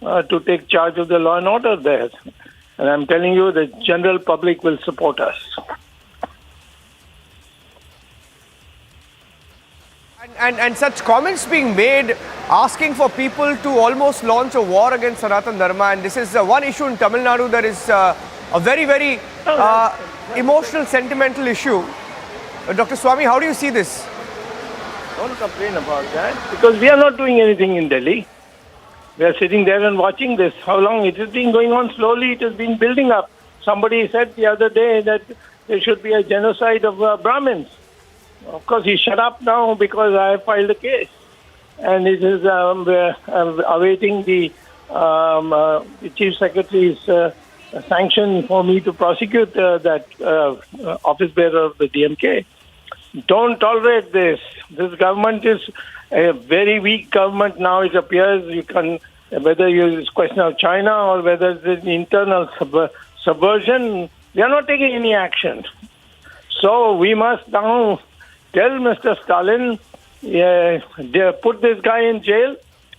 to take charge of the law and order there. And I'm telling you, the general public will support us. And such comments being made, asking for people to almost launch a war against Sanatan Dharma. And this is one issue in Tamil Nadu. There is a very, very emotional, sentimental issue. Dr. Swami, how do you see this? Don't complain about that, because we are not doing anything in Delhi. We are sitting there and watching this. How long? It has been going on slowly. It has been building up. Somebody said the other day that there should be a genocide of Brahmins. Of course, he shut up now because I filed a case. And it is awaiting the Chief Secretary's sanction for me to prosecute that office bearer of the DMK. Don't tolerate this. This government is a very weak government now, it appears. You can, whether it's a question of China or whether it's an internal subversion, we are not taking any action. So we must now tell Mr. Stalin, put this guy in jail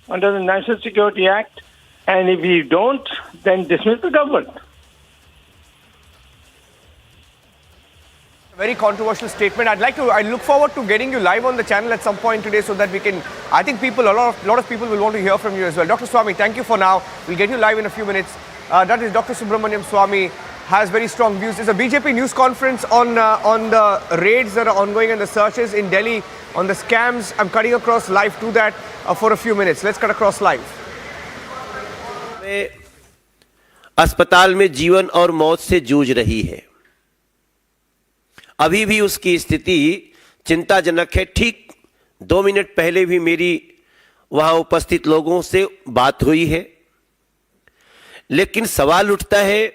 under the National Security Act, and if we don't, then dismiss the government. Very controversial statement. I look forward to getting you live on the channel at some point today so that we can, I think a lot of people will want to hear from you as well. Dr. Swami, thank you for now. We'll get you live in a few minutes. That is Dr. Subramaniam Swami, has very strong views. There's a BJP News Conference on the raids that are ongoing and the searches in Delhi on the scams. I'm cutting across live to that for a few minutes. Let's cut across live. अस्पताल में जीवन और मौत से जूझ रही है। अभी भी उसकी स्थिति चिंताजनक है। ठीक 2 मिनट पहले भी मेरी वहां उपस्थित लोगों से बात हुई है, लेकिन सवाल उठता है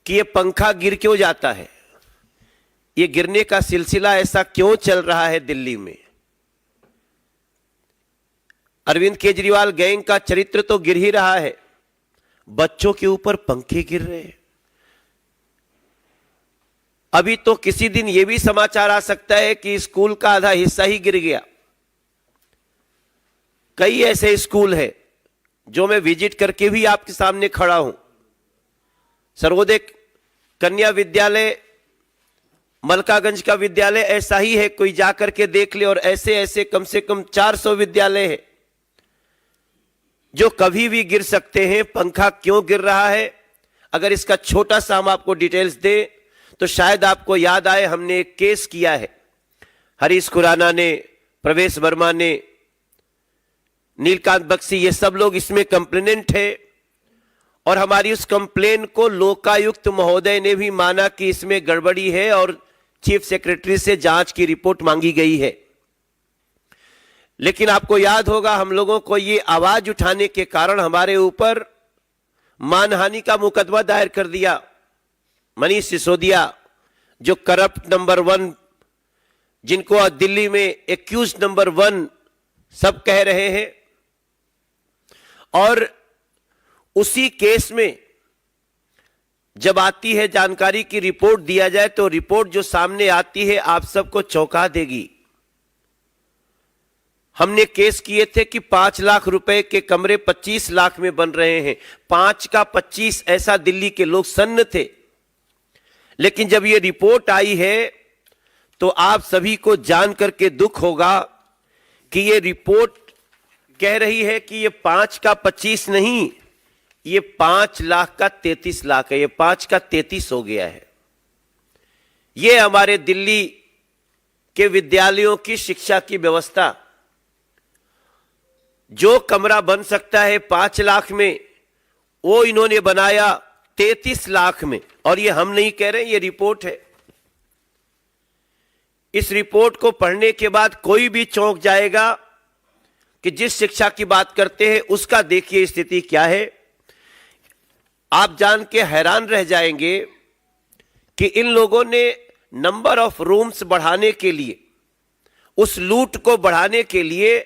कि ये पंखा गिर क्यों जाता है, ये गिरने का सिलसिला ऐसा क्यों चल रहा है दिल्ली में। अरविंद केजरीवाल गैंग का चरित्र तो गिर ही रहा है, बच्चों के ऊपर पंखे गिर रहे हैं। अभी तो किसी दिन यह भी समाचार आ सकता है कि स्कूल का आधा हिस्सा ही गिर गया। कई ऐसे स्कूल हैं जो मैं विजिट करके भी आपके सामने खड़ा हूं। सर्वोदय कन्या विद्यालय, मलकागंज का विद्यालय ऐसा ही है, कोई जाकर के देख ले। और ऐसे ऐसे कम से कम 400 विद्यालय हैं जो कभी भी गिर सकते हैं। पंखा क्यों गिर रहा है, अगर इसका छोटा सा हम आपको डिटेल्स दें तो शायद आपको याद आए, हमने एक केस किया है। हरीश खुराना ने, प्रवेश वर्मा ने, नीलकांत बख्शी, ये सब लोग इसमें कंप्लेनेंट है। और हमारी उस कंप्लेन को लोकायुक्त महोदय ने भी माना कि इसमें गड़बड़ी है और चीफ सेक्रेटरी से जांच की रिपोर्ट मांगी गई है। लेकिन आपको याद होगा, हम लोगों को ये आवाज उठाने के कारण हमारे ऊपर मानहानि का मुकदमा दायर कर दिया। मनीष सिसोदिया, जो करप्ट नंबर 1, जिनको दिल्ली में एक्यूज नंबर 1 सब कह रहे हैं, और उसी केस में जब आती है जानकारी की रिपोर्ट दिया जाए तो रिपोर्ट जो सामने आती है आप सबको चौंका देगी। हमने केस किए थे कि 5 लाख रुपए के कमरे 25 लाख में बन रहे हैं। 5 का 25, ऐसा दिल्ली के लोग सन्न थे। लेकिन जब ये रिपोर्ट आई है तो आप सभी को जान करके दुख होगा कि ये रिपोर्ट कह रही है कि ये 5 का 25 नहीं, ये 5 लाख का 33 लाख है। ये 5 का 33 हो गया है। ये हमारे दिल्ली के विद्यालयों की शिक्षा की व्यवस्था, जो कमरा बन सकता है 5 लाख में, वो इन्होंने बनाया 33 लाख में। और ये हम नहीं कह रहे, ये रिपोर्ट है। इस रिपोर्ट को पढ़ने के बाद कोई भी चौंक जाएगा कि जिस शिक्षा की बात करते हैं उसका देखिए स्थिति क्या है। आप जान के हैरान रह जाएंगे कि इन लोगों ने नंबर ऑफ रूम्स बढ़ाने के लिए, उस लूट को बढ़ाने के लिए,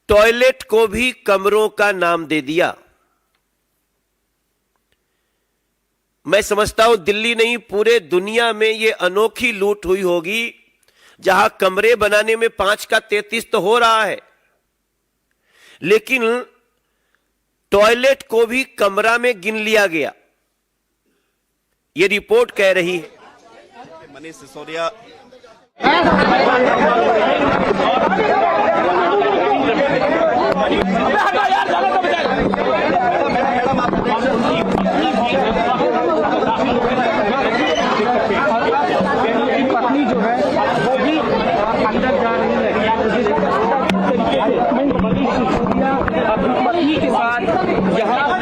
टॉयलेट को भी कमरों का नाम दे दिया। मैं समझता हूं दिल्ली नहीं, पूरे दुनिया में यह अनोखी लूट हुई होगी जहां कमरे बनाने में 5 का 33 तो हो रहा है, लेकिन टॉयलेट को भी कमरा में गिन लिया गया, ये रिपोर्ट कह रही है। मनीष सिसोदिया पत्नी जो है वो भी अंदर जा रही है। मनीष सिसोदिया अपनी पत्नी के साथ यहाँ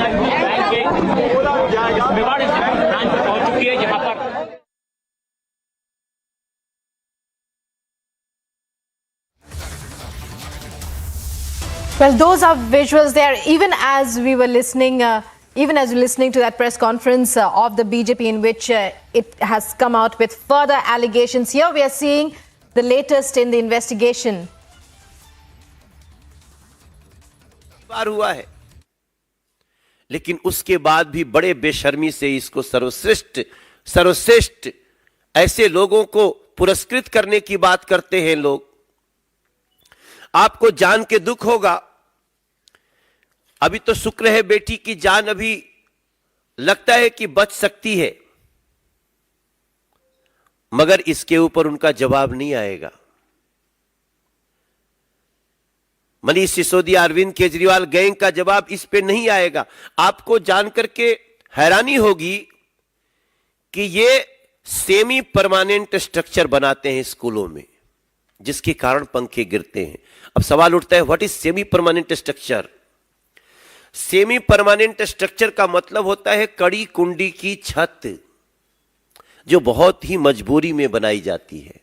मेवाड़ ब्रांच पहुंच चुकी है, जहाँ पर Well, those are visuals there. Even as we were listening, to that press conference of the BJP, in which it has come out with further allegations. Here we are seeing the latest in the investigation. बार हुआ है, लेकिन उसके बाद भी बड़े बेशर्मी से इसको सर्वश्रेष्ठ ऐसे लोगों को पुरस्कृत करने की बात करते हैं लोग। आपको जान के दुख होगा, अभी तो शुक्र है बेटी की जान अभी लगता है कि बच सकती है, मगर इसके ऊपर उनका जवाब नहीं आएगा। मनीष सिसोदिया, अरविंद केजरीवाल गैंग का जवाब इस पे नहीं आएगा। आपको जानकर के हैरानी होगी कि ये सेमी परमानेंट स्ट्रक्चर बनाते हैं स्कूलों में, जिसके कारण पंखे गिरते हैं। अब सवाल उठता है, what is semi permanent structure? Semi permanent structure का मतलब होता है कड़ी कुंडी की छत, जो बहुत ही मजबूरी में बनाई जाती है,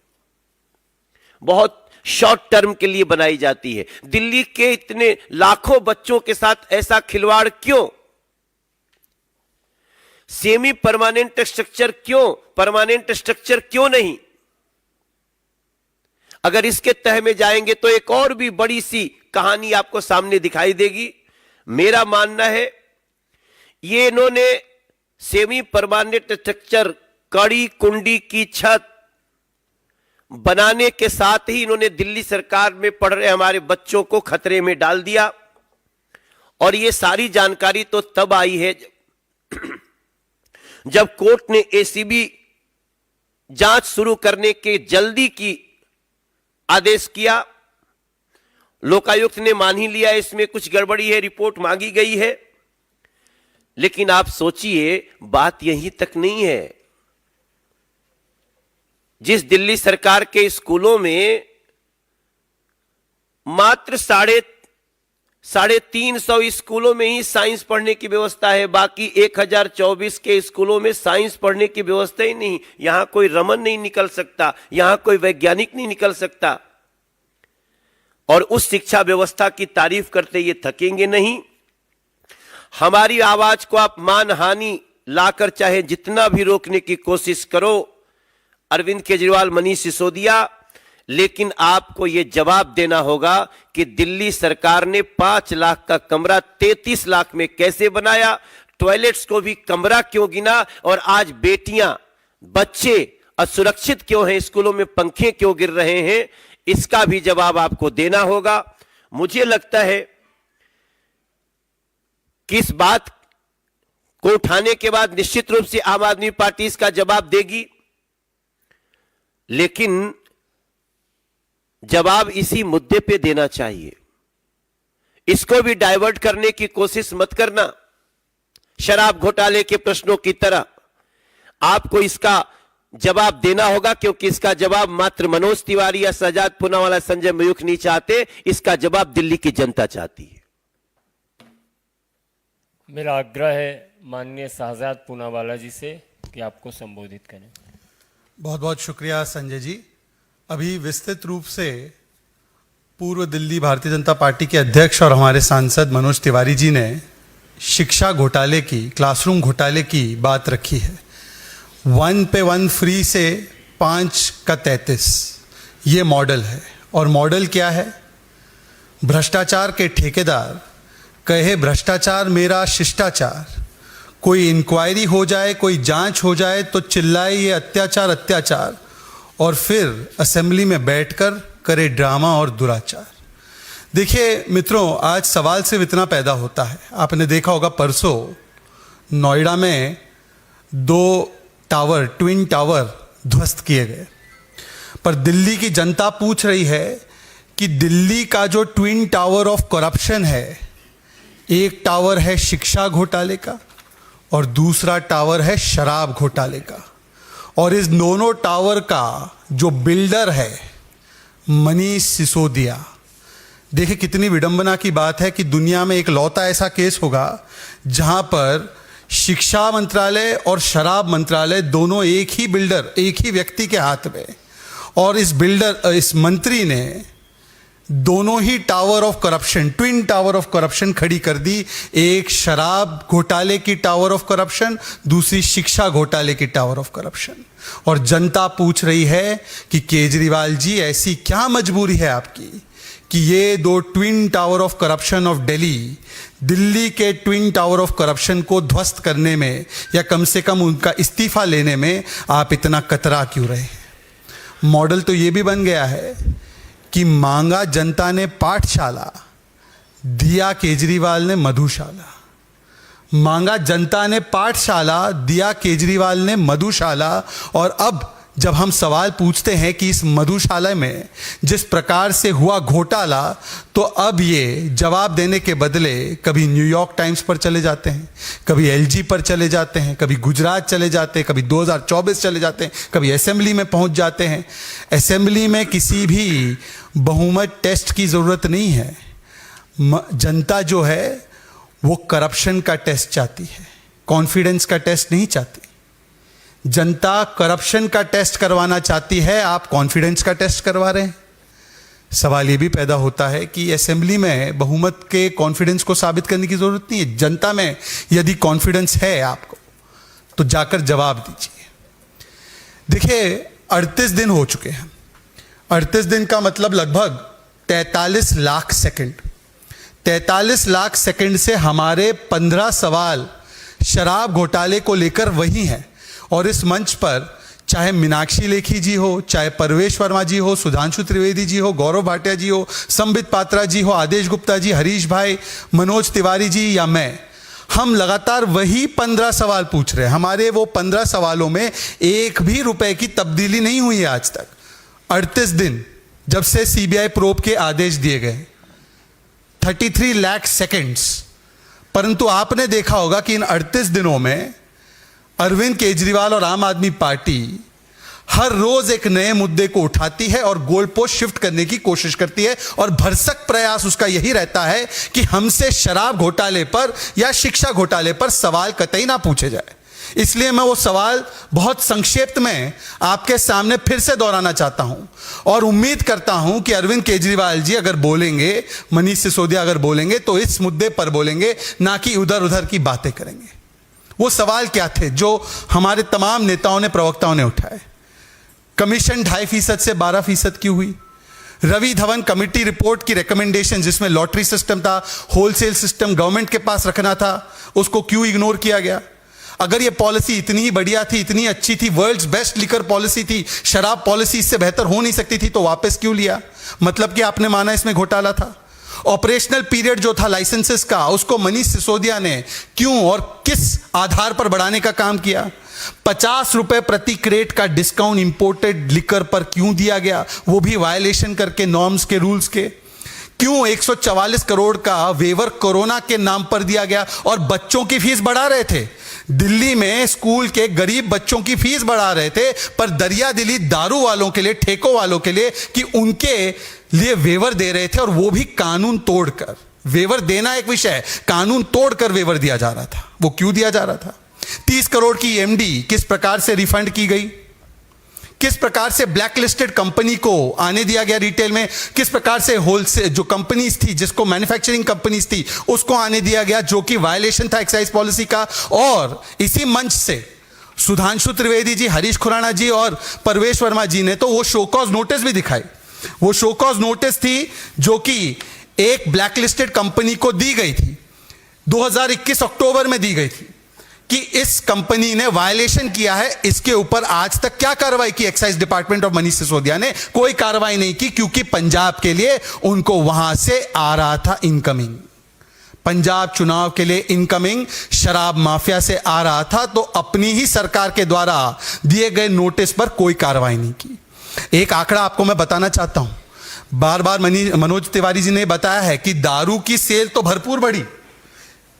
बहुत शॉर्ट टर्म के लिए बनाई जाती है। दिल्ली के इतने लाखों बच्चों के साथ ऐसा खिलवाड़ क्यों? सेमी परमानेंट स्ट्रक्चर क्यों? परमानेंट स्ट्रक्चर क्यों नहीं? अगर इसके तह में जाएंगे तो एक और भी बड़ी सी कहानी आपको सामने दिखाई देगी। मेरा मानना है ये इन्होंने सेमी परमानेंट स्ट्रक्चर, कड़ी कुंडी की छत बनाने के साथ ही इन्होंने दिल्ली सरकार में पढ़ रहे हमारे बच्चों को खतरे में डाल दिया। और ये सारी जानकारी तो तब आई है जब कोर्ट ने एसीबी जांच शुरू करने के जल्दी की आदेश किया। लोकायुक्त ने मान ही लिया इसमें कुछ गड़बड़ी है, रिपोर्ट मांगी गई है। लेकिन आप सोचिए, बात यहीं तक नहीं है। जिस दिल्ली सरकार के स्कूलों में मात्र 350 स्कूलों में ही साइंस पढ़ने की व्यवस्था है, बाकी 1024 के स्कूलों में साइंस पढ़ने की व्यवस्था ही नहीं। यहां कोई रमन नहीं निकल सकता, यहां कोई वैज्ञानिक नहीं निकल सकता। और उस शिक्षा व्यवस्था की तारीफ करते ये थकेंगे नहीं। हमारी आवाज को आप मानहानि लाकर चाहे जितना भी रोकने की कोशिश करो, अरविंद केजरीवाल, मनीष सिसोदिया, लेकिन आपको यह जवाब देना होगा कि दिल्ली सरकार ने 5 लाख का कमरा 33 लाख में कैसे बनाया, टॉयलेट्स को भी कमरा क्यों गिना, और आज बेटियां, बच्चे असुरक्षित क्यों हैं, स्कूलों में पंखे क्यों गिर रहे हैं, इसका भी जवाब आपको देना होगा। मुझे लगता है कि इस बात को उठाने के बाद निश्चित रूप से आम आदमी पार्टी इसका जवाब देगी, लेकिन जवाब इसी मुद्दे पे देना चाहिए। इसको भी डाइवर्ट करने की कोशिश मत करना, शराब घोटाले के प्रश्नों की तरह। आपको इसका जवाब देना होगा, क्योंकि इसका जवाब मात्र मनोज तिवारी या शहजाद पूनावाला, संजय मयूख नहीं चाहते, इसका जवाब दिल्ली की जनता चाहती है। मेरा आग्रह है माननीय शहजाद पूनावाला जी से कि आपको संबोधित करें। बहुत बहुत शुक्रिया संजय जी। अभी विस्तृत रूप से पूर्व दिल्ली भारतीय जनता पार्टी के अध्यक्ष और हमारे सांसद मनोज तिवारी जी ने शिक्षा घोटाले की, क्लासरूम घोटाले की बात रखी है। 1 पे 1 फ्री से 5 का 33 ये मॉडल है। और मॉडल क्या है? भ्रष्टाचार के ठेकेदार कहे भ्रष्टाचार मेरा शिष्टाचार, कोई इंक्वायरी हो जाए, कोई जांच हो जाए तो चिल्लाए ये अत्याचार अत्याचार, और फिर असेंबली में बैठकर करे ड्रामा और दुराचार। देखिए मित्रों, आज सवाल सिर्फ इतना पैदा होता है, आपने देखा होगा परसों नोएडा में 2 टावर, ट्विन टावर ध्वस्त किए गए, पर दिल्ली की जनता पूछ रही है कि दिल्ली का जो ट्विन टावर ऑफ करप्शन है, एक टावर है शिक्षा घोटाले का और दूसरा टावर है शराब घोटाले का, और इस दोनों टावर का जो बिल्डर है मनीष सिसोदिया। देखिए कितनी विडंबना की बात है कि दुनिया में एक लौता ऐसा केस होगा जहां पर शिक्षा मंत्रालय और शराब मंत्रालय दोनों एक ही बिल्डर, एक ही व्यक्ति के हाथ में, और इस मंत्री ने दोनों ही tower of corruption, twin tower of corruption खड़ी कर दी। एक शराब घोटाले की टावर ऑफ करप्शन, दूसरी शिक्षा घोटाले की टावर ऑफ करप्शन। और जनता पूछ रही है कि केजरीवाल जी ऐसी क्या मजबूरी है आपकी कि ये 2 twin tower of corruption of Delhi के ट्विन टावर ऑफ करप्शन को ध्वस्त करने में या कम से कम उनका इस्तीफा लेने में आप इतना कतरा क्यों रहे हैं। मॉडल तो ये भी बन गया है कि मांगा जनता ने पाठशाला, दिया केजरीवाल ने मधुशाला। मांगा जनता ने पाठशाला, दिया केजरीवाल ने मधुशाला। और अब जब हम सवाल पूछते हैं कि इस मधुशाला में जिस प्रकार से हुआ घोटाला, तो अब ये जवाब देने के बदले कभी न्यूयॉर्क टाइम्स पर चले जाते हैं, कभी एलजी पर चले जाते हैं, कभी गुजरात चले जाते हैं, कभी 2024 चले जाते हैं, कभी असेंबली में पहुंच जाते हैं। असेंबली में किसी भी बहुमत टेस्ट की ज़रूरत नहीं है। जनता जो है वो करप्शन का टेस्ट चाहती है, कॉन्फिडेंस का टेस्ट नहीं चाहती। जनता करप्शन का टेस्ट करवाना चाहती है, आप कॉन्फिडेंस का टेस्ट करवा रहे हैं। सवाल ये भी पैदा होता है कि असेंबली में बहुमत के कॉन्फिडेंस को साबित करने की जरूरत नहीं है। जनता में यदि कॉन्फिडेंस है आपको तो जाकर जवाब दीजिए। देखिए 38 दिन हो चुके हैं। 38 दिन का मतलब लगभग 43 लाख सेकंड। 43 लाख सेकंड से हमारे 15 सवाल शराब घोटाले को लेकर वही हैं। और इस मंच पर चाहे मीनाक्षी लेखी जी हो, चाहे परवेश वर्मा जी हो, सुधांशु त्रिवेदी जी हो, गौरव भाटिया जी हो, संबित पात्रा जी हो, आदेश गुप्ता जी, हरीश भाई, मनोज तिवारी जी या मैं, हम लगातार वही 15 सवाल पूछ रहे हैं। हमारे वो 15 सवालों में एक भी रुपए की तब्दीली नहीं हुई है आज तक। 38 दिन जब से सीबीआई प्रोब के आदेश दिए गए, 33 लाख सेकेंड्स। परंतु आपने देखा होगा कि इन 38 दिनों में अरविंद केजरीवाल और आम आदमी पार्टी हर रोज एक नए मुद्दे को उठाती है और गोल पोस्ट शिफ्ट करने की कोशिश करती है, और भरसक प्रयास उसका यही रहता है कि हमसे शराब घोटाले पर या शिक्षा घोटाले पर सवाल कतई ना पूछे जाए। इसलिए मैं वो सवाल बहुत संक्षेप में आपके सामने फिर से दोहराना चाहता हूं, और उम्मीद करता हूं कि अरविंद केजरीवाल जी अगर बोलेंगे, मनीष सिसोदिया अगर बोलेंगे तो इस मुद्दे पर बोलेंगे, ना कि उधर उधर की बातें करेंगे। वो सवाल क्या थे जो हमारे तमाम नेताओं ने, प्रवक्ताओं ने उठाए? कमीशन 2.5% से 12% क्यों हुई? रवि धवन कमेटी रिपोर्ट की रिकमेंडेशन जिसमें लॉटरी सिस्टम था, होलसेल सिस्टम गवर्नमेंट के पास रखना था, उसको क्यों इग्नोर किया गया? अगर ये पॉलिसी इतनी ही बढ़िया थी, इतनी अच्छी थी, वर्ल्ड्स बेस्ट लिकर पॉलिसी थी, शराब पॉलिसी इससे बेहतर हो नहीं सकती थी, तो वापस क्यों लिया? मतलब कि आपने माना इसमें घोटाला था। ऑपरेशनल पीरियड जो था लाइसेंसेस का, उसको मनीष सिसोदिया ने क्यों और किस आधार पर बढ़ाने का काम किया? 50 रुपए प्रति क्रेट का डिस्काउंट इंपोर्टेड लिकर पर क्यों दिया गया, वो भी वायलेशन करके, नॉर्म्स के, रूल्स के? क्यों 144 करोड़ का वेवर कोरोना के नाम पर दिया गया? और बच्चों की फीस बढ़ा रहे थे, दिल्ली में स्कूल के गरीब बच्चों की फीस बढ़ा रहे थे, पर दरिया दिली दारू वालों के लिए, ठेकों वालों के लिए कि उनके लिए वेवर दे रहे थे, और वो भी कानून तोड़कर। वेवर देना एक विषय है, कानून तोड़कर वेवर दिया जा रहा था। वो क्यों दिया जा रहा था? 30 करोड़ की एमडी किस प्रकार से रिफंड की गई? किस प्रकार से ब्लैक लिस्टेड कंपनी को आने दिया गया रिटेल में? किस प्रकार से होलसेल जो कंपनीज थी, जिसको मैन्युफैक्चरिंग कंपनीज थी, उसको आने दिया गया, जो कि वायलेशन था एक्साइज पॉलिसी का? और इसी मंच से सुधांशु त्रिवेदी जी, हरीश खुराना जी और परवेश वर्मा जी ने तो वो शोकॉज नोटिस भी दिखाई। वो शोकॉज नोटिस थी जो कि एक ब्लैक लिस्टेड कंपनी को दी गई थी, 2021 अक्टूबर में दी गई थी, कि इस कंपनी ने वायलेशन किया है, इसके ऊपर आज तक क्या कार्रवाई की excise department of Manish Sisodia ने? कोई कार्रवाई नहीं की, क्योंकि पंजाब के लिए उनको वहां से आ रहा था इनकमिंग, पंजाब चुनाव के लिए इनकमिंग शराब माफिया से आ रहा था, तो अपनी ही सरकार के द्वारा दिए गए नोटिस पर कोई कार्रवाई नहीं की। एक आंकड़ा आपको मैं बताना चाहता हूं, बार बार मनोज तिवारी जी ने बताया है कि दारू की सेल तो भरपूर बढ़ी,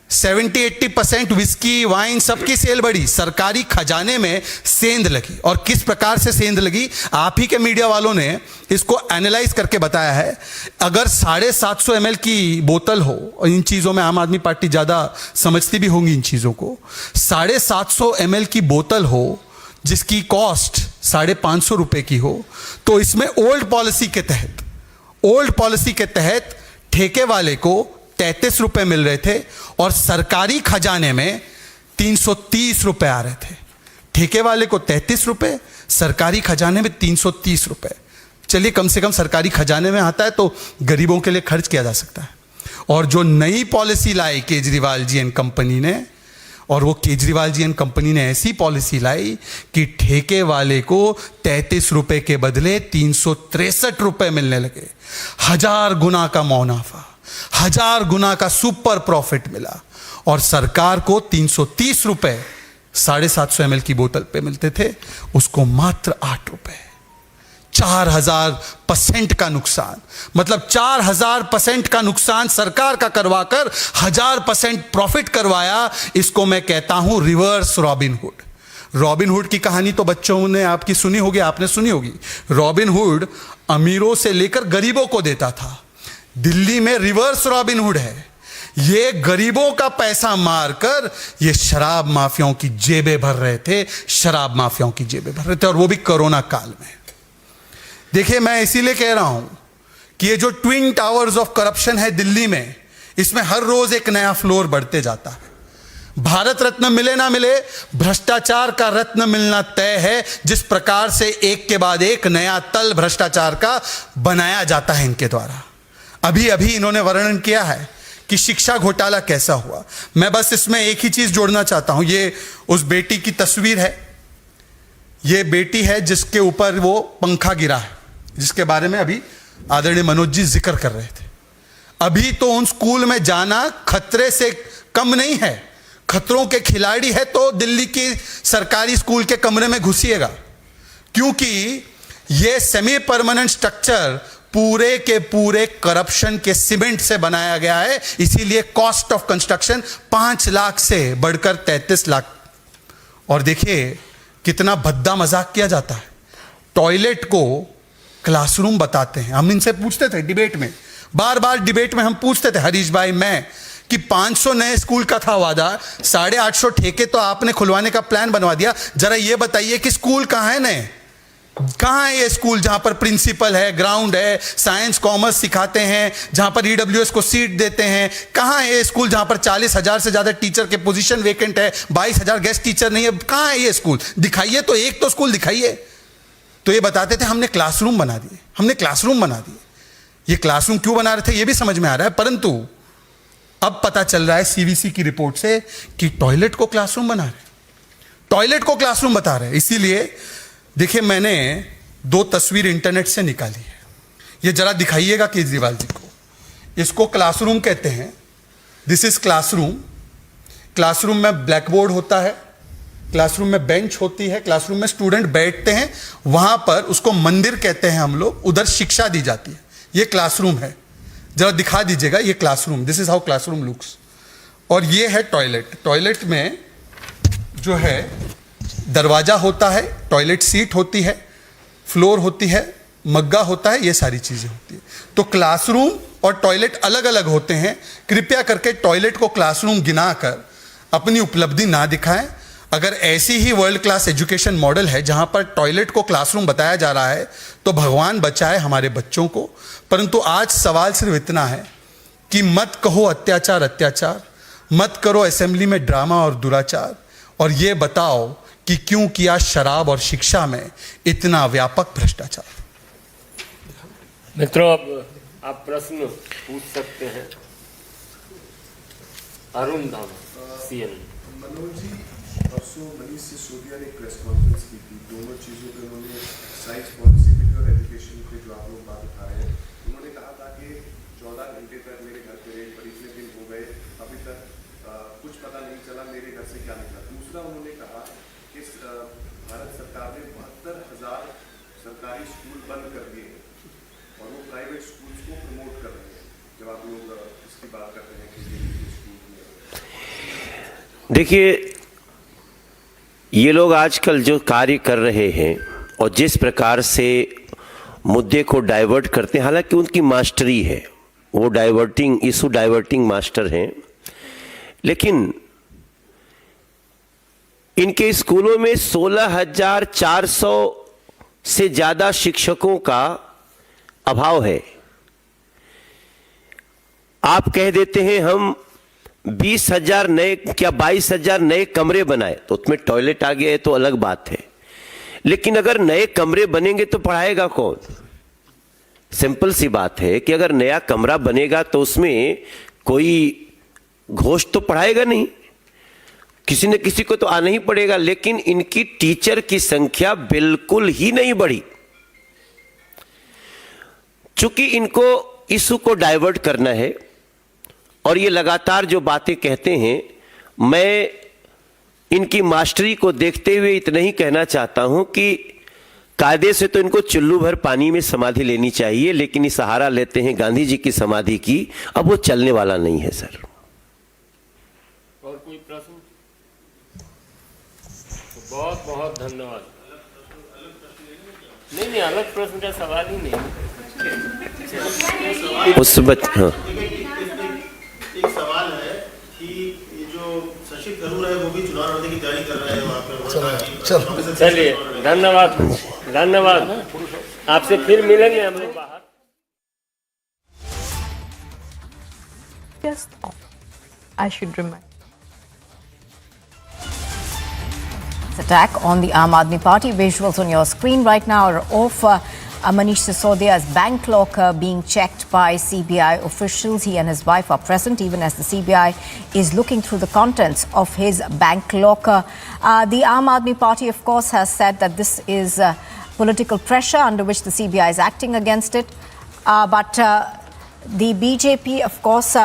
70-80% विस्की वाइन सबकी सेल बढ़ी, सरकारी खजाने में सेंध लगी। और किस प्रकार से सेंध लगी, आप ही के मीडिया वालों ने इसको एनालाइज करके बताया है। अगर 750 ml की बोतल हो, और इन चीज़ों में आम आदमी पार्टी ज़्यादा समझती भी होंगी इन चीज़ों को, 750 ml की बोतल हो जिसकी कॉस्ट 550 रुपये की हो, तो इसमें ओल्ड पॉलिसी के तहत ठेके वाले को 33 रुपये मिल रहे थे और सरकारी खजाने में 330 रुपये आ रहे थे। ठेके वाले को 33 रुपये, सरकारी खजाने में 330 रुपये। चलिए, कम से कम सरकारी खजाने में आता है तो गरीबों के लिए खर्च किया जा सकता है। और जो नई पॉलिसी लाई केजरीवाल जी एंड कंपनी ने, और वो केजरीवाल जी एंड कंपनी ने ऐसी पॉलिसी लाई कि ठेके वाले को 33 रुपये के बदले 363 रुपये मिलने लगे। 1000 गुना का मुनाफा, 1000 गुना का सुपर प्रॉफिट मिला। और सरकार को 330 रुपये 750 ml की बोतल पे मिलते थे, उसको मात्र 8 रुपये। 4000% का नुकसान, मतलब 4000% का नुकसान सरकार का करवाकर 1000% प्रॉफिट करवाया। इसको मैं कहता हूं रिवर्स रॉबिनहुड। रॉबिनहुड की कहानी तो बच्चों ने आपकी सुनी होगी, आपने सुनी होगी। रॉबिनहुड अमीरों से लेकर गरीबों को देता था। दिल्ली में रिवर्स रॉबिनहुड है, ये गरीबों का पैसा मारकर ये शराब माफियाओं की जेबें भर रहे थे, शराब माफियाओं की जेबें भर रहे थे, और वो भी कोरोना काल में। देखिए, मैं इसीलिए कह रहा हूं कि ये जो ट्विन टावर्स ऑफ करप्शन है दिल्ली में, इसमें हर रोज एक नया फ्लोर बढ़ते जाता है। भारत रत्न मिले ना मिले, भ्रष्टाचार का रत्न मिलना तय है। जिस प्रकार से एक के बाद एक नया तल भ्रष्टाचार का बनाया जाता है इनके द्वारा। अभी अभी इन्होंने वर्णन किया है कि शिक्षा घोटाला कैसा हुआ। मैं बस इसमें एक ही चीज जोड़ना चाहता हूं। ये उस बेटी की तस्वीर है, ये बेटी है जिसके ऊपर वो पंखा गिरा है, जिसके बारे में अभी आदरणीय मनोज जी जिक्र कर रहे थे। अभी तो उन स्कूल में जाना खतरे से कम नहीं है। खतरों के खिलाड़ी है तो दिल्ली की सरकारी स्कूल के कमरे में घुसिएगा, क्योंकि ये सेमी परमानेंट स्ट्रक्चर पूरे के पूरे करप्शन के सीमेंट से बनाया गया है। इसीलिए कॉस्ट ऑफ कंस्ट्रक्शन 5 लाख से बढ़कर 33 लाख। और देखिए कितना भद्दा मजाक किया जाता है। टॉयलेट को क्लासरूम बताते हैं। हम इनसे पूछते थे डिबेट में, बार बार डिबेट में हम पूछते थे, हरीश भाई मैं, कि 500 नए स्कूल का था वादा, 850 ठेके तो आपने खुलवाने का प्लान बनवा दिया। जरा ये बताइए कि स्कूल कहाँ है नए? कहाँ है ये स्कूल जहां पर प्रिंसिपल है, ग्राउंड है, साइंस कॉमर्स सिखाते हैं, जहां पर ईडब्ल्यूएस को सीट देते हैं? कहाँ है ये स्कूल जहां पर 40,000 से ज्यादा टीचर के पोजीशन वेकेंट है, 22,000 गेस्ट टीचर नहीं है? कहाँ है ये स्कूल? दिखाइए तो, एक तो स्कूल दिखाइए। तो ये बताते थे हमने क्लासरूम बना दिए, हमने क्लासरूम बना दिए। ये क्लासरूम क्यों बना रहे थे ये भी समझ में आ रहा है, परंतु अब पता चल रहा है सीवीसी की रिपोर्ट से कि टॉयलेट को क्लासरूम बना रहे, टॉयलेट को क्लासरूम बता रहे। इसीलिए देखिए, मैंने 2 तस्वीर इंटरनेट से निकाली है, ये जरा दिखाइएगा केजरीवाल जी को। इसको क्लासरूम कहते हैं, दिस इज क्लासरूम। क्लासरूम में ब्लैक बोर्ड होता है, क्लासरूम में बेंच होती है, क्लासरूम में स्टूडेंट बैठते हैं, वहां पर उसको मंदिर कहते हैं हम लोग, उधर शिक्षा दी जाती है। ये क्लासरूम है, जरा दिखा दीजिएगा ये classroom, this is how classroom looks. और ये है टॉयलेट। टॉयलेट में जो है दरवाजा होता है, टॉयलेट सीट होती है, फ्लोर होती है, मग्गा होता है, ये सारी चीजें होती है। तो क्लासरूम और टॉयलेट अलग अलग होते हैं। कृपया करके टॉयलेट को क्लासरूम गिनाकर अपनी उपलब्धि ना दिखाएं। अगर ऐसी ही वर्ल्ड क्लास एजुकेशन मॉडल है जहां पर टॉयलेट को क्लासरूम बताया जा रहा है, तो भगवान बचाए हमारे बच्चों को। परंतु आज सवाल सिर्फ इतना है कि मत कहो अत्याचार अत्याचार, मत करो असेंबली में ड्रामा और दुराचार, और ये बताओ कि क्यों किया शराब और शिक्षा में इतना व्यापक भ्रष्टाचार। मित्रों, अब आप प्रश्न पूछ सकते हैं। अरुण धाम, सीएन। मनोज जी, परसों मनीष सिसोदिया ने प्रेस कॉन्फ्रेंस की थी, दोनों चीज़ों पे उन्होंने एक्साइज पॉलिसी पे और एजुकेशन पे जो आप लोग बात उठा रहे हैं, उन्होंने कहा था कि 14 घंटे तक मेरे घर पे रेड पर इतने दिन हो गए, अभी तक कुछ पता नहीं चला मेरे घर से क्या निकला। दूसरा उन्होंने कहा कि भारत सरकार ने 72,000 सरकारी स्कूल बंद कर दिए हैं और वो प्राइवेट स्कूल्स को प्रमोट कर रहे हैं। जब आप लोग इसकी बात करते हैं कि देखिए, ये लोग आजकल जो कार्य कर रहे हैं और जिस प्रकार से मुद्दे को डाइवर्ट करते हैं, हालांकि उनकी मास्टरी है, वो डाइवर्टिंग मास्टर हैं, लेकिन इनके स्कूलों में 16,400 से ज़्यादा शिक्षकों का अभाव है। आप कह देते हैं हम 20,000 नए क्या 22,000 नए कमरे बनाए, तो उसमें टॉयलेट आ गया है तो अलग बात है, लेकिन अगर नए कमरे बनेंगे तो पढ़ाएगा कौन? सिंपल सी बात है कि अगर नया कमरा बनेगा तो उसमें कोई घोष तो पढ़ाएगा नहीं, किसी न किसी को तो आना ही पड़ेगा। लेकिन इनकी टीचर की संख्या बिल्कुल ही नहीं बढ़ी, चूंकि इनको इशू को डाइवर्ट करना है और ये लगातार जो बातें कहते हैं। मैं इनकी मास्टरी को देखते हुए इतना ही कहना चाहता हूं कि कायदे से तो इनको चुल्लू भर पानी में समाधि लेनी चाहिए, लेकिन ये सहारा लेते हैं गांधी जी की समाधि की, अब वो चलने वाला नहीं है सर। और कोई प्रश्न? तो बहुत बहुत धन्यवाद। नहीं, अलग प्रश्न का सवाल ही नहीं। उस हाँ। एक सवाल है कि ये जो शशि थरूर है वो भी चुनाव लड़ने की तैयारी कर रहे हैं वहाँ पे। चलिए, धन्यवाद। आपसे फिर मिलेंगे हम लोग बाहर। Yes, I should remind. Attack on the Aam Aadmi Party. Visuals on your screen right now are of Manish Sisodia's bank locker being checked by CBI officials. He and his wife are present even as the CBI is looking through the contents of his bank locker. The Aam Aadmi Party, of course, has said that this is political pressure under which the CBI is acting against it. But the BJP, of course,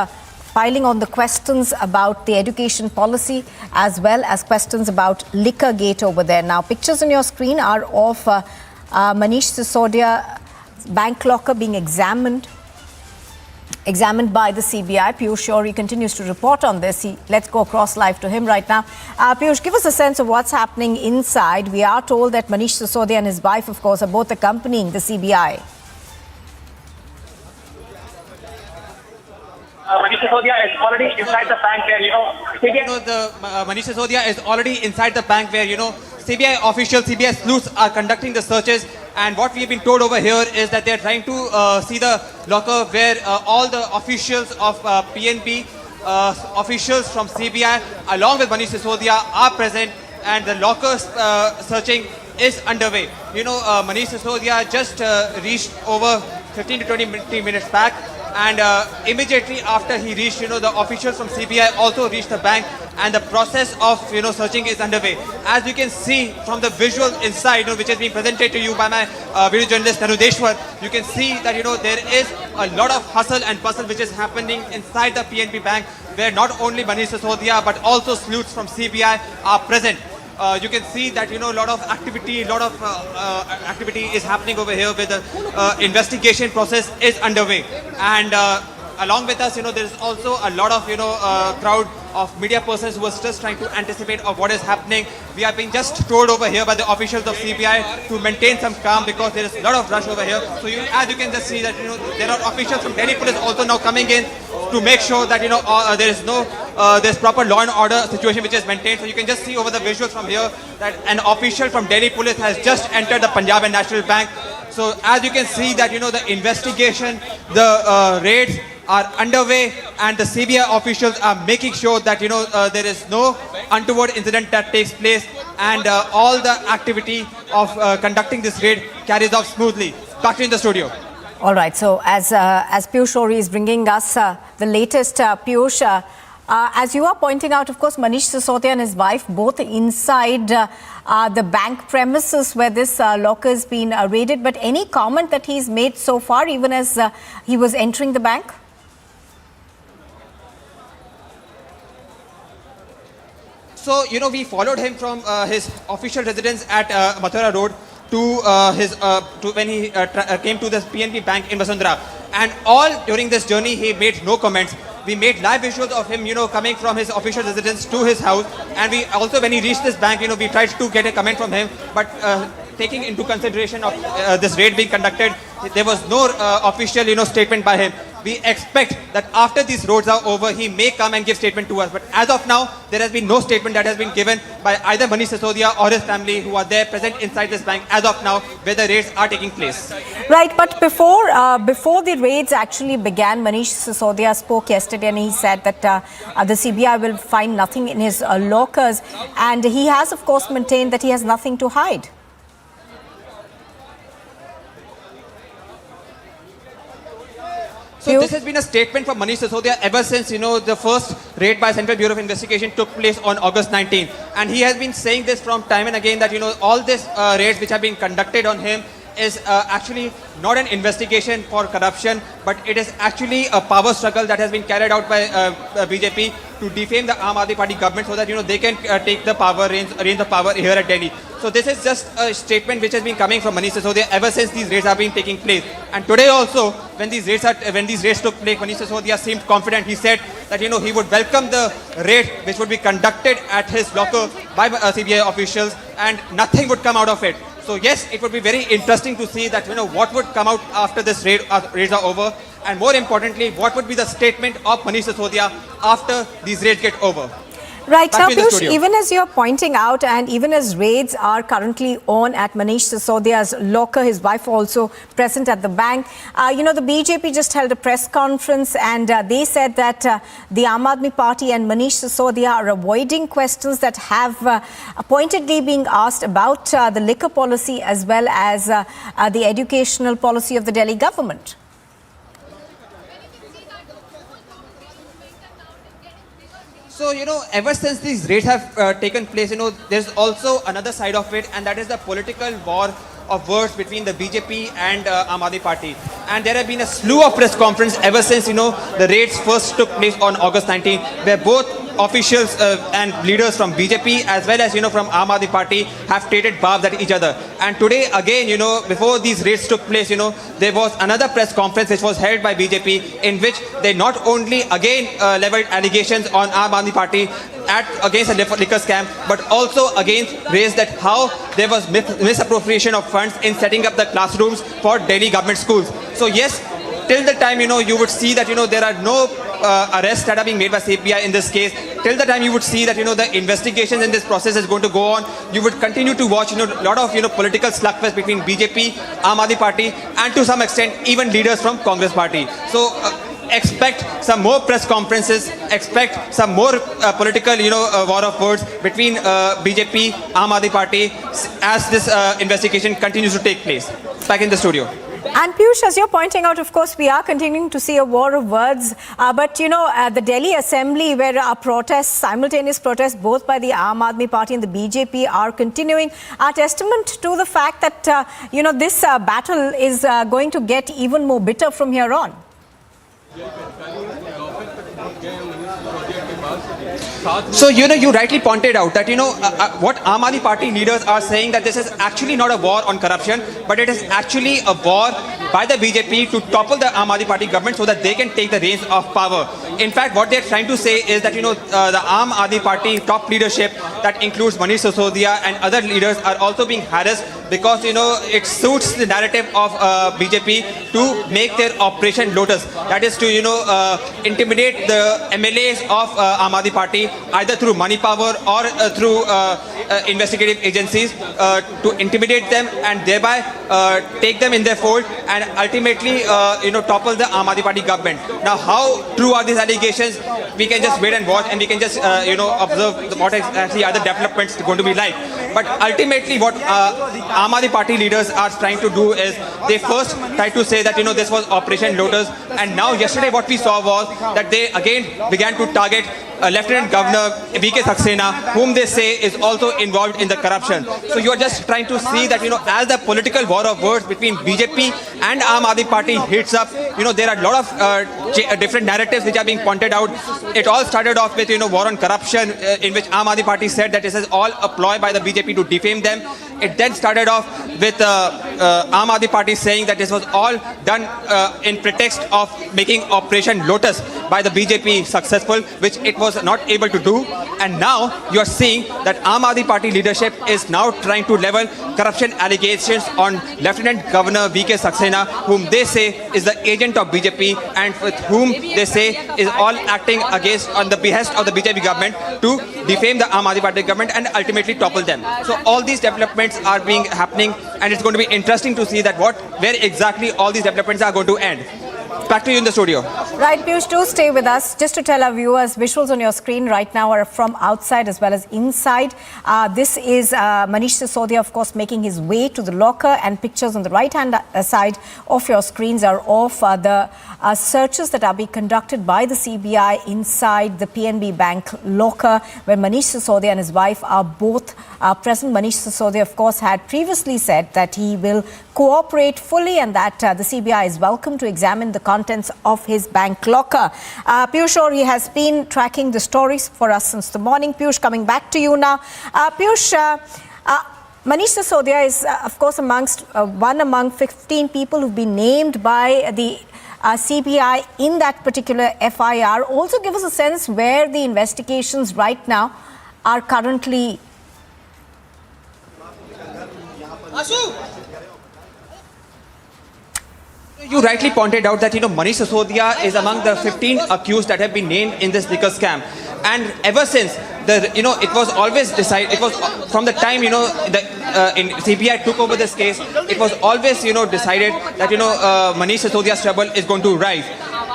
piling on the questions about the education policy as well as questions about liquor gate over there. Now, pictures on your screen are of Manish Sisodia's bank locker being examined by the CBI. Piyush Shori continues to report on this. Let's go across live to him right now. Piyush, give us a sense of what's happening inside. We are told that Manish Sisodia and his wife, of course, are both accompanying the CBI. Manish Sisodia is already inside the bank where, Manish Sisodia is already inside the bank where, CBI officials, CBI sleuths are conducting the searches, and what we've been told over here is that they're trying to see the locker where all the officials of PNP, officials from CBI, along with Manish Sisodia are present, and the locker searching is underway. Manish Sisodia just reached over 15 to 20 minutes back, and immediately after he reached, the officials from CBI also reached the bank, and the process of, searching is underway. As you can see from the visual inside, which is being presented to you by my video journalist Nadu, you can see that, there is a lot of hustle and bustle which is happening inside the PNP bank, where not only Manish Sisodia but also sleuths from CBI are present. You can see that, a lot of activity is happening over here, where the investigation process is underway. And along with us, there is also a lot of, crowd of media persons who are just trying to anticipate of what is happening. We are being just told over here by the officials of CBI to maintain some calm because there is a lot of rush over here. So as you can just see that, there are officials from Delhi police also now coming in to make sure that, there's proper law and order situation which is maintained. So you can just see over the visuals from here that an official from Delhi police has just entered the Punjab and National Bank. So as you can see that, the investigation, the raids are underway, and the CBI officials are making sure that, there is no untoward incident that takes place, and all the activity of conducting this raid carries off smoothly. Back to you in the studio. All right. So as Piyush Shori is bringing us the latest, Piyush, As you are pointing out, of course, Manish Sisodia and his wife both inside the bank premises where this locker has been raided. But any comment that he's made so far, even as he was entering the bank? So, we followed him from his official residence at Mathura Road to when he came to the PNB Bank in Vasundhara. And all during this journey, he made no comments. We made live visuals of him, coming from his official residence to his house. And we also, when he reached this bank, we tried to get a comment from him. But taking into consideration of this raid being conducted, there was no official, statement by him. We expect that after these roads are over, he may come and give statement to us. But as of now, there has been no statement that has been given by either Manish Sisodia or his family who are there present inside this bank as of now, where the raids are taking place. Right, but before the raids actually began, Manish Sisodia spoke yesterday and he said that the CBI will find nothing in his lockers. And he has, of course, maintained that he has nothing to hide. So this has been a statement from Manish Sisodia ever since, the first raid by Central Bureau of Investigation took place on August 19. And he has been saying this from time and again that, all these raids which have been conducted on him is actually not an investigation for corruption, but it is actually a power struggle that has been carried out by BJP to defame the Aam Aadmi Party government so that, they can take the power, reign the power here at Delhi. So this is just a statement which has been coming from Manish Sisodia ever since these raids have been taking place. And today also, when these raids took place, Manish Sisodia seemed confident. He said that, he would welcome the raid which would be conducted at his locker by CBI officials and nothing would come out of it. So yes, it would be very interesting to see that, what would come out after this raids are over. And more importantly, what would be the statement of Manish Sisodia after these raids get over. Right, now Piyush, even as you're pointing out and even as raids are currently on at Manish Sisodia's locker, his wife also present at the bank, the BJP just held a press conference and they said that the Aam Aadmi Party and Manish Sisodia are avoiding questions that have pointedly being asked about the liquor policy as well as the educational policy of the Delhi government. So, ever since these raids have taken place, there's also another side of it, and that is the political war of words between the BJP and Aam Aadmi Party. And there have been a slew of press conferences ever since, the raids first took place on August 19, where both officials and leaders from BJP as well as, from Aam Aadmi Party have traded barbs at each other. And today, again, before these raids took place, there was another press conference which was held by BJP in which they not only again leveled allegations on Aam Aadmi Party against a liquor scam, but also again raised that how there was misappropriation of funds in setting up the classrooms for Delhi government schools. So yes, till the time, you would see that, there are no arrests that are being made by CBI in this case. Till the time you would see that, the investigations in this process is going to go on. You would continue to watch, a lot of, political slugfest between BJP, Aam Aadmi Party, and to some extent, even leaders from Congress Party. So, expect some more press conferences, expect some more political, war of words between BJP, Aam Aadmi Party as this investigation continues to take place. Back in the studio. And Piyush, as you're pointing out, of course, we are continuing to see a war of words. But, the Delhi Assembly, where simultaneous protests, both by the Aam Aadmi Party and the BJP are continuing, are testament to the fact that, this battle is going to get even more bitter from here on. So, you rightly pointed out that, what Aam Aadmi Party leaders are saying that this is actually not a war on corruption, but it is actually a war by the BJP to topple the Aam Aadmi Party government so that they can take the reins of power. In fact, what they're trying to say is that, the Aam Aadmi Party top leadership, that includes Manish Sisodia and other leaders, are also being harassed because, it suits the narrative of BJP to make their Operation Lotus. That is to, intimidate the MLAs of Aam Aadmi Party, either through money power or through investigative agencies, to intimidate them and thereby take them in their fold and ultimately, topple the Aam Aadmi Party government. Now, how true are these allegations? We can just wait and watch and we can just, observe what exactly are the developments going to be like. But ultimately what Aam Aadmi Party leaders are trying to do is they first tried to say that, this was Operation Lotus, and now yesterday what we saw was that they again began to target Lieutenant Governor VK Saxena, whom they say is also involved in the corruption. So you are just trying to see that, as the political war of words between BJP and Aam Aadmi Party heats up, there are a lot of different narratives which are being pointed out. It all started off with, war on corruption, in which Aam Aadmi Party said that this is all a ploy by the BJP to defame them. It then started off with Aam Aadmi Party saying that this was all done in pretext of making Operation Lotus by the BJP successful, which it was not able to do. And now you are seeing that Aam Aadmi Party leadership is now trying to level corruption allegations on Lieutenant Governor VK Saxena, whom they say is the agent of BJP and with whom they say is all acting against on the behest of the BJP government to defame the Aam Aadmi Party government and ultimately topple them. So all these developments are happening, and it's going to be interesting to see that where exactly all these developments are going to end. Back to you in the studio. Right, Piyush, do stay with us. Just to tell our viewers, visuals on your screen right now are from outside as well as inside. This is Manish Sisodia, of course, making his way to the locker, and pictures on the right-hand side of your screens are of the searches that are being conducted by the CBI inside the PNB Bank locker, where Manish Sisodia and his wife are both present. Manish Sisodia, of course, had previously said that he will cooperate fully and that the CBI is welcome to examine the contents of his bank locker. Piyush, he has been tracking the stories for us since the morning. Piyush, coming back to you now. Piyush, Manish Sisodia is, of course, one among 15 people who've been named by the CBI in that particular FIR. Also give us a sense where the investigations right now are currently. You rightly pointed out that, Manish Sisodia is among the 15 accused that have been named in this liquor scam. And ever since, it was always decided, it was from the time, CBI took over this case, it was always, decided that, Manish Sisodia's trouble is going to rise.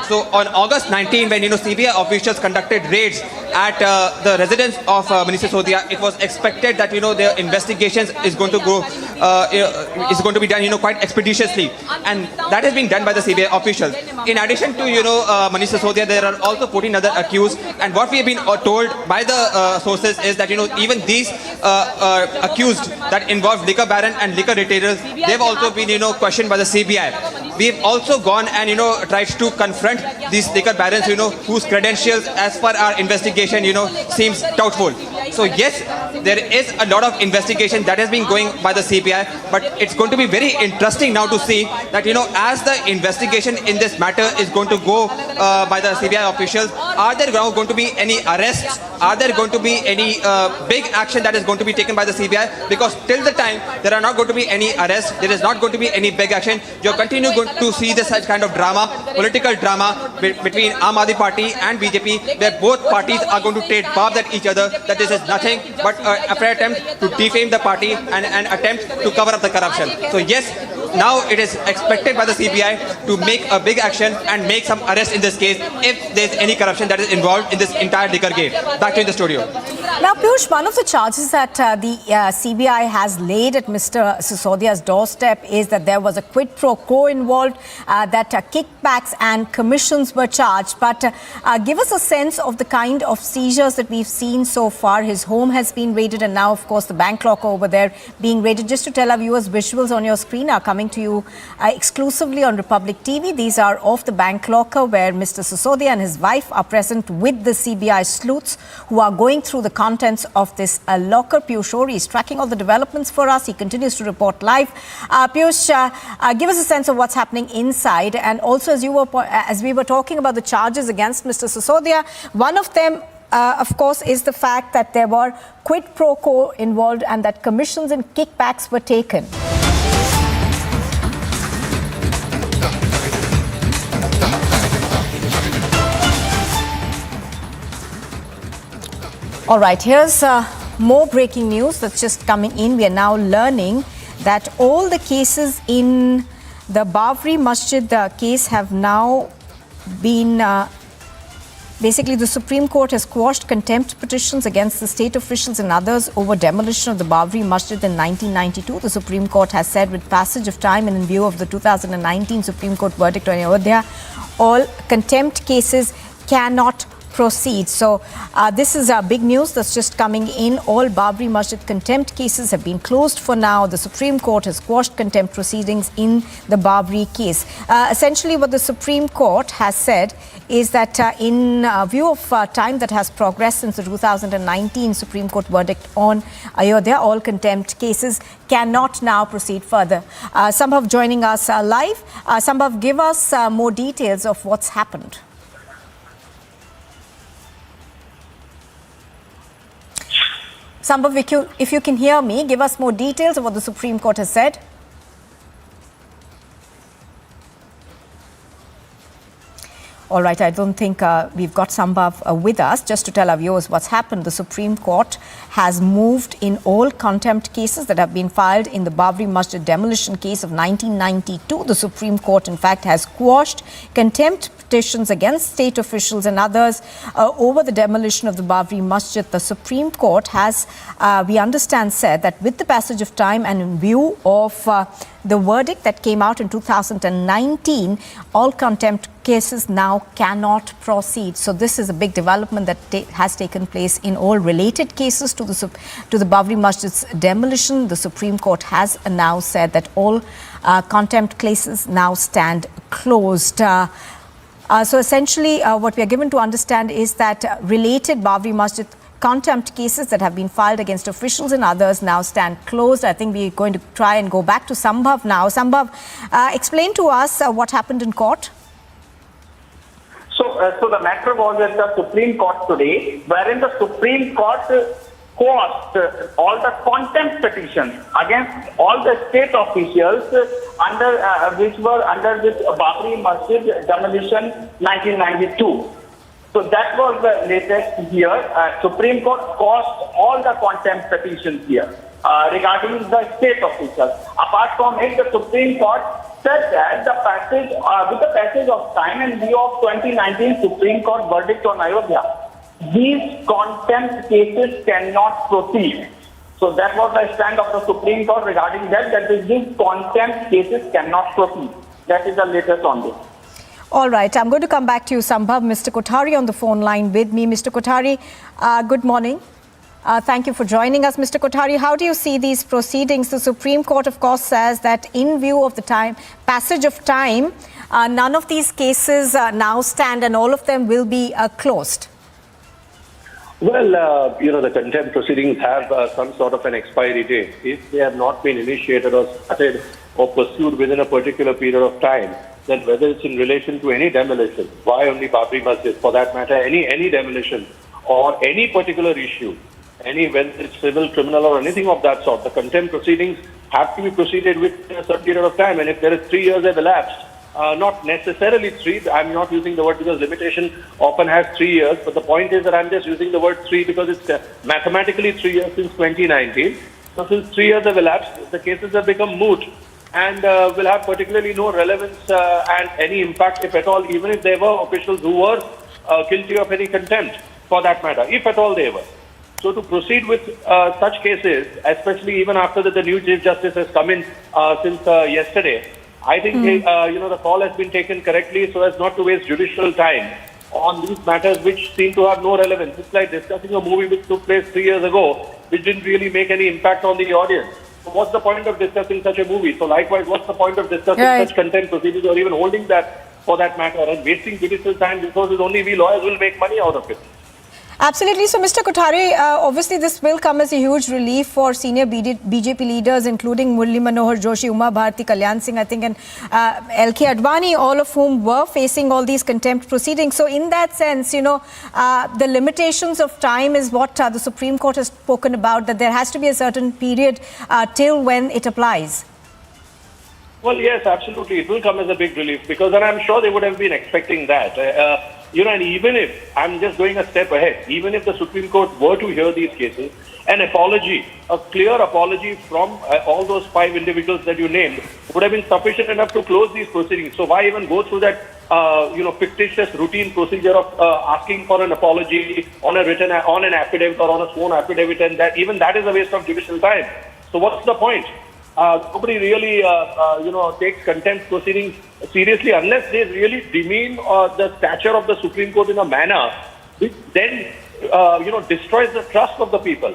So on August 19, when CBI officials conducted raids at the residence of Manish Sisodia, it was expected that their investigations is going to go be done quite expeditiously, and that is being done by the CBI officials. In addition to Manish Sisodia, there are also 14 other accused, and what we have been told by the sources is that even these accused that involve liquor baron and liquor retailers, they've also been questioned by the CBI. We've also gone and tried to confront these liquor barons, whose credentials as per our investigation, seems doubtful. So yes, there is a lot of investigation that has been going by the CBI, but it's going to be very interesting now to see that, as the investigation in this matter is going to go by the CBI officials, are there now going to be any arrests? Are there going to be any big action that is going to be taken by the CBI? Because till the time there are not going to be any arrests, there is not going to be any big action. You're continuing to see this kind of drama, political drama between Aam Aadmi Party and BJP, where both parties are going to trade barbs at each other, that this is nothing but a fair attempt to defame the party and an attempt to cover up the corruption. So yes, now it is expected by the CBI to make a big action and make some arrest in this case if there is any corruption that is involved in this entire liquor gate. Back to you in the studio. Now, Piyush, one of the charges that the CBI has laid at Mr. Sisodia's doorstep is that there was a quid pro quo involved, that kickbacks and commissions were charged. But give us a sense of the kind of seizures that we've seen so far. His home has been raided, and now, of course, the bank locker over there being raided. Just to tell our viewers, visuals on your screen are coming to you exclusively on Republic TV. These are of the bank locker where Mr. Sisodia and his wife are present with the CBI sleuths who are going through the contents of this locker. Piyush is tracking all the developments for us. He continues to report live. Piyush, give us a sense of what's happening inside, and also as we were talking about the charges against Mr. Sisodia, one of them of course, is the fact that there were quid pro quo involved and that commissions and kickbacks were taken. All right, here's more breaking news that's just coming in. We are now learning that all the cases in the Babri Masjid case have now been Basically, the Supreme Court has quashed contempt petitions against the state officials and others over demolition of the Babri Masjid in 1992. The Supreme Court has said with passage of time and in view of the 2019 Supreme Court verdict on Ayodhya, all contempt cases cannot proceed. So this is big news that's just coming in. All Babri Masjid contempt cases have been closed for now. The Supreme Court has quashed contempt proceedings in the Babri case. Essentially what the Supreme Court has said is that in view of time that has progressed since the 2019 Supreme Court verdict on Ayodhya, all contempt cases cannot now proceed further. Sambhav joining us live. Sambhav, give us more details of what's happened. Sambhav, if you can hear me, give us more details of what the Supreme Court has said. All right, I don't think we've got Sambhav with us. Just to tell our viewers what's happened, the Supreme Court has moved in all contempt cases that have been filed in the Babri Masjid demolition case of 1992. The Supreme Court, in fact, has quashed contempt petitions against state officials and others over the demolition of the Babri Masjid. The Supreme Court has, we understand, said that with the passage of time and in view of the verdict that came out in 2019, all contempt cases now cannot proceed. So this is a big development that has taken place in all related cases to the Babri Masjid's demolition. The Supreme Court has now said that all contempt cases now stand closed. So essentially what we are given to understand is that related Babri Masjid contempt cases that have been filed against officials and others now stand closed. I think we're going to try and go back to Sambhav now. Sambhav, explain to us what happened in court. So the matter was at the Supreme Court today, wherein the Supreme Court quashed all the contempt petitions against all the state officials which were under this Babri Masjid demolition 1992. So that was the latest here. Supreme Court quashed all the contempt petitions here regarding the state officials. Apart from it, the Supreme Court said that with the passage of time and view of 2019 Supreme Court verdict on Ayodhya, these contempt cases cannot proceed. So that was the stand of the Supreme Court regarding that these contempt cases cannot proceed. That is the latest on this. All right, I'm going to come back to you, Sambhav. Mr. Kothari on the phone line with me. Mr. Kothari, good morning. Thank you for joining us, Mr. Kothari. How do you see these proceedings? The Supreme Court, of course, says that in view of the passage of time, none of these cases now stand and all of them will be closed. Well, the contempt proceedings have some sort of an expiry date. If they have not been initiated or started or pursued within a particular period of time, then whether it's in relation to any demolition, why only Babri Masjid, for that matter, any demolition or any particular issue, whether it's civil, criminal or anything of that sort, the contempt proceedings have to be proceeded with a certain period of time. And if there is 3 years have elapsed, not necessarily 3, I'm not using the word because limitation often has 3 years, but the point is that I'm just using the word 3 because it's mathematically 3 years since 2019. So since 3 years have elapsed, the cases have become moot and will have particularly no relevance and any impact, if at all, even if there were officials who were guilty of any contempt, for that matter, if at all they were. So to proceed with such cases, especially even after the new Chief Justice has come in since yesterday, I think the call has been taken correctly so as not to waste judicial time on these matters which seem to have no relevance. It's like discussing a movie which took place 3 years ago, which didn't really make any impact on the audience. So what's the point of discussing such a movie? So likewise, what's the point of discussing such contempt proceedings or even holding that for that matter and wasting judicial time because only we lawyers will make money out of it? Absolutely. So, Mr. Kothari, obviously this will come as a huge relief for senior BJP leaders, including Murli Manohar Joshi, Uma Bharti, Kalyan Singh, I think, and L.K. Advani, all of whom were facing all these contempt proceedings. So, in that sense, the limitations of time is what the Supreme Court has spoken about, that there has to be a certain period till when it applies. Well, yes, absolutely. It will come as a big relief because, and I'm sure they would have been expecting that. And even if, I'm just going a step ahead, even if the Supreme Court were to hear these cases, an apology, a clear apology from all those 5 individuals that you named would have been sufficient enough to close these proceedings. So why even go through that fictitious routine procedure of asking for an apology on an affidavit or on a sworn affidavit, and that is a waste of judicial time. So what's the point? Nobody really, takes contempt proceedings seriously unless they really demean the stature of the Supreme Court in a manner which then, destroys the trust of the people.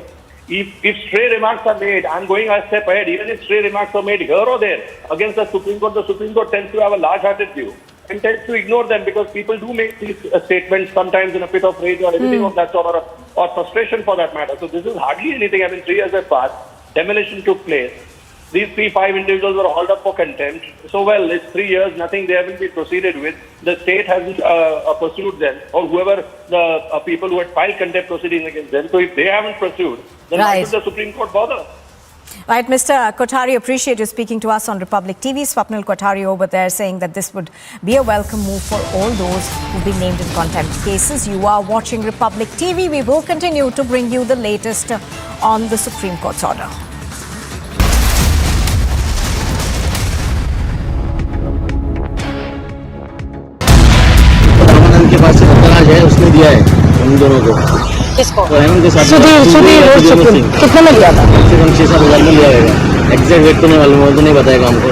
If stray remarks are made, I'm going a step ahead, even if stray remarks are made here or there against the Supreme Court tends to have a large-hearted view and tends to ignore them because people do make these statements sometimes in a fit of rage or anything of that sort or frustration for that matter. So this is hardly anything. 3 years have passed. Demolition took place. These 5 individuals were hauled up for contempt. So, well, it's 3 years, nothing they haven't been proceeded with. The state hasn't pursued them, or whoever the people who had filed contempt proceedings against them. So, if they haven't pursued, then why should the Supreme Court bother? Right, Mr. Kothari, appreciate you speaking to us on Republic TV. Swapnil Kothari over there saying that this would be a welcome move for all those who've been named in contempt cases. You are watching Republic TV. We will continue to bring you the latest on the Supreme Court's order. के पास दराज है उसने दिया है उन दोनों को किसको तो हेमंत के साथ कितने में लिया था कम से कम 6-7 हज़ार में लिया होगा एग्जैक्ट रेट तो नहीं मालूम वो तो नहीं बताएगा हमको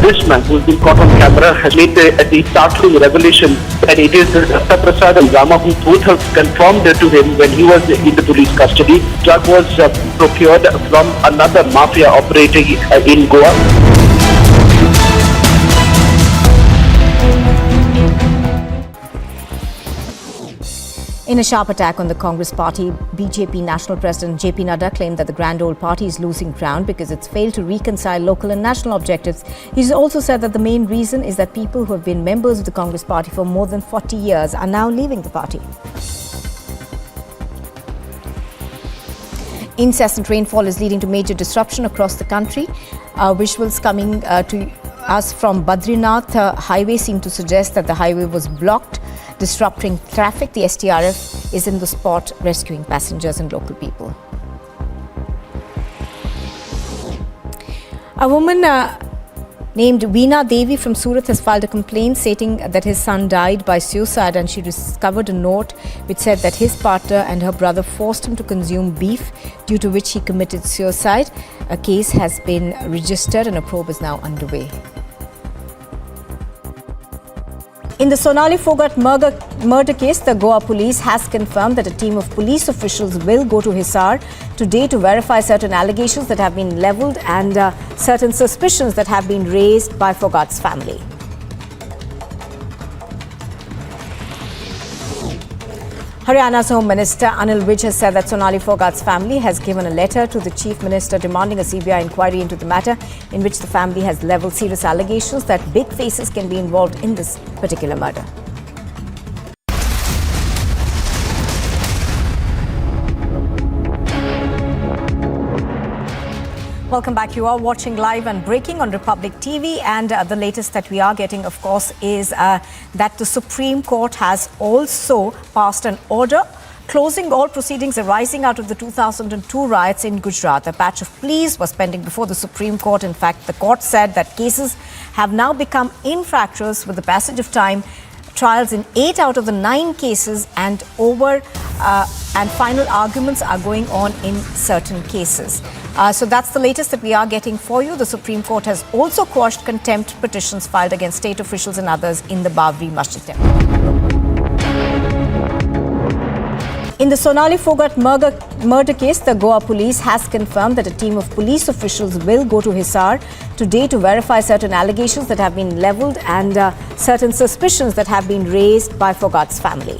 This man who's been caught on camera has made the startling revelation that it is Datta Prasad and Rama who both have confirmed to him when he was in the police custody. Drug was procured from another mafia operating in Goa. In a sharp attack on the Congress party, BJP National President JP Nadu claimed that the grand old party is losing ground because it's failed to reconcile local and national objectives. He's also said that the main reason is that people who have been members of the Congress party for more than 40 years are now leaving the party. Incessant rainfall is leading to major disruption across the country. Visuals coming to us from Badrinath highway seem to suggest that the highway was blocked, disrupting traffic. The STRF is in the spot rescuing passengers and local people. A woman named Veena Devi from Surat has filed a complaint stating that his son died by suicide, and she discovered a note which said that his partner and her brother forced him to consume beef, due to which he committed suicide. A case has been registered and a probe is now underway. In the Sonali Phogat murder case, the Goa police has confirmed that a team of police officials will go to Hisar today to verify certain allegations that have been levelled and certain suspicions that have been raised by Phogat's family. Haryana's Home Minister Anil Vij has said that Sonali Phogat's family has given a letter to the Chief Minister demanding a CBI inquiry into the matter, in which the family has levelled serious allegations that big faces can be involved in this particular murder. Welcome back. You are watching live and breaking on Republic TV, and the latest that we are getting, of course, is that the Supreme Court has also passed an order closing all proceedings arising out of the 2002 riots in Gujarat. A batch of pleas was pending before the Supreme Court. In fact, the court said that cases have now become infractors with the passage of time. Trials in 8 out of the 9 cases and final arguments are going on in certain cases. So that's the latest that we are getting for you. The Supreme Court has also quashed contempt petitions filed against state officials and others in the Babri Masjid temple. In the Sonali Phogat murder case, the Goa police has confirmed that a team of police officials will go to Hisar today to verify certain allegations that have been levelled and certain suspicions that have been raised by Phogat's family.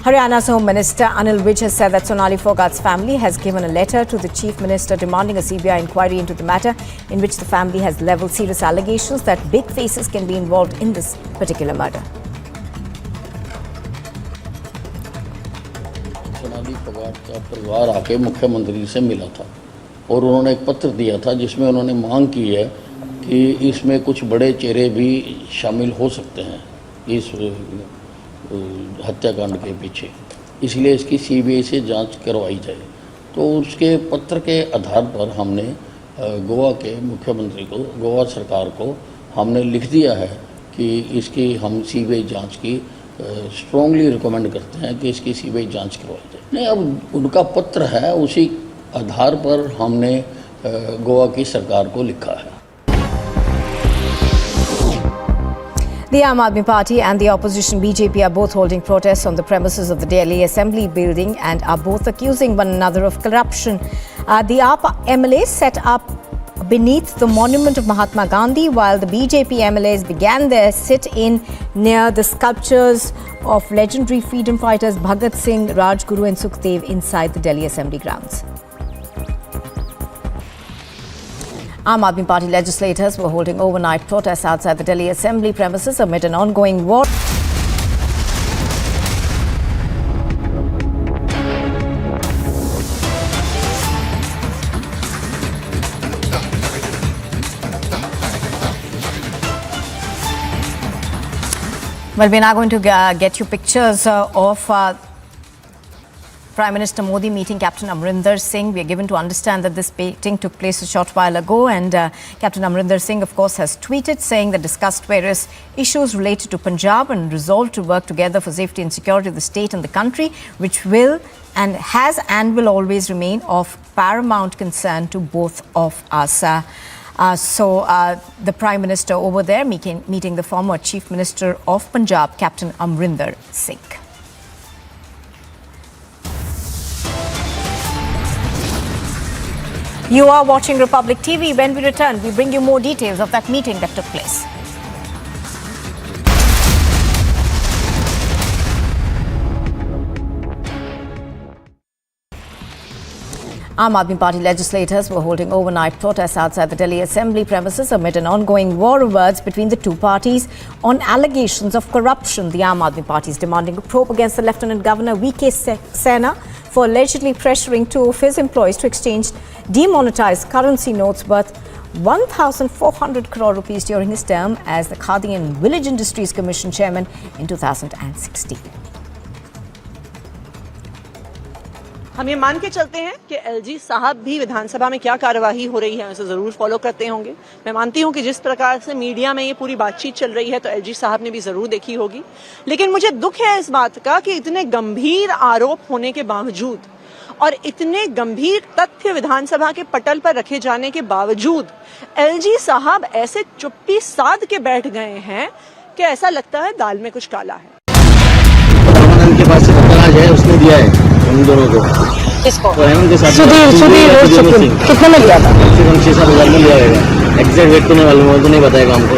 Haryana's Home Minister Anil Vij has said that Sonali Phogat's family has given a letter to the Chief Minister demanding a CBI inquiry into the matter, in which the family has levelled serious allegations that big faces can be involved in this particular murder. Sonali Phogat का परिवार आके मुख्यमंत्री से मिला था और उन्होंने एक पत्र दिया था जिसमें उन्होंने मांग की है कि इसमें कुछ बड़े चेहरे भी शामिल हो सकते हैं इस हत्याकांड के पीछे, इसलिए इसकी सीबीआई से जांच करवाई जाए। तो उसके पत्र के आधार पर हमने गोवा के मुख्यमंत्री को, गोवा सरकार को हमने लिख दिया है कि इसकी हम सीबीआई जांच की स्ट्रांगली रिकमेंड करते हैं कि इसकी सीबीआई जांच करवाई जाए। नहीं, अब उनका पत्र है, उसी आधार पर हमने गोवा की सरकार को लिखा है। The Aam Aadmi Party and the opposition BJP are both holding protests on the premises of the Delhi Assembly building and are both accusing one another of corruption. The AAP MLAs set up beneath the monument of Mahatma Gandhi, while the BJP MLAs began their sit-in near the sculptures of legendary freedom fighters Bhagat Singh, Rajguru and Sukhdev inside the Delhi Assembly grounds. Aam Aadmi Party legislators were holding overnight protests outside the Delhi Assembly premises amid an ongoing war. Well, we're now going to get you pictures of Prime Minister Modi meeting Captain Amrinder Singh. We are given to understand that this meeting took place a short while ago, and Captain Amrinder Singh, of course, has tweeted saying that discussed various issues related to Punjab and resolved to work together for safety and security of the state and the country, which will and has and will always remain of paramount concern to both of us. The Prime Minister over there meeting the former Chief Minister of Punjab, Captain Amrinder Singh. You are watching Republic TV. When we return, we bring you more details of that meeting that took place. Aam Aadmi Party legislators were holding overnight protests outside the Delhi Assembly premises amid an ongoing war of words between the two parties on allegations of corruption. The Aam Aadmi Party is demanding a probe against the Lieutenant Governor V.K. Sena for allegedly pressuring two of his employees to exchange demonetized currency notes worth 1,400 crore rupees during his term as the Khadi and Village Industries Commission chairman in 2016. हम ये मान के चलते हैं कि LG साहब भी विधानसभा में क्या कार्यवाही हो रही है उसे जरूर फॉलो करते होंगे। मैं मानती हूं कि जिस प्रकार से मीडिया में ये पूरी बातचीत चल रही है तो एलजी साहब ने भी जरूर देखी होगी, लेकिन मुझे दुख है इस बात का कि इतने गंभीर आरोप होने के बावजूद और इतने गंभीर तथ्य विधानसभा के पटल पर रखे जाने के बावजूद एलजी साहब ऐसे चुप्पी साध के बैठ गए हैं कि ऐसा लगता है दाल में कुछ काला है। के पास से पता है, उसने दिया है उन दोनों को। किसको? हेमंत के साथ। सुधीर कितने में लिया था? कम 6-7 हज़ार में लिया होगा। एग्जैक्ट रेट तो नहीं मालूम, वो तो नहीं बताएगा हमको।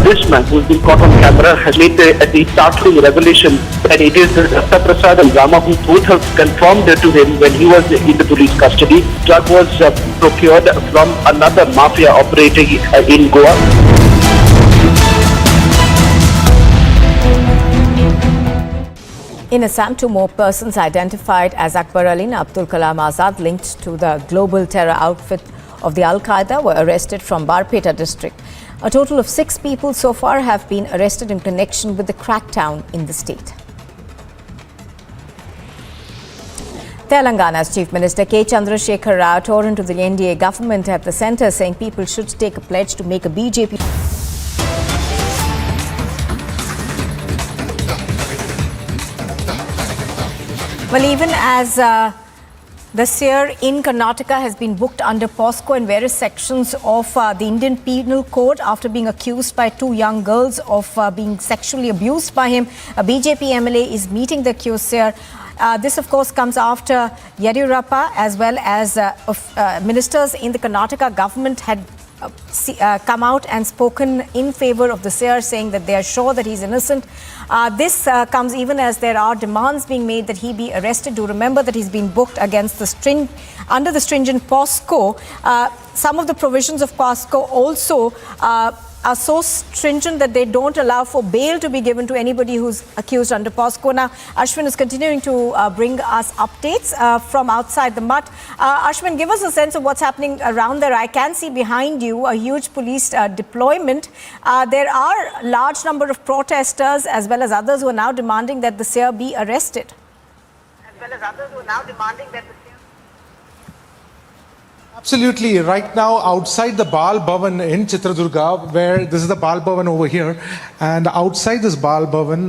This man who's been caught on camera has made the startling revelation that it is Dr. Prasad and Rama who both have confirmed to him when he was in the police custody. Drug was procured from another mafia operating in Goa. In Assam, 2 more persons identified as Akbar Ali and Abdul Kalam Azad linked to the global terror outfit of the Al-Qaeda were arrested from Barpeta district. A total of 6 people so far have been arrested in connection with the crackdown in the state. Telangana's Chief Minister K. Chandrasekhar Rao tore into the NDA government at the centre, saying people should take a pledge to make a BJP. Well, even as the Seer in Karnataka has been booked under POSCO and various sections of the Indian Penal Code after being accused by 2 young girls of being sexually abused by him. A BJP MLA is meeting the accused Seer. This, of course, comes after Yediyurappa as well as ministers in the Karnataka government had come out and spoken in favor of the Seer, saying that they are sure that he's innocent. This comes even as there are demands being made that he be arrested. Do remember that he's been booked against the under the stringent POSCO. Some of the provisions of POSCO also are so stringent that they don't allow for bail to be given to anybody who's accused under POSCO. Now, Ashwin is continuing to bring us updates from outside the MUT. Ashwin, give us a sense of what's happening around there. I can see behind you a huge police deployment. There are a large number of protesters as well as others who are now demanding that the Seer be arrested. Absolutely. Right now, outside the Bal Bhavan in Chitradurga, where this is the Bal Bhavan over here, and outside this Bal Bhavan,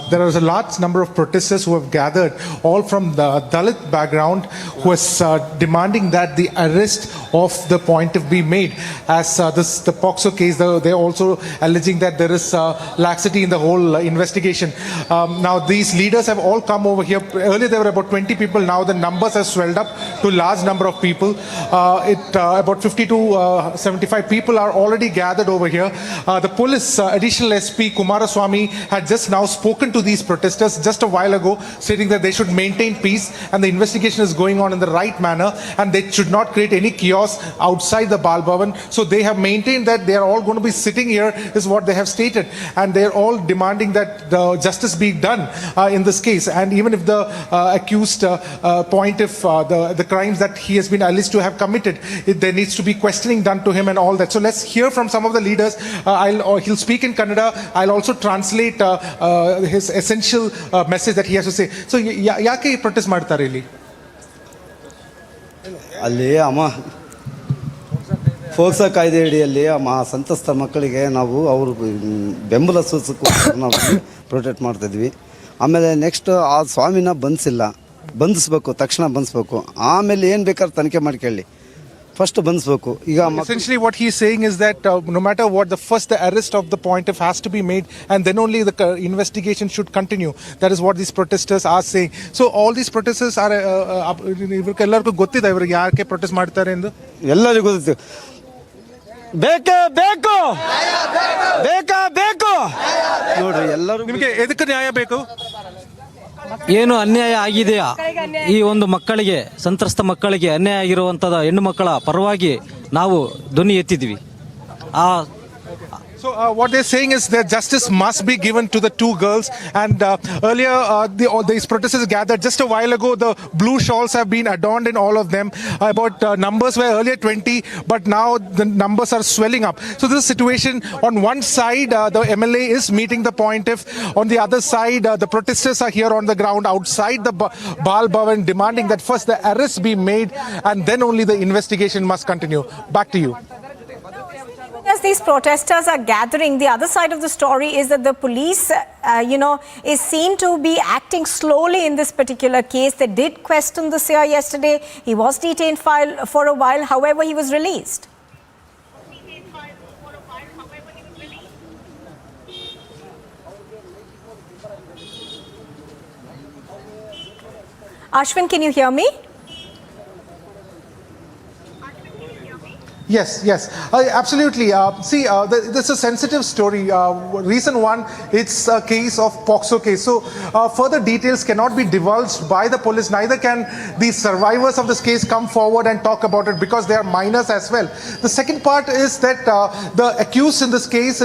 there is a large number of protesters who have gathered, all from the Dalit background, who is demanding that the arrest of the plaintiff be made. As the POXO case, they're also alleging that there is laxity in the whole investigation. Now, these leaders have all come over here. Earlier, there were about 20 people. Now, the numbers have swelled up to a large number of people. About 50 to 75 people are already gathered over here. The police, additional SP Kumaraswamy, had just now spoken to these protesters just a while ago, stating that they should maintain peace and the investigation is going on in the right manner and they should not create any chaos outside the Bal Bhavan. So they have maintained that they are all going to be sitting here, is what they have stated, and they are all demanding that the justice be done in this case. And even if the accused plaintiff, the crimes that he has been alleged to have committed, there needs to be questioning done to him and all that. So let's hear from some of the leaders. He'll speak in Kannada. I'll also translate his essential message that he has to say. So, ಯಾಕೆ protest ಮಾಡ್ತಾರೆ ಇಲ್ಲಿ? ಅಲ್ಲಿ ಫೋಕ್ಸಾ ಕಾಯ್ದೆ ಅಡಿಯಲ್ಲಿ ಸಂತ್ರಸ್ತ ಮಕ್ಕಳಿಗೆ ನಾವು ಅವರು ಬೆಂಬಲ ಸೂಚಿಸೋಕೆ ನಾವು ಪ್ರೊಟೆಕ್ಟ್ ಮಾಡ್ತಿದ್ವಿ. ಆಮೇಲೆ ನೆಕ್ಸ್ಟ್ ಆ ಸ್ವಾಮಿನ ಬಂಧಿಸಬೇಕು, ತಕ್ಷಣ ಬಂಧಿಸಬೇಕು. ಆಮೇಲೆ ಏನು ಬೇಕಾದ್ರೆ ತನಿಖೆ ಮಾಡ್ಕೊಳ್ಳಿ, ಫಸ್ಟ್ ಬಂಧಿಸಬೇಕು. ಈಗ essentially what he is saying is that no matter what, the arrest of the plaintiff has to be made, and then only the investigation should continue. That is what these protesters are saying. So all these protesters are ಇವರಿಗೆಲ್ಲರಿಗೂ ಗೊತ್ತಿದೆ ಇವರಿಗೆ ಯಾಕೆ protest ಮಾಡ್ತಾರೆ ಎಂದು? ಎಲ್ಲರಿಗೂ ಗೊತ್ತಿದೆ. ಬೇಕು ಬೇಕು ಬೇಕಾ ಬೇಕು ನೋಡ್ರಿ, ಎಲ್ಲರೂ ನಿಮಗೆ ಎದಕ್ಕೆ ನ್ಯಾಯ ಬೇಕು? ಏನು ಅನ್ಯಾಯ ಆಗಿದೆಯಾ ಈ ಒಂದು ಮಕ್ಕಳಿಗೆ, ಸಂತ್ರಸ್ತ ಮಕ್ಕಳಿಗೆ ಅನ್ಯಾಯ ಆಗಿರುವಂಥದ್ದು ಹೆಣ್ಣು ಮಕ್ಕಳ ಪರವಾಗಿ ನಾವು ಧ್ವನಿ ಎತ್ತಿದ್ವಿ. So what they're saying is that justice must be given to the two girls. And earlier, these protesters gathered just a while ago. The blue shawls have been adorned in all of them. About numbers were earlier 20, but now the numbers are swelling up. So this situation, on one side, the MLA is meeting the plaintiff. On the other side, the protesters are here on the ground outside the Bal Bhavan, demanding that first the arrest be made and then only the investigation must continue. Back to you. As these protesters are gathering, the other side of the story is that the police, is seen to be acting slowly in this particular case. They did question the Seer yesterday. He was detained for a while. However, he was released. Ashwin, can you hear me? Yes, absolutely. This is a sensitive story. Reason one, it's a case of POXO case. So further details cannot be divulged by the police. Neither can the survivors of this case come forward and talk about it because they are minors as well. The second part is that the accused in this case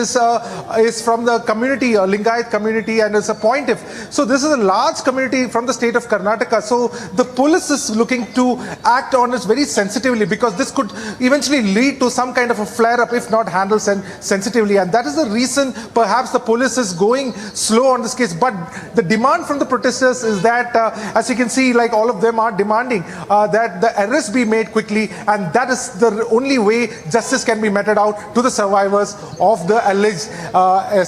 is from the community, Lingayat community, and is a plaintiff. So this is a large community from the state of Karnataka. So the police is looking to act on it very sensitively because this could eventually lead to some kind of a flare-up if not handled sensitively. And that is the reason perhaps the police is going slow on this case. But the demand from the protesters is that, as you can see, like all of them are demanding that the arrest be made quickly, and that is the only way justice can be meted out to the survivors of the alleged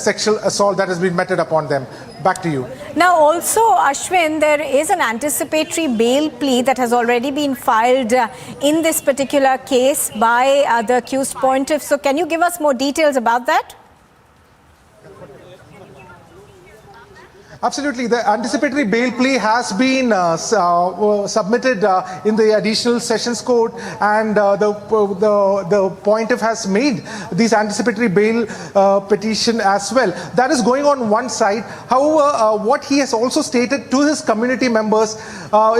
sexual assault that has been meted upon them. Back to you. Now also, Ashwin, there is an anticipatory bail plea that has already been filed in this particular case by the accused plaintiff. So can you give us more details about that? Absolutely. The anticipatory bail plea has been submitted in the additional sessions court, and the plaintiff has made this anticipatory bail petition as well. That is going on one side. However, what he has also stated to his community members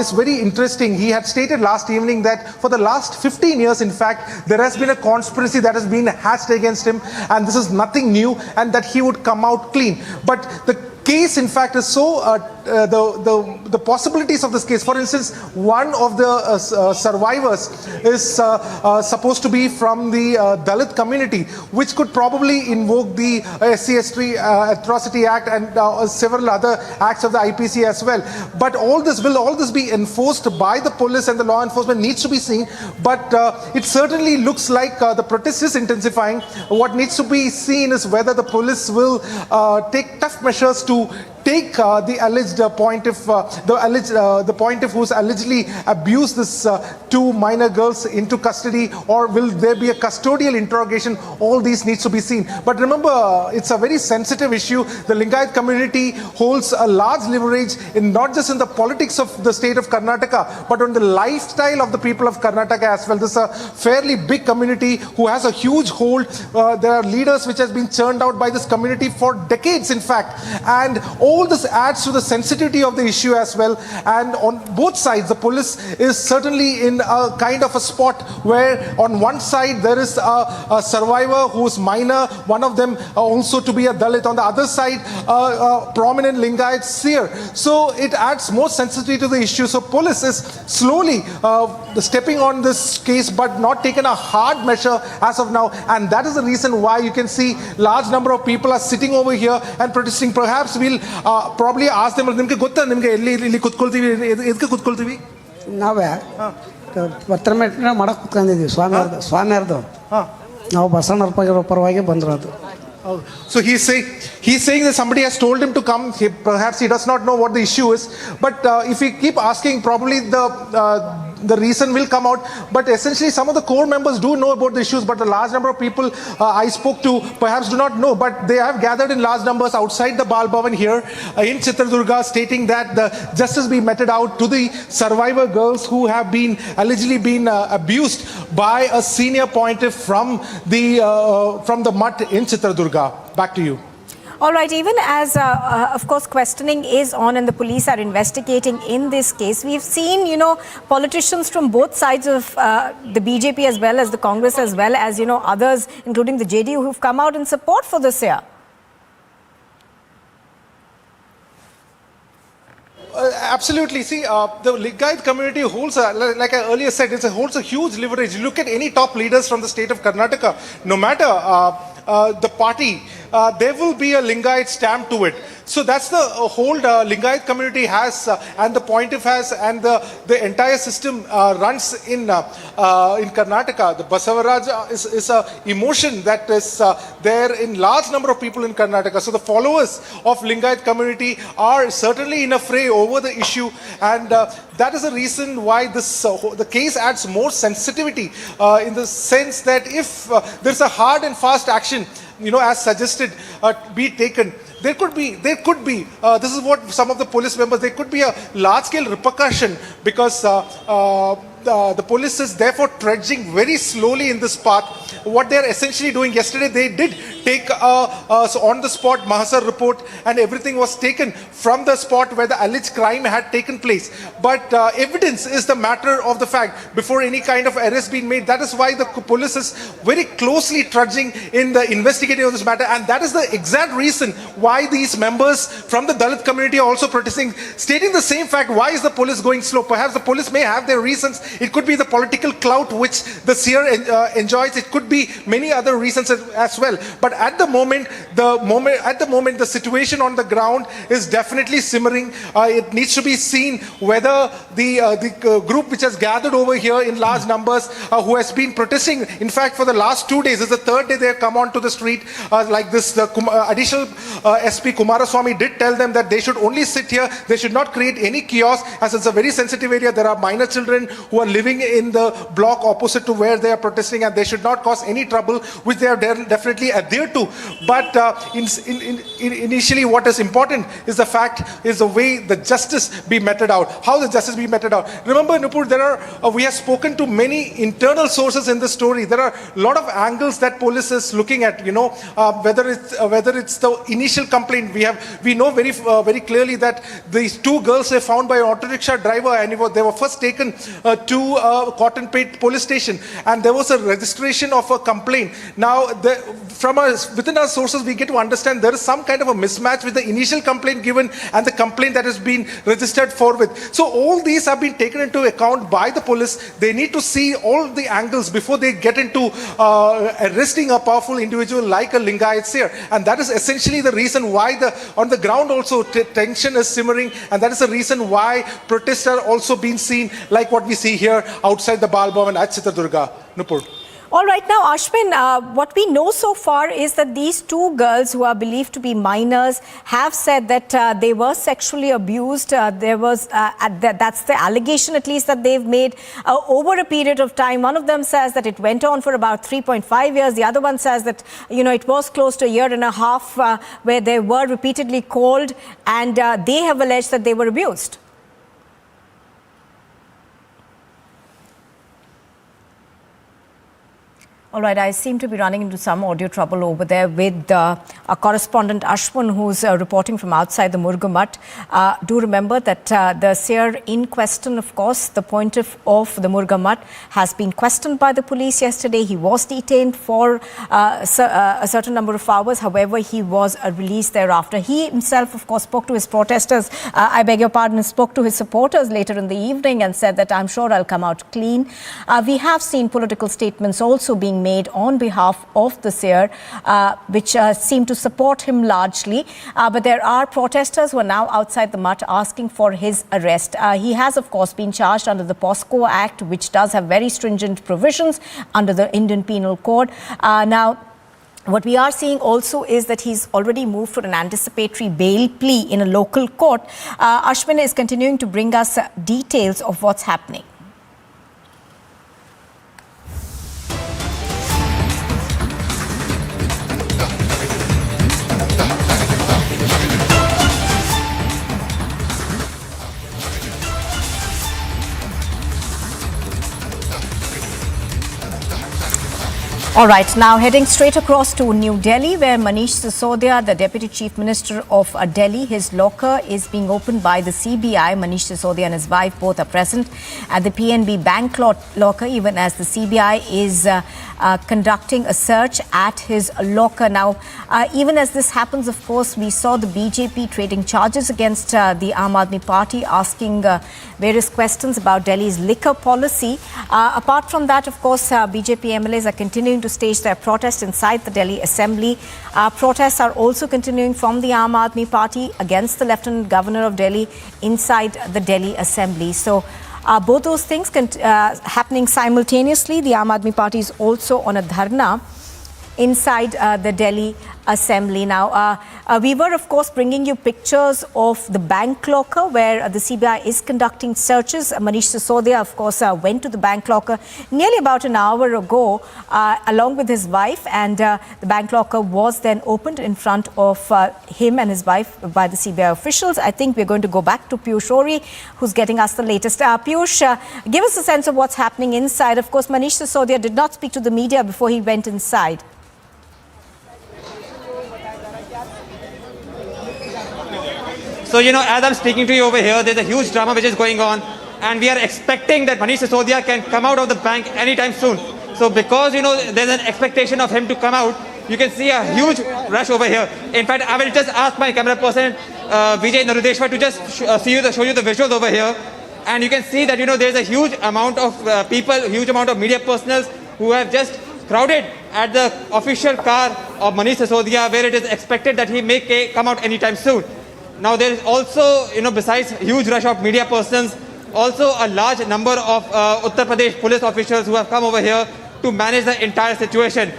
is very interesting. He had stated last evening that for the last 15 years, in fact, there has been a conspiracy that has been hatched against him, and this is nothing new, and that he would come out clean. But the case, in fact, is so, the possibilities of this case. For instance, one of the survivors is supposed to be from the Dalit community, which could probably invoke the SC/ST Atrocity Act and several other acts of the IPC as well. But will all this be enforced by the police and the law enforcement needs to be seen. But it certainly looks like the protest is intensifying. What needs to be seen is whether the police will take tough measures to take the alleged pontiff, the pontiff who's allegedly abused this two minor girls into custody, or will there be a custodial interrogation? All these needs to be seen. But remember, it's a very sensitive issue. The Lingayat community holds a large leverage in not just in the politics of the state of Karnataka, but on the lifestyle of the people of Karnataka as well. This is a fairly big community who has a huge hold. There are leaders which has been churned out by this community for decades, in fact, and all this adds to the sensitivity of the issue as well. And on both sides, the police is certainly in a kind of a spot where on one side there is a survivor who's minor, one of them also to be a Dalit. On the other side, a prominent Lingayat Seer. So it adds more sensitivity to the issue. So police is slowly stepping on this case, but not taken a hard measure as of now. And that is the reason why you can see large number of people are sitting over here and protesting. Perhaps we'll probably ask them, ನಿಮಗೆ ಗೊತ್ತಾ ನಿಮಗೆ ಇಲ್ಲಿ ಕೂತ್ಕೊಳ್ತೀವಿ, ಎದಕ್ಕೆ ಕೂತ್ಕೊಳ್ತೀವಿ? ನಾವೇ ಪತ್ರ ಮಾಡಕ್ಕೆ ಕೂತ್ಕೊಂಡಿದ್ದೀವಿ ಸ್ವಾಮಿಯರ್ದು ನಾವು ಬಸವಣ್ಣರ ಪರವಾಗಿ ಬಂದಿರೋದು. So he's saying that somebody has told him to come. Perhaps he does not know what the issue is. But if we keep asking, probably the reason will come out. But essentially, some of the core members do know about the issues, but a large number of people I spoke to perhaps do not know. But they have gathered in large numbers outside the Bal Bhavan here in Chitradurga, stating that the justice be meted out to the survivor girls who have been allegedly been abused by a senior pontiff from the mutt in Chitradurga. Back to you. All right, even as, of course, questioning is on and the police are investigating in this case, we've seen, politicians from both sides of the BJP as well as the Congress as well as, others, including the JDU, who've come out in support for this year. Absolutely. See, the Lingayat community holds, like I earlier said, holds a huge leverage. Look at any top leaders from the state of Karnataka. No matter the party, there will be a Lingayat stamp to it. So that's the hold Lingayat community has, and the pontiff has, and the entire system runs in Karnataka. The Basavaraj is a emotion that is there in large number of people in Karnataka. So the followers of Lingayat community are certainly in a fray over the issue, and that is the reason why this the case adds more sensitivity in the sense that if there's a hard and fast action, as suggested, be taken, there could be, this is what some of the police members, there could be a large-scale repercussion because the police is therefore trudging very slowly in this path. What they are essentially doing, yesterday they did take on the spot Mahasar report, and everything was taken from the spot where the alleged crime had taken place. But evidence is the matter of the fact before any kind of arrest being made. That is why the police is very closely trudging in the investigating of this matter, and that is the exact reason why these members from the Dalit community are also protesting, stating the same fact. Why is the police going slow? Perhaps the police may have their reasons. It could be the political clout which the Seer enjoys. It could be many other reasons as well. But at the moment, the situation on the ground is definitely simmering. It needs to be seen whether the group which has gathered over here in large numbers, who has been protesting, in fact, for the last 2 days, this is the third day they have come onto the street like this. The additional SP Kumaraswamy did tell them that they should only sit here. They should not create any chaos, as it's a very sensitive area. There are minor children who are living in the block opposite to where they are protesting, and they should not cause any trouble, which they have definitely adhered to. But initially what is important is the fact, is the way the justice be meted out. How the justice be meted out. Remember, Nupur, there are, we have spoken to many internal sources in the story. There are a lot of angles that police is looking at, whether it's the initial complaint. We know very clearly that these two girls were found by an auto rickshaw driver, and they were first taken to Cottonpate police station, and there was a registration of a complaint. Now, within our sources, we get to understand there is some kind of a mismatch with the initial complaint given and the complaint that has been registered forthwith. So all these have been taken into account by the police. They need to see all the angles before they get into arresting a powerful individual like a Lingayat Seer. And that is essentially the reason why on the ground also tension is simmering, and that is the reason why protests are also being seen like what we see here outside the Bal Bhavan at Chitradurga. Nupur. All right, now Ashwin, what we know so far is that these two girls who are believed to be minors have said that they were sexually abused. That's the allegation at least that they've made over a period of time. One of them says that it went on for about 3.5 years. The other one says that, it was close to a year and a half where they were repeatedly called, and they have alleged that they were abused. All right, I seem to be running into some audio trouble over there with our correspondent Ashwin, who's reporting from outside the Murgamat. Do remember that the Seer in question, of course, the pontiff of the Murgamat, has been questioned by the police yesterday. He was detained for a certain number of hours. However, he was released thereafter. He himself, of course, spoke to his protesters, spoke to his supporters later in the evening and said that I'm sure I'll come out clean. We have seen political statements also being made on behalf of the Seer, which seem to support him largely. But there are protesters who are now outside the Mutt asking for his arrest. He has, of course, been charged under the POSCO Act, which does have very stringent provisions under the Indian Penal Code. Now, what we are seeing also is that he's already moved for an anticipatory bail plea in a local court. Ashwin is continuing to bring us details of what's happening. All right, now heading straight across to New Delhi, where Manish Sisodia, the Deputy Chief Minister of Delhi, his locker is being opened by the CBI. Manish Sisodia and his wife both are present at the PNB bank locker, even as the CBI is conducting a search at his locker. Now, even as this happens, of course, we saw the BJP trading charges against the Aam Aadmi Party, asking various questions about Delhi's liquor policy. Apart from that, of course, BJP MLAs are continuing to stage their protest inside the Delhi Assembly. Protests are also continuing from the Aam Aadmi Party against the Lieutenant Governor of Delhi inside the Delhi Assembly. So both those things happening simultaneously. The Aam Aadmi Party is also on a dharna inside the Delhi Assembly. Now, we were, of course, bringing you pictures of the bank locker where the CBI is conducting searches. Manish Sisodia, of course, went to the bank locker nearly about an hour ago along with his wife, and the bank locker was then opened in front of him and his wife by the CBI officials. I think we're going to go back to Piyush Ori, who's getting us the latest. Piyush, give us a sense of what's happening inside. Of course, Manish Sisodia did not speak to the media before he went inside. So, as I'm speaking to you over here, there's a huge drama which is going on, and we are expecting that Manish Sisodia can come out of the bank anytime soon. So, because, there's an expectation of him to come out, you can see a huge rush over here. In fact, I will just ask my camera person, Vijay Narudeshwar, to just show you the visuals over here. And you can see that, there's a huge amount of people, huge amount of media personals who have just crowded at the official car of Manish Sisodia, where it is expected that he may come out anytime soon. Now, there is also, besides huge rush of media persons, also a large number of Uttar Pradesh police officials who have come over here to manage the entire situation.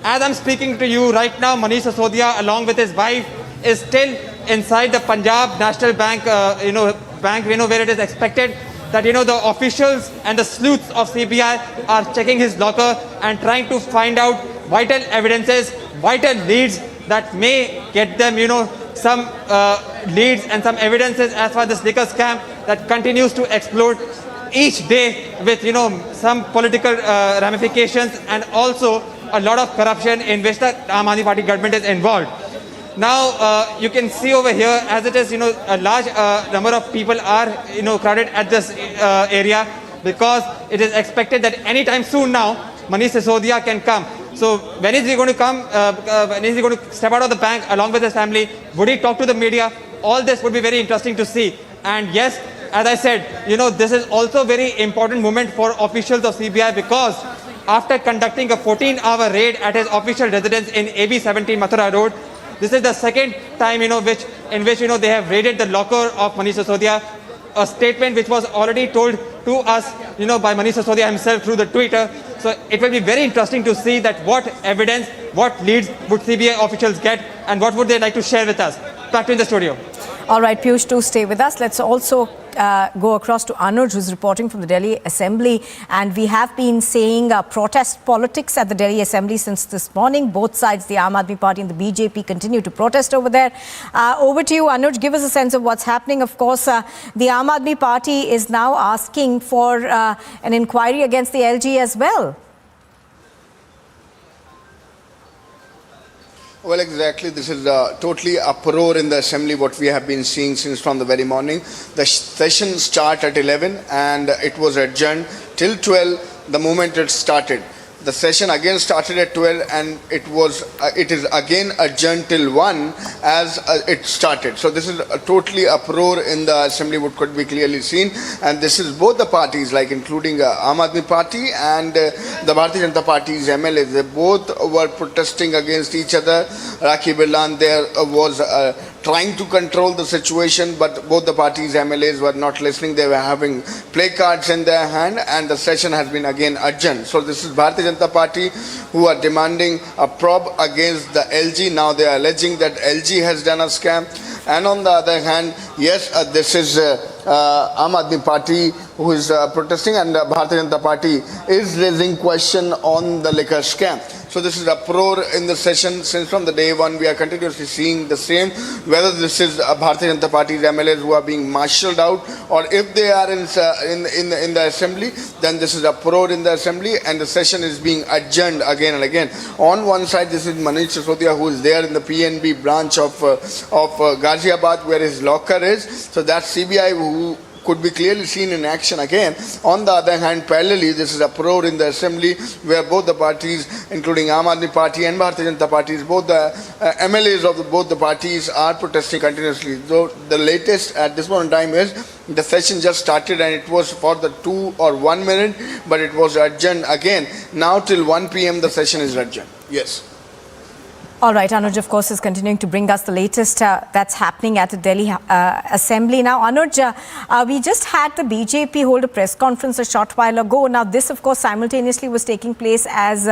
As I'm speaking to you right now, Manish Sisodia, along with his wife, is still inside the Punjab National Bank, where it is expected that, the officials and the sleuths of CBI are checking his locker and trying to find out vital evidences, vital leads that may get them, some leads and some evidences as far as this liquor scam that continues to explode each day with, some political ramifications and also a lot of corruption in which the Aam Aadmi Party government is involved. Now, you can see over here, as it is, a large number of people are, crowded at this area because it is expected that anytime soon now, Manish Sisodia can come. So when is he going to come? When is he going to step out of the bank along with his family? Would he talk to the media? All this would be very interesting to see. And yes, as I said, this is also a very important moment for officials of CBI, because after conducting a 14-hour raid at his official residence in AB 17 Mathura Road, this is the second time, in which they have raided the locker of Manish Sisodia. A statement which was already told to us, by Manish Sisodia himself through the Twitter. So it will be very interesting to see that what evidence, what leads would CBI officials get, and what would they like to share with us. Back to in the studio. All right, Piyush, do stay with us. Let's also go across to Anuj, who's reporting from the Delhi Assembly. And we have been seeing protest politics at the Delhi Assembly since this morning. Both sides, the Aam Aadmi Party and the BJP, continue to protest over there. Over to you, Anuj. Give us a sense of what's happening. Of course, the Aam Aadmi Party is now asking for an inquiry against the LG as well. Well, exactly. This is totally uproar in the assembly, what we have been seeing since from the very morning. The session started at 11 and it was adjourned till 12 the moment it started. The session again started at 12 and it is again adjourned till 1 as it started. So this is a totally uproar in the assembly, what could be clearly seen. And this is both the parties, like including Aam Aadmi Party and the Bharatiya Janata Party's MLAs. They both were protesting against each other. Rakhi Birlan there was trying to control the situation, but both the parties' MLAs were not listening. They were having placards in their hand, and the session has been again adjourned. So this is Bharatiya Janata Party who are demanding a probe against the LG. Now they are alleging that LG has done a scam. And on the other hand, yes, this is Aam Aadmi Party who is protesting, and Bharatiya Janata Party is raising question on the liquor scam. So this is uproar in the session since from the day one. We are continuously seeing the same, whether this is Bharatiya Janata Party's MLAs who are being marshalled out, or if they are in the assembly, then this is uproar in the assembly and the session is being adjourned again and again. On one side, this is Manish Sisodia, who is there in the PNB branch of Ghaziabad, where his locker is. So that's CBI who could be clearly seen in action again. On the other hand, parallelly, this is a uproar in the assembly where both the parties, including Aam Aadmi Party and Bharatiya Janata Party, both the MLAs of both the parties are protesting continuously. So the latest at this point in time is the session just started and it was for the 2 or 1 minute, but it was adjourned again. Now till 1 p.m. the session is adjourned. Yes. All right, Anuj, of course, is continuing to bring us the latest that's happening at the Delhi Assembly. Now, Anuj, we just had the BJP hold a press conference a short while ago. Now, this, of course, simultaneously was taking place as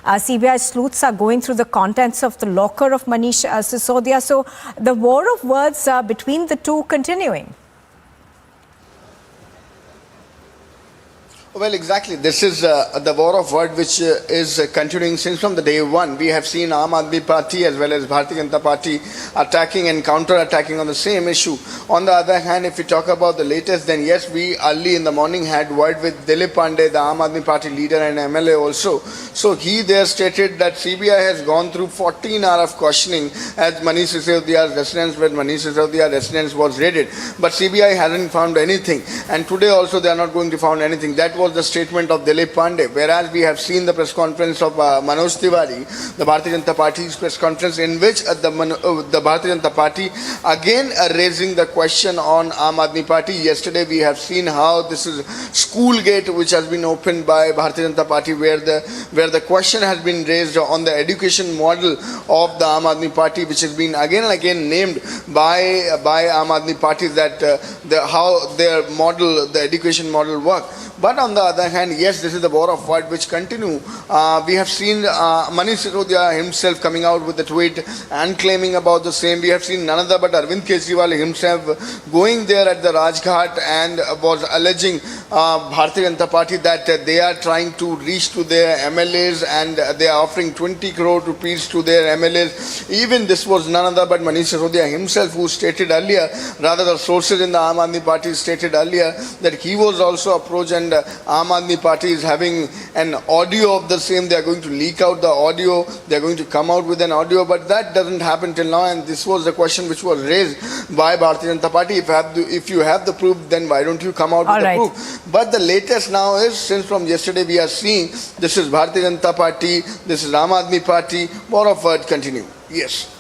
CBI sleuths are going through the contents of the locker of Manish Sisodia. So, the war of words between the two continuing. Well, exactly. This is the war of word which is continuing since from the day one. We have seen Aam Aadmi Party as well as Bharatiya Janata Party attacking and counter-attacking on the same issue. On the other hand, if we talk about the latest, then yes, we early in the morning had word with Dilip Pandey, the Aam Aadmi Party leader and MLA also. So he there stated that CBI has gone through 14 hours of questioning at Manish Sisodia's residence, when Manish Sisodia's residence was raided. But CBI hasn't found anything. And today also they are not going to find anything. That was the statement of Dilip Pandey, whereas we have seen the press conference of Manoj Tiwari, the Bharatiya Janata Party's press conference, in which the Bharatiya Janata Party again raising the question on Aam Aadmi Party. Yesterday we have seen how this is school gate which has been opened by Bharatiya Janata Party, where the question has been raised on the education model of the Aam Aadmi Party, which has been again and again named by Aam Aadmi Party, that how their model, the education model work. But on the other hand, yes, this is the war of word which continue. We have seen Manish Sisodia himself coming out with a tweet and claiming about the same. We have seen none other but Arvind Kejriwal himself going there at the Rajghat and was alleging Bharatiya Janata Party that they are trying to reach to their MLAs and they are offering 20 crore rupees to their MLAs. Even this was none other but Manish Sisodia himself who stated earlier, rather the sources in the Aam Aadmi Party stated earlier, that he was also approached and Aam Aadmi Party is having an audio of the same. They are going to leak out the audio. They are going to come out with an audio, but that doesn't happen till now. And this was the question which was raised by Bharatiya Janata Party. If you have the proof, then why don't you come out with the proof? But the latest now is, since from yesterday we are seeing this is Bharatiya Janata Party, this is Aam Aadmi Party, more of it continue. Yes.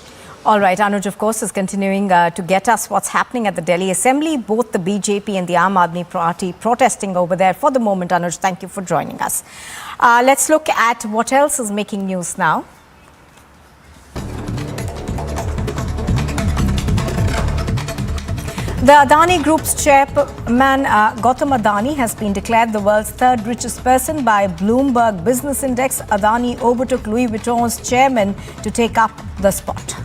All right, Anuj, of course, is continuing to get us what's happening at the Delhi Assembly. Both the BJP and the Aam Aadmi Party protesting over there. For the moment, Anuj, thank you for joining us. Let's look at what else is making news now. The Adani Group's chairman, Gautam Adani, has been declared the world's third richest person by Bloomberg Business Index. Adani overtook Louis Vuitton's chairman to take up the spot.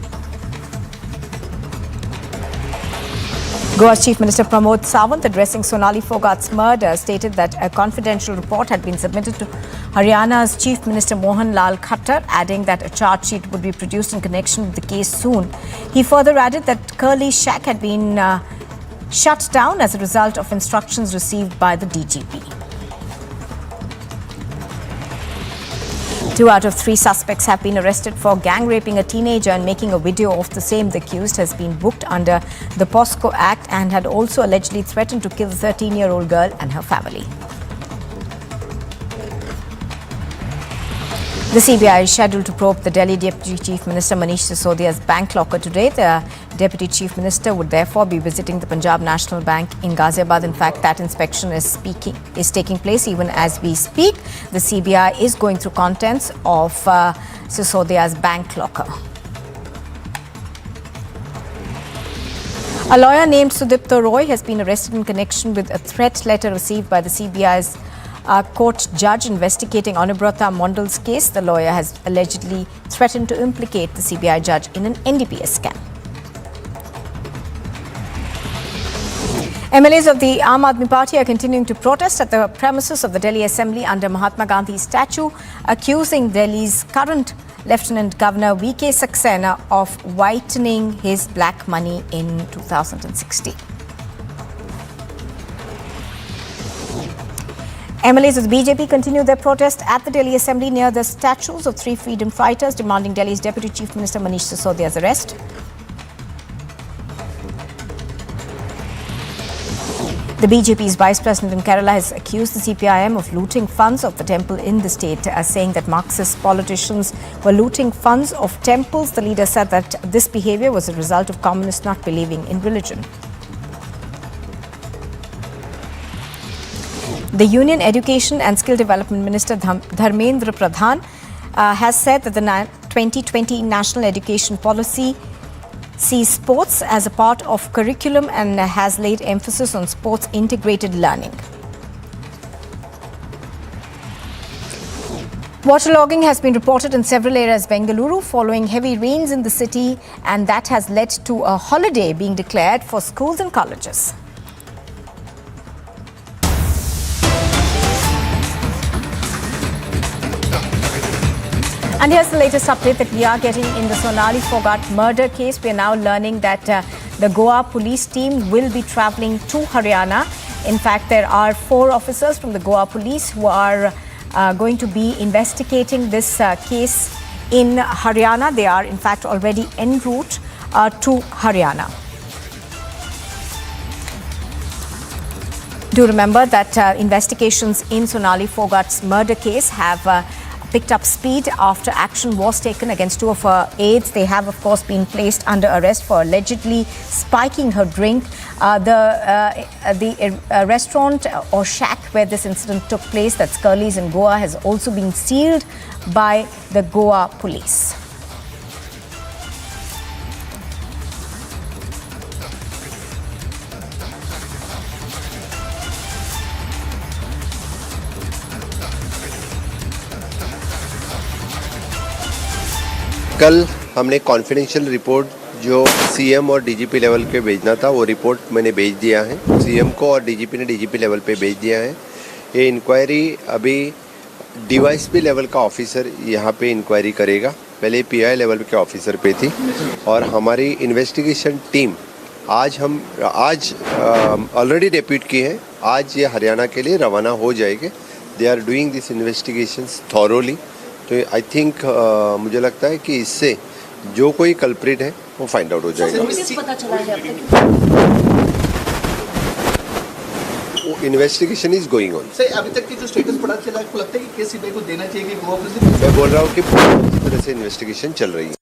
Goa's Chief Minister Pramod Sawant, addressing Sonali Phogat's murder, stated that a confidential report had been submitted to Haryana's Chief Minister Mohan Lal Khattar, adding that a charge sheet would be produced in connection with the case soon. He further added that Curly Shack had been shut down as a result of instructions received by the DGP. 2 out of 3 suspects have been arrested for gang raping a teenager and making a video of the same. The accused has been booked under the POSCO Act and had also allegedly threatened to kill the 13-year-old girl and her family. The CBI is scheduled to probe the Delhi Deputy Chief Minister Manish Sisodia's bank locker today. The Deputy Chief Minister would therefore be visiting the Punjab National Bank in Ghaziabad. In fact, that inspection is taking place even as we speak. The CBI is going through contents of Sisodia's bank locker. A lawyer named Sudipta Roy has been arrested in connection with a threat letter received by the CBI's court judge investigating Anubrata Mondal's case. The lawyer has allegedly threatened to implicate the CBI judge in an NDPS scam. MLAs of the Aam Aadmi Party are continuing to protest at the premises of the Delhi Assembly under Mahatma Gandhi's statue, accusing Delhi's current Lieutenant Governor V.K. Saxena of whitening his black money in 2016. MLAs of the BJP continue their protest at the Delhi Assembly near the statues of 3 freedom fighters, demanding Delhi's Deputy Chief Minister Manish Sisodia's arrest. The BJP's Vice President in Kerala has accused the CPIM of looting funds of the temple in the state, saying that Marxist politicians were looting funds of temples. The leader said that this behavior was a result of communists not believing in religion. The Union Education and Skill Development Minister Dharmendra Pradhan has said that the 2020 National Education Policy sees sports as a part of curriculum and has laid emphasis on sports integrated learning. Waterlogging has been reported in several areas of Bengaluru following heavy rains in the city, and that has led to a holiday being declared for schools and colleges. And here's the latest update that we are getting in the Sonali Phogat murder case. We are now learning that the Goa police team will be traveling to Haryana. In fact, there are 4 officers from the Goa police who are going to be investigating this case in Haryana. They are, in fact, already en route to Haryana. Do remember that investigations in Sonali Phogat's murder case have picked up speed after action was taken against 2 of her aides. They have, of course, been placed under arrest for allegedly spiking her drink. The restaurant or shack where this incident took place, that's Curly's in Goa, has also been sealed by the Goa police. कल हमने confidential report जो CM और DGP level पे भेजना था वो report मैंने भेज दिया है सीएम को और डीजीपी ने डीजीपी लेवल पे भेज दिया है। ये इंक्वायरी अभी डीवाईएसपी लेवल का ऑफिसर यहाँ पे इंक्वायरी करेगा, पहले पीआई लेवल के ऑफिसर पे थी और हमारी इन्वेस्टिगेशन टीम आज ऑलरेडी डेप्यूट किए हैं, आज ये हरियाणा के लिए रवाना हो जाएंगे। They are doing this investigations thoroughly. तो आई थिंक मुझे लगता है कि इससे जो कोई कल्प्रिट है वो फाइंड आउट हो जाएगा। पता चला है अब तक? Investigation is going on. Sir अभी तक की जो स्टेटस पता चला है, आपको लगता है कि केस सीबीआई को देना चाहिए कि गोवा पुलिस? मैं बोल रहा हूँ कि पूरी तरह से इन्वेस्टिगेशन चल रही है।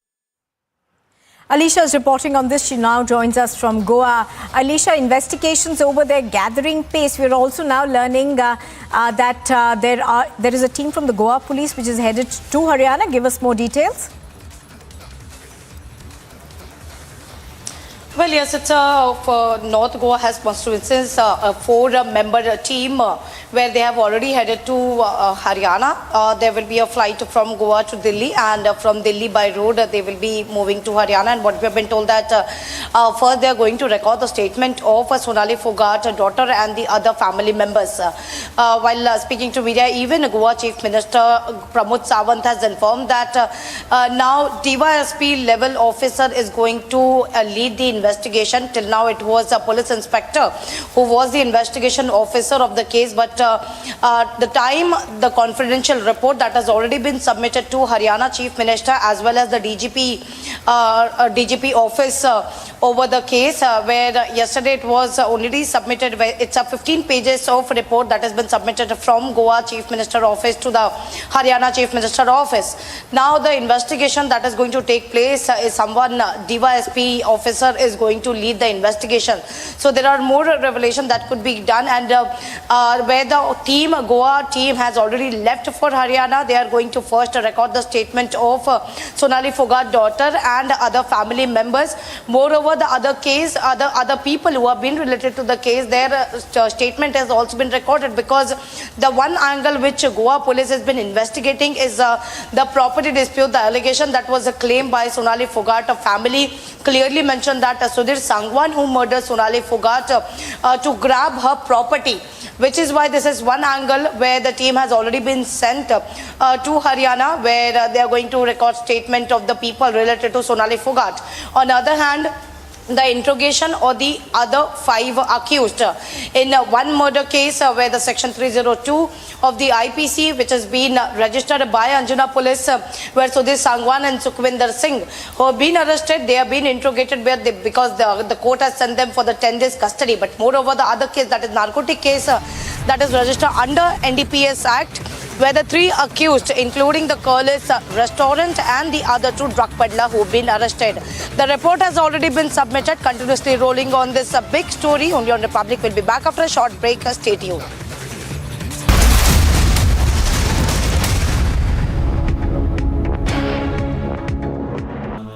Alicia is reporting on this. She now joins us from Goa. Alicia, investigations over there gathering pace. We are also now learning that there is a team from the Goa police which is headed to Haryana. Give us more details. Well, yes, it's North Goa has constituencies, a 4-member team where they have already headed to Haryana. There will be a flight from Goa to Delhi, and from Delhi by road they will be moving to Haryana. And what we have been told that first they are going to record the statement of Sonali Phogat, daughter, and the other family members. While speaking to media, even Goa Chief Minister Pramod Sawant has informed that now DYSP level officer is going to lead the investigation. Till now it was a police inspector who was the investigation officer of the case, but the confidential report that has already been submitted to Haryana Chief Minister as well as the DGP office over the case, where yesterday it was already submitted. It's a 15 pages of report that has been submitted from Goa Chief Minister office to the Haryana Chief Minister office. Now the investigation that is going to take place is someone DYSP officer is going to lead the investigation. So there are more revelations that could be done, and where the Goa team has already left for Haryana. They are going to first record the statement of Sonali Phogat, daughter, and other family members. Moreover, the other people who have been related to the case, their statement has also been recorded, because the one angle which Goa police has been investigating is the property dispute. The allegation that was a claim by Sonali Phogat, a family clearly mentioned that Sudhir Sangwan, who murdered Sonali Phogat to grab her property, which is why this is one angle where the team has already been sent to Haryana, where they are going to record statement of the people related to Sonali Phogat. On the other hand, the interrogation of the other 5 accused in one murder case where the section 302 of the IPC, which has been registered by Anjuna police, where Sudhir Sangwan and Sukhvinder Singh, who have been arrested, they have been interrogated because the court has sent them for the 10 days custody. But moreover, the other case, that is narcotic case, that is registered under NDPS Act, where the 3 accused, including the Curlis restaurant and the other 2 drug peddler who have been arrested. The report has already been submitted, continuously rolling on this big story. Only on Republic. Will be back after a short break. Stay tuned.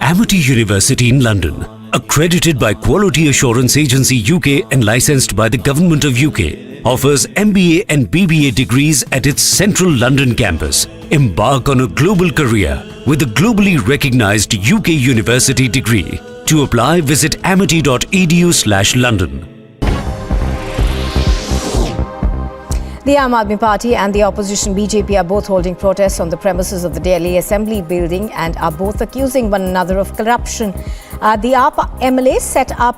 Amity University in London, accredited by Quality Assurance Agency UK and licensed by the Government of UK, offers MBA and BBA degrees at its central London campus. Embark on a global career with a globally recognized UK university degree. To apply, visit amity.edu/London. The Aam Aadmi Party and the opposition BJP are both holding protests on the premises of the Delhi Assembly building and are both accusing one another of corruption. The AAP MLAs set up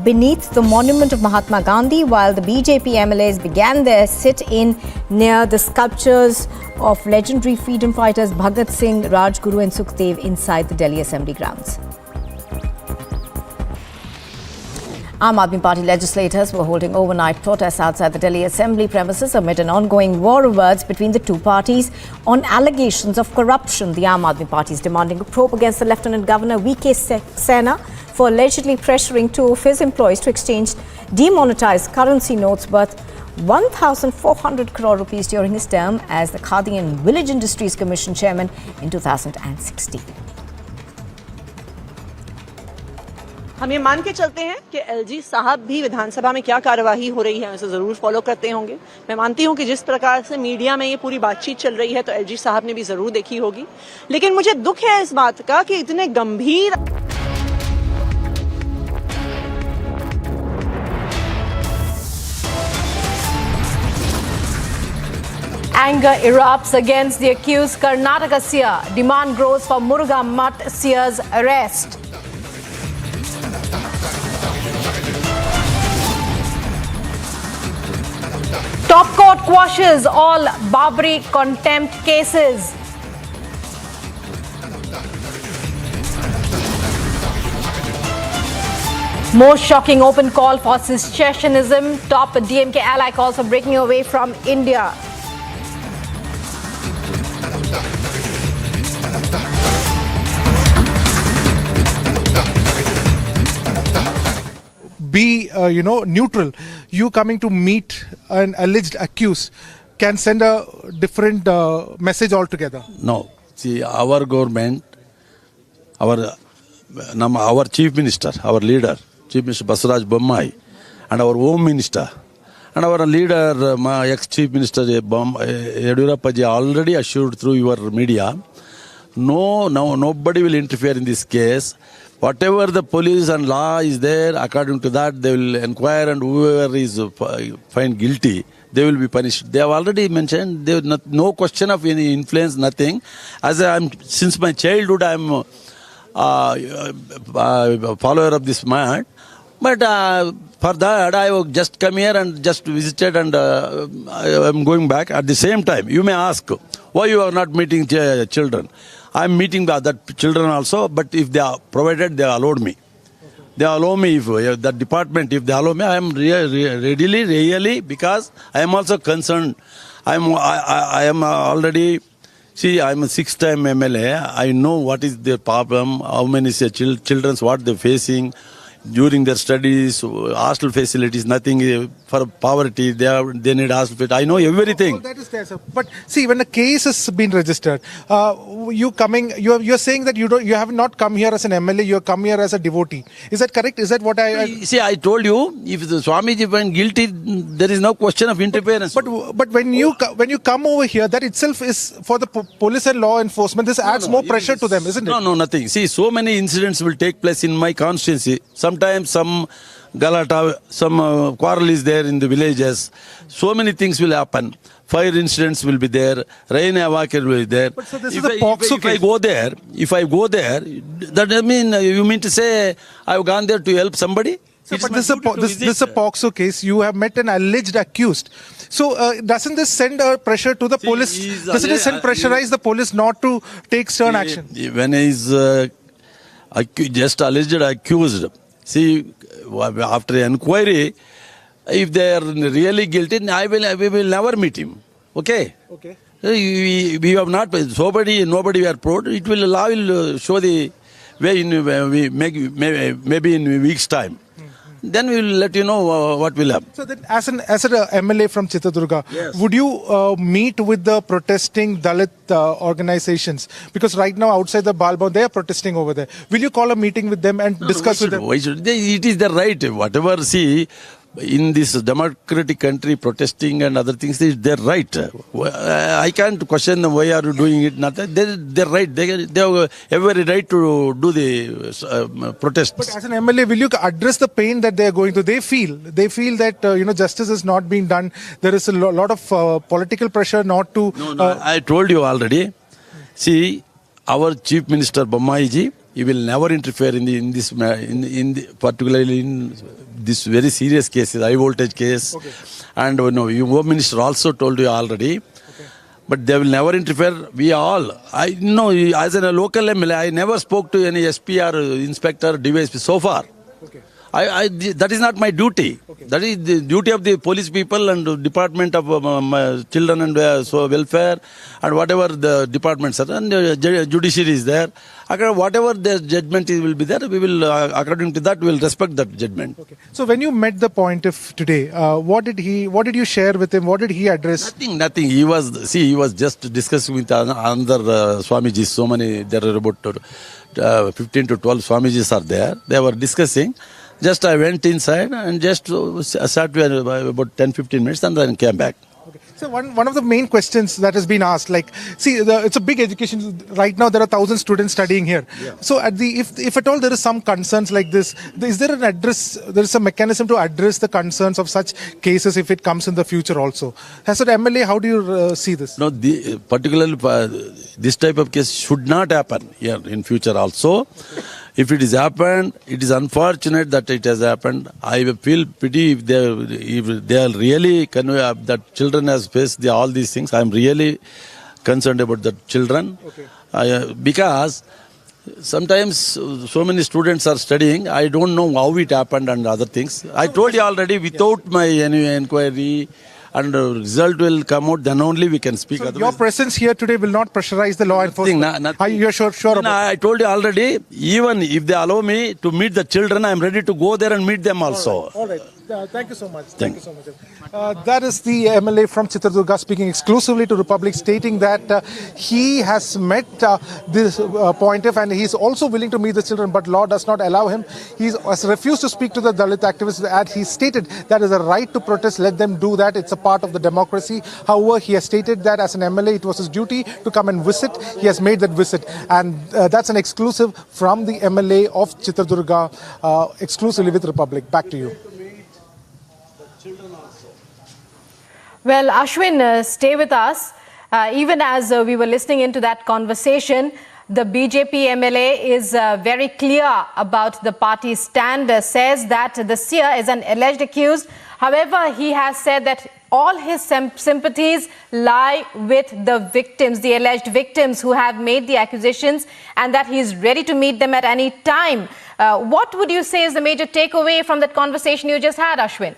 beneath the monument of Mahatma Gandhi, while the BJP MLAs began their sit-in near the sculptures of legendary freedom fighters Bhagat Singh, Rajguru and Sukhdev inside the Delhi Assembly grounds. Aam Aadmi Party legislators were holding overnight protests outside the Delhi Assembly premises amid an ongoing war of words between the two parties on allegations of corruption. The Aam Aadmi Party is demanding a probe against the Lieutenant Governor V.K. Sena for allegedly pressuring 2 of his employees to exchange demonetized currency notes worth 1,400 crore rupees during his term as the Khadi and Village Industries Commission chairman in 2016. हम ये मान के चलते हैं कि LG साहब भी विधानसभा में क्या कार्यवाही हो रही है उसे जरूर फॉलो करते होंगे। मैं मानती हूं कि जिस प्रकार से मीडिया में ये पूरी बातचीत चल रही है तो एलजी साहब ने भी जरूर देखी होगी, लेकिन मुझे दुख है इस बात का कि इतने गंभीर Anger erupts against the accused Karnataka Seer. Demand grows for Muruga Mutt Seer's arrest. Court quashes all Babri contempt cases. Most shocking open call for secessionism. Top DMK ally calls for breaking away from India. Be neutral. You coming to meet an alleged accused can send a different message altogether. No, see, our government, our chief minister, our leader, Chief Minister Basaraj Bommai, and our home minister, and our leader, my ex-chief minister Yediyurappa ji already assured through your media, nobody will interfere in this case. Whatever the police and law is there, according to that, they will inquire, and whoever is found guilty, they will be punished. They have already mentioned there is no question of any influence, nothing. Since my childhood, I am a follower of this man. But for that, I have just come here and just visited, and I am going back. At the same time, you may ask, why you are not meeting children? I am meeting the other children also, but if they are provided, they allowed me. They allow me, if the department, if they allow me, I am really, because I am also concerned. I am already, see, I am a 6-time MLA. I know what is their problem, how many children, what they are facing during their studies, hostel facilities, nothing for poverty. They need hostel facilities. I know everything. That is there, sir. But see, when the case has been registered, you're saying that you have not come here as an MLA. You have come here as a devotee. Is that correct? Is that what See, I told you, if the Swamiji went guilty, there is no question of interference. But when you come over here, that itself is for the police and law enforcement. This adds more pressure to them, isn't it? No, nothing. See, so many incidents will take place in my constituency. Sometimes some galata, some quarrel is there in the villages. So many things will happen. Fire incidents will be there. Rain evacuation will be there. But so this is a POXO case. If I go there, that mean you mean to say I've gone there to help somebody? So, but this is a POXO case. You have met an alleged accused. So doesn't this send a pressure to the police? Doesn't it pressurize the police not to take stern action? When he is just alleged accused, see, after inquiry, if they are really guilty, we will never meet him. Okay? Okay. We have not, nobody were proud. Law will show the way maybe in a week's time. Then we will let you know what will happen. So then, as an MLA from Chitradurga, yes, would you meet with the protesting Dalit organizations? Because right now outside the Balbhavan, they are protesting over there. Will you call a meeting with them and discuss with them? Why should they? It is their right. Whatever, see, in this democratic country, protesting and other things is their right. I can't question them, why are you doing it? Nothing. They're right. They have every right to do the protest. But as an MLA, will you address the pain that they are going through? They feel that justice is not being done. There is a lot of political pressure not to. No, I told you already. See, our Chief Minister Bommai ji, he will never interfere particularly in this very serious cases, high voltage case. Okay. And your Home Minister also told you already. Okay. But they will never interfere. We all, I know, as a local MLA, I never spoke to any SP or inspector, DSP so far. Okay. That is not my duty. Okay. That is the duty of the police people and Department of Children and Welfare and whatever the departments are. And judiciary is there. Whatever their judgment will be there, we will, according to that, we will respect that judgment. Okay. So when you met the plaintiff today, what did you share with him? What did he address? Nothing. He was just discussing with another Swamijis. So many, there are about 15 to 12 Swamijis are there. They were discussing. Just I went inside and just sat there about 10-15 minutes and then came back. Okay. So one of the main questions that has been asked, it's a big education. Right now there are 1,000 students studying here. Yeah. So if at all there is some concerns like this, is there a mechanism to address the concerns of such cases if it comes in the future also? As an MLA, how do you see this? No, particularly this type of case should not happen here in future also. Okay. If it has happened, it is unfortunate that it has happened. I feel pity if they are really that children has faced all these things. I am really concerned about the children. Because sometimes so many students are studying. I don't know how it happened and other things. I told you already, without my inquiry and the result will come out, then only we can speak. So your presence here today will not pressurize the law enforcement? Are you sure about I told you already, even if they allow me to meet the children, I am ready to go there and meet them also. All right. Thank you so much. Thank you so much. That is the MLA from Chitradurga speaking exclusively to Republic, stating that he has met this plaintiff and he's also willing to meet the children, but law does not allow him. He has refused to speak to the Dalit activists, and he stated that is a right to protest. Let them do that. It's a part of the democracy. However, he has stated that as an MLA, it was his duty to come and visit. He has made that visit, and that's an exclusive from the MLA of Chitradurga, exclusively with Republic. Back to you. Well, Ashwin, stay with us. Even as we were listening into that conversation, the BJP MLA is very clear about the party's stand, says that the Seer is an alleged accused. However, he has said that all his sympathies lie with the victims, the alleged victims who have made the accusations, and that he is ready to meet them at any time. What would you say is the major takeaway from that conversation you just had, Ashwin?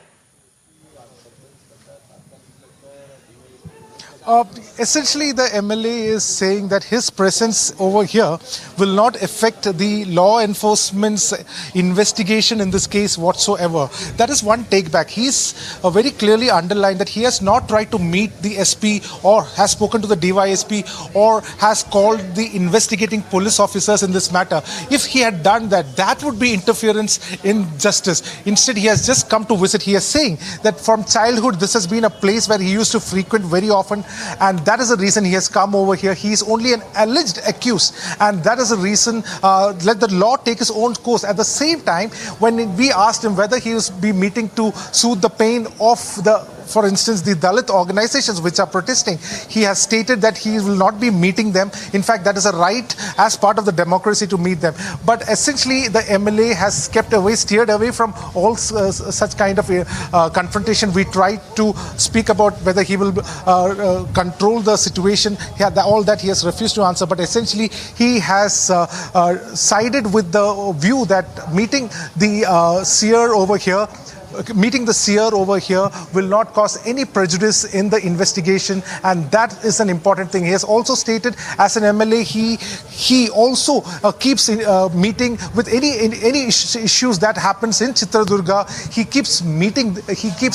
Essentially, the MLA is saying that his presence over here will not affect the law enforcement's investigation in this case whatsoever. That is one take back. He's very clearly underlined that he has not tried to meet the SP or has spoken to the DYSP or has called the investigating police officers in this matter. If he had done that, that would be interference in justice. Instead, he has just come to visit. He is saying that from childhood, this has been a place where he used to frequent very often, and that is the reason he has come over here. He is only an alleged accused, and that is the reason let the law take its own course. At the same time, when we asked him whether he was be meeting to soothe the pain of for instance, the Dalit organizations which are protesting, he has stated that he will not be meeting them. In fact, that is a right as part of the democracy to meet them. But essentially, the MLA has steered away from all such kind of confrontation. We tried to speak about whether he will control the situation. All that he has refused to answer. But essentially, he has sided with the view that meeting the Seer over here will not cause any prejudice in the investigation, and that is an important thing. He has also stated, as an MLA, he also keeps meeting with any issues that happens in Chitradurga. He keeps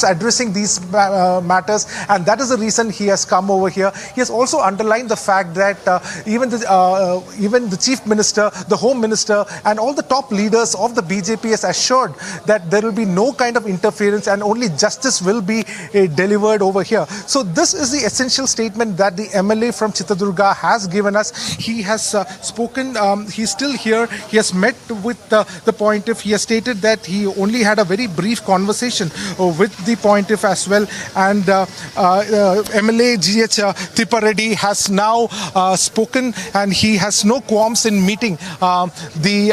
addressing these matters, and that is the reason he has come over here. He has also underlined the fact that even the Chief Minister, the Home Minister, and all the top leaders of the BJP has assured that there will be no kind of interference and only justice will be delivered over here. So this is the essential statement that the MLA from Chitradurga has given us. He has spoken, he's still here. He has met with the plaintiff. He has stated that he only had a very brief conversation with the plaintiff as well. And MLA GH Tipareddy has now spoken, and he has no qualms in meeting the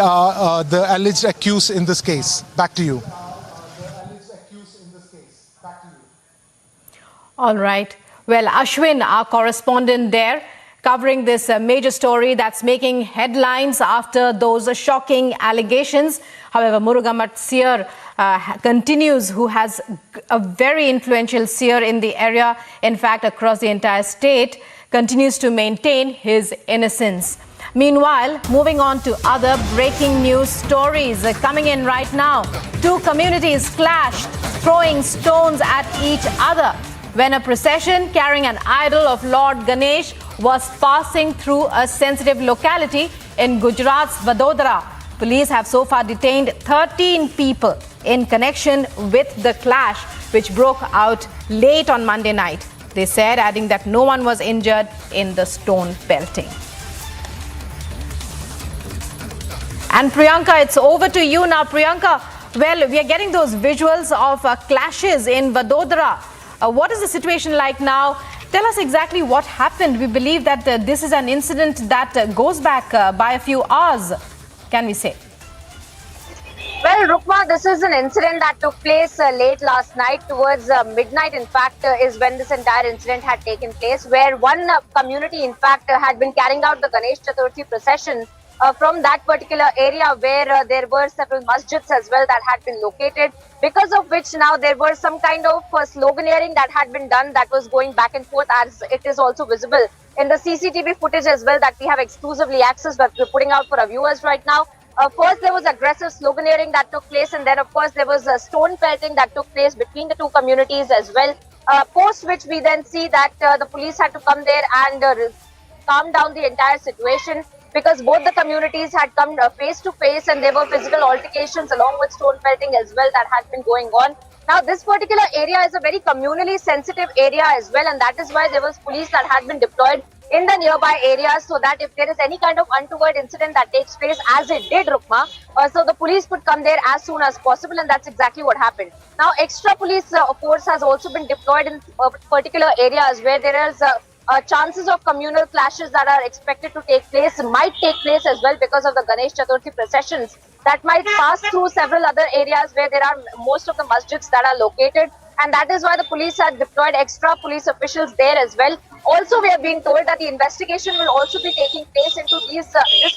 alleged accused in this case. Back to you. All right. Well, Ashwin, our correspondent there, covering this major story that's making headlines after those shocking allegations. However, Murugamat Seer continues, who has a very influential Seer in the area, in fact, across the entire state, continues to maintain his innocence. Meanwhile, moving on to other breaking news stories coming in right now. Two communities clashed, throwing stones at each other when a procession carrying an idol of Lord Ganesh was passing through a sensitive locality in Gujarat's Vadodara. Police have so far detained 13 people in connection with the clash, which broke out late on Monday night. They said, adding that no one was injured in the stone pelting. And Priyanka, it's over to you now. Priyanka, well, we are getting those visuals of clashes in Vadodara. What is the situation like now? Tell us exactly what happened. We believe that this is an incident that goes back by a few hours, can we say? Well, Rukma, this is an incident that took place late last night, towards midnight, in fact, is when this entire incident had taken place, where one community, in fact, had been carrying out the Ganesh Chaturthi procession from that particular area, where there were several masjids as well that had been located, because of which now there were some kind of sloganeering that had been done that was going back and forth, as it is also visible in the CCTV footage as well that we have exclusively accessed, but we're putting out for our viewers right now. First, there was aggressive sloganeering that took place, and then, of course, there was stone pelting that took place between the two communities as well. Post which we then see that the police had to come there and calm down the entire situation, because both the communities had come face to face, and there were physical altercations along with stone pelting as well that had been going on. Now, this particular area is a very communally sensitive area as well, and that is why there was police that had been deployed in the nearby areas, so that if there is any kind of untoward incident that takes place, as it did, Rukma, so the police could come there as soon as possible, and that's exactly what happened. Now, extra police force has also been deployed in particular areas where there is chances of communal clashes that are expected to take place, might take place as well, because of the Ganesh Chaturthi processions that might pass through several other areas where there are most of the masjids that are located. And that is why the police had deployed extra police officials there as well. Also, we are being told that the investigation will also be taking place into this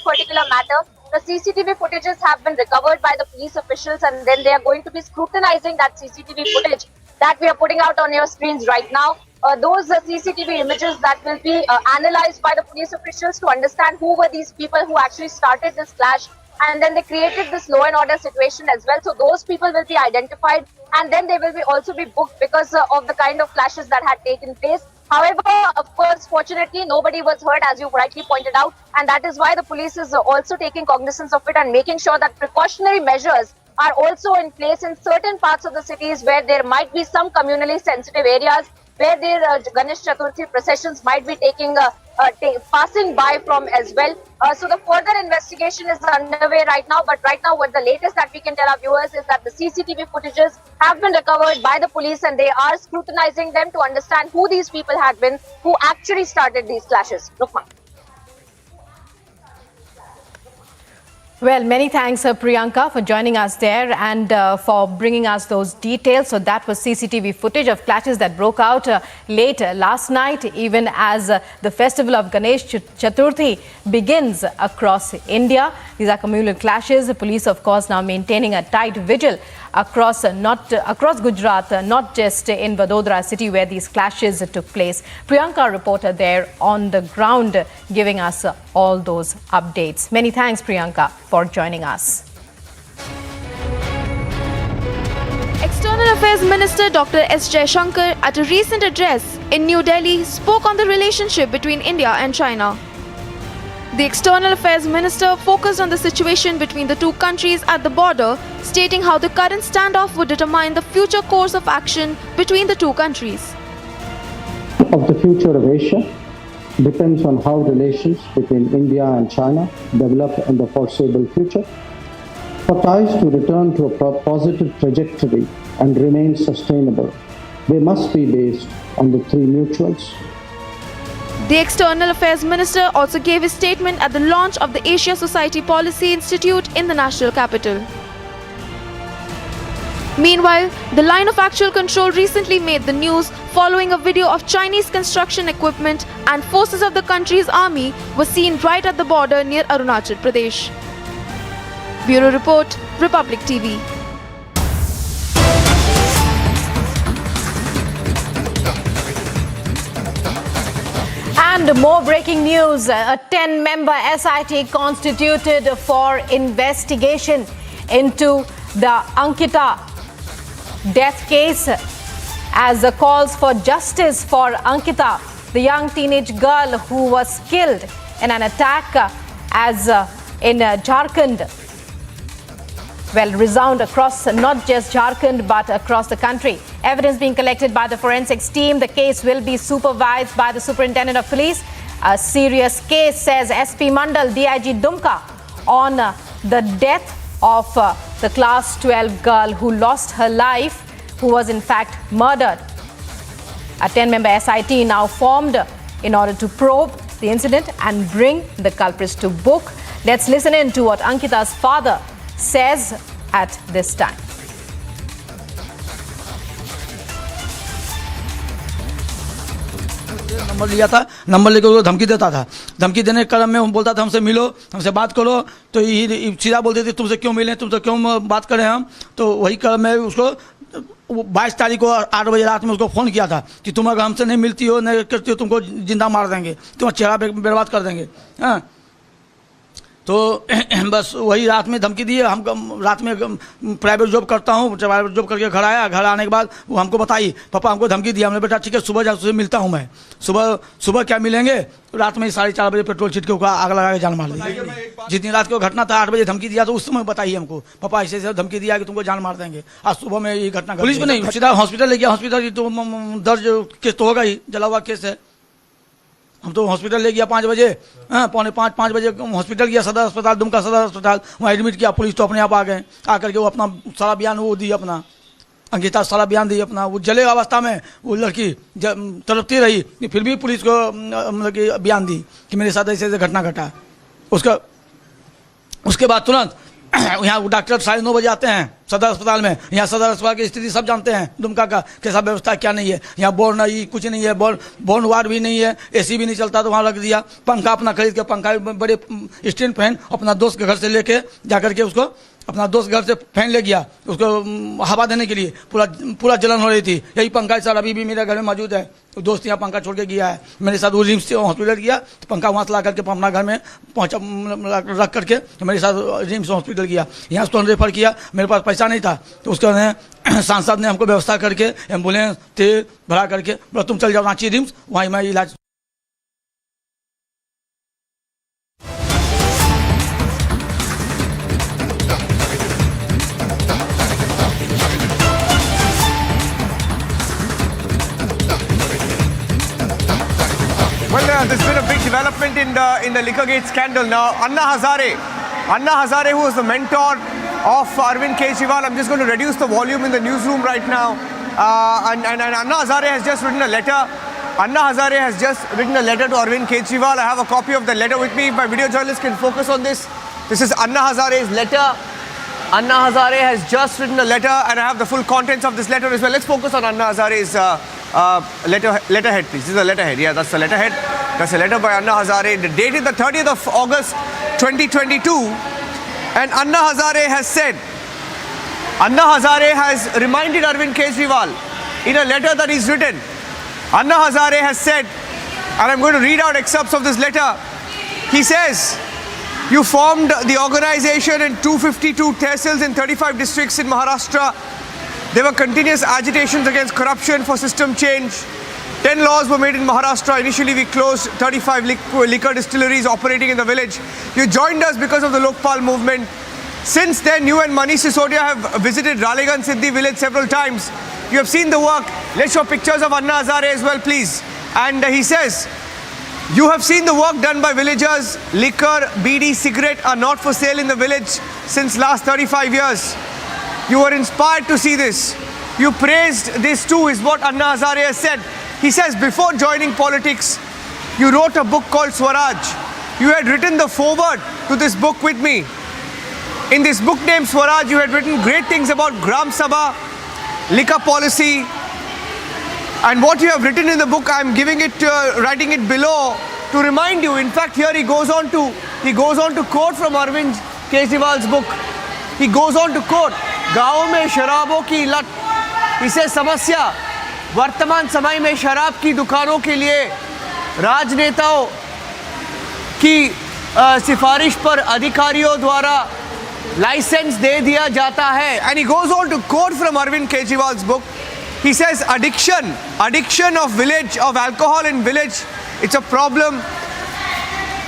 particular matter. The CCTV footages have been recovered by the police officials, and then they are going to be scrutinizing that CCTV footage that we are putting out on your screens right now. Those CCTV images that will be analyzed by the police officials to understand who were these people who actually started this clash, and then they created this law and order situation as well. So those people will be identified, and then they will be also be booked because of the kind of clashes that had taken place. However, of course, fortunately, nobody was hurt, as you rightly pointed out, and that is why the police is also taking cognizance of it and making sure that precautionary measures are also in place in certain parts of the cities where there might be some communally sensitive areas where their Ganesh Chaturthi processions might be passing by from as well. So the further investigation is underway right now, but right now what the latest that we can tell our viewers is that the CCTV footages have been recovered by the police, and they are scrutinizing them to understand who these people had been who actually started these clashes. Rukma. Well, many thanks, Priyanka, for joining us there and for bringing us those details. So that was CCTV footage of clashes that broke out late last night, even as the festival of Ganesh Chaturthi begins across India. These are communal clashes. The police, of course, now maintaining a tight vigil across Gujarat, not just in Vadodara city where these clashes took place. Priyanka, reporter there on the ground, giving us all those updates. Many thanks, Priyanka, for joining us. External Affairs Minister Dr. S. Jaishankar, at a recent address in New Delhi, spoke on the relationship between India and China. The External Affairs Minister focused on the situation between the two countries at the border, stating how the current standoff would determine the future course of action between the two countries. Of the future of Asia depends on how relations between India and China develop in the foreseeable future. For ties to return to a positive trajectory and remain sustainable, they must be based on the three mutuals. The External Affairs Minister also gave his statement at the launch of the Asia Society Policy Institute in the national capital. Meanwhile, the line of actual control recently made the news following a video of Chinese construction equipment and forces of the country's army were seen right at the border near Arunachal Pradesh. Bureau Report, Republic TV. And more breaking news, a 10-member SIT constituted for investigation into the Ankita death case, as the calls for justice for Ankita, the young teenage girl who was killed in an attack in Jharkhand, resound across not just Jharkhand but across the country. Evidence being collected by the forensics team. The case will be supervised by the Superintendent of Police. A serious case, says SP Mandal, DIG Dumka, on the death of the class 12 girl who lost her life, who was in fact murdered. A 10-member SIT now formed in order to probe the incident and bring the culprits to book. Let's listen in to what Ankita's father says at this time. Number लिया था, number लेकर वो धमकी देता था। धमकी देने के क्रम में हम बोलता था हमसे मिलो, हमसे बात करो, तो ये सीधा बोलते थे तुमसे क्यों मिलें, तुमसे क्यों बात करें हम। तो वही क्रम में उसको 22 तारीख को 8 बजे रात में उसको फ़ोन किया था कि तुम अगर हमसे नहीं मिलती हो, नहीं करती हो, तुमको जिंदा मार देंगे, तुम्हारा चेहरा बर्बाद कर देंगे। हाँ, तो बस वही रात में धमकी दी है। हम रात में प्राइवेट जॉब करता हूँ, प्राइवेट जॉब करके घर आया, घर आने के बाद वो हमको बताई, पापा हमको धमकी दिया। हमने बेटा ठीक है, सुबह जाकर मिलता हूँ मैं। सुबह क्या मिलेंगे, रात में 4:30 बजे पेट्रोल छिट के आग लगा के जान मार दी। जितनी रात को घटना था 8 बजे धमकी दिया, तो उस समय बताइए हमको, पापा ऐसे ऐसे धमकी दिया कि तुमको जान मार देंगे। आज सुबह में ये घटना, पुलिस में नहीं, सीधा हॉस्पिटल ले गया। हॉस्पिटल तो दर्ज केस तो होगा ही, जला हुआ केस है। हम तो हॉस्पिटल ले गया 5 बजे, हाँ 4:45-5 बजे हॉस्पिटल गया, सदर अस्पताल, दुमका सदर अस्पताल, वहाँ एडमिट किया। पुलिस तो अपने आप आ गए, आकर के वो अपना सारा बयान वो दी, अपना अंकिता सारा बयान दी अपना। वो जले अवस्था में वो लड़की तड़पती रही, फिर भी पुलिस को मतलब कि बयान दी कि मेरे साथ ऐसे ऐसे घटना घटा। उसके बाद तुरंत यहाँ डॉक्टर 9:30 बजे आते हैं सदर अस्पताल में। यहाँ सदर अस्पताल की स्थिति सब जानते हैं, दुमका का कैसा व्यवस्था क्या नहीं है। यहाँ बोर्ड नहीं, कुछ नहीं है, बोर्ड वार्ड भी नहीं है, एसी भी नहीं चलता, तो वहाँ रख दिया। पंखा अपना खरीद के, पंखा बड़े स्टैंड फैन अपना दोस्त के घर से लेके जाकर के उसको अपना दोस्त घर से फैन ले गया, उसको हवा देने के लिए। पूरा जलन हो रही थी। यही पंखा सर अभी भी मेरे घर में मौजूद है। तो दोस्त यहाँ पंखा छोड़ के गया है मेरे साथ, वो रिम्स हॉस्पिटल गया, तो पंखा वहाँ से ला करके अपना घर में पहुँचा, रख करके मेरे साथ रिम्स हॉस्पिटल गया। यहाँ से तो रेफर किया, मेरे पास पैसा नहीं था, तो उसके सांसद ने हमको व्यवस्था करके एम्बुलेंस तेल भरा करके बोला तुम चल जाओ रांची रिम्स, वहीं मैं इलाज। Well, there's been a big development in the Liquorgate scandal. Now, Anna Hazare, who was the mentor of Arvind Kejriwal, I'm just going to reduce the volume in the newsroom right now. And Anna Hazare has just written a letter. Anna Hazare has just written a letter to Arvind Kejriwal. I have a copy of the letter with me. If my video journalist can focus on this. This is Anna Hazare's letter. Anna Hazare has just written a letter, and I have the full contents of this letter as well. Let's focus on Anna Hazare's letterhead, please. This is the letterhead. Yeah, that's the letterhead. That's a letter by Anna Hazare. The date is the 30th of August 2022. And Anna Hazare has said, Anna Hazare has reminded Arvind Kejriwal in a letter that he's written. Anna Hazare has said, and I'm going to read out excerpts of this letter. He says, you formed the organization in 252 tehsils in 35 districts in Maharashtra. There were continuous agitations against corruption for system change. 10 laws were made in Maharashtra. Initially, we closed 35 liquor distilleries operating in the village. You joined us because of the Lokpal movement. Since then, you and Manish Sisodia have visited Ralegan Siddhi village several times. You have seen the work. Let's show pictures of Anna Hazare as well, please. And he says, you have seen the work done by villagers. Liquor, BD, cigarette are not for sale in the village since last 35 years. You were inspired to see this. You praised this too, is what Anna Hazare has said. He says, before joining politics, you wrote a book called Swaraj. You had written the foreword to this book with me. In this book named Swaraj, you had written great things about Gram Sabha, liquor policy, and what you have written in the book, I am giving it, writing it below to remind you. In fact, here he goes on to quote from Arvind Kejriwal's book. He goes on to quote, गाँव में शराबों की लत, इसे समस्या वर्तमान समय में शराब की दुकानों के लिए राजनेताओं की सिफारिश पर अधिकारियों द्वारा लाइसेंस दे दिया जाता है. And he goes on to quote from Arvind Kejriwal's book. He says addiction of alcohol in village, it's a problem.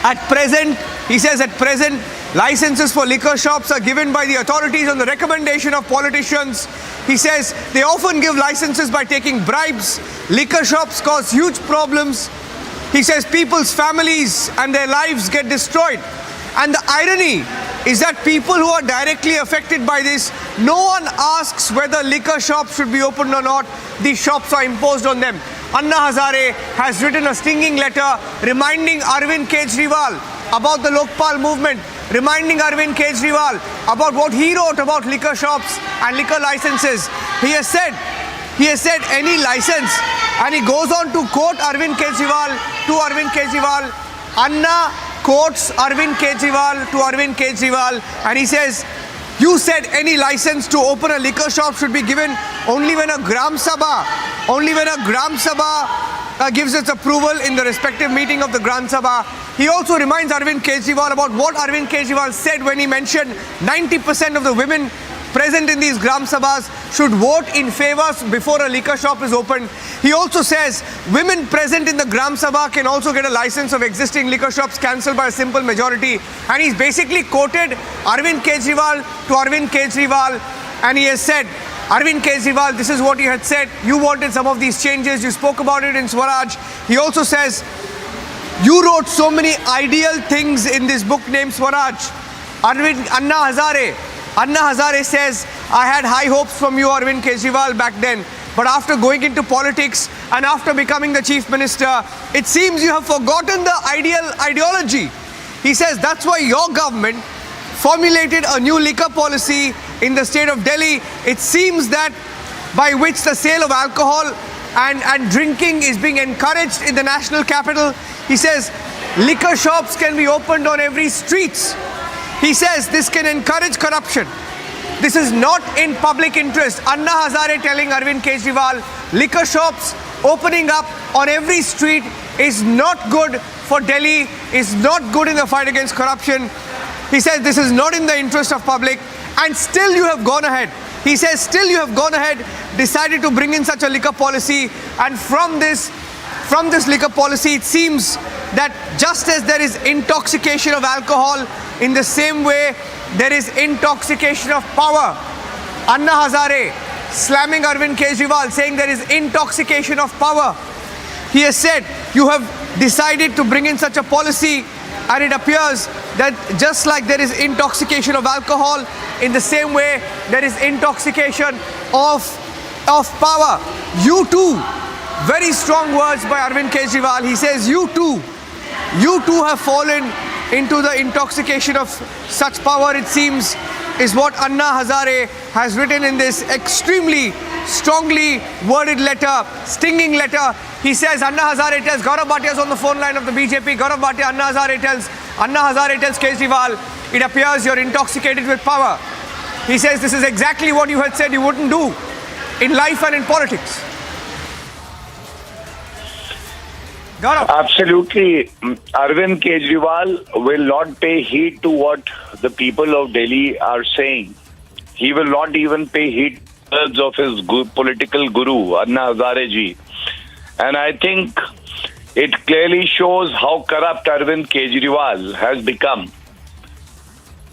At present, he says at present, licenses for liquor shops are given by the authorities on the recommendation of politicians. He says they often give licenses by taking bribes. Liquor shops cause huge problems. He says people's families and their lives get destroyed. And the irony is that people who are directly affected by this, no one asks whether liquor shops should be opened or not. These shops are imposed on them. Anna Hazare has written a stinging letter reminding Arvind Kejriwal about the Lokpal movement, reminding Arvind Kejriwal about what he wrote about liquor shops and liquor licenses. He has said any license, and he goes on to quote Arvind Kejriwal. Anna quotes Arvind Kejriwal to Arvind Kejriwal, and he says, you said any license to open a liquor shop should be given only when a Gram Sabha gives its approval in the respective meeting of the Gram Sabha. He also reminds Arvind Kejriwal about what Arvind Kejriwal said when he mentioned 90% of the women present in these Gram Sabhas should vote in favor before a liquor shop is opened. He also says women present in the Gram Sabha can also get a license of existing liquor shops cancelled by a simple majority. And he's basically quoted Arvind Kejriwal to Arvind Kejriwal, and he has said, Arvind Kejriwal, this is what you had said. You wanted some of these changes. You spoke about it in Swaraj. He also says, you wrote so many ideal things in this book named Swaraj. Anna Hazare says, I had high hopes from you, Arvind Kejriwal, back then. But after going into politics and after becoming the chief minister, it seems you have forgotten the ideology. He says that's why your government formulated a new liquor policy in the state of Delhi. It seems that by which the sale of alcohol and drinking is being encouraged in the national capital. He says liquor shops can be opened on every streets. He says this can encourage corruption. This is not in public interest. Anna Hazare telling Arvind Kejriwal, liquor shops opening up on every street is not good for Delhi, is not good in the fight against corruption. He says this is not in the interest of public, and still you have gone ahead. He says still you have gone ahead, decided to bring in such a liquor policy, and from this liquor policy, it seems that just as there is intoxication of alcohol, in the same way there is intoxication of power. Anna Hazare slamming Arvind Kejriwal, saying there is intoxication of power. He has said, you have decided to bring in such a policy, and it appears that just like there is intoxication of alcohol, in the same way there is intoxication of power. You too, very strong words by Arvind Kejriwal. He says, you too have fallen into the intoxication of such power, it seems, is what Anna Hazare has written in this extremely strongly worded letter, stinging letter. He says, Anna Hazare tells, Gaurav Bhatia is on the phone line of the BJP. Gaurav Bhatia, Anna Hazare tells Kejriwal, it appears you're intoxicated with power. He says this is exactly what you had said you wouldn't do in life and in politics. Gaurav. Absolutely. Arvind Kejriwal will not pay heed to what the people of Delhi are saying. He will not even pay heed to the words of his political guru, Anna Hazare ji. And I think it clearly shows how corrupt Arvind Kejriwal has become.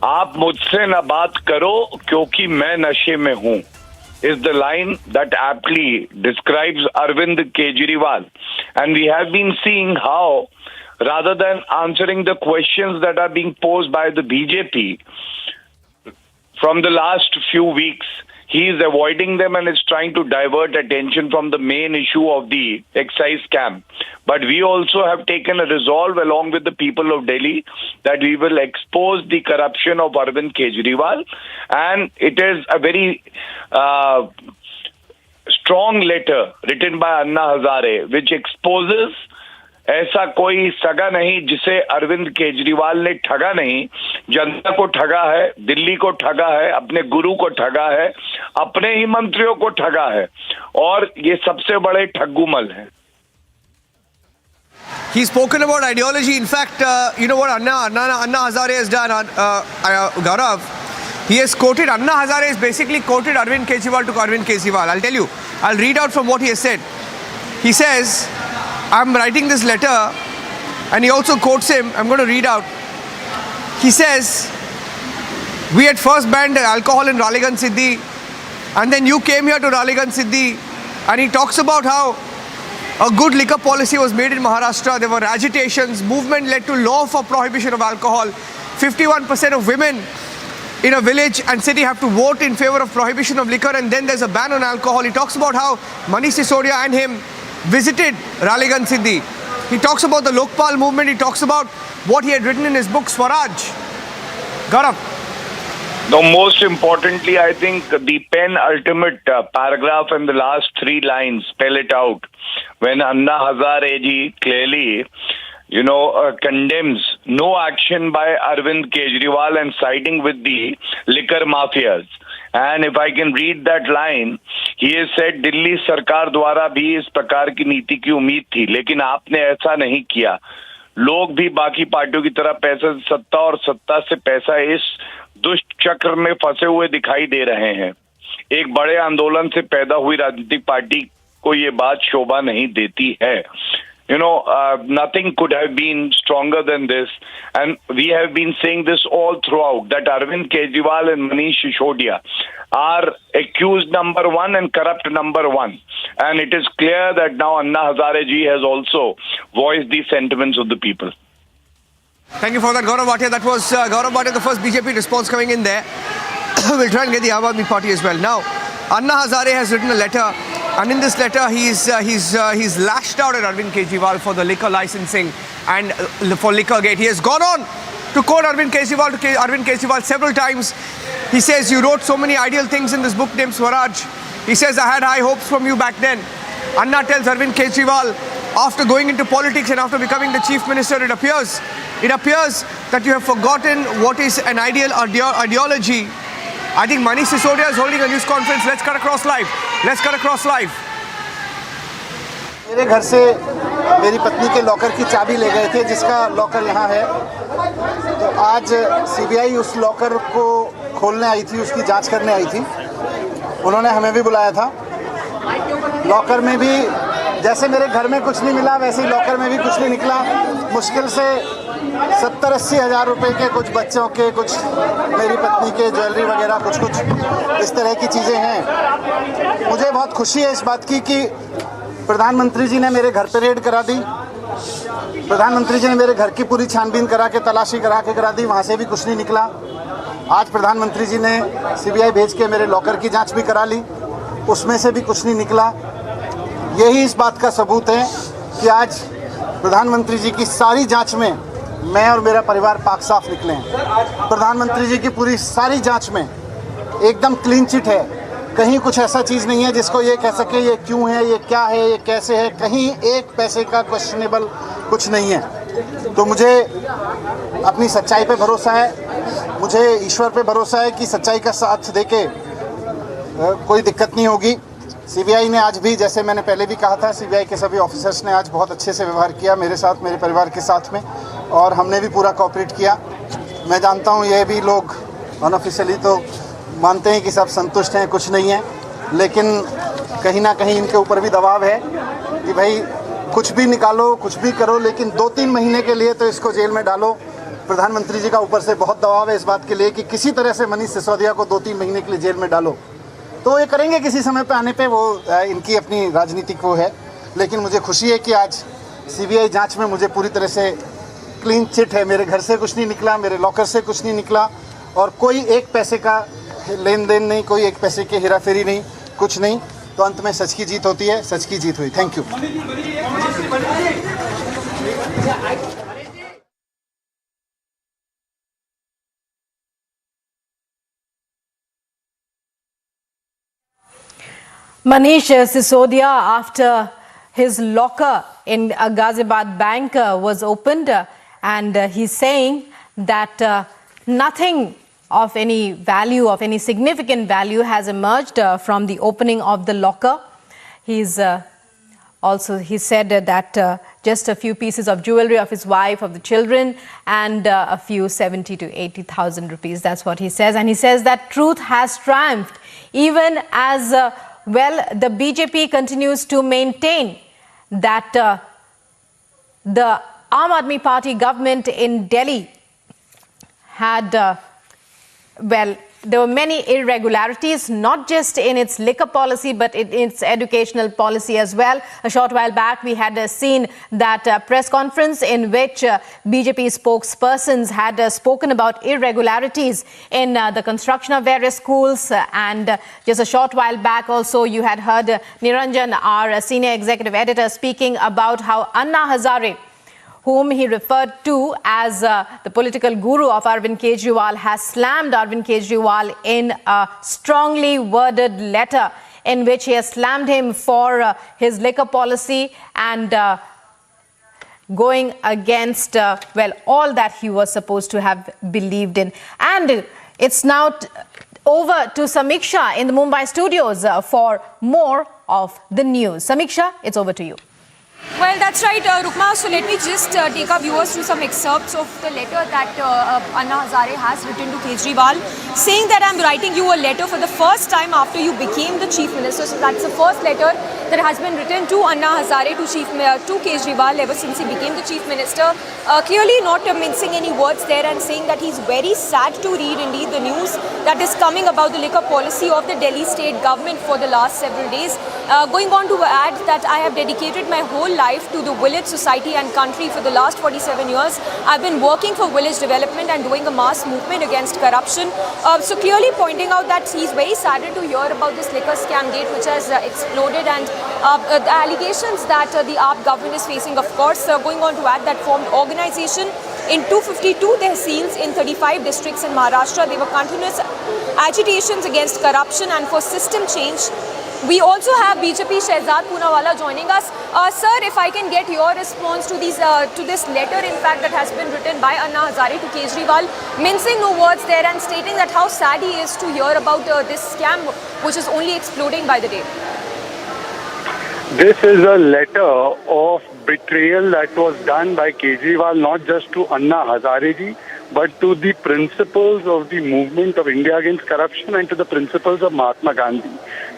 आप मुझसे न बात करो क्योंकि मैं नशे में हूँ is the line that aptly describes Arvind Kejriwal. And we have been seeing how, rather than answering the questions that are being posed by the BJP from the last few weeks, he is avoiding them and is trying to divert attention from the main issue of the excise scam. But we also have taken a resolve along with the people of Delhi that we will expose the corruption of Arvind Kejriwal. And it is a very strong letter written by Anna Hazare which exposes ऐसा कोई सगा नहीं जिसे अरविंद केजरीवाल ने ठगा नहीं, जनता को ठगा है, दिल्ली को ठगा है, अपने गुरु को ठगा है, अपने ही मंत्रियों को ठगा है, और ये सबसे बड़े ठग्गूमल हैं. He's spoken about ideology. In fact, you know what Anna Hazare has done, Gaurav? He has quoted, Anna Hazare has basically quoted Arvind Kejriwal to Arvind Kejriwal. I'll tell you, I'll read out from what he has said. He says, I'm writing this letter, and he also quotes him. I'm going to read out. He says, we had first banned alcohol in Raleigh Siddi, and then you came here to Raleigh Siddi, and he talks about how a good liquor policy was made in Maharashtra. There were agitations. Movement led to law for prohibition of alcohol. 51% of women in a village and city have to vote in favor of prohibition of liquor, and then there's a ban on alcohol. He talks about how Manish Sisodia and him visited Raleigh Siddi. He talks about the Lokpal movement. He talks about what he had written in his book Swaraj. Gaurav. No, most importantly, I think the penultimate paragraph in the last 3 lines spell it out. When Anna Hazare ji clearly, condemns no action by Arvind Kejriwal and siding with the liquor mafias. And if I can read that line, he has said, Delhi सरकार द्वारा भी इस प्रकार की नीति की उम्मीद थी, लेकिन आपने ऐसा नहीं किया. लोग भी बाकी पार्टियों की तरह पैसे से सत्ता और सत्ता से पैसा इस दुष्ट चक्र में फंसे हुए दिखाई दे रहे हैं. एक बड़े आंदोलन से पैदा हुई राजनीतिक पार्टी को ये बात शोभा नहीं देती है. Nothing could have been stronger than this. And we have been saying this all throughout, that Arvind Kejriwal and Manish Sisodia are accused number 1 and corrupt number 1. And it is clear that now Anna Hazare ji has also voiced the sentiments of the people. Thank you for that, Gaurav Bhatia. That was Gaurav Bhatia, the first BJP response coming in there. We'll try and get the Aam Aadmi Party as well. Now, Anna Hazare has written a letter, and in this letter, he's lashed out at Arvind Kejriwal for the liquor licensing and for Liquorgate. He has gone on to quote Arvind Kejriwal several times. He says, "You wrote so many ideal things in this book named Swaraj." He says, "I had high hopes from you back then." Anna tells Arvind Kejriwal, after going into politics and after becoming the chief minister, it appears that you have forgotten what is an ideal ideology. I think Manish Sisodia is holding a news conference. Let's cut across live. मेरे घर से मेरी पत्नी के locker की चाबी ले गए थे, जिसका लॉकर यहाँ है. तो आज सीबीआई उस लॉकर को खोलने आई थी, उसकी जांच करने आई थी. उन्होंने हमें भी बुलाया था. लॉकर में भी जैसे मेरे घर में कुछ नहीं मिला, वैसे ही लॉकर में भी कुछ नहीं निकला. मुश्किल से 70-80 हज़ार रुपए के कुछ बच्चों के, कुछ मेरी पत्नी के ज्वेलरी वगैरह कुछ इस तरह की चीज़ें हैं. मुझे बहुत खुशी है इस बात की कि प्रधानमंत्री जी ने मेरे घर पे रेड करा दी. प्रधानमंत्री जी ने मेरे घर की पूरी छानबीन करा के, तलाशी करा दी. वहाँ से भी कुछ नहीं निकला. आज प्रधानमंत्री जी ने सीबीआई भेज के मेरे लॉकर की जांच भी करा ली, उसमें से भी कुछ नहीं निकला. यही इस बात का सबूत है कि आज प्रधानमंत्री जी की सारी जांच में मैं और मेरा परिवार पाक साफ निकले हैं. प्रधानमंत्री जी की पूरी सारी जांच में एकदम क्लीन चिट है. कहीं कुछ ऐसा चीज़ नहीं है जिसको ये कह सके ये क्यों है, ये क्या है, ये कैसे है. कहीं एक पैसे का क्वेश्चनेबल कुछ नहीं है. तो मुझे अपनी सच्चाई पे भरोसा है, मुझे ईश्वर पे भरोसा है कि सच्चाई का साथ देके कोई दिक्कत नहीं होगी. सीबीआई ने आज भी, जैसे मैंने पहले भी कहा था, सीबीआई के सभी ऑफिसर्स ने आज बहुत अच्छे से व्यवहार किया मेरे साथ, मेरे परिवार के साथ में, और हमने भी पूरा कोऑपरेट किया. मैं जानता हूँ ये भी लोग अनऑफिशियली तो मानते हैं कि सब संतुष्ट हैं, कुछ नहीं है, लेकिन कहीं ना कहीं इनके ऊपर भी दबाव है कि भाई कुछ भी निकालो, कुछ भी करो, लेकिन 2-3 महीने के लिए तो इसको जेल में डालो. प्रधानमंत्री जी का ऊपर से बहुत दबाव है इस बात के लिए कि किसी तरह से मनीष सिसोदिया को 2-3 महीने के लिए जेल में डालो. तो ये करेंगे किसी समय पे आने पे, वो इनकी अपनी राजनीतिक वो है. लेकिन मुझे खुशी है कि आज सीबीआई जांच में मुझे पूरी तरह से क्लीन चिट है. मेरे घर से कुछ नहीं निकला, मेरे लॉकर से कुछ नहीं निकला, और कोई एक पैसे का लेन देन नहीं, कोई एक पैसे की हेराफेरी नहीं, कुछ नहीं. तो अंत में सच की जीत होती है. सच की जीत हुई. Thank you. Manish Sisodia, after his locker in Ghaziabad bank was opened, and he's saying that nothing of any value, of any significant value, has emerged from the opening of the locker. He said that just a few pieces of jewelry of his wife, of the children, and a few 70 to 80,000 rupees. That's what he says. And he says that truth has triumphed, even as the BJP continues to maintain that the Aam Aadmi Party government in Delhi had there were many irregularities, not just in its liquor policy, but in its educational policy as well. A short while back, we had seen that press conference in which BJP spokespersons had spoken about irregularities in the construction of various schools. And just a short while back also, you had heard Niranjan, our senior executive editor, speaking about how Anna Hazare whom he referred to as the political guru of Arvind Kejriwal, has slammed Arvind Kejriwal in a strongly worded letter in which he has slammed him for his liquor policy and going against, all that he was supposed to have believed in. And it's now over to Samiksha in the Mumbai studios for more of the news. Samiksha, it's over to you. Well, that's right, Rukma. So let me just take our viewers through some excerpts of the letter that Anna Hazare has written to Kejriwal, saying that I'm writing you a letter for the first time after you became the Chief Minister. So that's the first letter that has been written to Anna Hazare to Kejriwal ever since he became the Chief Minister. Clearly not mincing any words there and saying that he's very sad to read indeed the news that is coming about the liquor policy of the Delhi state government for the last several days. Going on to add that I have dedicated my whole life to the village, society and country for the last 47 years. I've been working for village development and doing a mass movement against corruption. So clearly pointing out that he's very saddened to hear about this liquor scam gate which has exploded, and the allegations that the AAP government is facing, of course. Going on to add that formed organization in 252 tehsils in 35 districts in Maharashtra. There were continuous agitations against corruption and for system change. We also have BJP Shehzad Poonawala joining us. Sir, if I can get your response to this letter, in fact, that has been written by Anna Hazare to Kejriwal, mincing no words there and stating that how sad he is to hear about this scam which is only exploding by the day. This is a letter of betrayal that was done by Kejriwal not just to Anna Hazare ji, but to the principles of the movement of India against corruption and to the principles of Mahatma Gandhi.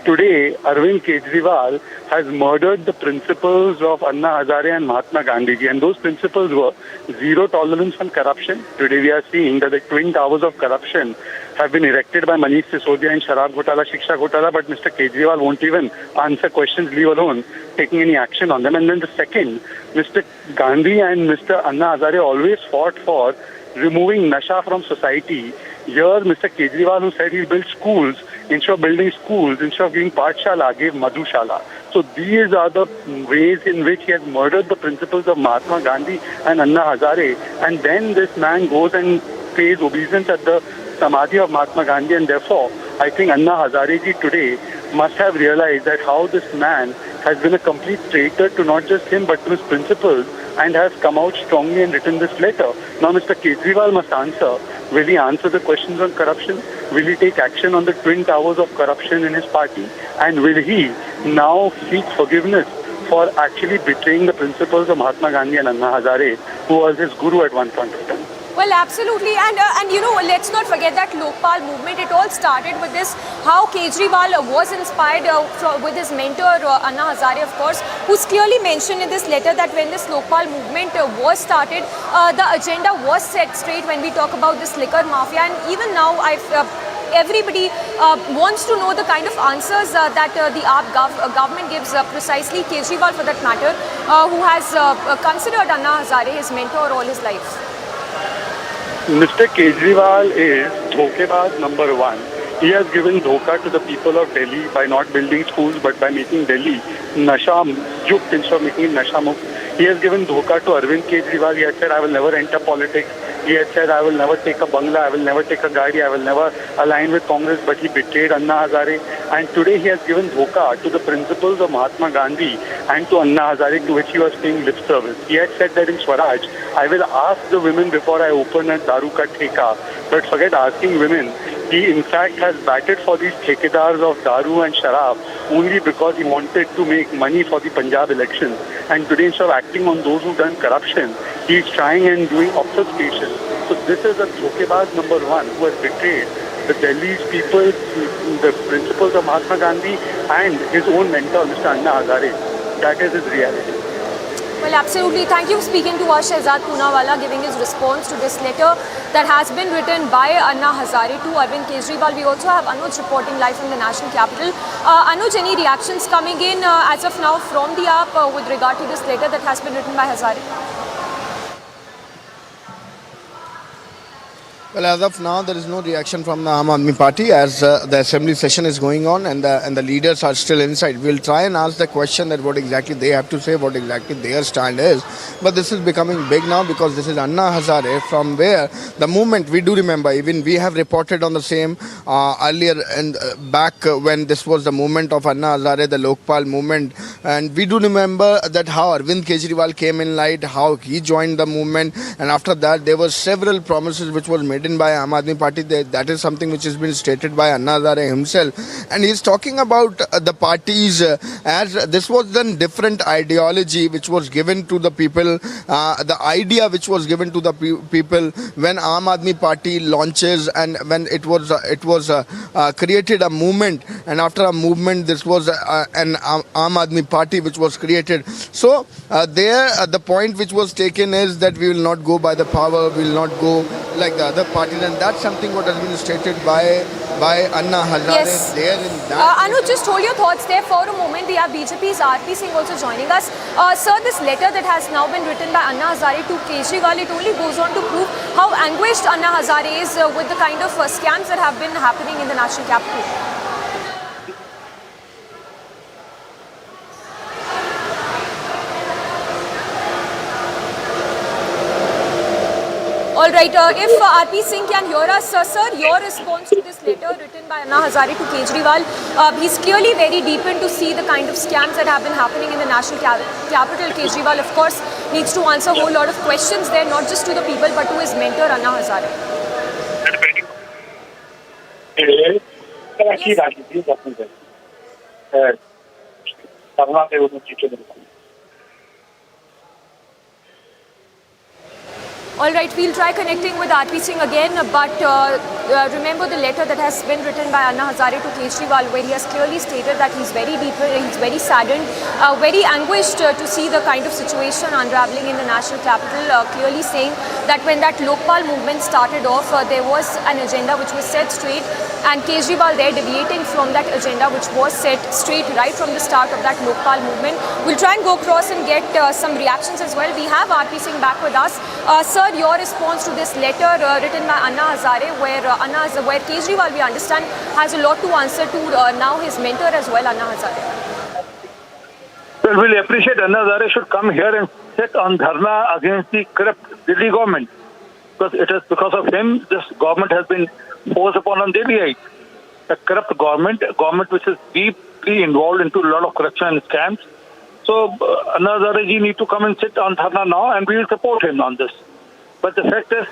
Today, Arvind Kejriwal has murdered the principles of Anna Hazare and Mahatma Gandhi ji, and those principles were zero tolerance on corruption. Today we are seeing that the twin towers of corruption have been erected by Manish Sisodia in Sharab Ghotala, Shiksha Ghotala, but Mr. Kejriwal won't even answer questions, leave alone taking any action on them. And then the second, Mr. Gandhi and Mr. Anna Hazare always fought for removing nasha from society. Here, Mr. Kejriwal, who said he'll build schools, instead of building schools, instead of giving Pathshala, gave Madhushala. So these are the ways in which he has murdered the principles of Mahatma Gandhi and Anna Hazare. And then this man goes and pays obeisance at the Samadhi of Mahatma Gandhi, and therefore I think Anna Hazare ji today must have realized that how this man has been a complete traitor to not just him but to his principles, and has come out strongly and written this letter. Now Mr. Kejriwal must answer. Will he answer the questions on corruption? Will he take action on the twin towers of corruption in his party? And will he now seek forgiveness for actually betraying the principles of Mahatma Gandhi and Anna Hazare, who was his guru at one point of time? Well, absolutely, and you know, let's not forget that Lokpal movement. It all started with this, how Kejriwal was inspired with his mentor Anna Hazare, of course, who's clearly mentioned in this letter that when this Lokpal movement was started, the agenda was set straight when we talk about this liquor mafia, and even now everybody wants to know the kind of answers that the AAP government gives, precisely Kejriwal for that matter, who has considered Anna Hazare his mentor all his life. Mr. Kejriwal is dhokebaz number one. He has given dhoka to the people of Delhi by not building schools but by making Delhi nasha yukt instead of making it nasha mukt. He has given dhoka to Arvind Kejriwal. He has said, I will never enter politics. He has said, I will never take a bangla, I will never take a gadi, I will never align with Congress, but he betrayed Anna Hazare. And today he has given dhoka to the principles of Mahatma Gandhi and to Anna Hazare, to which he was paying lip service. He had said that in Swaraj, I will ask the women before I open a daru ka theka. But forget asking women. He in fact has batted for these thekedars of daru and sharab only because he wanted to make money for the Punjab elections. And today, instead of acting on those who've done corruption, he is trying and doing obfuscation. So this is a dhokebaz number one who has betrayed the Delhi's people, the principles of Mahatma Gandhi and his own mentor, Mr. Anna Hazare. That is his reality. Well, absolutely. Thank you for speaking to us, Shehzad Poonawala, giving his response to this letter that has been written by Anna Hazare to Arvind Kejriwal. We also have Anuj reporting live from the national capital. Anuj, any reactions coming in as of now from the AAP with regard to this letter that has been written by Hazare? Well, as of now, there is no reaction from the Aam Aadmi Party as the assembly session is going on and the leaders are still inside. We'll try and ask the question that what exactly they have to say, what exactly their stand is. But this is becoming big now because this is Anna Hazare, from where the movement, we do remember, even we have reported on the same earlier and back when this was the movement of Anna Hazare, the Lokpal movement. And we do remember that how Arvind Kejriwal came in light, how he joined the movement. And after that, there were several promises which were made by Aam Aadmi Party. That is something which has been stated by Anna Hazare himself, and he is talking about the parties as this was then different ideology which was given to the people, the idea which was given to the people when Aam Aadmi Party launches and when it was created a movement, and after a movement this was an Aam Aadmi Party which was created. So the point which was taken is that we will not go by the power, we will not go like the other parties, and that's something what has been stated by Anna Hazare. Yes. There in that. Anu, just hold your thoughts there for a moment. We have BJP's RP Singh also joining us. Sir, this letter that has now been written by Anna Hazare to Kejriwal, it only goes on to prove how anguished Anna Hazare is with the kind of scams that have been happening in the national capital. All right, if RP Singh can hear us, sir, your response to this letter written by Anna Hazare to Kejriwal, he's clearly very deepened to see the kind of scams that have been happening in the national capital. Kejriwal, of course, needs to answer a whole lot of questions there, not just to the people, but to his mentor, Anna Hazare. All right, we'll try connecting with RP Singh again, but remember the letter that has been written by Anna Hazare to Kejriwal, where he has clearly stated that he's very he's very saddened, very anguished to see the kind of situation unraveling in the national capital, clearly saying that when that Lokpal movement started off, there was an agenda which was set straight, and Kejriwal there deviating from that agenda which was set straight right from the start of that Lokpal movement. We'll try and go across and get some reactions as well. We have RP Singh back with us. Sir, your response to this letter written by Anna Hazare, where Kejriwal, we understand, has a lot to answer to now his mentor as well, Anna Hazare. Well, we'll appreciate Anna Hazare should come here and sit on dharna against the corrupt Delhi government, because it is because of him this government has been forced upon Delhiites. A corrupt government which is deeply involved into a lot of corruption and scams. So Anna Hazare ji need to come and sit on dharna now, and we will support him on this. But the fact is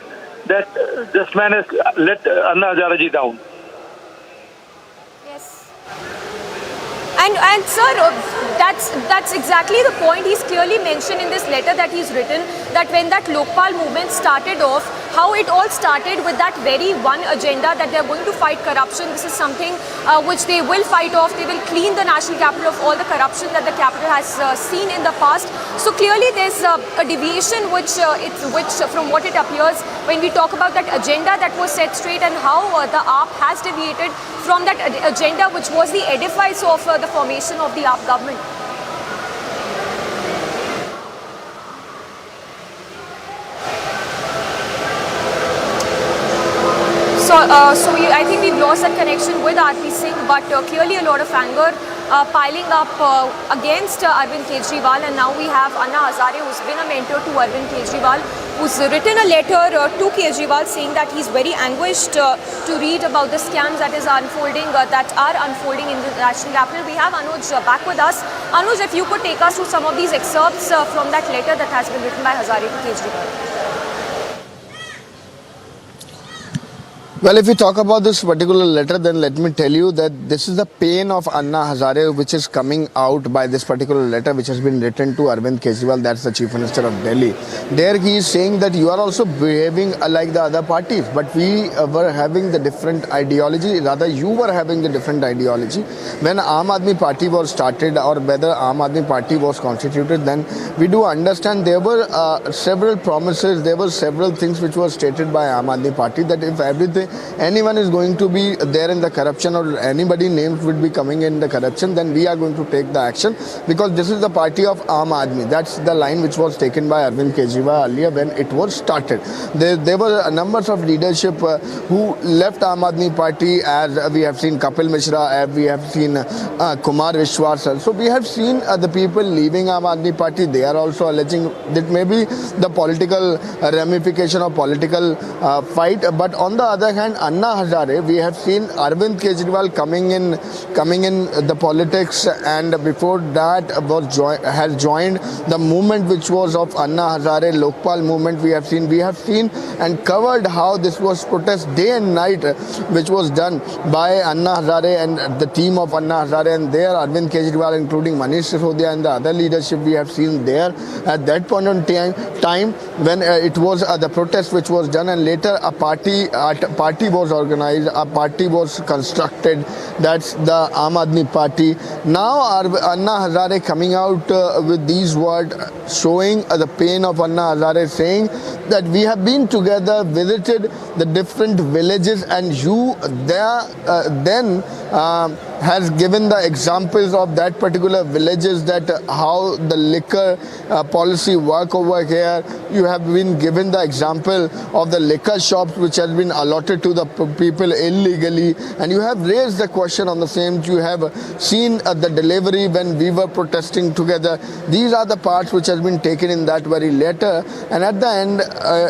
that this man has let Anna Hazare ji down. Yes. And sir, that's exactly the point. He's clearly mentioned in this letter that he's written that when that Lokpal movement started off, how it all started with that very one agenda that they're going to fight corruption. This is something which they will fight off. They will clean the national capital of all the corruption that the capital has seen in the past. So clearly there's a deviation which from what it appears when we talk about that agenda that was set straight, and how the AAP has deviated from that agenda which was the edifice of the formation of the AAP government. So I think we've lost that connection with RP Singh, but clearly a lot of anger piling up against Arvind Kejriwal, and now we have Anna Hazare, who's been a mentor to Arvind Kejriwal, who's written a letter to Kejriwal saying that he's very anguished to read about the scams that are unfolding in the national capital. We have Anuj back with us. Anuj, if you could take us through some of these excerpts from that letter that has been written by Hazare to Kejriwal. Well, if we talk about this particular letter, then let me tell you that this is the pain of Anna Hazare which is coming out by this particular letter which has been written to Arvind Kejriwal, that's the Chief Minister of Delhi. There he is saying that you are also behaving like the other parties, but we were having the different ideology, rather you were having the different ideology. When Aam Aadmi Party was started, or whether Aam Aadmi Party was constituted, then we do understand there were several promises, there were several things which were stated by Aam Aadmi Party that if everything, anyone is going to be there in the corruption or anybody names would be coming in the corruption, then we are going to take the action, because this is the party of Aam Aadmi. That's the line which was taken by Arvind Kejriwal earlier when it was started. There were numbers of leadership who left Aam Aadmi party, as we have seen Kapil Mishra, as we have seen Kumar Vishwas. So we have seen the people leaving Aam Aadmi party. They are also alleging that maybe the political ramification of political fight. But on the other hand, Anna Hazare, we have seen Arvind Kejriwal coming in the politics, and before that has joined the movement which was of Anna Hazare, Lokpal movement. We have seen and covered how this was protest day and night, which was done by Anna Hazare and the team of Anna Hazare, and there Arvind Kejriwal, including Manish Sisodia and the other leadership we have seen there at that point in time when it was the protest which was done, and later a party was organized, a party was constructed. That's the Aam Aadmi party. Now Anna Hazare coming out with these words, showing the pain of Anna Hazare, saying that we have been together, visited the different villages, and you there then has given the examples of that particular villages, that how the liquor policy work over here. You have been given the example of the liquor shops which has been allotted to the people illegally, and you have raised the question on the same. You have seen the delivery when we were protesting together. These are the parts which has been taken in that very letter, and at the end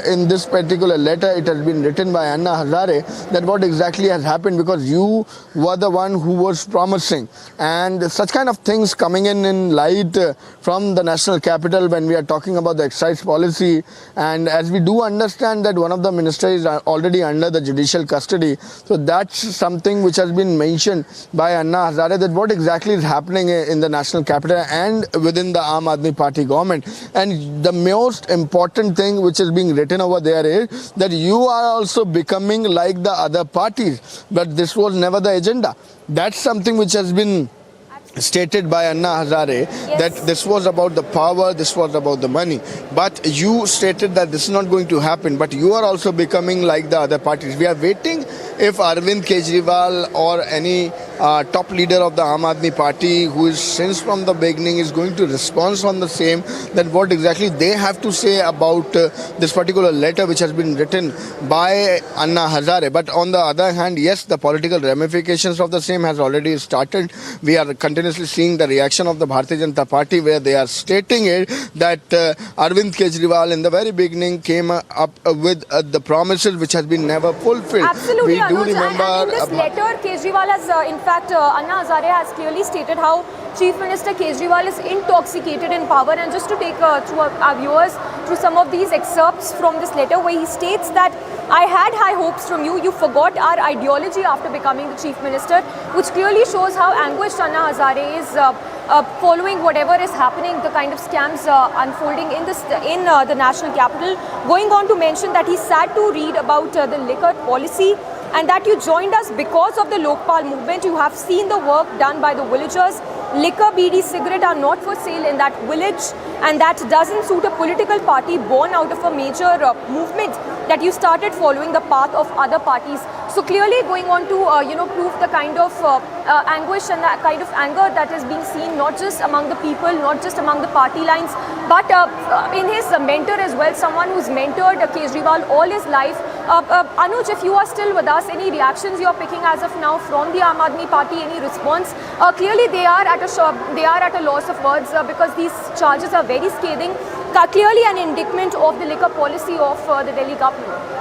in this particular letter it has been written by Anna Hazare that what exactly has happened, because you were the one who was promising, and such kind of things coming in light from the national capital when we are talking about the excise policy. And as we do understand that one of the ministers is already under the judicial custody, so that's something which has been mentioned by Anna Hazare, that what exactly is happening in the national capital and within the Aam Aadmi party government. And the most important thing which is being written over there is that you are also becoming like the other parties, but this was never the agenda. That's something which has been stated by Anna Hazare, that this was about the power, this was about the money. But you stated that this is not going to happen, but you are also becoming like the other parties. We are waiting if Arvind Kejriwal or any top leader of the Aam Aadmi party, who is since from the beginning is going to respond on the same, then what exactly they have to say about this particular letter which has been written by Anna Hazare. But on the other hand, yes, the political ramifications of the same has already started. We are continuously seeing the reaction of the Bharatiya Janata Party, where they are stating it that Arvind Kejriwal in the very beginning came up with the promises which has been never fulfilled. Absolutely, we do Anuj, remember and in this letter, Kejriwal has, in fact, Anna Hazare has clearly stated how Chief Minister Kejriwal is intoxicated in power. And just to take through our viewers through some of these excerpts from this letter, where he states that I had high hopes from you. You forgot our ideology after becoming the Chief Minister, which clearly shows how anguished Anna Hazare is following whatever is happening, the kind of scams unfolding in the national capital. Going on to mention that he's sad to read about the liquor policy, and that you joined us because of the Lokpal movement. You have seen the work done by the villagers. Liquor, BD, cigarette are not for sale in that village, and that doesn't suit a political party born out of a major movement that you started following the path of other parties. So clearly going on to prove the kind of anguish and that kind of anger that is being seen not just among the people, not just among the party lines, but in his mentor as well, someone who's mentored Kejriwal all his life. Anuj, if you are still with us, any reactions you are picking as of now from the Aam Aadmi party, any response? Clearly they are at a loss of words because these charges are very scathing. Clearly an indictment of the liquor policy of the Delhi government.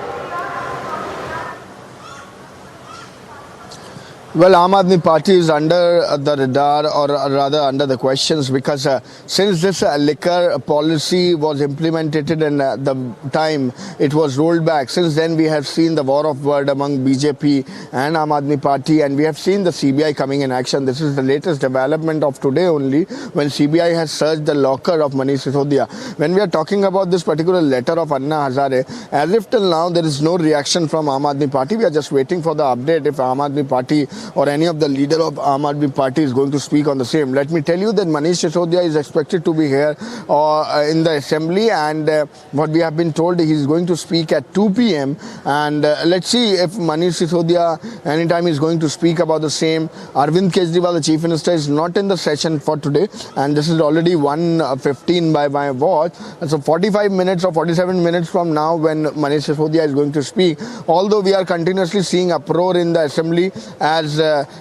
Well, Aam Aadmi Party is under the radar, or rather under the questions, because since this liquor policy was implemented and the time it was rolled back, since then we have seen the war of word among BJP and Aam Aadmi Party, and we have seen the CBI coming in action. This is the latest development of today only, when CBI has searched the locker of Manish Sisodia. When we are talking about this particular letter of Anna Hazare, as if till now there is no reaction from Aam Aadmi Party. We are just waiting for the update if Aam Aadmi Party or any of the leader of Aam Aadmi Party is going to speak on the same. Let me tell you that Manish Sisodia is expected to be here in the assembly, and what we have been told, he is going to speak at 2 p.m. and let's see if Manish Sisodia anytime is going to speak about the same. Arvind Kejriwal, the Chief Minister, is not in the session for today, and this is already 1:15 by my watch. So 45 minutes or 47 minutes from now, when Manish Sisodia is going to speak, although we are continuously seeing uproar in the assembly as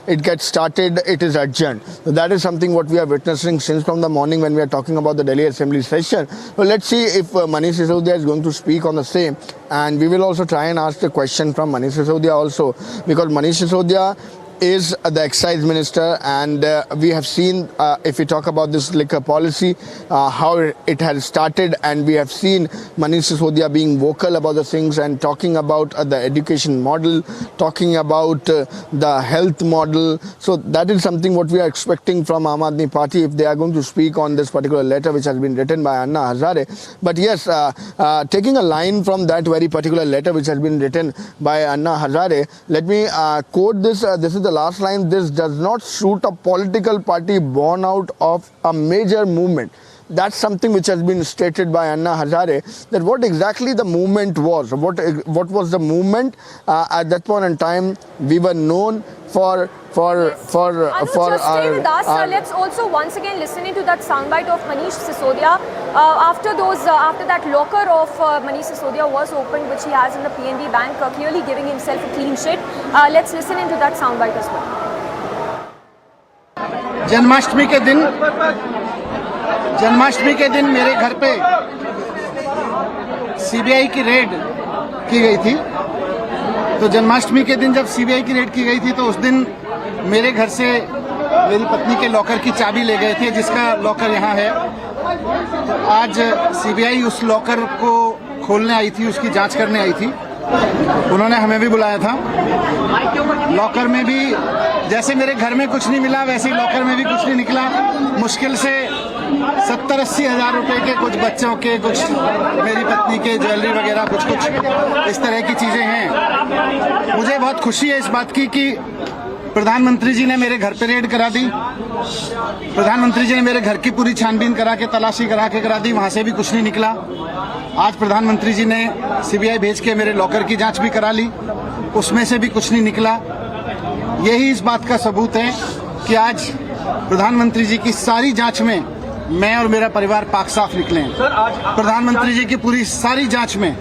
it gets started, it is adjourned. So that is something what we are witnessing since from the morning when we are talking about the Delhi Assembly session. So let's see if Manish Sisodia is going to speak on the same, and we will also try and ask the question from Manish Sisodia also, because Manish Sisodia is the excise minister, and we have seen, if we talk about this liquor policy, how it has started, and we have seen Manish Sisodia being vocal about the things and talking about the education model, talking about the health model. So that is something what we are expecting from Aam Aadmi Party if they are going to speak on this particular letter which has been written by Anna Hazare. But yes, taking a line from that very particular letter which has been written by Anna Hazare, let me quote this. This is the last line. This does not suit a political party born out of a major movement. That's something which has been stated by Anna Hazare, that what exactly the movement was. What was the movement at that point in time? We were known for Just stay with us. Let's also once again listen into that soundbite of Manish Sisodia after that locker of Manish Sisodia was opened, which he has in the PNB Bank, clearly giving himself a clean sheet. Let's listen into that soundbite as well. Janmashtami के दिन मेरे घर पे CBI की red की गई थी। तो जन्माष्टमी के दिन जब सीबीआई की रेड की गई थी, तो उस दिन मेरे घर से मेरी पत्नी के लॉकर की चाबी ले गए थे, जिसका लॉकर यहाँ है। तो आज सीबीआई उस लॉकर को खोलने आई थी, उसकी जांच करने आई थी। उन्होंने हमें भी बुलाया था। लॉकर में भी जैसे मेरे घर में कुछ नहीं मिला, वैसे ही लॉकर में भी कुछ नहीं निकला। मुश्किल से 70-80 हज़ार रुपए के कुछ बच्चों के, कुछ मेरी पत्नी के ज्वेलरी वगैरह कुछ इस तरह की चीजें हैं। मुझे बहुत खुशी है इस बात की कि प्रधानमंत्री जी ने मेरे घर पे रेड करा दी। प्रधानमंत्री जी ने मेरे घर की पूरी छानबीन करा के, तलाशी करा दी, वहां से भी कुछ नहीं निकला। आज प्रधानमंत्री जी ने सीबीआई भेज के मेरे लॉकर की जांच भी करा ली, उसमें से भी कुछ नहीं निकला। यही इस बात का सबूत है कि आज प्रधानमंत्री जी की सारी जांच में मैं और मेरा परिवार पाक साफ निकले हैं। प्रधानमंत्री जी की पूरी सारी जांच में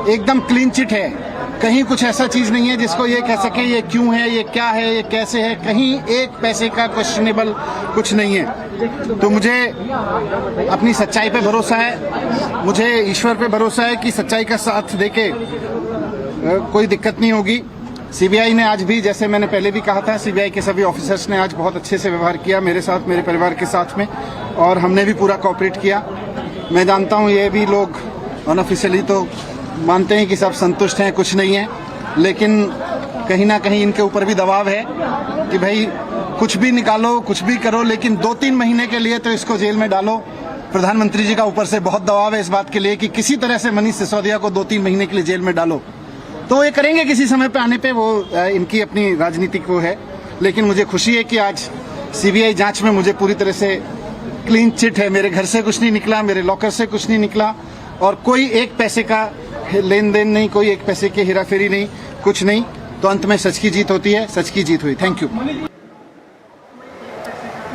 एकदम क्लीन चिट है। कहीं कुछ ऐसा चीज नहीं है जिसको ये कह सके ये क्यों है, ये क्या है, ये कैसे है। कहीं एक पैसे का क्वेश्चनेबल कुछ नहीं है। तो मुझे अपनी सच्चाई पे भरोसा है, मुझे ईश्वर पे भरोसा है कि सच्चाई का साथ देके कोई दिक्कत नहीं होगी। सीबीआई ने आज भी, जैसे मैंने पहले भी कहा था, सीबीआई के सभी ऑफिसर्स ने आज बहुत अच्छे से व्यवहार किया मेरे साथ, मेरे परिवार के साथ में, और हमने भी पूरा कोऑपरेट किया। मैं जानता हूँ ये भी लोग अनऑफिशियली तो मानते हैं कि सब संतुष्ट हैं, कुछ नहीं है, लेकिन कहीं ना कहीं इनके ऊपर भी दबाव है कि भाई कुछ भी निकालो, कुछ भी करो, लेकिन 2-3 महीने के लिए तो इसको जेल में डालो। प्रधानमंत्री जी का ऊपर से बहुत दबाव है इस बात के लिए कि किसी तरह से मनीष सिसोदिया को 2-3 महीने के लिए जेल में डालो। तो ये करेंगे किसी समय पे आने पे, वो इनकी अपनी राजनीति को है। लेकिन मुझे खुशी है कि आज सीबीआई जांच में मुझे पूरी तरह से क्लीन चिट है। मेरे घर से कुछ नहीं निकला, मेरे लॉकर से कुछ नहीं निकला, और कोई एक पैसे का लेन देन नहीं, कोई एक पैसे की हेराफेरी नहीं, कुछ नहीं। तो अंत में सच की जीत होती है, सच की जीत हुई। Thank you.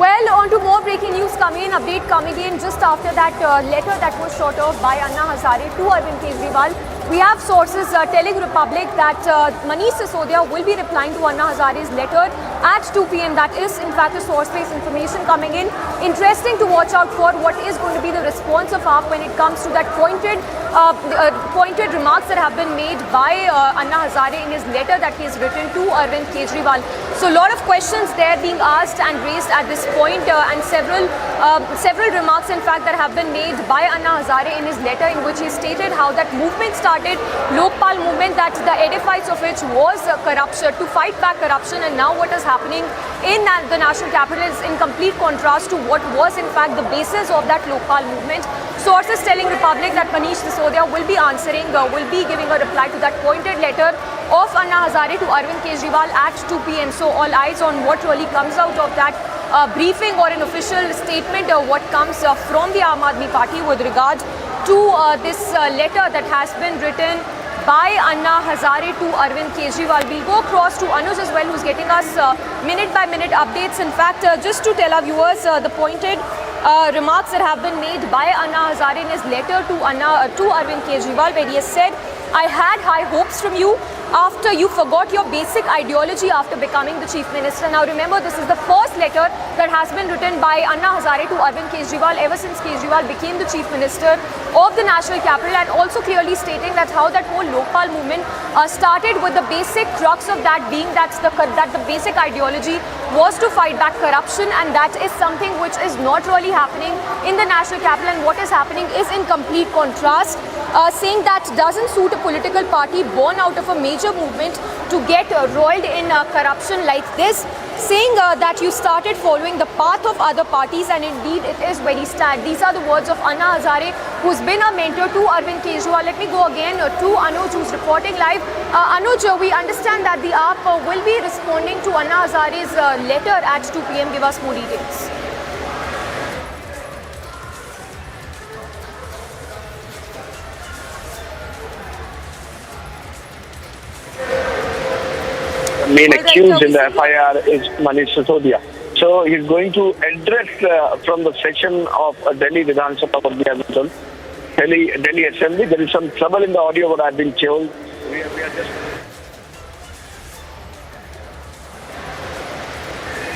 Well, on to more breaking news coming in, update coming in just after that letter that was shot off by Anna Hazare to Arvind Kejriwal. We have sources telling Republic that Manish Sisodia will be replying to Anna Hazare's letter at 2 p.m. That is, in fact, a source-based information coming in. Interesting to watch out for what is going to be the response of AAP when it comes to that pointed remarks that have been made by Anna Hazare in his letter that he has written to Arvind Kejriwal. So a lot of questions there being asked and raised at this point, and several remarks, in fact, that have been made by Anna Hazare in his letter, in which he stated how that movement started, Lokpal movement, that the edifice of which was corruption, to fight back corruption, and now what is happening in the national capital is in complete contrast to what was in fact the basis of that Lokpal movement. Sources telling Republic that Manish Sisodia will be answering, will be giving a reply to that pointed letter of Anna Hazare to Arvind Kejriwal at 2 p.m. So all eyes on what really comes out of that briefing or an official statement what comes from the Aam Aadmi Party with regard to this letter that has been written by Anna Hazare to Arvind Kejriwal. We'll go across to Anuj as well, who's getting us minute-by-minute updates. In fact, just to tell our viewers the pointed remarks that have been made by Anna Hazare in his letter to Arvind Kejriwal, where he has said, "I had high hopes from you after you forgot your basic ideology after becoming the Chief Minister." Now remember, this is the first letter that has been written by Anna Hazare to Arvind Kejriwal ever since Kejriwal became the Chief Minister of the national capital, and also clearly stating that how that whole Lokpal movement started, with the basic crux of that being that the basic ideology was to fight back corruption, and that is something which is not really happening in the national capital, and what is happening is in complete contrast, saying that doesn't suit a political party born out of a major movement to get roiled in corruption like this, saying that you started following the path of other parties, and indeed it is very sad. These are the words of Anna Hazare, who's been a mentor to Arvind Kejriwal. Let me go again to Anuj, who's reporting live. Anuj, we understand that the AAP will be responding to Anna Hazare's letter at 2 p.m. Give us more details. Main accused in the FIR is Manish Sisodia. So he's going to address from the section of Delhi Vidhan Sabha of the Delhi Assembly. There is some trouble in the audio, what I've been told. We are just...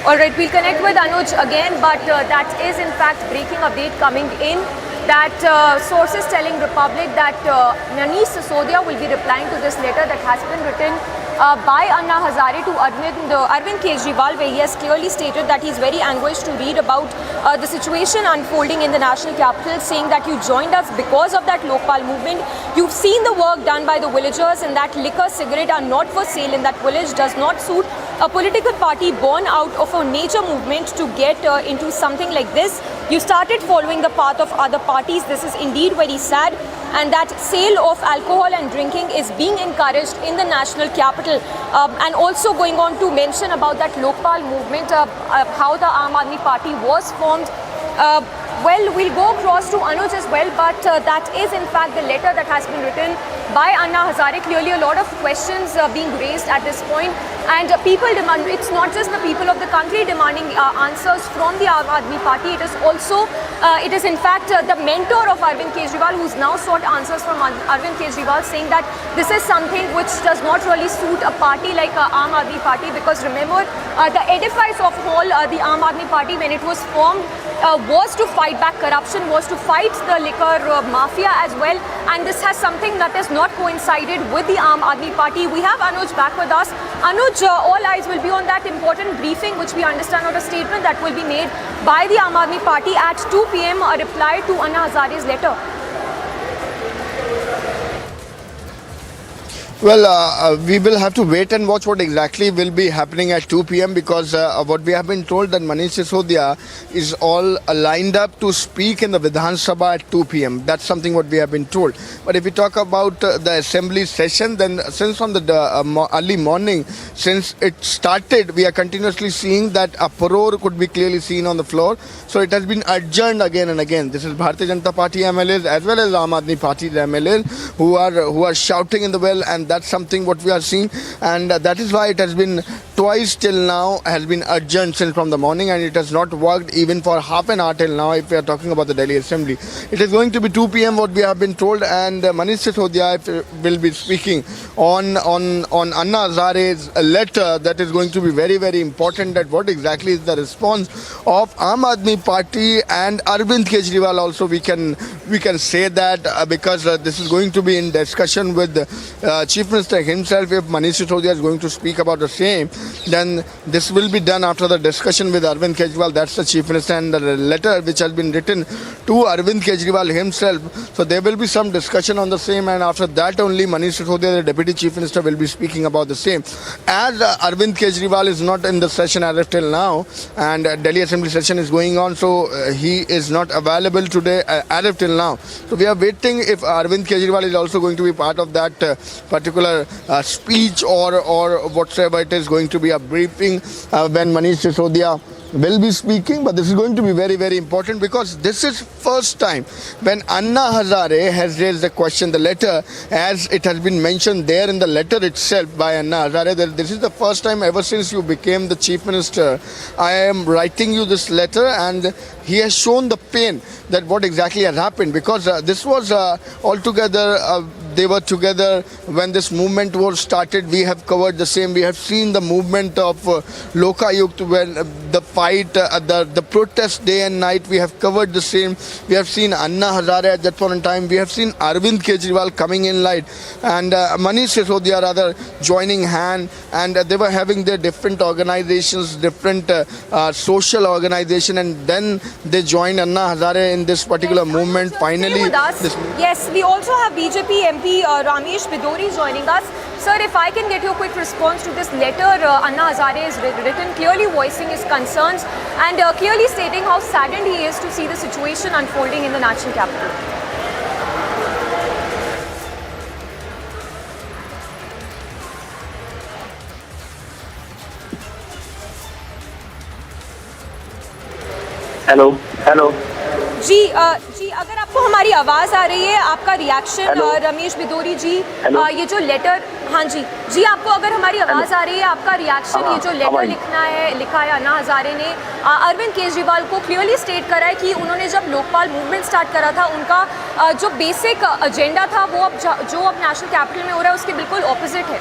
All right, we'll connect with Anuj again, but that is in fact breaking update coming in. That sources telling Republic that Manish Sisodia will be replying to this letter that has been written by Anna Hazare to Arvind Kejriwal, where he has clearly stated that he's very anguished to read about the situation unfolding in the national capital, saying that you joined us because of that Lokpal movement. You've seen the work done by the villagers, and that liquor, cigarette are not for sale in that village does not suit a political party born out of a major movement to get into something like this. You started following the path of other parties. This is indeed very sad, and that sale of alcohol and drinking is being encouraged in the national capital. And also going on to mention about that Lokpal movement, how the Aam Aadmi Party was formed. Well, we'll go across to Anuj as well, but that is in fact the letter that has been written by Anna Hazare. Clearly a lot of questions being raised at this point, and people demand, it's not just the people of the country demanding answers from the Aam Aadmi Party, it is also, it is in fact the mentor of Arvind Kejriwal who's now sought answers from Arvind Kejriwal, saying that this is something which does not really suit a party like Aam Aadmi Party, because remember the edifice of whole the Aam Aadmi Party when it was formed was to fight back corruption, was to fight the liquor mafia as well, and this has something that has not coincided with the Aam Aadmi Party. We have Anuj back with us. Anuj, all eyes will be on that important briefing which we understand, or a statement that will be made by the Aam Aadmi Party at 2 p.m. a reply to Anna Hazare's letter. Well, we will have to wait and watch what exactly will be happening at 2 p.m. because what we have been told that Manish Sisodia is all lined up to speak in the Vidhan Sabha at 2 p.m. That's something what we have been told. But if we talk about the assembly session, then since from the early morning, since it started, we are continuously seeing that a furor could be clearly seen on the floor. So it has been adjourned again and again. This is Bharatiya Janata Party MLAs as well as Aam Aadmi Party MLAs who are shouting in the well, and that's something what we are seeing, and that is why it has been twice till now has been adjourned since from the morning, and it has not worked even for half an hour till now. If we are talking about the Delhi Assembly, it is going to be 2 p.m. what we have been told, and Manish Sisodia will be speaking on Anna Hazare's letter. That is going to be very, very important, that what exactly is the response of Aam Aadmi Party and Arvind Kejriwal. Also we can say that because this is going to be in discussion with Chief Minister himself, if Manish Sisodia is going to speak about the same. then this will be done after the discussion with Arvind Kejriwal, that's the Chief Minister, and the letter which has been written to Arvind Kejriwal himself. So there will be some discussion on the same, and after that only Manish Sisodia, the Deputy Chief Minister, will be speaking about the same. As Arvind Kejriwal is not in the session as of till now, and Delhi Assembly session is going on, so he is not available today as of till now. So we are waiting if Arvind Kejriwal is also going to be part of that particular speech or whatsoever it is going to be a briefing when Manish Sisodia will be speaking. But this is going to be very, very important because this is first time when Anna Hazare has raised the question, the letter, as it has been mentioned there in the letter itself by Anna Hazare, that this is the first time ever since you became the Chief Minister, I am writing you this letter, and he has shown the pain that what exactly has happened, because this was altogether they were together when this movement was started. We have covered the same. We have seen the movement of Lokayukt, when the fight, the protest day and night. We have covered the same. We have seen Anna Hazare at that point in time. We have seen Arvind Kejriwal coming in light, and Manish Sisodia rather joining hand, and they were having their different organizations, different social organization, and then they joined Anna Hazare in this particular movement. Finally, yes, we also have BJP MP Ramesh Bidori joining us. Sir, if I can get your quick response to this letter Anna Hazare has written, clearly voicing his concerns and clearly stating how saddened he is to see the situation unfolding in the national capital. Hello जी अगर आपको हमारी आवाज़ आ रही है, आपका reaction Ramesh बिदोरी जी, ये जो लेटर, हाँ जी आपको अगर हमारी आवाज़ आ रही है, आपका रिएक्शन, ये जो लेटर लिखा है अन्ना हज़ारे ने अरविंद केजरीवाल को क्लियरली स्टेट करा है कि उन्होंने जब लोकपाल मूवमेंट स्टार्ट करा था, उनका जो बेसिक एजेंडा था वो अब जो अब नेशनल कैपिटल में हो रहा है उसके बिल्कुल ऑपोजिट है।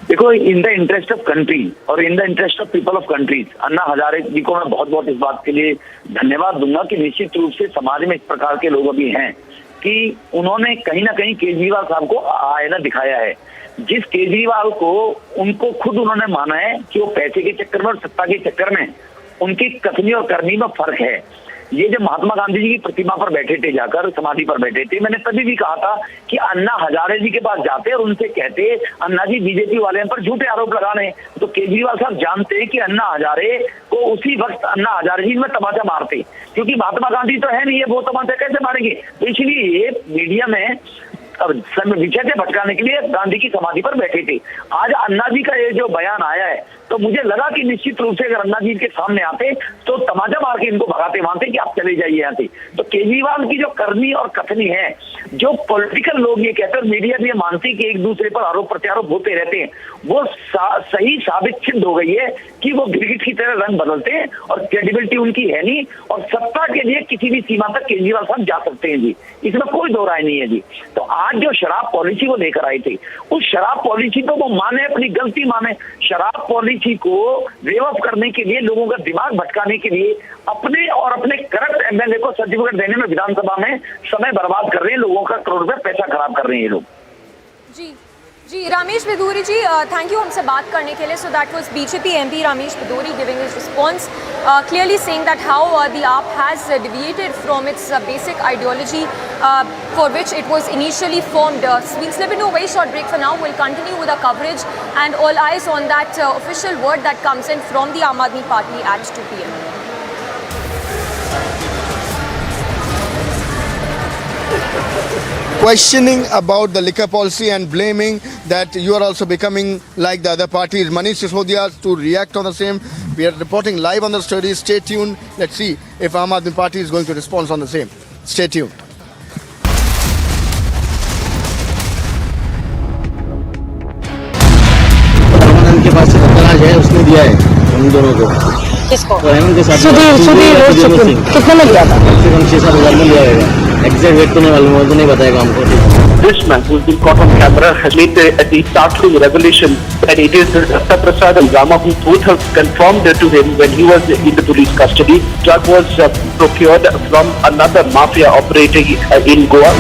देखो, in the interest of country और in the interest of people of countries, Anna Hazare ji को मैं बहुत बहुत इस बात के लिए धन्यवाद दूंगा कि निश्चित रूप से समाज में इस प्रकार के लोग अभी हैं कि उन्होंने कहीं ना कहीं केजरीवाल साहब को आईना दिखाया है। जिस केजरीवाल को उनको खुद उन्होंने माना है कि वो पैसे के चक्कर में और सत्ता के चक्कर में उनकी कथनी और करनी में फर्क है। ये जब महात्मा गांधी जी की प्रतिमा पर बैठे थे, जाकर समाधि पर बैठे थे, मैंने तभी भी कहा था कि अन्ना हजारे जी के पास जाते और उनसे कहते अन्ना जी बीजेपी वाले पर झूठे आरोप लगाने, तो केजरीवाल साहब जानते हैं कि अन्ना हजारे को उसी वक्त अन्ना हजारे जी में तमाचा मारते, क्योंकि महात्मा गांधी तो है नहीं है, वो तमाचा कैसे मारेंगे। तो इसलिए ये मीडिया में विषय से भटकाने के लिए गांधी की समाधि पर बैठे थे। आज अन्ना जी का ये जो बयान आया है तो मुझे लगा कि निश्चित रूप से अगर अन्ना जी के सामने आते तो तमाचा मार के इनको भगाते, मानते कि आप चले जाइए यहाँ से। तो केजरीवाल की जो करनी और कथनी है, जो पॉलिटिकल लोग ये कहते हैं और मीडिया भी ये मानती कि एक दूसरे पर आरोप प्रत्यारोप होते रहते हैं, वो सही साबित सिद्ध हो गई है कि वो गिरगिट की तरह रंग बदलते हैं और क्रेडिबिलिटी उनकी है नहीं, और सत्ता के लिए किसी भी सीमा तक केजरीवाल साहब जा सकते हैं जी, इसमें कोई दो राय नहीं है जी। तो आज जो शराब पॉलिसी वो लेकर आए थे, उस शराब पॉलिसी को वो माने, अपनी गलती माने, शराब पॉलिसी को वेव करने के लिए, लोगों का दिमाग भटकाने के लिए अपने और अपने करप्ट एमएलए को सर्टिफिकेट देने में विधानसभा में समय बर्बाद कर रहे हैं, लोगों का करोड़ रुपए पैसा खराब कर रहे हैं ये लोग। जी रामेश बिदोरी जी, थैंक यू हमसे बात करने के लिए। So that was BJP MP Ramesh Bidhuri giving his response, clearly saying that how the AAP has deviated from its basic ideology for which it was initially formed. We'll slip into a very short break for now. We'll continue with our coverage and all eyes on that official word that comes in from the Aam Aadmi Party at 2 p.m. Questioning about the liquor policy and blaming that you are also becoming like the other parties. Manish Sisodia to react on the same. We are reporting live on the story. Stay tuned. Let's see if Aam Aadmi Party is going to respond on the same. Stay tuned. के पास तलाश है, उसने दिया है हम दोनों को। किसको? हेमंत के साथ। सुधीर कितने में लिया था? कम से कम 6-7 हज़ार में लिया होगा। एग्जैक्ट रेट तो नहीं मालूम, वो तो नहीं बताएगा हमको। This man, who's been caught on camera, has made the startling revelation that it is Datta Prasad and Rama who both have confirmed to him when he was in the police custody. Drug was procured from another mafia operating in Goa.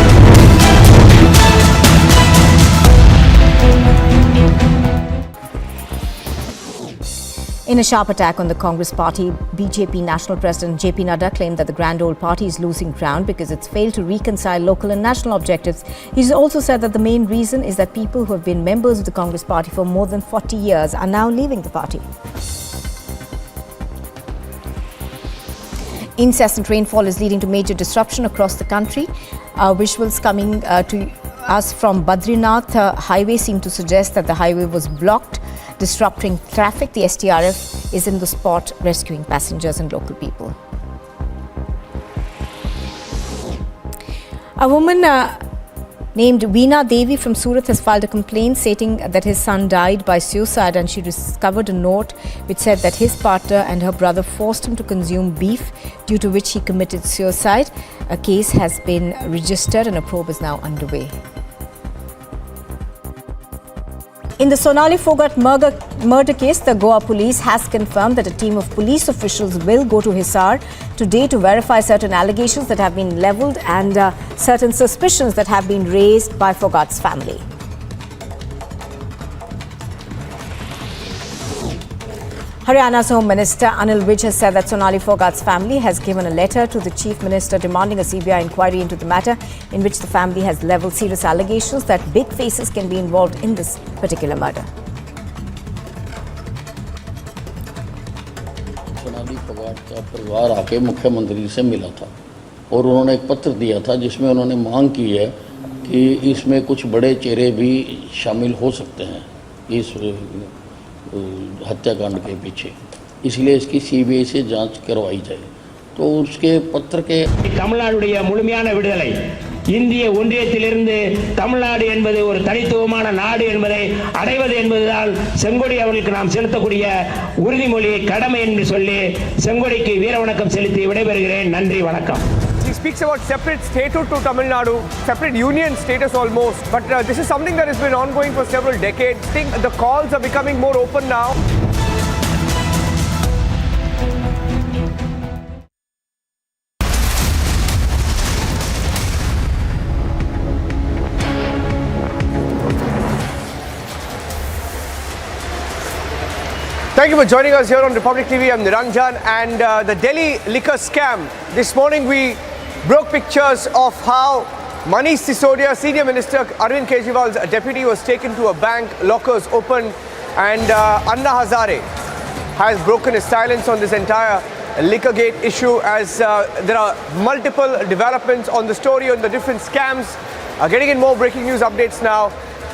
In a sharp attack on the Congress party, BJP National President JP Nadu claimed that the grand old party is losing ground because it's failed to reconcile local and national objectives. He's also said that the main reason is that people who have been members of the Congress party for more than 40 years are now leaving the party. Incessant rainfall is leading to major disruption across the country. Visuals coming to us from Badrinath highway seem to suggest that the highway was blocked, disrupting traffic. The STRF is in the spot rescuing passengers and local people. A woman named Veena Devi from Surat has filed a complaint stating that his son died by suicide, and she discovered a note which said that his partner and her brother forced him to consume beef, due to which he committed suicide. A case has been registered and a probe is now underway. In the Sonali Phogat murder case, the Goa police has confirmed that a team of police officials will go to Hisar today to verify certain allegations that have been levelled and certain suspicions that have been raised by Phogat's family. Haryana's Home Minister Anil Vij has said that Sonali Phogat's family has given a letter to the Chief Minister demanding a CBI inquiry into the matter, in which the family has levelled serious allegations that big faces can be involved in this particular murder. Sonali Phogat का परिवार आके मुख्यमंत्री से मिला था और उन्होंने एक पत्र दिया था जिसमें उन्होंने मांग की है कि इसमें कुछ बड़े चेहरे भी शामिल हो सकते हैं इस हत्याकांड के पीछे, इसलिए इसकी सीबीआई से जांच करवाई जाए. तो उसके पत्र के தமிழ்நாடுடைய முழுமையான விடுதலை, இந்திய ஒன்றியத்திலிருந்து தமிழ்நாடு என்பது ஒரு தனித்துவமான நாடு என்பதை அடைவது என்பதுதான் செங்கோடி அவர்களுக்கு நாம் செலுத்தக்கூடிய உறுதிமொழி, கடமை என்று சொல்லி செங்கோடிக்கு வீரவணக்கம் செலுத்தி விடைபெறுகிறேன். நன்றி, வணக்கம். He speaks about separate statehood to Tamil Nadu, separate union status almost. But this is something that has been ongoing for several decades. I think the calls are becoming more open now. Thank you for joining us here on Republic TV. I'm Niranjan, and the Delhi liquor scam. This morning we broke pictures of how Manish Sisodia, Senior Minister Arvind Kejriwal's deputy, was taken to a bank, lockers opened, and Anna Hazare has broken his silence on this entire liquor gate issue, as there are multiple developments on the story, on the different scams. Getting in more breaking news updates now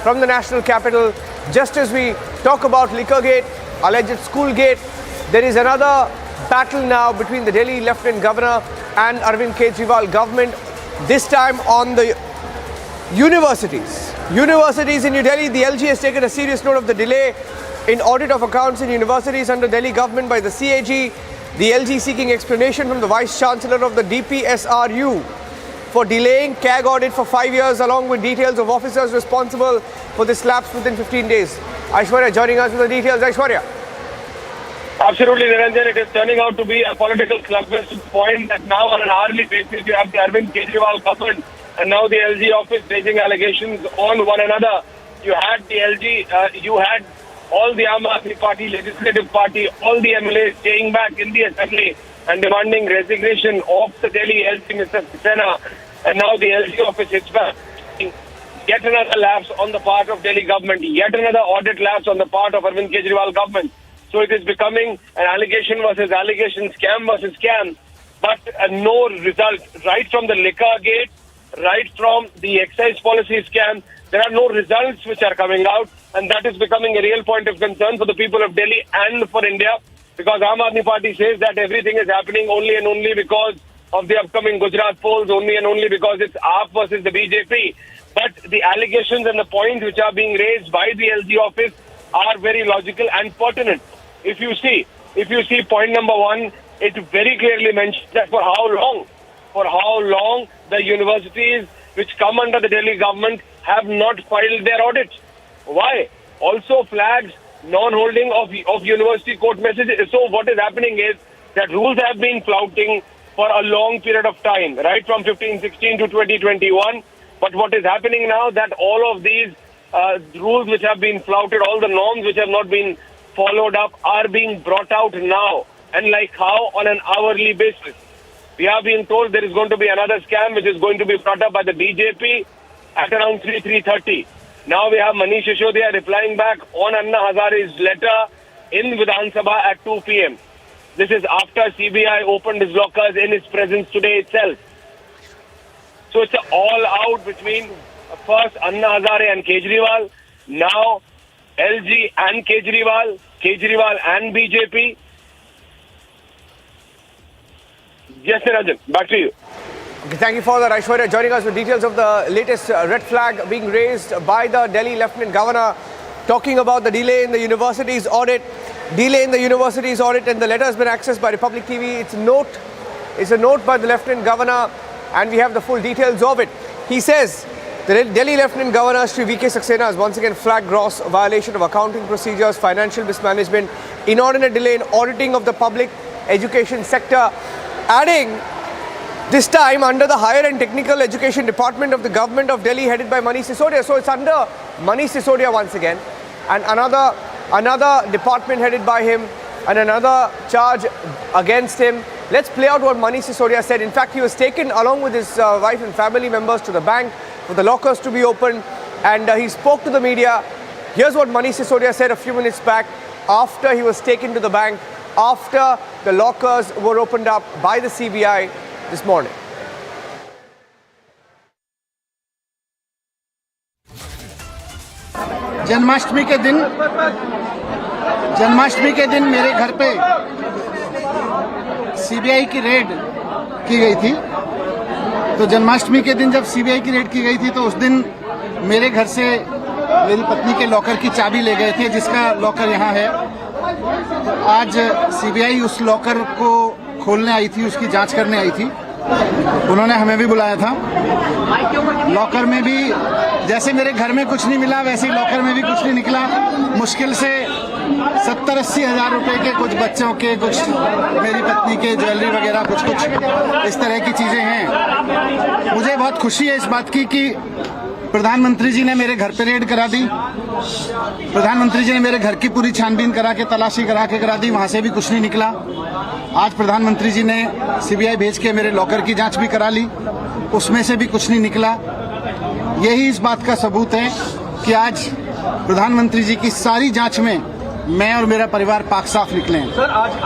from the national capital. Just as we talk about liquor gate, alleged school gate, there is another battle now between the Delhi Lieutenant Governor and Arvind Kejriwal government, this time on the universities. Universities in New Delhi, the LG has taken a serious note of the delay in audit of accounts in universities under Delhi government by the CAG. The LG seeking explanation from the Vice Chancellor of the DPSRU for delaying CAG audit for 5 years, along with details of officers responsible for this lapse within 15 days. Aishwarya joining us with the details. Aishwarya. Absolutely, Niranjan. It is turning out to be a political slugfest, to the point that now on an hourly basis you have the Arvind Kejriwal government and now the LG office raising allegations on one another. You had the LG, you had all the Aam Aadmi Party, Legislative Party, all the MLAs staying back in the assembly and demanding resignation of the Delhi LG, Mr. Saxena, and now the LG office hits back. Yet another lapse on the part of Delhi government, yet another audit lapse on the part of Arvind Kejriwal government. So it is becoming an allegation versus allegation, scam versus scam, but no result. Right from the liquor gate, right from the excise policy scam, there are no results which are coming out, and that is becoming a real point of concern for the people of Delhi and for India, because Aam Aadmi Party says that everything is happening only and only because of the upcoming Gujarat polls, only and only because it's AAP versus the BJP. But the allegations and the points which are being raised by the LG office are very logical and pertinent. If you see point number one, it very clearly mentions that for how long the universities which come under the Delhi government have not filed their audits. Why? Also flags non-holding of university court messages. So what is happening is that rules have been flouting for a long period of time, right from 15-16 to 2021. But what is happening now, that all of these rules which have been flouted, all the norms which have not been followed up are being brought out now, and like how on an hourly basis. We have been told there is going to be another scam which is going to be brought up by the BJP at around 3:30. Now we have Manish Sisodia replying back on Anna Hazare's letter in Vidhan Sabha at 2 p.m. This is after CBI opened his lockers in his presence today itself. So it's an all-out between first Anna Hazare and Kejriwal, now LG and Kejriwal, Kejriwal and BJP. Yes, Rajan, back to you. Okay, thank you for that, Aishwarya. Joining us with details of the latest red flag being raised by the Delhi Lieutenant Governor, talking about the delay in the university's audit. And the letter has been accessed by Republic TV. It's a note by the Lieutenant Governor, and we have the full details of it. He says, the Delhi Lieutenant Governor, Shri V.K. Saxena, has once again flagged gross violation of accounting procedures, financial mismanagement, inordinate delay in auditing of the public education sector, adding this time under the Higher and Technical Education Department of the Government of Delhi, headed by Manish Sisodia. So it's under Manish Sisodia once again, and another department headed by him, and another charge against him. Let's play out what Manish Sisodia said. In fact, he was taken along with his wife and family members to the bank for the lockers to be opened, and he spoke to the media. Here's what Manish Sisodia said a few minutes back after he was taken to the bank, after the lockers were opened up by the CBI this morning. Janmashtami के दिन मेरे घर पे CBI की red की गई थी। तो जन्माष्टमी के दिन जब सीबीआई की रेड की गई थी तो उस दिन मेरे घर से मेरी पत्नी के लॉकर की चाबी ले गए थे, जिसका लॉकर यहाँ है। तो आज सीबीआई उस लॉकर को खोलने आई थी, उसकी जांच करने आई थी। उन्होंने हमें भी बुलाया था। लॉकर में भी जैसे मेरे घर में कुछ नहीं मिला, वैसे ही लॉकर में भी कुछ नहीं निकला। मुश्किल से 70-80 हज़ार रुपए के कुछ बच्चों के, कुछ मेरी पत्नी के ज्वेलरी वगैरह कुछ इस तरह की चीजें हैं। मुझे बहुत खुशी है इस बात की कि प्रधानमंत्री जी ने मेरे घर पे रेड करा दी। प्रधानमंत्री जी ने मेरे घर की पूरी छानबीन करा के, तलाशी करा दी, वहां से भी कुछ नहीं निकला। आज प्रधानमंत्री जी ने सीबीआई भेज के मेरे लॉकर की जांच भी करा ली, उसमें से भी कुछ नहीं निकला। यही इस बात का सबूत है कि आज प्रधानमंत्री जी की सारी जांच में मैं और मेरा परिवार पाक साफ निकले हैं।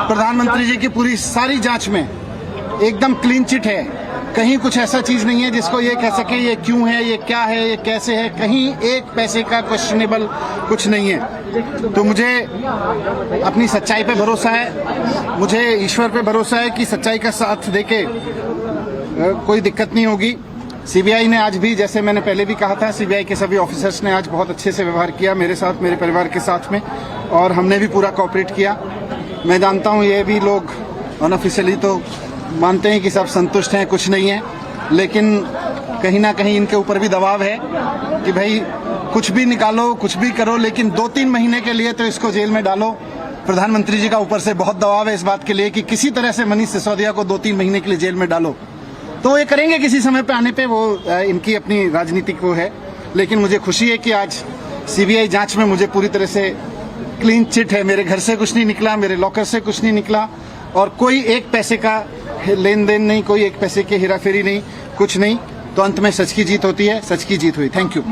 प्रधानमंत्री जी की पूरी सारी जांच में एकदम क्लीन चिट है, कहीं कुछ ऐसा चीज नहीं है जिसको ये कह सके ये क्यों है, ये क्या है, ये कैसे है। कहीं एक पैसे का क्वेश्चनेबल कुछ नहीं है। तो मुझे अपनी सच्चाई पे भरोसा है, मुझे ईश्वर पे भरोसा है कि सच्चाई का साथ देके कोई दिक्कत नहीं होगी। सीबीआई ने आज भी, जैसे मैंने पहले भी कहा था, सीबीआई के सभी ऑफिसर्स ने आज बहुत अच्छे से व्यवहार किया मेरे साथ, मेरे परिवार के साथ में, और हमने भी पूरा कोऑपरेट किया। मैं जानता हूँ ये भी लोग अनऑफिशियली तो मानते हैं कि सब संतुष्ट हैं, कुछ नहीं है, लेकिन कहीं ना कहीं इनके ऊपर भी दबाव है कि भाई कुछ भी निकालो, कुछ भी करो, लेकिन 2-3 महीने के लिए तो इसको जेल में डालो। प्रधानमंत्री जी का ऊपर से बहुत दबाव है इस बात के लिए कि किसी तरह से मनीष सिसोदिया को 2-3 महीने के लिए जेल में डालो। तो ये करेंगे किसी समय पे आने पे, वो इनकी अपनी राजनीति को है। लेकिन मुझे खुशी है कि आज सीबीआई जांच में मुझे पूरी तरह से क्लीन चिट है। मेरे घर से कुछ नहीं निकला, मेरे लॉकर से कुछ नहीं निकला, और कोई एक पैसे का लेन देन नहीं, कोई एक पैसे की हेराफेरी नहीं, कुछ नहीं। तो अंत में सच की जीत होती है, सच की जीत हुई। Thank you.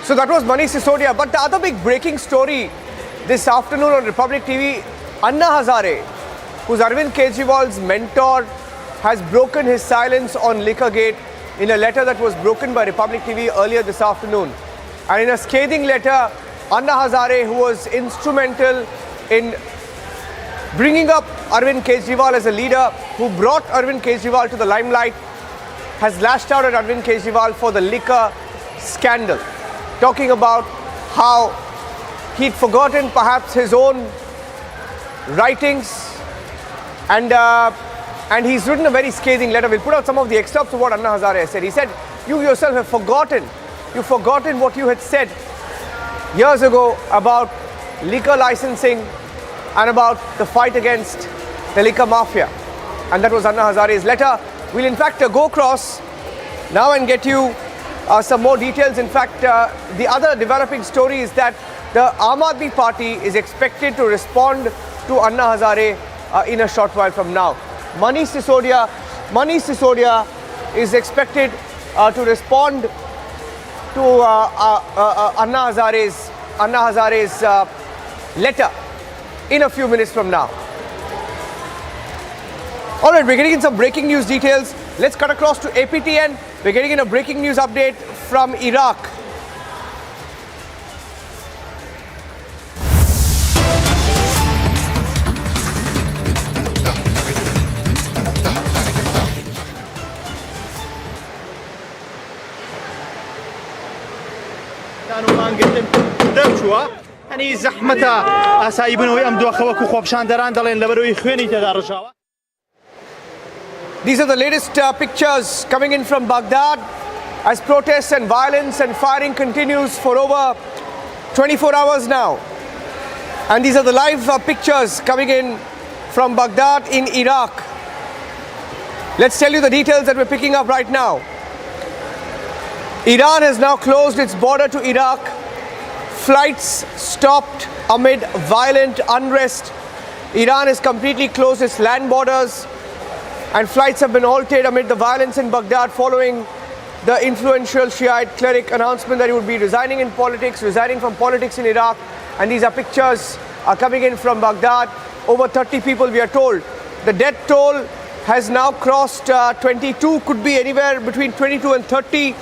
So that was Manish Sisodia. But the other big breaking story this afternoon on Republic TV, Anna Hazare, who's Arvind Kejriwal's mentor, has broken his silence on Liquorgate in a letter that was broken by Republic TV earlier this afternoon. And in a scathing letter, Anna Hazare, who was instrumental in bringing up Arvind Kejriwal as a leader, who brought Arvind Kejriwal to the limelight, has lashed out at Arvind Kejriwal for the liquor scandal, talking about how he'd forgotten perhaps his own writings, and he's written a very scathing letter. We'll put out some of the excerpts of what Anna Hazare said. He said, you yourself have forgotten what you had said years ago about liquor licensing and about the fight against the liquor mafia. And that was Anna Hazare's letter. We'll in fact go across now and get you some more details. In fact, the other developing story is that the Aam Aadmi Party is expected to respond to Anna Hazare in a short while from now. Manish Sisodia is expected to respond to Anna Hazare's letter in a few minutes from now. All right, we're getting in some breaking news details. Let's cut across to APTN. We're getting in a breaking news update from Iraq. يعني زحمتها سايبون ويأمدوا أخوك وخوبشان دران دلين لبروي خويني تدارجوا. These are the latest pictures coming in from Baghdad as protests and violence and firing continues for over 24 hours now. And these are the live pictures coming in from Baghdad in Iraq. Let's tell you the details that we're picking up right now. Iran has now closed its border to Iraq. Flights stopped amid violent unrest. Iran has completely closed its land borders, and flights have been halted amid the violence in Baghdad following the influential Shiite cleric announcement that he would be resigning from politics in Iraq. And these are pictures coming in from Baghdad. Over 30 people, we are told. The death toll has now crossed 22, could be anywhere between 22 and 30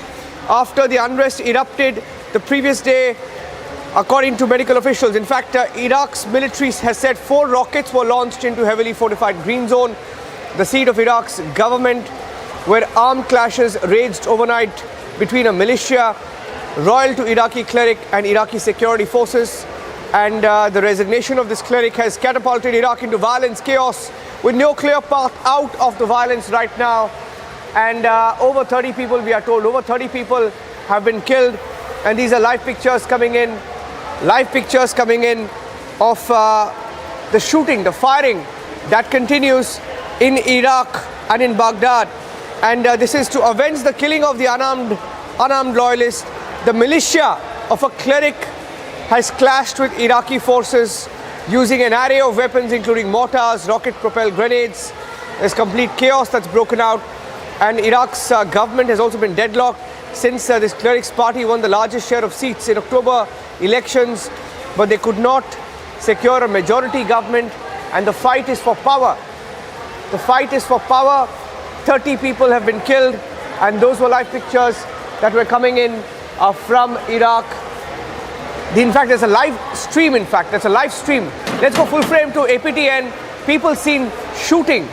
after the unrest erupted the previous day, according to medical officials. In fact, Iraq's military has said 4 rockets were launched into heavily fortified Green Zone, the seat of Iraq's government, where armed clashes raged overnight between a militia loyal to Iraqi cleric and Iraqi security forces. And the resignation of this cleric has catapulted Iraq into violence, chaos, with no clear path out of the violence right now. And over 30 people, we are told, over 30 people have been killed. And these are live pictures coming in of the shooting, the firing that continues in Iraq and in Baghdad. And this is to avenge the killing of the unarmed loyalist. The militia of a cleric has clashed with Iraqi forces using an array of weapons, including mortars, rocket-propelled grenades. There's complete chaos that's broken out. And Iraq's government has also been deadlocked since this cleric's party won the largest share of seats in October elections, but they could not secure a majority government, and the fight is for power. The fight is for power. 30 people have been killed, and those were live pictures that were coming in from Iraq. In fact, there's a live stream, Let's go full frame to APTN. People seen shooting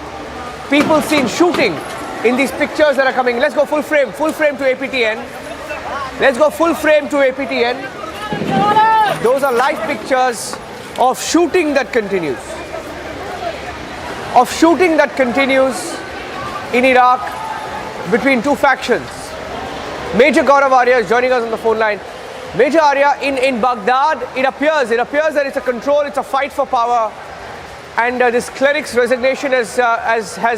in these pictures that are coming. Let's go full frame to APTN. Those are live pictures of shooting that continues. In Iraq between 2 factions. Major Gaurav Arya is joining us on the phone line. Major Arya, in Baghdad, it appears that it's a control, it's a fight for power. And this cleric's resignation has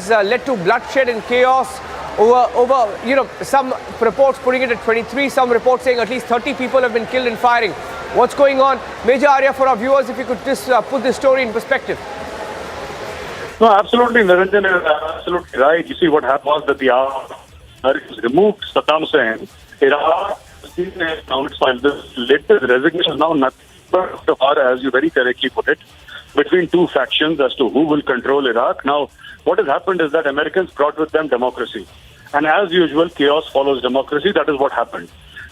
led to bloodshed and chaos over some reports putting it at 23, some reports saying at least 30 people have been killed in firing. What's going on? Major Arya, for our viewers, if you could just put this story in perspective. No, absolutely, Niranjan is absolutely right. You see, what happened was that the Americans removed Saddam Hussein. Iraq this latest resignation is now nothing but, as you very correctly put it, between 2 factions as to who will control Iraq. Now, what has happened is that Americans brought with them democracy. And as usual, chaos follows democracy. That is what happened.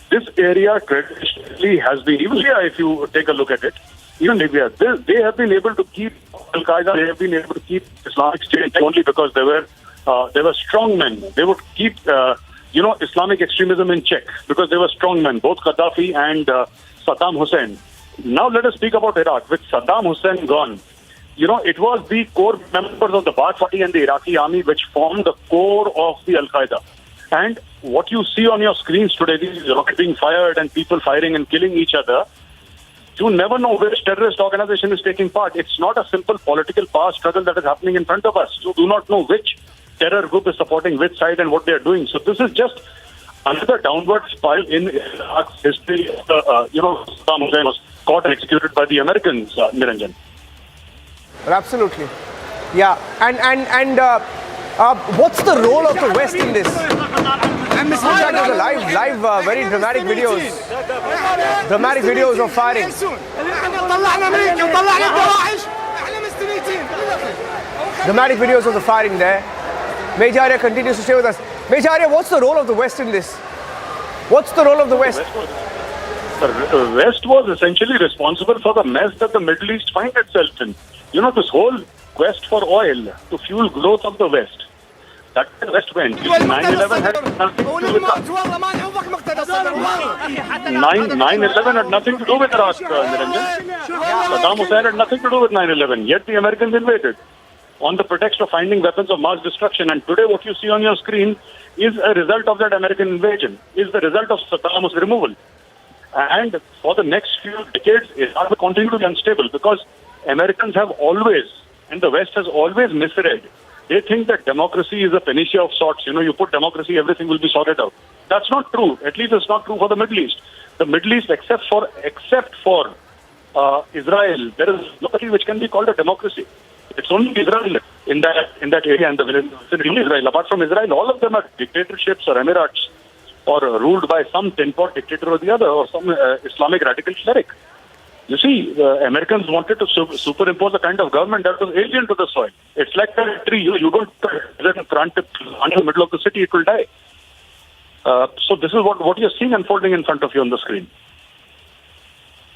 This area traditionally has been, even Libya, if you take a look at it, even Libya, they have been able to keep Al-Qaeda, they have been able to keep Islamic State only because they were strong men. They would keep, Islamic extremism in check because they were strong men, both Gaddafi and Saddam Hussein. Now let us speak about Iraq. With Saddam Hussein gone, it was the core members of the Ba'ath Party and the Iraqi army which formed the core of the Al-Qaeda. And what you see on your screens today, these rockets being fired and people firing and killing each other, you never know which terrorist organization is taking part. It's not a simple political power struggle that is happening in front of us. You do not know which terror group is supporting which side and what they are doing. So this is just another downward spiral in Iraq's history. Saddam Hussein was caught and executed by the Americans, Niranjan. Absolutely. Yeah. And what's the role of the West in this? Live, very dramatic videos. Dramatic videos of firing. Dramatic videos of the firing there. Major Arya continues to stay with us. Major Arya, what's the role of the West in this? What's the role of the West? The West was essentially responsible for the mess that the Middle East finds itself in. You know, this whole quest for oil to fuel growth of the West. That's where the West went. 9/11 had nothing to do with that. 9/11 had nothing to do with Iraq, Niranjan. Saddam Hussein had nothing to do with 9/11. Yet the Americans invaded on the pretext of finding weapons of mass destruction. And today what you see on your screen is a result of that American invasion, is the result of Saddam's removal. And for the next few decades, Iraq will continue to be unstable because Americans have always, and the West has always misread. They think that democracy is a panacea of sorts. You know, you put democracy, everything will be sorted out. That's not true. At least it's not true for the Middle East. The Middle East, except for Israel, there is nobody which can be called a democracy. It's only Israel in that area and the vicinity of Israel. Apart from Israel, all of them are dictatorships or emirates or ruled by some tin-pot dictator or the other or some Islamic radical cleric. You see, the Americans wanted to superimpose a kind of government that was alien to the soil. It's like a tree. You don't plant it in the middle of the city, it will die. So this is what you're seeing unfolding in front of you on the screen.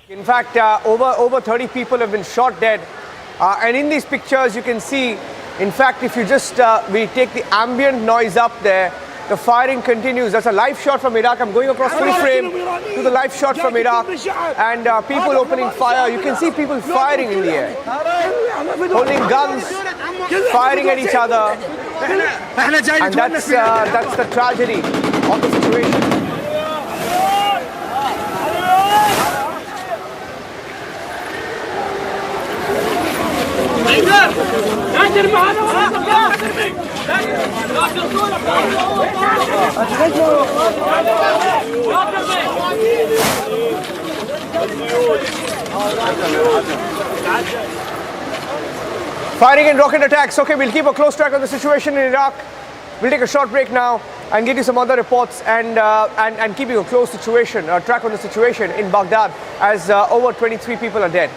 In fact, over 30 people have been shot dead. And in these pictures, you can see, in fact, if you just, we take the ambient noise up there, the firing continues. That's a live shot from Iraq. I'm going across full frame to the live shot from Iraq. And people opening fire. You can see people firing in the air. Holding guns, firing at each other. And that's the tragedy of the situation. Firing and rocket attacks. Okay, we'll keep a close track of the situation in Iraq. We'll take a short break now and give you some other reports and keeping a close situation, track on the situation in Baghdad as over 23 people are dead.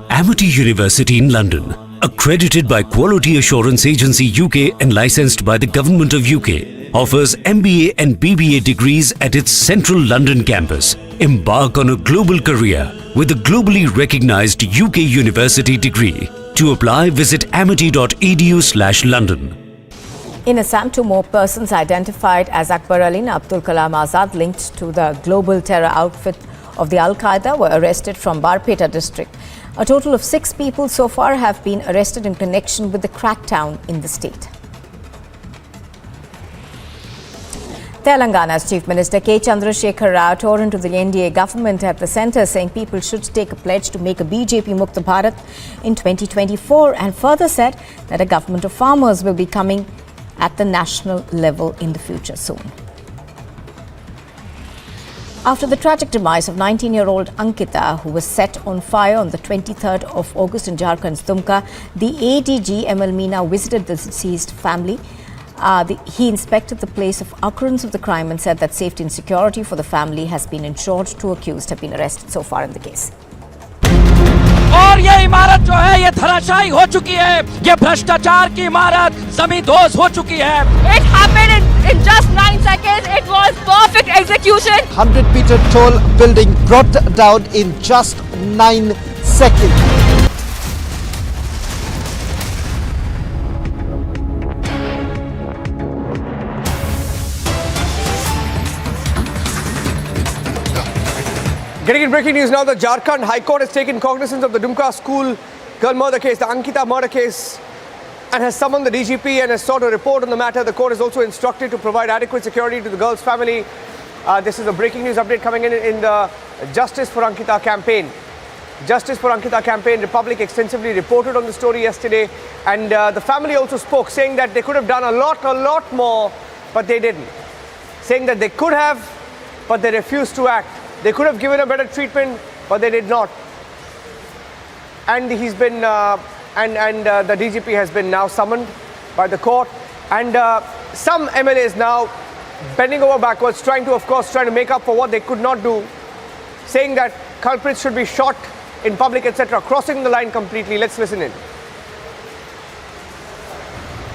Amity University in London, accredited by Quality Assurance Agency UK and licensed by the Government of UK, offers MBA and BBA degrees at its central London campus. Embark on a global career with a globally recognized UK university degree. To apply, visit amity.edu/London. In Assam, 2 more persons identified as Akbar Ali and Abdul Kalam Azad linked to the global terror outfit of the Al-Qaeda were arrested from Barpeta district. A total of 6 people so far have been arrested in connection with the crackdown in the state. Telangana's Chief Minister K. Chandrasekhar Rao tore into the NDA government at the centre, saying people should take a pledge to make a BJP Mukta Bharat in 2024 and further said that a government of farmers will be coming at the national level in the future soon. After the tragic demise of 19-year-old Ankita, who was set on fire on the 23rd of August in Jharkhand's Dumka, the ADG ML Meena visited the deceased family. He inspected the place of occurrence of the crime and said that safety and security for the family has been ensured. 2 accused have been arrested so far in the case. और ये इमारत जो है ये धराशायी हो चुकी है, ये भ्रष्टाचार की इमारत जमींदोज हो चुकी है. It happened in just 9 seconds. It was perfect execution. 100-meter tall building brought down in just 9 seconds. Getting in breaking news now, the Jharkhand High Court has taken cognizance of the Dumka school girl murder case, the Ankita murder case, and has summoned the DGP and has sought a report on the matter. The court is also instructed to provide adequate security to the girl's family This is a breaking news update coming in the Justice for Ankita campaign. Justice for Ankita campaign, Republic extensively reported on the story yesterday, and the family also spoke, saying that they could have done a lot more, but they didn't. Saying that they could have, but they refused to act. They could have given a better treatment, but they did not. And he's been, the DGP has been now summoned by the court, and some MLAs now bending over backwards, trying to make up for what they could not do, saying that culprits should be shot in public, etc., crossing the line completely. Let's listen in.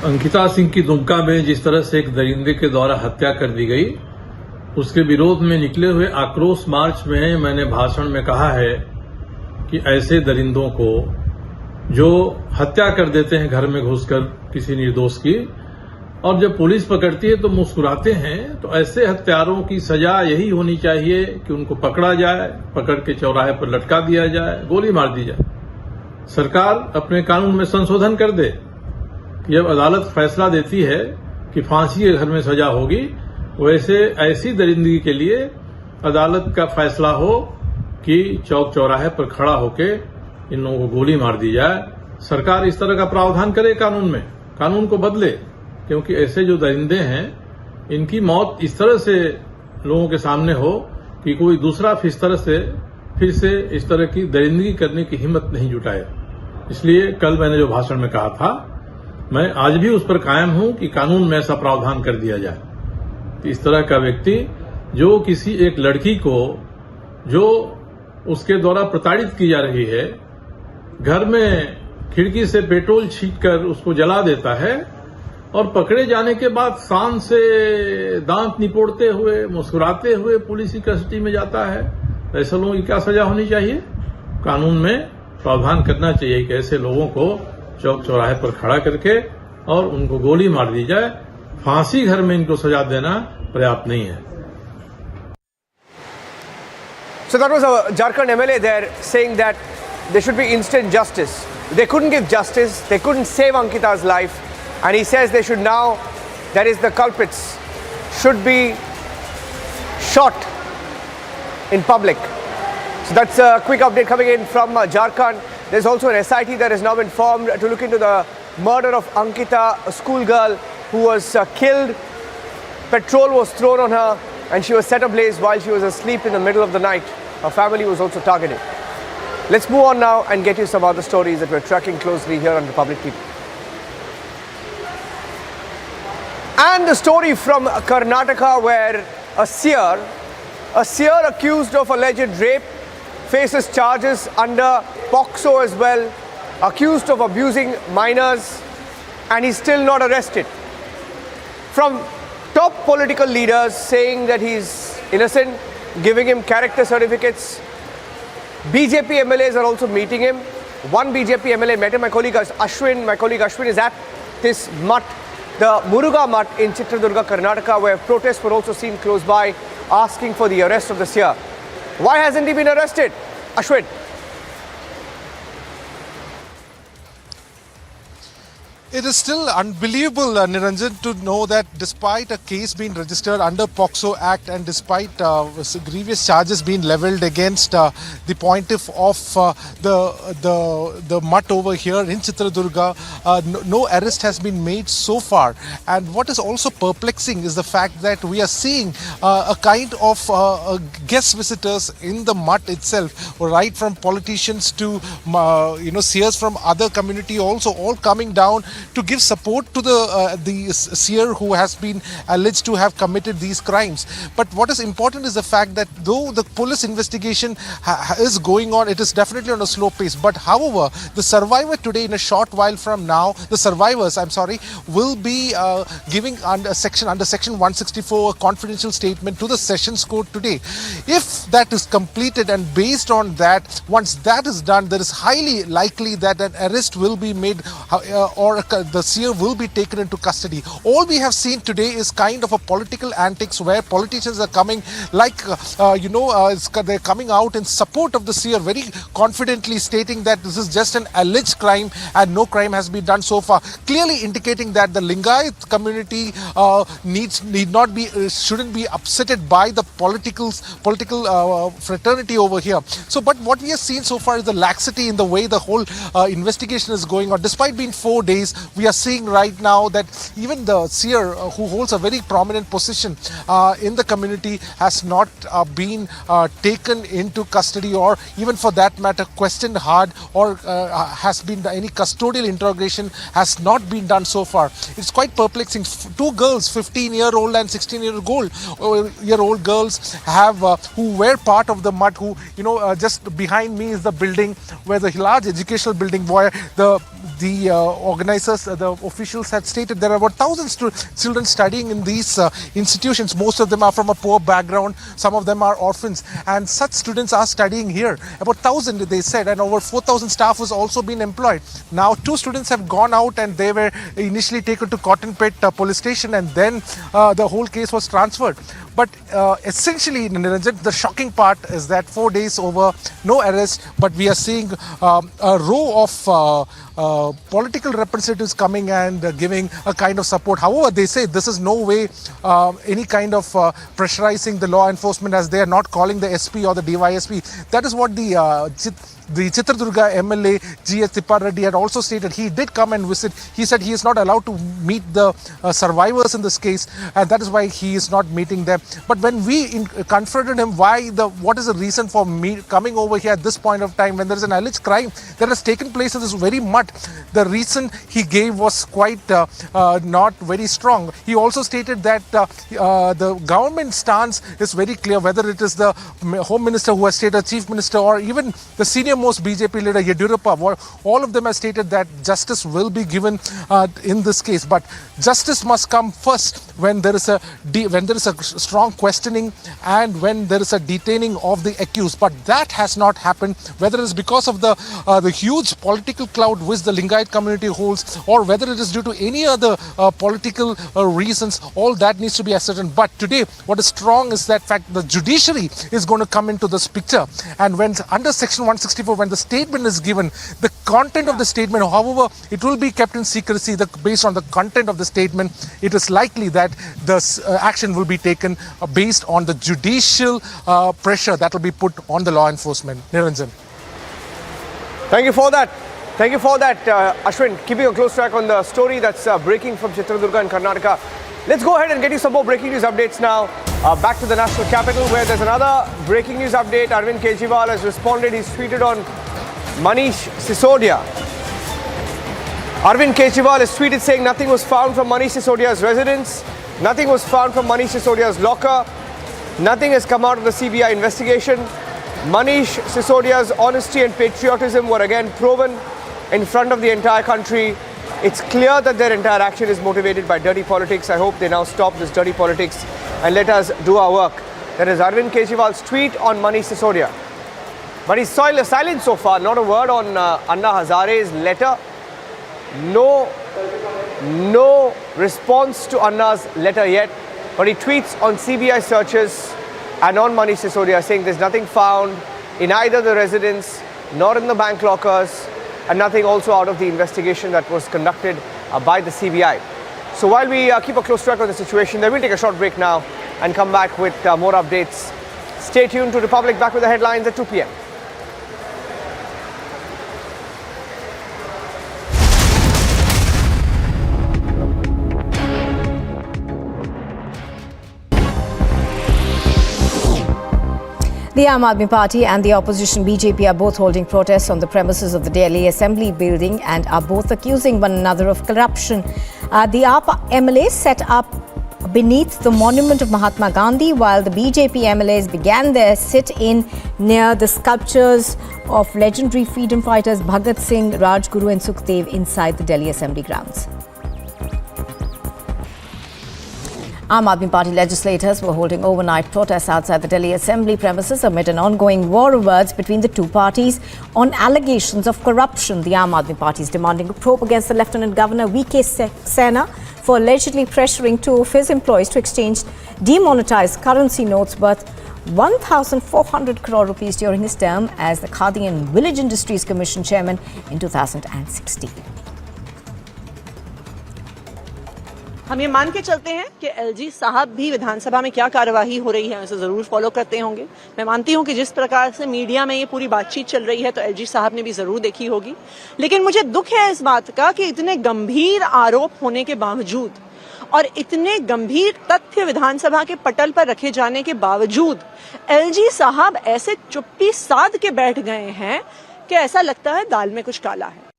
Ankita Singh की दुमका में जिस तरह से एक दरिंदे के द्वारा हत्या कर दी गई, उसके विरोध में निकले हुए आक्रोश मार्च में मैंने भाषण में कहा है कि ऐसे दरिंदों को जो हत्या कर देते हैं घर में घुसकर किसी निर्दोष की, और जब पुलिस पकड़ती है तो मुस्कुराते हैं, तो ऐसे हत्यारों की सजा यही होनी चाहिए कि उनको पकड़ा जाए, पकड़ के चौराहे पर लटका दिया जाए, गोली मार दी जाए। सरकार अपने कानून में संशोधन कर दे कि जब अदालत फैसला देती है कि फांसी के घर में सजा होगी, वैसे ऐसी दरिंदगी के लिए अदालत का फैसला हो कि चौक चौराहे पर खड़ा होके इन लोगों को गोली मार दी जाए। सरकार इस तरह का प्रावधान करे कानून में, कानून को बदले, क्योंकि ऐसे जो दरिंदे हैं इनकी मौत इस तरह से लोगों के सामने हो कि कोई दूसरा फिर से इस तरह की दरिंदगी करने की हिम्मत नहीं जुटाए। इसलिए कल मैंने जो भाषण में कहा था, मैं आज भी उस पर कायम हूं कि कानून में ऐसा प्रावधान कर दिया जाए कि इस तरह का व्यक्ति जो किसी एक लड़की को जो उसके द्वारा प्रताड़ित की जा रही है, घर में खिड़की से पेट्रोल छींटकर उसको जला देता है और पकड़े जाने के बाद शान से दांत निपोड़ते हुए, मुस्कुराते हुए पुलिस की कस्टडी में जाता है, ऐसे लोगों की क्या सजा होनी चाहिए? कानून में प्रावधान करना चाहिए कि ऐसे लोगों को चौक चौराहे पर खड़ा करके और उनको गोली मार दी जाए। फांसी घर में इनको सजा देना पर्याप्त नहीं है। So that was a Jharkhand MLA there saying that there should be instant justice. They couldn't give justice, they couldn't save Ankita's life, and he says they should now, that is the culprits, should be shot in public. So that's a quick update coming in from Jharkhand. There's also an SIT that has now been formed to look into the murder of Ankita, a schoolgirl who was killed. Petrol was thrown on her and she was set ablaze while she was asleep in the middle of the night. Her family was also targeted. Let's move on now and get you some other stories that we're tracking closely here on Republic TV. And the story from Karnataka where a seer accused of alleged rape faces charges under POCSO as well, accused of abusing minors, and he's still not arrested. From top political leaders saying that he's innocent, giving him character certificates. BJP MLAs are also meeting him. One BJP MLA met him, my colleague Ashwin is at this mutt, the Muruga mutt in Chitradurga, Karnataka, where protests were also seen close by, asking for the arrest of the seer. Why hasn't he been arrested? Ashwin. It is still unbelievable, Niranjan, to know that despite a case being registered under POCSO Act and despite grievous charges being levelled against the plaintiff of the mutt over here in Chitradurga, no arrest has been made so far. And what is also perplexing is the fact that we are seeing a kind of guest visitors in the mutt itself, right from politicians to seers from other community also, all coming down to give support to the seer who has been alleged to have committed these crimes. But what is important is the fact that though the police investigation is going on, it is definitely on a slow pace. But however, the survivor today, in a short while from now, the survivors, will be giving under section 164 a confidential statement to the Sessions Court today. If that is completed and based on that, once that is done, there is highly likely that an arrest will be made or a the seer will be taken into custody. All we have seen today is kind of a political antics where politicians are coming they're coming out in support of the seer, very confidently stating that this is just an alleged crime and no crime has been done so far, clearly indicating that the Lingayat community shouldn't be upsetted by the political fraternity over here. So, but what we have seen so far is the laxity in the way the whole investigation is going on. Despite being 4 days, we are seeing right now that even the seer, who holds a very prominent position in the community, has not been taken into custody, or even for that matter questioned hard, or has been any custodial interrogation has not been done so far. It's quite perplexing. Two girls, 15-year-old and 16-year-old girls, have who were part of the mud, who just behind me is the building where the large educational building where the organizers, the officials had stated there are about 1,000 children studying in these institutions. Most of them are from a poor background. Some of them are orphans, and such students are studying here. About 1,000 they said, and over 4,000 staff has also been employed. Now 2 students have gone out, and they were initially taken to Cottonpet police station, and then the whole case was transferred. But essentially, Niranjan, the shocking part is that 4 days over, no arrest, but we are seeing a row of political representatives coming and giving a kind of support. However, they say this is no way any kind of pressurizing the law enforcement, as they are not calling the SP or the DYSP. That is what the Chitradurga MLA G.S. Tippareddy had also stated. He did come and visit. He said he is not allowed to meet the survivors in this case, and that is why he is not meeting them. But when we confronted him, what is the reason for coming over here at this point of time when there is an alleged crime that has taken place in this very mud, the reason he gave was quite not very strong. He also stated that the government stance is very clear, whether it is the Home Minister who has stated, Chief Minister, or even the senior most BJP leader Yediyurappa, all of them have stated that justice will be given in this case. But justice must come first when there is a strong questioning and when there is a detaining of the accused. But that has not happened, whether it is because of the huge political cloud which the Lingayat community holds, or whether it is due to any other political reasons. All that needs to be ascertained. But today, what is strong is that fact the judiciary is going to come into this picture. And when under Section 164, when the statement is given, the content of the statement, however, it will be kept in secrecy. Based on the content of the statement, it is likely that the action will be taken based on the judicial pressure that will be put on the law enforcement. Niranjan. Thank you for that. Thank you for that, Ashwin. Keeping a close track on the story that's breaking from Chitradurga and Karnataka. Let's go ahead and get you some more breaking news updates now. Back to the national capital, where there's another breaking news update. Arvind Kejriwal has responded. He's tweeted on Manish Sisodia. Arvind Kejriwal has tweeted saying nothing was found from Manish Sisodia's residence. Nothing was found from Manish Sisodia's locker. Nothing has come out of the CBI investigation. Manish Sisodia's honesty and patriotism were again proven in front of the entire country. It's clear that their entire action is motivated by dirty politics. I hope they now stop this dirty politics and let us do our work. That is Arvind Kejriwal's tweet on Manish Sisodia. But he's silent so far. Not a word on Anna Hazare's letter. No response to Anna's letter yet. But he tweets on CBI searches and on Manish Sisodia saying there's nothing found in either the residence nor in the bank lockers, and nothing also out of the investigation that was conducted by the CBI. So while we keep a close track on the situation, then we'll take a short break now and come back with more updates. Stay tuned to Republic, back with the headlines at 2 p.m. The Aam Aadmi Party and the opposition BJP are both holding protests on the premises of the Delhi Assembly building and are both accusing one another of corruption. The AAP MLAs set up beneath the monument of Mahatma Gandhi, while the BJP MLAs began their sit-in near the sculptures of legendary freedom fighters Bhagat Singh, Rajguru and Sukhdev inside the Delhi Assembly grounds. Aam Aadmi Party legislators were holding overnight protests outside the Delhi Assembly premises amid an ongoing war of words between the two parties on allegations of corruption. The Aam Aadmi Party is demanding a probe against the Lieutenant Governor V.K. Sena for allegedly pressuring two of his employees to exchange demonetized currency notes worth 1,400 crore rupees during his term as the Khadi and Village Industries Commission chairman in 2016. हम ये मान के चलते हैं कि LG साहब भी विधानसभा में क्या कार्यवाही हो रही है उसे जरूर फॉलो करते होंगे। मैं मानती हूं कि जिस प्रकार से मीडिया में ये पूरी बातचीत चल रही है तो एलजी साहब ने भी जरूर देखी होगी, लेकिन मुझे दुख है इस बात का कि इतने गंभीर आरोप होने के बावजूद और इतने गंभीर तथ्य विधानसभा के पटल पर रखे जाने के बावजूद एलजी साहब ऐसे चुप्पी साध के बैठ गए हैं कि ऐसा लगता है दाल में कुछ काला है।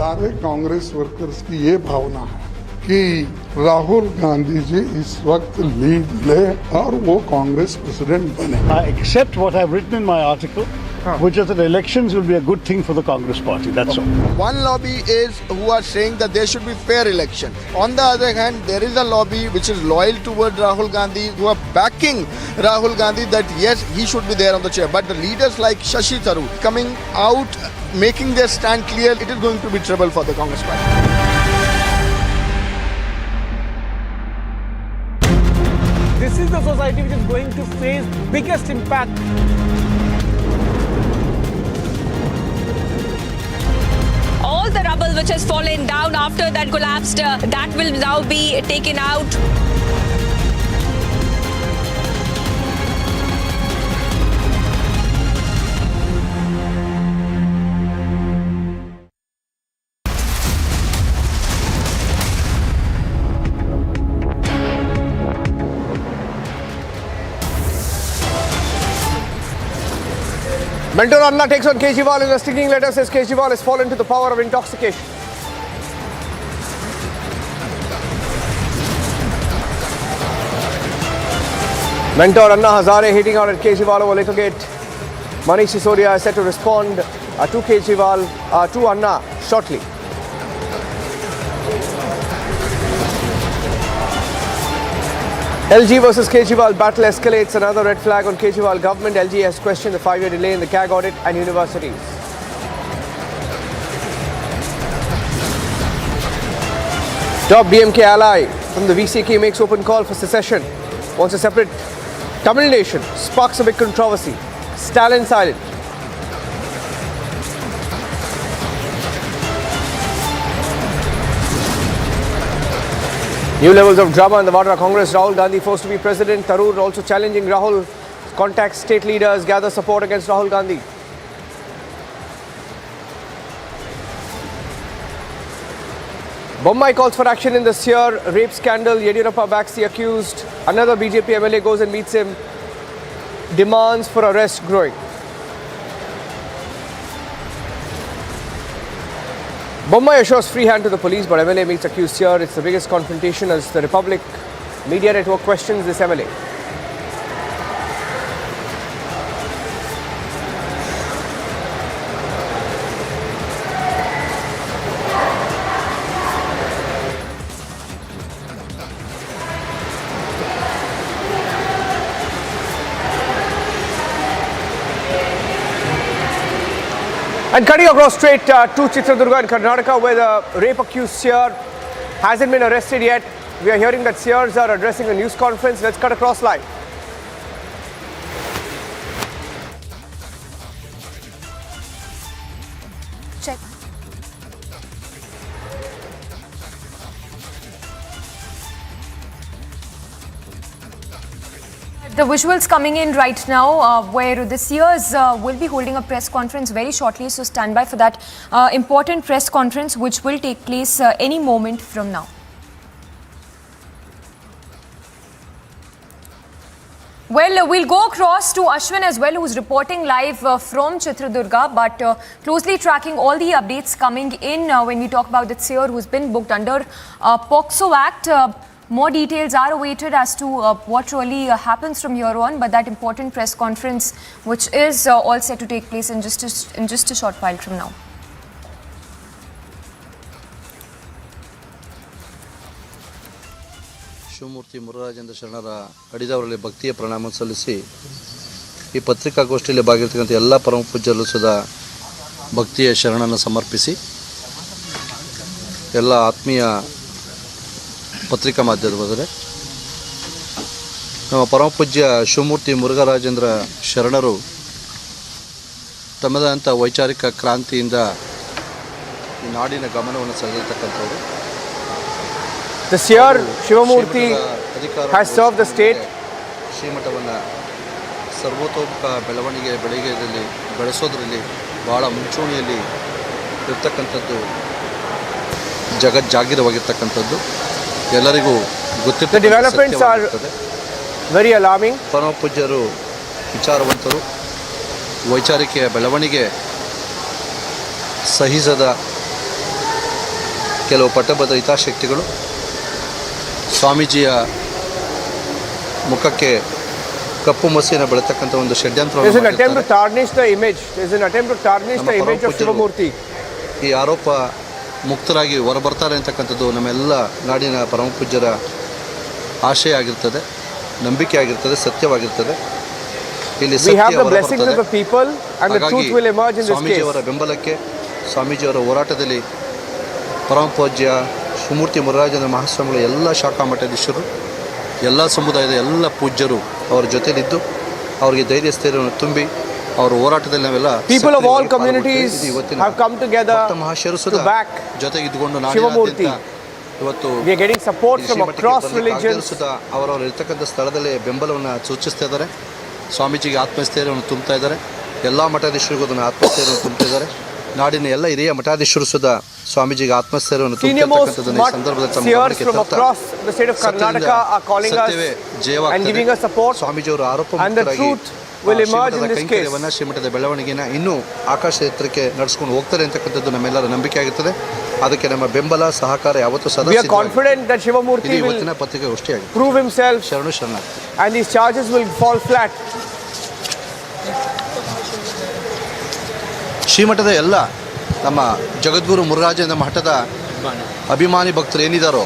सारे कांग्रेस वर्कर्स की ये भावना है कि राहुल गांधी जी इस वक्त लीड ले और वो कांग्रेस प्रेसिडेंट बने। I accept what I've written in my article, which is that elections will be a good thing for the Congress party. That's all. One lobby is who are saying that there should be fair election. On the other hand, there is a lobby which is loyal toward Rahul Gandhi, who are backing Rahul Gandhi that yes, he should be there on the chair. But the leaders like Shashi Tharoor coming out, making their stand clear, it is going to be trouble for the Congress party. This is the society which is going to face biggest impact. All the rubble which has fallen down after that collapsed, that will now be taken out. Mentor Anna takes on Kejriwal in a stinging letter, says Kejriwal has fallen to the power of intoxication. Mentor Anna Hazare hitting out at Kejriwal over Littlegate. Manish Sisodia is set to respond to Kejriwal, to Anna shortly. LG versus Kejriwal battle escalates. Another red flag on Kejriwal government. LG has questioned the 5-year delay in the CAG audit and universities. Top DMK ally from the VCK makes open call for secession. Wants a separate Tamil nation. Sparks a big controversy. Stalin silent. New levels of drama in the Vadra Congress. Rahul Gandhi forced to be president. Tharoor also challenging Rahul. Contacts state leaders, gather support against Rahul Gandhi. Bombay calls for action in the Seer rape scandal. Yediyurappa backs the accused. Another BJP MLA goes and meets him. Demands for arrest growing. Bombay assures free hand to the police, but MLA meets accused here. It's the biggest confrontation as the Republic media network questions this MLA. And cutting across straight to Chitradurga in Karnataka, where the rape accused Seer hasn't been arrested yet. We are hearing that Sears are addressing a news conference. Let's cut across live. Check. The visuals coming in right now where the Sears will be holding a press conference very shortly, so stand by for that important press conference which will take place any moment from now. Well, we'll go across to Ashwin as well, who's reporting live from Chitradurga, but closely tracking all the updates coming in when we talk about the Seer who's been booked under POCSO Act. More details are awaited as to what really happens from here on, but that important press conference, which is all set to take place in just a short while from now. Shivamurthy Murugharajendra ಶರಣರ ಅಡಿದವರಲ್ಲಿ ಭಕ್ತಿಯ ಪ್ರಣಾಮ ಸಲ್ಲಿಸಿ ಈ ಪತ್ರಿಕಾಗೋಷ್ಠಿಯಲ್ಲಿ ಭಾಗಿರ್ತಕ್ಕಂಥ ಎಲ್ಲ ಪರಮ ಪೂಜ್ಯರು ಸದಾ ಭಕ್ತಿಯ ಶರಣನ್ನು ಸಮರ್ಪಿಸಿ ಎಲ್ಲ ಆತ್ಮೀಯ ಪತ್ರಿಕಾ ಮಾಧ್ಯಮದವರೇ, ನಮ್ಮ ಪರಮ ಪೂಜ್ಯ ಶಿವಮೂರ್ತಿ ಮುರುಘರಾಜೇಂದ್ರ ಶರಣರು ತಮ್ಮದಂಥ ವೈಚಾರಿಕ ಕ್ರಾಂತಿಯಿಂದ ಈ ನಾಡಿನ ಗಮನವನ್ನು ಸೆಳೆದಿರ್ತಕ್ಕಂಥವ್ರು. The Seer Shivamurti has served the state. ಶ್ರೀಮಠವನ್ನು ಸರ್ವತೋಮುಖ ಬೆಳವಣಿಗೆಯಲ್ಲಿ ಬೆಳೆಸೋದ್ರಲ್ಲಿ ಭಾಳ ಮುಂಚೂಣಿಯಲ್ಲಿ ಇರ್ತಕ್ಕಂಥದ್ದು, ಜಗಜ್ಜಾಗೀರವಾಗಿರ್ತಕ್ಕಂಥದ್ದು ಎಲ್ಲರಿಗೂ ಗೊತ್ತಿದೆ. The developments are very alarming. ಪರಮ ಪೂಜ್ಯರು ವಿಚಾರವಂತರು, ವೈಚಾರಿಕೆಯ ಬೆಳವಣಿಗೆ ಸಹಿಸದ ಕೆಲವು ಪಟ್ಟಬದ್ಧ ಹಿತಾಸಕ್ತಿಗಳು ಸ್ವಾಮೀಜಿಯ ಮುಖಕ್ಕೆ ಕಪ್ಪು ಮಸಿಯನ್ನು ಬೆಳತಕ್ಕಂಥ ಒಂದು ಷಡ್ಯಂತ್ರ. There's an attempt to tarnish the image. There's an attempt to tarnish the image of Shivamurti. ಈ ಆರೋಪ ಮುಕ್ತರಾಗಿ ಹೊರಬರ್ತಾರೆ ಅಂತಕ್ಕಂಥದ್ದು ನಮ್ಮೆಲ್ಲ ನಾಡಿನ ಪರಮ ಪೂಜ್ಯರ ಆಶಯ ಆಗಿರ್ತದೆ, ನಂಬಿಕೆ ಆಗಿರ್ತದೆ, ಸತ್ಯವಾಗಿರ್ತದೆ. ಇಲ್ಲಿ ಸ್ವಾಮೀಜಿಯವರ ಬೆಂಬಲಕ್ಕೆ, ಸ್ವಾಮೀಜಿಯವರ ಹೋರಾಟದಲ್ಲಿ ಪರಮ ಪೂಜ್ಯ ಶಿವಮೂರ್ತಿ ಮುರುಘರಾಜೇಂದ್ರ ಮಹಾಸ್ವಾಮಿಗಳು ಎಲ್ಲ ಶಾಖಾ ಮಠಾಧೀಶರು, ಎಲ್ಲ ಸಮುದಾಯದ ಎಲ್ಲ ಪೂಜ್ಯರು ಅವರ ಜೊತೆಲಿದ್ದು ಅವರಿಗೆ ಧೈರ್ಯ ಸ್ಥೈರ್ಯವನ್ನು ತುಂಬಿ ಅವರ ಹೋರಾಟದಲ್ಲಿ ನಾವೆಲ್ಲ people of all communities have come together to back ಜೊತೆಗಿದ್ದುಕೊಂಡು Shivamurti. ಇವತ್ತು we are getting support from across religions. ಅವರವರು ಇರ್ತಕ್ಕಂಥ ಸ್ಥಳದಲ್ಲಿ ಬೆಂಬಲವನ್ನು ಸೂಚಿಸ್ತಾ ಇದ್ದಾರೆ, ಸ್ವಾಮೀಜಿಗೆ ಆತ್ಮಸ್ಥೈರ್ಯವನ್ನು ತುಂಬ್ತಾ ಇದ್ದಾರೆ, ಎಲ್ಲ ಮಠಾಧೀಶರಿಗೂ ಅದನ್ನು ಆತ್ಮಸ್ಥೈರ್ಯವನ್ನು ತುಂಬ್ತಾ ಇದ್ದಾರೆ. ನಾಡಿನ ಎಲ್ಲ ಹಿರಿಯ ಮಠಾಧೀಶರು ಸುಧಾ ಸ್ವಾಮೀಜಿಗೆ ಆತ್ಮಸ್ಥೈರ್ಯವನ್ನು ತುಂಬಿರ್ತಕ್ಕಂಥದ್ದನ್ನು ಈ ಸಂದರ್ಭದಲ್ಲಿ Sears from across the state of Karnataka are calling us and giving us support, ಸ್ವಾಮೀಜಿಯವರ ಆರೋಪ and the truth will emerge in this case. ಶ್ರೀಮಠದ ಬೆಳವಣಿಗೆನ ಇನ್ನೂ ಆಕಾಶ ಎತ್ತರಕ್ಕೆ ನಡೆಸ್ಕೊಂಡು ಹೋಗ್ತಾರೆ ಅಂತಕ್ಕಂಥದ್ದು ನಮ್ಮೆಲ್ಲರ ನಂಬಿಕೆ ಆಗುತ್ತದೆ. ಅದಕ್ಕೆ ನಮ್ಮ ಬೆಂಬಲ ಸಹಕಾರ ಯಾವತ್ತೂ ಸದಾ. We are confident that Shivamurti will prove himself ಶರಣು ಶರಣಾರ್ಥಿ and these charges will fall flat. ಶ್ರೀಮಠದ ಎಲ್ಲ ನಮ್ಮ ಜಗದ್ಗುರು ಮುರುಘರಾಜೇಂದ್ರ ಮಠದ ಅಭಿಮಾನಿ ಭಕ್ತರು ಏನಿದ್ದಾರೋ,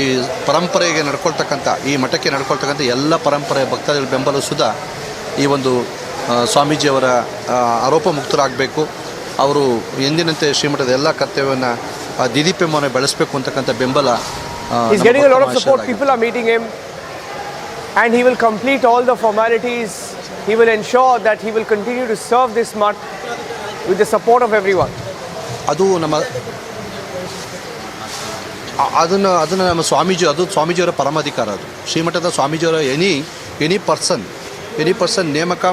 ಈ ಪರಂಪರೆಗೆ ನಡ್ಕೊಳ್ತಕ್ಕಂಥ, ಈ ಮಠಕ್ಕೆ ನಡ್ಕೊಳ್ತಕ್ಕಂಥ ಎಲ್ಲ ಪರಂಪರೆಯ ಭಕ್ತರ ಬೆಂಬಲ ಸುಧಾ ಈ ಒಂದು ಸ್ವಾಮೀಜಿಯವರ ಆರೋಪ ಮುಕ್ತರಾಗಬೇಕು. ಅವರು ಎಂದಿನಂತೆ ಶ್ರೀಮಠದ ಎಲ್ಲ ಕರ್ತವ್ಯವನ್ನು ದಿದೀಪ್ಯಮನೆ ಬೆಳೆಸಬೇಕು ಅಂತಕ್ಕಂಥ ಬೆಂಬಲ. He's getting a lot of support. People are meeting him and he will complete all the formalities. He will ensure that he will continue to serve this mutt with the support of everyone. ಅದು ಅದನ್ನು ನಮ್ಮ ಸ್ವಾಮೀಜಿಯವರ ಪರಮಾಧಿಕಾರ. ಅದು ಶ್ರೀಮಠದ ಸ್ವಾಮೀಜಿಯವರ any person ನೇಮಕ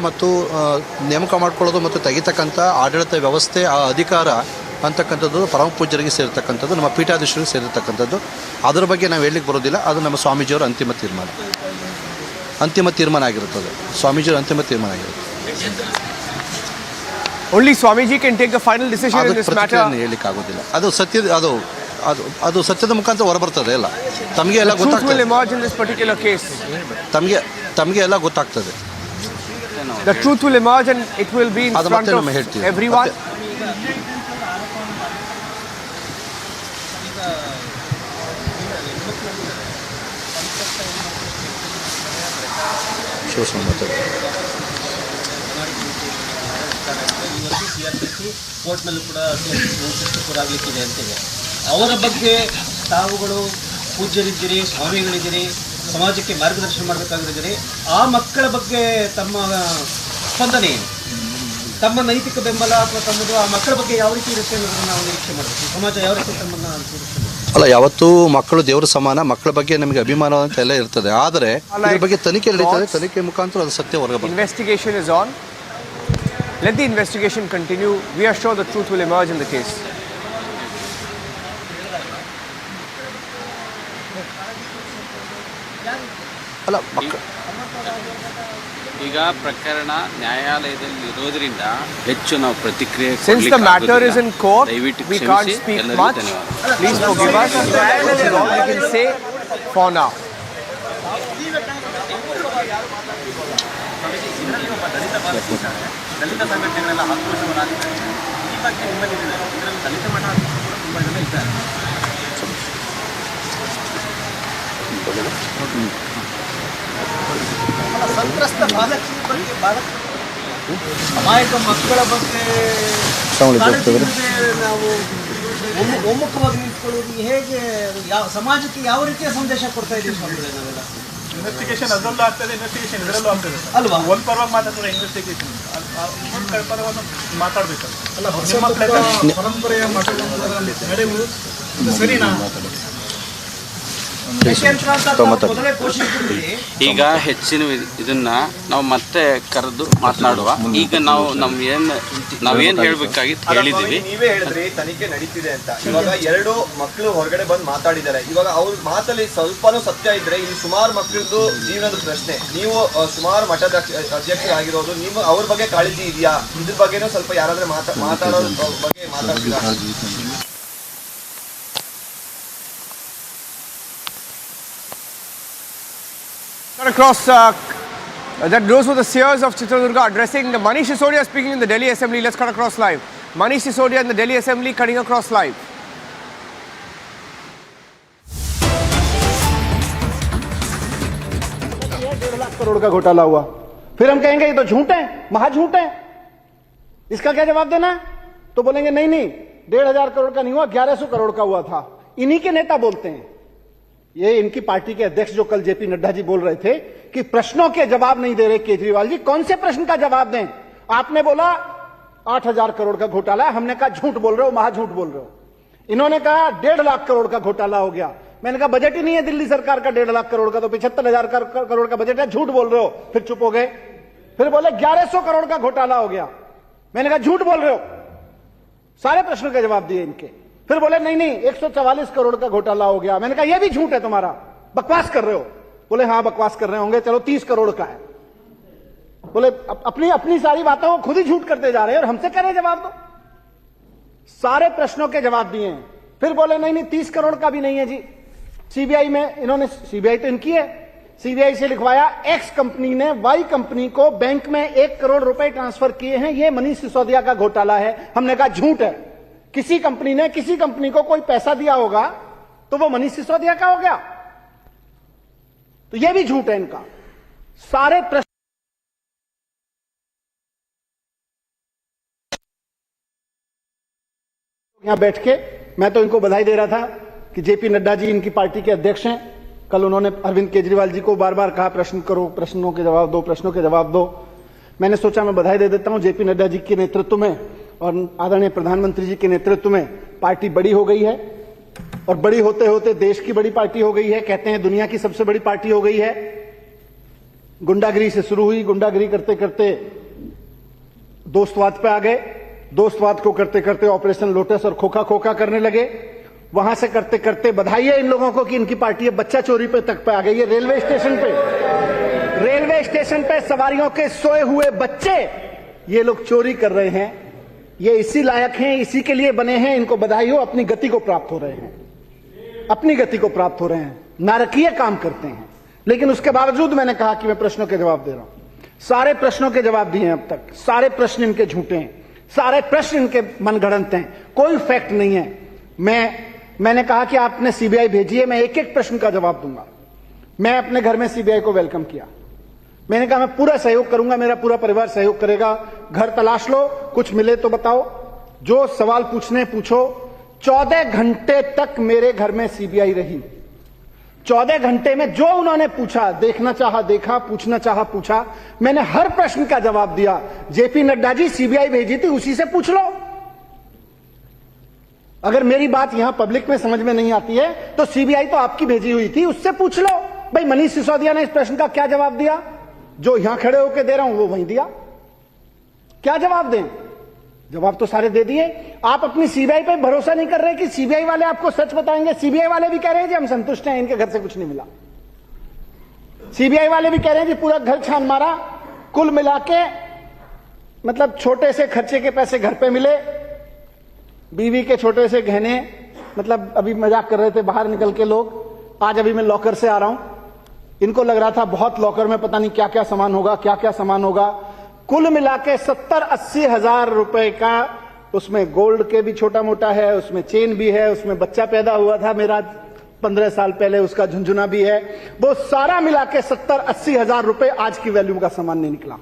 ಮಾಡ್ಕೊಳ್ಳೋದು ಮತ್ತು ತೆಗಿತಕ್ಕಂಥ ಆಡಳಿತ ವ್ಯವಸ್ಥೆ, ಆ ಅಧಿಕಾರ ಅಂತಕ್ಕಂಥದ್ದು ಪರಮ ಪೂಜ್ಯರಿಗೆ ಸೇರಿರ್ತಕ್ಕಂಥದ್ದು, ನಮ್ಮ ಪೀಠಾಧೀಶರಿಗೆ ಸೇರಿರ್ತಕ್ಕಂಥದ್ದು. ಅದರ ಬಗ್ಗೆ ನಾವು ಹೇಳಲಿಕ್ಕೆ ಬರೋದಿಲ್ಲ. ಅದು ನಮ್ಮ ಸ್ವಾಮೀಜಿಯವರ ಅಂತಿಮ ತೀರ್ಮಾನ ಆಗಿರುತ್ತದೆ. ಸ್ವಾಮೀಜಿಯವರ ಅಂತಿಮ ತೀರ್ಮಾನ ಆಗಿರುತ್ತೆ. Only Swamiji can take the final decision in this matter. ಹೇಳಲಿಕ್ಕೆ ಆಗೋದಿಲ್ಲ. ಅದು ಸತ್ಯದ ಮುಖಾಂತರ ಹೊರಬರ್ತದೆ. ಎಲ್ಲ ತಮಗೆ ಎಲ್ಲ ಗೊತ್ತಾಗ್ತದೆ. ತಮಗೆ ಎಲ್ಲ ಗೊತ್ತಾಗ್ತದೆ. The truth will emerge and it will be in front of everyone. ಕೋರ್ಟ್ನಲ್ಲೂ ಕೂಡ ಆಗಲಿಕ್ಕಿದೆ ಅಂತಿದೆ. ಅವರ ಬಗ್ಗೆ ತಾವುಗಳು ಪೂಜ್ಯರಿದ್ದೀರಿ, ಸ್ವಾಮಿಗಳಿದ್ದೀರಿ, ಸಮಾಜಕ್ಕೆ ಮಾರ್ಗದರ್ಶನ ಮಾಡಬೇಕಾಗಿದ್ದೀರಿ. ಆ ಮಕ್ಕಳ ಬಗ್ಗೆ ತಮ್ಮ ಸ್ಪಂದನೆ ಏನು? ತಮ್ಮ ನೈತಿಕ ಬೆಂಬಲ ಅಥವಾ ತಮ್ಮದು ಆ ಮಕ್ಕಳ ಬಗ್ಗೆ ಯಾವ ರೀತಿ ಇರುತ್ತೆ ಅನ್ನೋದನ್ನು ನಾವು ನಿರೀಕ್ಷೆ ಮಾಡಬೇಕು. ಸಮಾಜ ಯಾವ ರೀತಿ ತಮ್ಮನ್ನು ಅಲ್ಲ, ಯಾವತ್ತೂ ಮಕ್ಕಳು ದೇವರ ಸಮಾನ. ಮಕ್ಕಳ ಬಗ್ಗೆ ನಮಗೆ ಅಭಿಮಾನ ಅಂತ ಎಲ್ಲ ಇರ್ತದೆ. ಆದರೆ ಇದ್ರ ಬಗ್ಗೆ ತನಿಖೆ ನಡೀತದೆ. ತನಿಖೆ ಮುಖಾಂತರ ಅದು ಸತ್ಯ ಹೊರಗೆ ಬರ್ತದೆ. Investigation is on. Let the investigation continue. We are sure the truth will emerge in the case. ಅಲ್ಲ, ಈಗ ಪ್ರಕರಣ ನ್ಯಾಯಾಲಯದಲ್ಲಿ ಇರೋದ್ರಿಂದ ಹೆಚ್ಚು ನಾವು ಪ್ರತಿಕ್ರಿಯೆ Since the matter is in court, we can't speak much. Please forgive us. This is all we can say for now. ದಲಿತ ಸಂಘಟನೆಗಳೆಲ್ಲ ಆಕ್ರೋಶವನ್ನಾಗಿದ್ದಾರೆ. ಈ ಬಗ್ಗೆ ನಿಮ್ಮಲ್ಲಿ ಇದರಲ್ಲಿ ದಲಿತ ಮಠ ತುಂಬ ಜನ ಇದ್ದಾರೆ. ಸಂತ್ರಸ್ತ ಬಾಲಕಿ ಬಗ್ಗೆ ಅಮಾಯಕ ಮಕ್ಕಳ ಬಗ್ಗೆ ನಾವು ಒಮ್ಮುಖವಾಗಿ ನಿಂತ್ಕೊಳ್ಳೋದು ಹೇಗೆ, ಸಮಾಜಕ್ಕೆ ಯಾವ ರೀತಿಯ ಸಂದೇಶ ಕೊಡ್ತಾ ಇದ್ದೀವಿ ಸ್ವಾಮಿಗಳೇ ನಾವೆಲ್ಲ? ಇನ್ವೆಸ್ಟಿಗೇಷನ್ ಅದರಲ್ಲೂ ಆಗ್ತದೆ, ಇನ್ವೆಸ್ಟಿಗೇಷನ್ ಇದರಲ್ಲೂ ಆಗ್ತದೆ ಅಲ್ವಾ? ಒಂದು ಪರವಾಗಿ ಮಾತಾಡ್ತಾರೆ ಇನ್ವೆಸ್ಟಿಗೇಷನ್, ಇನ್ನೊಂದು ಪರವನ್ನು ಮಾತಾಡಬೇಕು. ಪರಂಪರೆಯ ನಡೆಯುವುದು ಸರಿನಾ? ಈಗ ಹೆಚ್ಚಿನ ಇದನ್ನ ನಾವು ಮತ್ತೆ ಕರೆದು ಮಾತನಾಡುವ. ಈಗ ನಾವೇನ್ ಹೇಳ್ಬೇಕಾಗಿತ್ತು ಹೇಳಿದೀವಿ. ನೀವೇ ಹೇಳಿದ್ರಿ ತನಿಖೆ ನಡೀತಿದೆ ಅಂತ. ಇವಾಗ 2 ಮಕ್ಕಳು ಹೊರಗಡೆ ಬಂದು ಮಾತಾಡಿದ್ದಾರೆ. ಇವಾಗ ಅವ್ರ ಮಾತಲ್ಲಿ ಸ್ವಲ್ಪನೂ ಸತ್ಯ ಇದ್ರೆ ಇಲ್ಲಿ ಸುಮಾರು ಮಕ್ಕಳದ್ದು ಜೀವನದ ಪ್ರಶ್ನೆ. ನೀವು ಸುಮಾರು ಮಠದ ಅಧ್ಯಕ್ಷರಾಗಿರೋದು, ನೀವು ಅವ್ರ ಬಗ್ಗೆ ಕಾಳಜಿ ಇದೆಯಾ? ಇದ್ರ ಬಗ್ಗೆನೂ ಸ್ವಲ್ಪ ಯಾರಾದ್ರೂ ಮಾತಾಡೋದ್ರ ಬಗ್ಗೆ ಮಾತಾಡ್ತೀರಾ? Across, those were the Sears of Chitradurga addressing the Manish Sisodia speaking in the Delhi Assembly. Let's cut across live. Manish Sisodia in the Delhi Assembly cutting across live. $1.5 lakh crore का घोटाला हुआ, फिर हम कहेंगे ये तो झूठ है, महाझूठ है, इसका क्या जवाब देना? तो बोलेंगे नहीं 1,500 करोड़ का नहीं हुआ, 1100 करोड़ का हुआ था। इन्हीं के नेता बोलते हैं। ये इनकी पार्टी के अध्यक्ष जो कल जेपी नड्डा जी बोल रहे थे कि प्रश्नों के जवाब नहीं दे रहे केजरीवाल जी। कौन से प्रश्न का जवाब दें? आपने बोला 8,000 करोड़ का घोटाला है, हमने कहा झूठ बोल रहे हो, महाझूठ बोल रहे हो। इन्होंने कहा 1.5 लाख करोड़ का घोटाला हो गया। मैंने कहा बजट ही नहीं है दिल्ली सरकार का 1.5 लाख करोड़ का, तो 75,000 करोड़ का बजट है, झूठ बोल रहे हो। फिर चुप हो गए। फिर बोले 1,100 करोड़ का घोटाला हो गया। मैंने कहा झूठ बोल रहे हो। सारे प्रश्नों के जवाब दिए इनके। फिर बोले नहीं 144 करोड़ का घोटाला हो गया। मैंने कहा यह भी झूठ है तुम्हारा, बकवास कर रहे हो। बोले हाँ बकवास कर रहे होंगे, चलो 30 करोड़ का है। बोले अपनी सारी बातों को खुद ही झूठ करते जा रहे हैं और हमसे कह रहे जवाब दो। सारे प्रश्नों के जवाब दिए हैं। फिर बोले नहीं 30 करोड़ का भी नहीं है जी। सीबीआई में इन्होंने, सीबीआई तो इनकी है, सीबीआई से लिखवाया एक्स कंपनी ने वाई कंपनी को बैंक में 1 करोड़ रुपए ट्रांसफर किए हैं, यह मनीष सिसोदिया का घोटाला है। हमने कहा झूठ है। किसी कंपनी ने किसी कंपनी को कोई पैसा दिया होगा तो वो मनीष सिसोदिया का हो गया, तो यह भी झूठ है इनका। सारे प्रश्न यहां बैठ के मैं तो इनको बधाई दे रहा था कि जेपी नड्डा जी इनकी पार्टी के अध्यक्ष हैं। कल उन्होंने अरविंद केजरीवाल जी को बार बार कहा प्रश्न करो, प्रश्नों के जवाब दो, प्रश्नों के जवाब दो। मैंने सोचा मैं बधाई दे देता हूं जेपी नड्डा जी के नेतृत्व में और आदरणीय प्रधानमंत्री जी के नेतृत्व में पार्टी बड़ी हो गई है और बड़ी होते होते देश की बड़ी पार्टी हो गई है। कहते हैं दुनिया की सबसे बड़ी पार्टी हो गई है। गुंडागिरी से शुरू हुई, गुंडागिरी करते करते दोस्तवाद पे आ गए, दोस्तवाद को करते करते ऑपरेशन लोटस और खोखा खोखा करने लगे। वहां से करते करते बधाई है इन लोगों को कि इनकी पार्टी बच्चा चोरी पे तक पे आ गई है। रेलवे स्टेशन पे सवारियों के सोए हुए बच्चे ये लोग चोरी कर रहे हैं। ये इसी लायक हैं, इसी के लिए बने हैं। इनको बधाई हो, अपनी गति को प्राप्त हो रहे हैं, अपनी गति को प्राप्त हो रहे हैं, नारकीय काम करते हैं। लेकिन उसके बावजूद मैंने कहा कि मैं प्रश्नों के जवाब दे रहा हूं। सारे प्रश्नों के जवाब दिए हैं अब तक। सारे प्रश्न इनके झूठे हैं, सारे प्रश्न इनके मनगढ़ंत हैं, कोई फैक्ट नहीं है। मैंने कहा कि आपने सीबीआई भेजी है, मैं एक एक प्रश्न का जवाब दूंगा। मैं अपने घर में सीबीआई को वेलकम किया। मैंने कहा मैं पूरा सहयोग करूंगा, मेरा पूरा परिवार सहयोग करेगा। घर तलाश लो, कुछ मिले तो बताओ, जो सवाल पूछने पूछो। 14 घंटे तक मेरे घर में सीबीआई रही। 14 घंटे में जो उन्होंने पूछा, देखना चाहा देखा, पूछना चाहा पूछा। मैंने हर प्रश्न का जवाब दिया। जेपी नड्डा जी सीबीआई भेजी थी, उसी से पूछ लो। अगर मेरी बात यहां पब्लिक में समझ में नहीं आती है तो सीबीआई तो आपकी भेजी हुई थी, उससे पूछ लो। भाई मनीष सिसोदिया ने इस प्रश्न का क्या जवाब दिया? जो यहां खड़े होकर दे रहा हूं वो वहीं दिया। क्या जवाब दें? जवाब तो सारे दे दिए। आप अपनी सीबीआई पे भरोसा नहीं कर रहे कि सीबीआई वाले आपको सच बताएंगे। सीबीआई वाले भी कह रहे हैं जी हम संतुष्ट हैं, इनके घर से कुछ नहीं मिला। सीबीआई वाले भी कह रहे हैं जी पूरा घर छान मारा, कुल मिला के मतलब छोटे से खर्चे के पैसे घर पे मिले, बीवी के छोटे से गहने, मतलब अभी मजाक कर रहे थे बाहर निकल के लोग। आज अभी मैं लॉकर से आ रहा हूं, इनको लग रहा था बहुत लॉकर में पता नहीं क्या क्या सामान होगा, क्या क्या सामान होगा। कुल मिला के 70-80 हजार रुपए का, उसमें गोल्ड के भी छोटा मोटा है, उसमें चेन भी है, उसमें बच्चा पैदा हुआ था मेरा 15 साल पहले उसका झुंझुना भी है, वो सारा मिला के 70-80 हजार रुपए आज की वैल्यू का सामान नहीं निकला।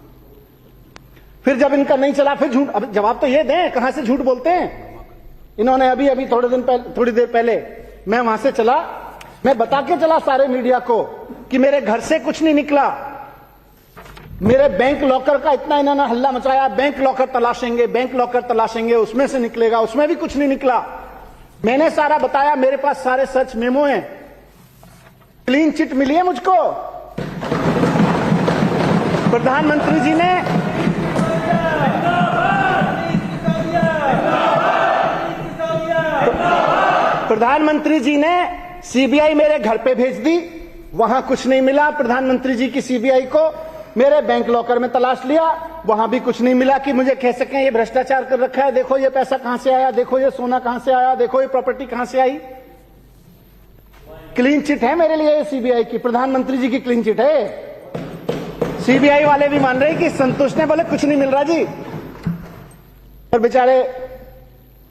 फिर जब इनका नहीं चला फिर झूठ, अब जवाब तो ये दें, कहां से झूठ बोलते हैं। इन्होंने अभी थोड़ी देर पहले मैं वहां से चला, मैं बता के चला सारे मीडिया को कि मेरे घर से कुछ नहीं निकला, मेरे बैंक लॉकर का इतना इन्होंने हल्ला मचाया, बैंक लॉकर तलाशेंगे, उसमें से निकलेगा, उसमें भी कुछ नहीं निकला। मैंने सारा बताया, मेरे पास सारे सर्च मेमो हैं, क्लीन चिट मिली है मुझको। प्रधानमंत्री जी ने सीबीआई मेरे घर पे भेज दी, वहां कुछ नहीं मिला। प्रधानमंत्री जी की सीबीआई को मेरे बैंक लॉकर में तलाश लिया, वहां भी कुछ नहीं मिला कि मुझे कह सकें ये भ्रष्टाचार कर रखा है, देखो ये पैसा कहां से आया, देखो ये सोना कहां से आया, देखो ये प्रॉपर्टी कहां से आई। क्लीन चिट है मेरे लिए सीबीआई की, प्रधानमंत्री जी की क्लीन चिट है। सीबीआई वाले भी मान रहे कि संतुष्ट ने, बोले कुछ नहीं मिल रहा जी, और बेचारे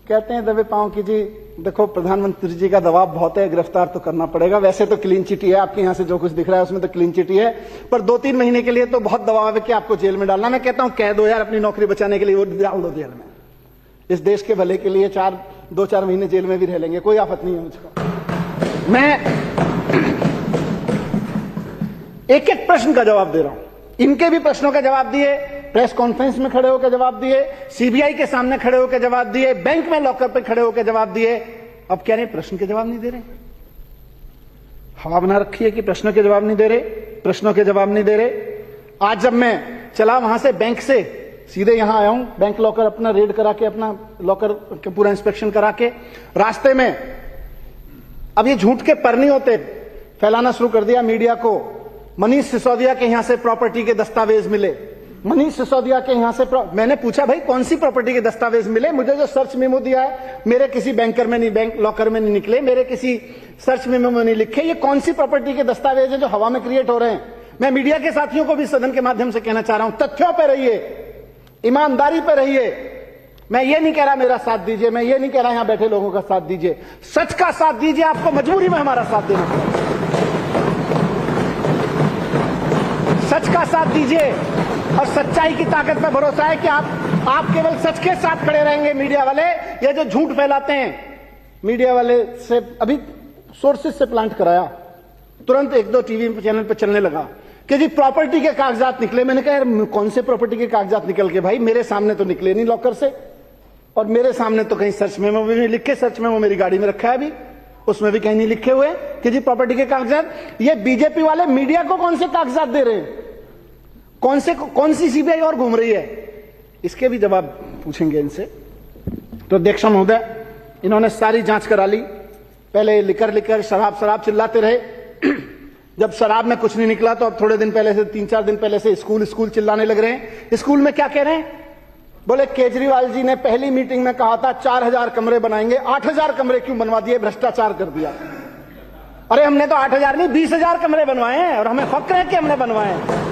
कहते हैं दबे पांव की जी देखो प्रधानमंत्री जी का दबाव बहुत है, गिरफ्तार तो करना पड़ेगा। वैसे तो क्लीन चिट ही है, आपके यहां से जो कुछ दिख रहा है उसमें तो क्लीन चिट ही है, पर 2-3 महीने के लिए तो बहुत दबाव है कि आपको जेल में डालना। मैं कहता हूं कह दो यार, अपनी नौकरी बचाने के लिए वो डाल दो जेल में, इस देश के भले के लिए 2-4 महीने जेल में भी रह लेंगे, कोई आफत नहीं है मुझको। मैं एक प्रश्न का जवाब दे रहा हूं, इनके भी प्रश्नों का जवाब दिए, प्रेस कॉन्फ्रेंस में खड़े होकर जवाब दिए, सीबीआई के सामने खड़े होकर जवाब दिए, बैंक में लॉकर पे खड़े होकर जवाब दिए। अब कह रहे प्रश्न के जवाब नहीं दे रहे। हवा बना रखी है कि प्रश्नों के जवाब नहीं दे रहे, आज जब मैं चला वहां से बैंक से सीधे यहां आया हूं, बैंक लॉकर अपना रेड करा के, अपना लॉकर पूरा इंस्पेक्शन करा के, रास्ते में अब ये झूठ के पर नहीं होते, फैलाना शुरू कर दिया मीडिया को। मनीष सिसोदिया के यहां से प्रॉपर्टी के दस्तावेज मिले, मनीष सिसोदिया के यहां से मैंने पूछा भाई कौन सी प्रॉपर्टी के दस्तावेज मिले, मुझे जो सर्च मेमो दिया है मेरे किसी बैंक लॉकर में नहीं निकले, मेरे किसी सर्च मेमो में नहीं लिखे, ये कौन सी प्रॉपर्टी के दस्तावेज है जो हवा में क्रिएट हो रहे हैं। मैं मीडिया के साथियों को भी सदन के माध्यम से कहना चाह रहा हूं, तथ्यों पर रहिए, ईमानदारी पर रहिए। मैं ये नहीं कह रहा मेरा साथ दीजिए, मैं ये नहीं कह रहा यहां बैठे लोगों का साथ दीजिए, सच का साथ दीजिए, आपको मजबूरी में हमारा साथ देना पड़ेगा। सच का साथ दीजिए और सच्चाई की ताकत पर भरोसा है कि आप केवल सच के साथ खड़े रहेंगे। मीडिया वाले ये जो झूठ फैलाते हैं, मीडिया वाले से अभी सोर्सेज से प्लांट कराया, तुरंत 1-2 टीवी चैनल पर चलने लगा कि जी प्रॉपर्टी के कागजात निकले। मैंने कहा यार कौन से प्रॉपर्टी के कागजात निकल के, भाई मेरे सामने तो निकले नहीं लॉकर से, और मेरे सामने तो कहीं सर्च मेमो भी नहीं लिखे, सर्च मेमो मेरी गाड़ी में रखा है अभी, उसमें भी कहीं नहीं लिखे हुए कि जी प्रॉपर्टी के कागजात। ये बीजेपी वाले मीडिया को कौन से कागजात दे रहे हैं, कौन सी सीबीआई और घूम रही है, इसके भी जवाब पूछेंगे इनसे। तो अध्यक्ष महोदय, इन्होंने सारी जांच करा ली, पहले लिकर शराब चिल्लाते रहे, जब शराब में कुछ नहीं निकला तो अब थोड़े दिन पहले से 3-4 दिन पहले से स्कूल चिल्लाने लग रहे हैं। स्कूल में क्या कह रहे हैं, बोले केजरीवाल जी ने पहली मीटिंग में कहा था 4000 कमरे बनाएंगे, 8000 कमरे क्यों बनवा दिए, भ्रष्टाचार कर दिया। अरे हमने तो 8000 नहीं 20,000 कमरे बनवाए हैं और हमें फक्र है कि हमने बनवाए हैं।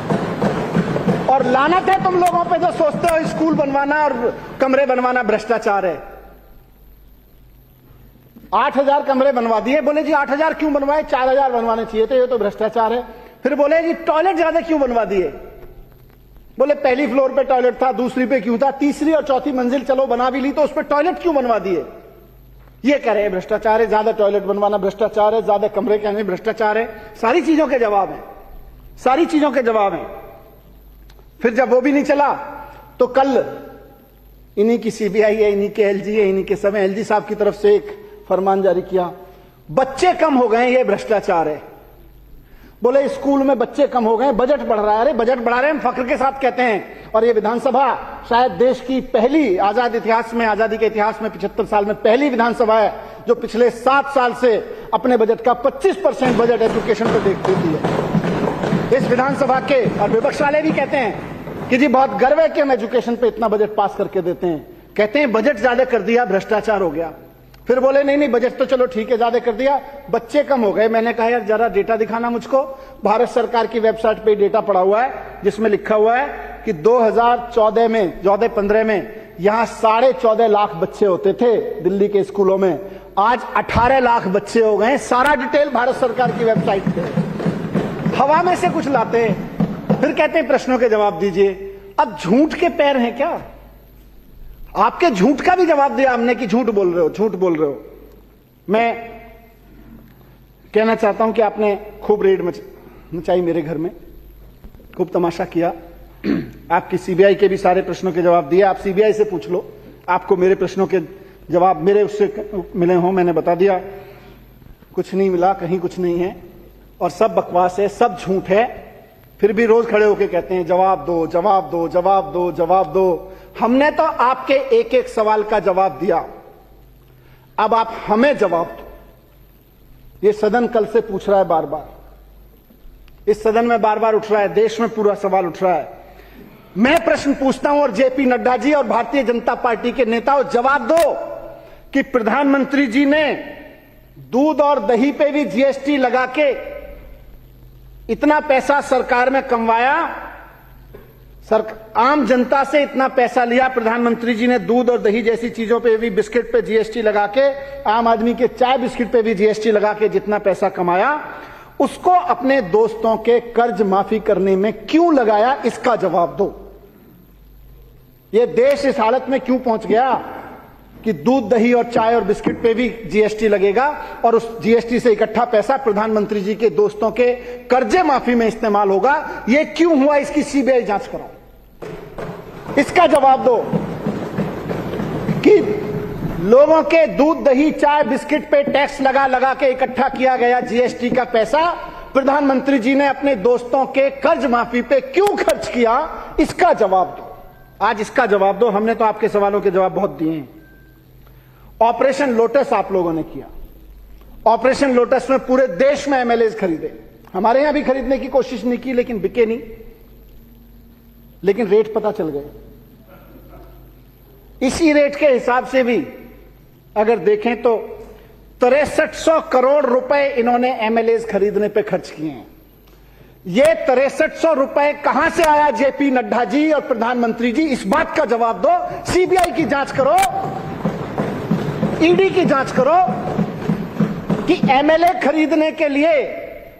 और लानत है तुम लोगों पे जो सोचते हो स्कूल बनवाना और कमरे बनवाना भ्रष्टाचार है। 8000 कमरे बनवा दिए, बोले जी 8000 क्यों बनवाए, 4000 बनवाने चाहिए थे, ये तो भ्रष्टाचार है। फिर बोले जी टॉयलेट ज्यादा क्यों बनवा दिए, बोले पहली फ्लोर पे टॉयलेट था, दूसरी पे क्यों था, तीसरी और चौथी मंजिल चलो बना भी ली तो उस पर टॉयलेट क्यों बनवा दिए। ये कह रहे हैं भ्रष्टाचार है, ज्यादा टॉयलेट बनवाना भ्रष्टाचार है, ज्यादा कमरे कहने भ्रष्टाचार है। सारी चीजों के जवाब है, फिर जब वो भी नहीं चला तो कल इन्हीं की सीबीआई है, इन्हीं के एलजी है, इन्हीं के सब एलजी साहब की तरफ से एक फरमान जारी किया, बच्चे कम हो गए ये भ्रष्टाचार है। बोले स्कूल में बच्चे कम हो गए, बजट बढ़ रहा है। अरे बजट बढ़ा रहे हैं, हम फख्र के साथ कहते हैं। और ये विधानसभा शायद देश की पहली आजादी के इतिहास में 75 साल में पहली विधानसभा है जो पिछले 7 साल से अपने बजट का 25% बजट एजुकेशन पर देती है। इस विधानसभा के और विपक्ष वाले भी कहते हैं कि जी बहुत गर्व है कि हम एजुकेशन पे इतना बजट पास करके देते हैं। कहते हैं बजट ज्यादा कर दिया, भ्रष्टाचार हो गया। फिर बोले नहीं बजट तो चलो ठीक है ज्यादा कर दिया, बच्चे कम हो गए। मैंने कहा यार जरा डेटा दिखाना मुझको। भारत सरकार की वेबसाइट पे डेटा पड़ा हुआ है जिसमें लिखा हुआ है कि 2014 में 14-15 में यहां 14.5 लाख बच्चे होते थे दिल्ली के स्कूलों में। आज 18 लाख बच्चे हो गए। सारा डिटेल भारत सरकार की वेबसाइट पे है। हवा में से कुछ लाते हैं, फिर कहते हैं प्रश्नों के जवाब दीजिए। अब झूठ के पैर हैं क्या? आपके झूठ का भी जवाब दिया हमने कि झूठ बोल रहे हो, झूठ बोल रहे हो। मैं कहना चाहता हूं कि आपने खूब रेड मचाई मेरे घर में, खूब तमाशा किया। आपकी सीबीआई के भी सारे प्रश्नों के जवाब दिए। आप सीबीआई से पूछ लो, आपको मेरे प्रश्नों के जवाब मेरे उससे मिले हों। मैंने बता दिया कुछ नहीं मिला, कहीं कुछ नहीं है और सब बकवास है, सब झूठ है। फिर भी रोज खड़े होकर कहते हैं जवाब दो, जवाब दो, जवाब दो, जवाब दो। हमने तो आपके एक एक सवाल का जवाब दिया, अब आप हमें जवाब दो। ये सदन कल से पूछ रहा है बार बार, इस सदन में बार बार उठ रहा है, देश में पूरा सवाल उठ रहा है। मैं प्रश्न पूछता हूं और जेपी नड्डा जी और भारतीय जनता पार्टी के नेताओं जवाब दो कि प्रधानमंत्री जी ने दूध और दही पे भी जीएसटी लगा के इतना पैसा सरकार में कमवाया, आम जनता से इतना पैसा लिया प्रधानमंत्री जी ने। दूध और दही जैसी चीजों पे भी, बिस्किट पे जीएसटी लगा के, आम आदमी के चाय बिस्किट पे भी जीएसटी लगा के जितना पैसा कमाया, उसको अपने दोस्तों के कर्ज माफी करने में क्यों लगाया, इसका जवाब दो। ये देश इस हालत में क्यों पहुंच गया कि दूध, दही और चाय और बिस्किट पे भी जीएसटी लगेगा और उस जीएसटी से इकट्ठा पैसा प्रधानमंत्री जी के दोस्तों के कर्जे माफी में इस्तेमाल होगा। ये क्यों हुआ, इसकी सीबीआई जांच कराओ, इसका जवाब दो कि लोगों के दूध, दही, चाय, बिस्किट पे टैक्स लगा लगा के इकट्ठा किया गया जीएसटी का पैसा प्रधानमंत्री जी ने अपने दोस्तों के कर्ज माफी पे क्यों खर्च किया, इसका जवाब दो। आज इसका जवाब दो। हमने तो आपके सवालों के जवाब बहुत दिए हैं। ऑपरेशन लोटस आप लोगों ने किया। ऑपरेशन लोटस में पूरे देश में एमएलएस खरीदे। हमारे यहां भी खरीदने की कोशिश नहीं की, लेकिन बिके नहीं, लेकिन रेट पता चल गए। इसी रेट के हिसाब से भी अगर देखें तो 6300 करोड़ रुपए इन्होंने एमएलएस खरीदने पे खर्च किए हैं। ये 6300 रुपए कहां से आया जेपी नड्डा जी और प्रधानमंत्री जी, इस बात का जवाब दो। सीबीआई की जांच करो, ईडी की जांच करो कि एमएलए खरीदने के लिए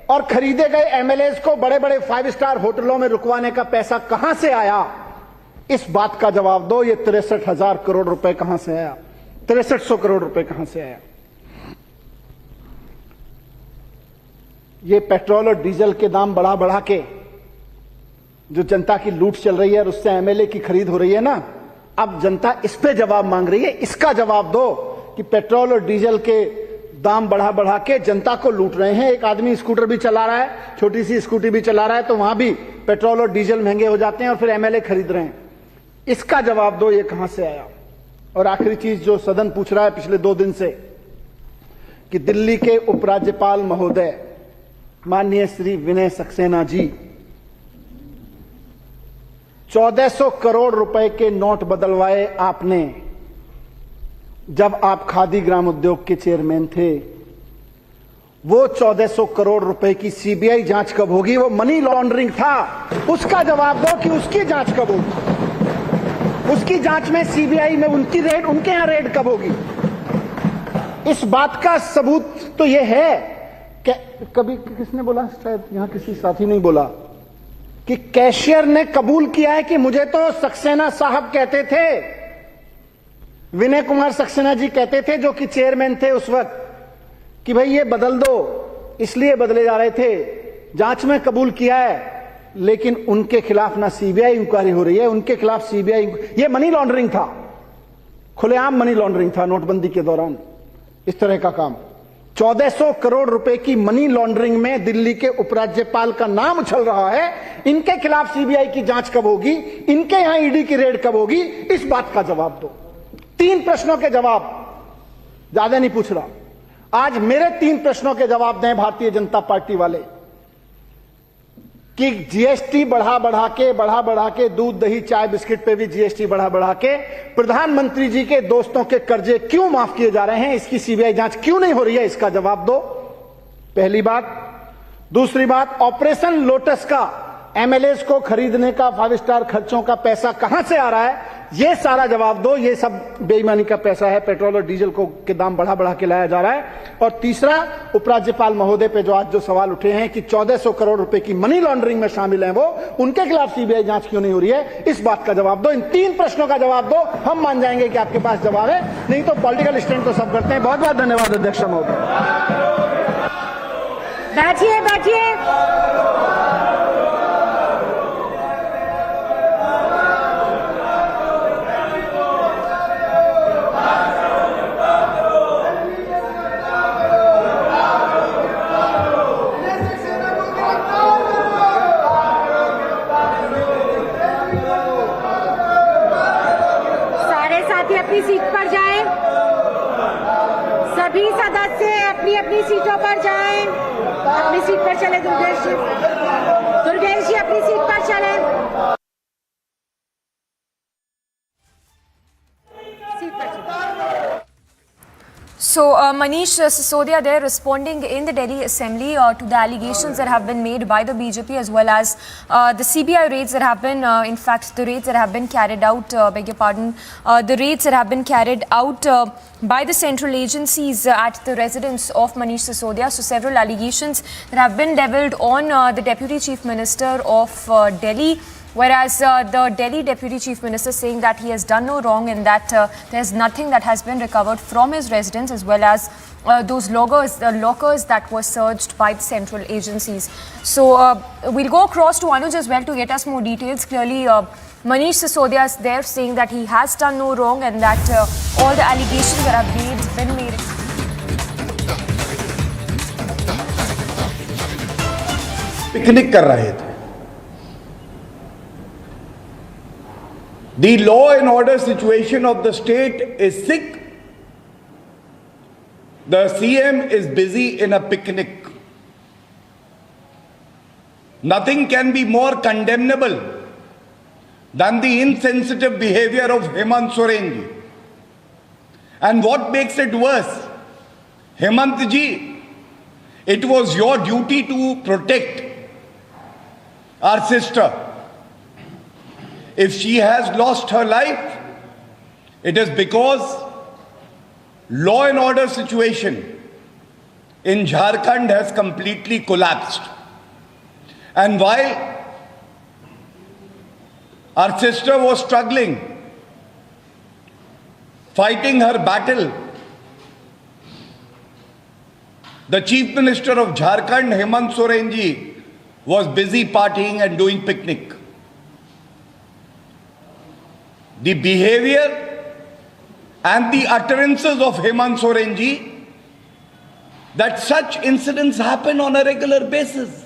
और खरीदे गए एमएलएस को बड़े बड़े 5 स्टार होटलों में रुकवाने का पैसा कहां से आया, इस बात का जवाब दो। ये 63,000 करोड़ रुपए कहां से आया, 6300 करोड़ रुपए कहां से आया। ये पेट्रोल और डीजल के दाम बढ़ा बढ़ा के जो जनता की लूट चल रही है और उससे एमएलए की खरीद हो रही है ना, अब जनता इस पे जवाब मांग रही है। इसका जवाब दो कि पेट्रोल और डीजल के दाम बढ़ा बढ़ा के जनता को लूट रहे हैं। एक आदमी स्कूटर भी चला रहा है, छोटी सी स्कूटी भी चला रहा है, तो वहां भी पेट्रोल और डीजल महंगे हो जाते हैं और फिर एमएलए खरीद रहे हैं। इसका जवाब दो, ये कहां से आया। और आखिरी चीज जो सदन पूछ रहा है पिछले 2 दिन से कि दिल्ली के उपराज्यपाल महोदय माननीय श्री विनय सक्सेना जी 1400 करोड़ रुपए के नोट बदलवाए आपने जब आप खादी ग्राम उद्योग के चेयरमैन थे। वो 1400 करोड़ रुपए की सीबीआई जांच कब होगी? वो मनी लॉन्ड्रिंग था, उसका जवाब दो कि उसकी जांच कब होगी। उसकी जांच में सीबीआई में उनकी रेड, उनके यहां रेड कब होगी। इस बात का सबूत तो ये है कि कभी किसने बोला, शायद यहां किसी साथी ने बोला कि कैशियर ने कबूल किया है कि मुझे तो सक्सेना साहब कहते थे, विनय कुमार सक्सेना जी कहते थे जो कि चेयरमैन थे उस वक्त, कि भाई ये बदल दो, इसलिए बदले जा रहे थे। जांच में कबूल किया है, लेकिन उनके खिलाफ ना सीबीआई इंक्वायरी हो रही है, उनके खिलाफ सीबीआई, ये मनी लॉन्ड्रिंग था, खुलेआम मनी लॉन्ड्रिंग था नोटबंदी के दौरान इस तरह का काम। 1400 करोड़ रुपए की मनी लॉन्ड्रिंग में दिल्ली के उपराज्यपाल का नाम उछल रहा है। इनके खिलाफ सीबीआई की जांच कब होगी, इनके यहां ईडी की रेड कब होगी, इस बात का जवाब दो। 3 प्रश्नों के जवाब, ज्यादा नहीं पूछ रहा, आज मेरे 3 प्रश्नों के जवाब दें भारतीय जनता पार्टी वाले कि जीएसटी बढ़ा बढ़ा के दूध, दही, चाय, बिस्किट पे भी जीएसटी बढ़ा बढ़ा के प्रधानमंत्री जी के दोस्तों के कर्जे क्यों माफ किए जा रहे हैं, इसकी सीबीआई जांच क्यों नहीं हो रही है, इसका जवाब दो। पहली बात। दूसरी बात, ऑपरेशन लोटस का एमएलएस को खरीदने का 5 स्टार खर्चों का पैसा कहां से आ रहा है, ये सारा जवाब दो। ये सब बेईमानी का पैसा है, पेट्रोल और डीजल के दाम बढ़ा के लाया जा रहा है। और तीसरा, उपराज्यपाल महोदय पे जो आज जो सवाल उठे हैं कि 1400 करोड़ रुपए की मनी लॉन्ड्रिंग में शामिल हैं वो, उनके खिलाफ सीबीआई जांच क्यों नहीं हो रही है, इस बात का जवाब दो। इन 3 प्रश्नों का जवाब दो, हम मान जाएंगे कि आपके पास जवाब है, नहीं तो पॉलिटिकल स्टैंड तो सब करते हैं। बहुत बहुत धन्यवाद अध्यक्ष महोदय। बैठिए बैठिए। अपनी सीट पर जाएं। सभी सदस्य अपनी अपनी सीटों पर जाएं। अपनी सीट पर चले। दुर्गेश जी अपनी सीट पर चले। So, Manish, Sisodia there responding in the Delhi Assembly to the allegations that have been made by the BJP as well as the CBI raids that have been, in fact, the raids that have been carried out, beg your pardon, the raids that have been carried out by the central agencies at the residence of Manish Sisodia. So, several allegations that have been levelled on the Deputy Chief Minister of Delhi. Whereas the Delhi Deputy Chief Minister saying that he has done no wrong and that there's nothing that has been recovered from his residence, as well as those lockers that were searched by the central agencies. So we'll go across to Anuj as well to get us more details. Clearly, Manish Sisodia is there saying that he has done no wrong and that all the allegations that have been made. Picnic कर रहे थे। The law and order situation of the state is sick. The CM is busy in a picnic. Nothing can be more condemnable than the insensitive behavior of Hemant Soren ji. And what makes it worse, Hemant ji, it was your duty to protect our sister. If she has lost her life, it is because law and order situation in Jharkhand has completely collapsed. And while our sister was struggling, fighting her battle, the Chief Minister of Jharkhand, Hemant Soren ji, was busy partying and doing picnic. The behavior and the utterances of Hemant Soren ji, that such incidents happen on a regular basis,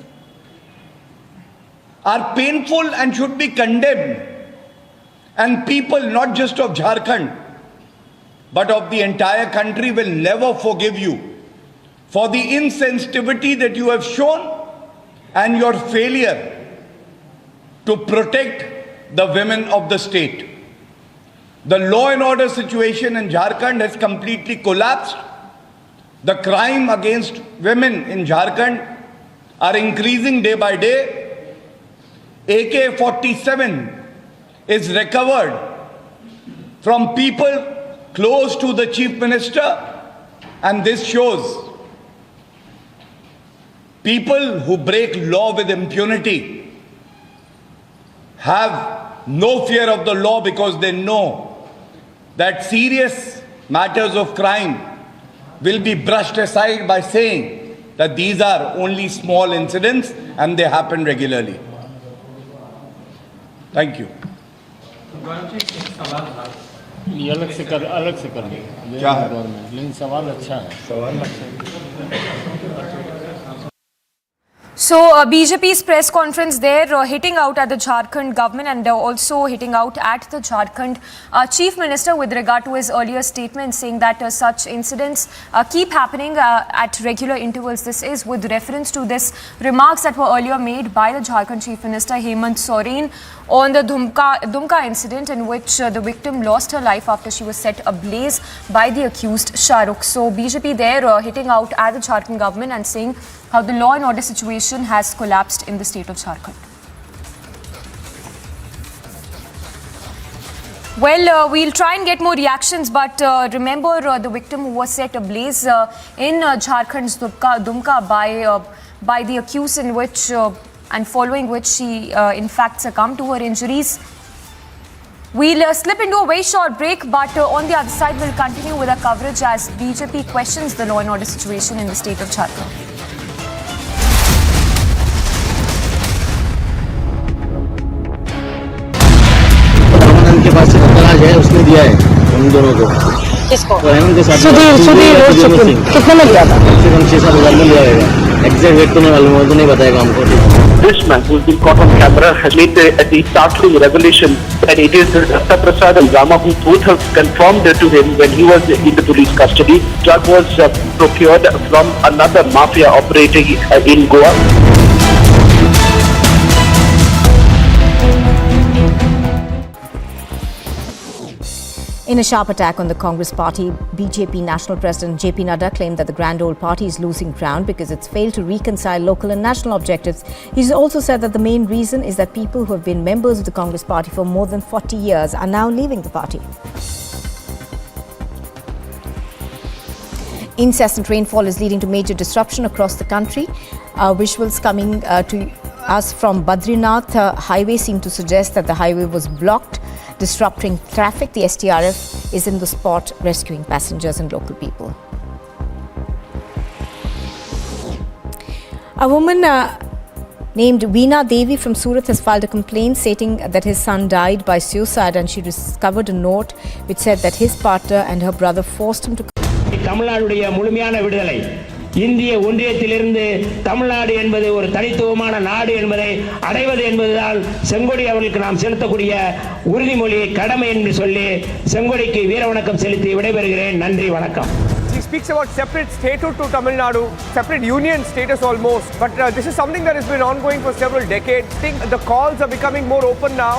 are painful and should be condemned. And people, not just of Jharkhand, but of the entire country, will never forgive you for the insensitivity that you have shown and your failure to protect the women of the state. The law and order situation in Jharkhand has completely collapsed. The crime against women in Jharkhand are increasing day by day. AK-47 is recovered from people close to the Chief Minister, and this shows people who break law with impunity have no fear of the law because they know that serious matters of crime will be brushed aside by saying that these are only small incidents and they happen regularly. Thank you. ये अलग से कर लेंगे क्या है लेकिन सवाल अच्छा है सवाल So BJP's press conference there hitting out at the Jharkhand government and also hitting out at the Jharkhand Chief Minister with regard to his earlier statement saying that such incidents keep happening at regular intervals. This is with reference to this remarks that were earlier made by the Jharkhand Chief Minister Hemant Soren on the Dumka incident in which the victim lost her life after she was set ablaze by the accused Shahrukh. So BJP there hitting out at the Jharkhand government and saying how the law and order situation has collapsed in the state of Jharkhand. Well, we'll try and get more reactions, but remember the victim who was set ablaze in Jharkhand's Dumka by the accused, in which and following which she in fact succumbed to her injuries. We'll slip into a very short break, but on the other side we'll continue with our coverage as BJP questions the law and order situation in the state of Jharkhand. के पास से दराज है, उसने दिया है उन दोनों को। किसको? तो हेमंत के साथ कितने में लिया था? कम से कम 6-7 हज़ार में लिया होगा। एग्जैक्ट रेट तो नहीं मालूम, वो तो नहीं बताएगा हमको। This man, who's been caught on camera, has made the startling revelation that it is Datta Prasad and Rama who both have confirmed to him when he was in the police custody. Drug was procured from another mafia operating in Goa. In a sharp attack on the Congress party, BJP National President JP Nadu claimed that the Grand Old Party is losing ground because it's failed to reconcile local and national objectives. He's also said that the main reason is that people who have been members of the Congress party for more than 40 years are now leaving the party. Incessant rainfall is leading to major disruption across the country. Visuals coming to us from Badrinath highway seem to suggest that the highway was blocked, disrupting traffic. The STRF is in the spot rescuing passengers and local people. A woman named Veena Devi from Surat has filed a complaint stating that his son died by suicide, and she discovered a note which said that his partner and her brother forced him to தமிழ்நாடுடைய முழுமையான விடுதலை இந்திய ஒன்றியத்திலிருந்து தமிழ்நாடு என்பது ஒரு தனித்துவமான நாடு என்பதை அடைவது என்பதுதான் செங்கோடி அவர்களுக்கு நாம் செலுத்தக்கூடிய உறுதிமொழி கடமை என்று சொல்லி செங்கோடிக்கு வீரவணக்கம் செலுத்தி விடைபெறுகிறேன். நன்றி, வணக்கம். He speaks about separate statehood to Tamil Nadu, separate union status almost, but this is something that has been ongoing for several decades. I think the calls are becoming more open now.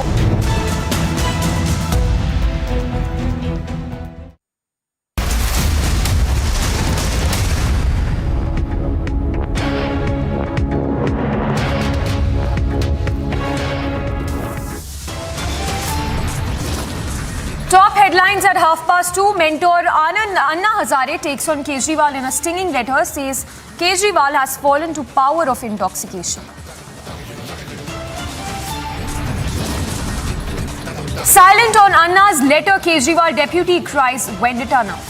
Top headlines at 2:30. Mentor Anna Hazare takes on Kejriwal in a stinging letter, says Kejriwal has fallen to power of intoxication. Silent on Anna's letter, Kejriwal deputy cries, "Vendetta now."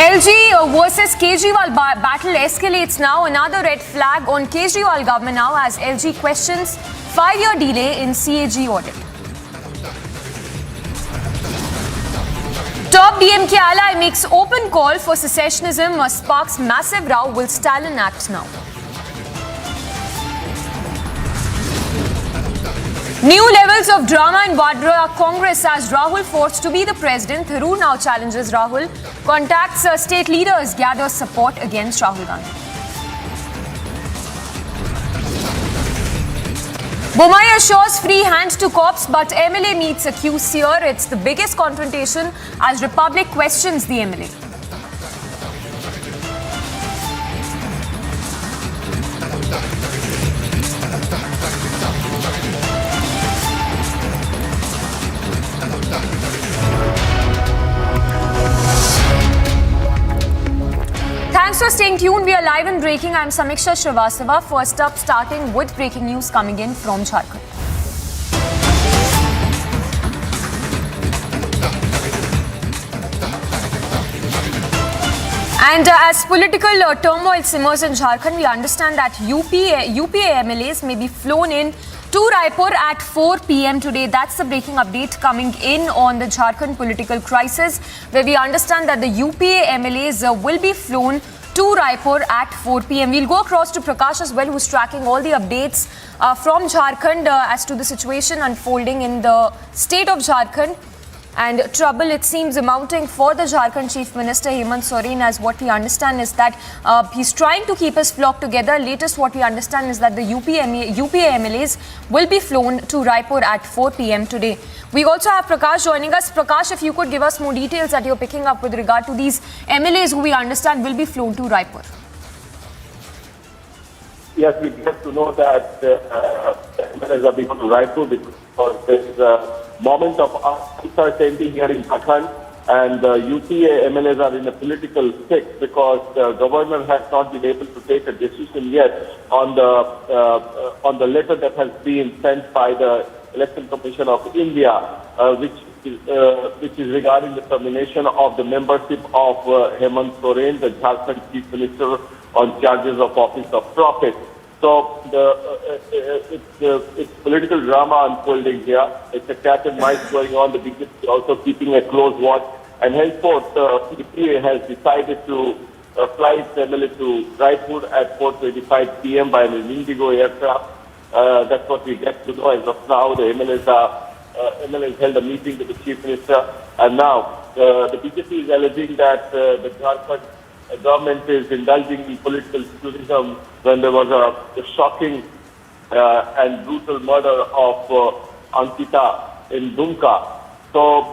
LG versus Kejriwal battle escalates now. Another red flag on Kejriwal government now as LG questions 5-year delay in CAG audit. Top DMK ally makes open call for secessionism, sparks massive row. Will Stalin act now? New levels of drama in Vadra Congress as Rahul forced to be the president. Tharoor now challenges Rahul. Contacts state leaders, gathers support against Rahul Gandhi. Bomai assures free hand to cops, but MLA meets accused Seer. It's the biggest confrontation as Republic questions the MLA. Thanks for staying tuned. We are live and breaking. I'm Samiksha Srivastava. First up, starting with breaking news coming in from Jharkhand. And as political turmoil simmers in Jharkhand, we understand that UPA MLAs may be flown in to Raipur at 4 p.m. today. That's the breaking update coming in on the Jharkhand political crisis, where we understand that the UPA MLAs will be flown to Raipur at 4 p.m. We'll go across to Prakash as well, who's tracking all the updates from Jharkhand as to the situation unfolding in the state of Jharkhand. And trouble, it seems, mounting for the Jharkhand Chief Minister Hemant Soren, as what we understand is that he's trying to keep his flock together. Latest what we understand is that the UPA MLAs will be flown to Raipur at 4 p.m. today. We also have Prakash joining us. Prakash, if you could give us more details that you're picking up with regard to these MLAs who we understand will be flown to Raipur. yes, we get to know that MLAs are being to Raipur because there is a moment of uncertainty here in Jharkhand, and UPA MLAs are in a political fix because the governor has not been able to take a decision yet on the letter that has been sent by the Election Commission of India, which is regarding the termination of the membership of Hemant Soren, the Jharkhand Chief Minister, on charges of office of profit. So it's political drama unfolding here. It's a cat and mice going on. The BJP is also keeping a close watch. And henceforth, EPA has decided to fly its MLA to Raipur at 4:25 p.m. by an Indigo aircraft. That's what we get to know as of now. The MLAs held a meeting with the Chief Minister, and now the BJP is alleging that the Jharkhand government is indulging in political tourism when there was a shocking and brutal murder of Ankita in Dumka. So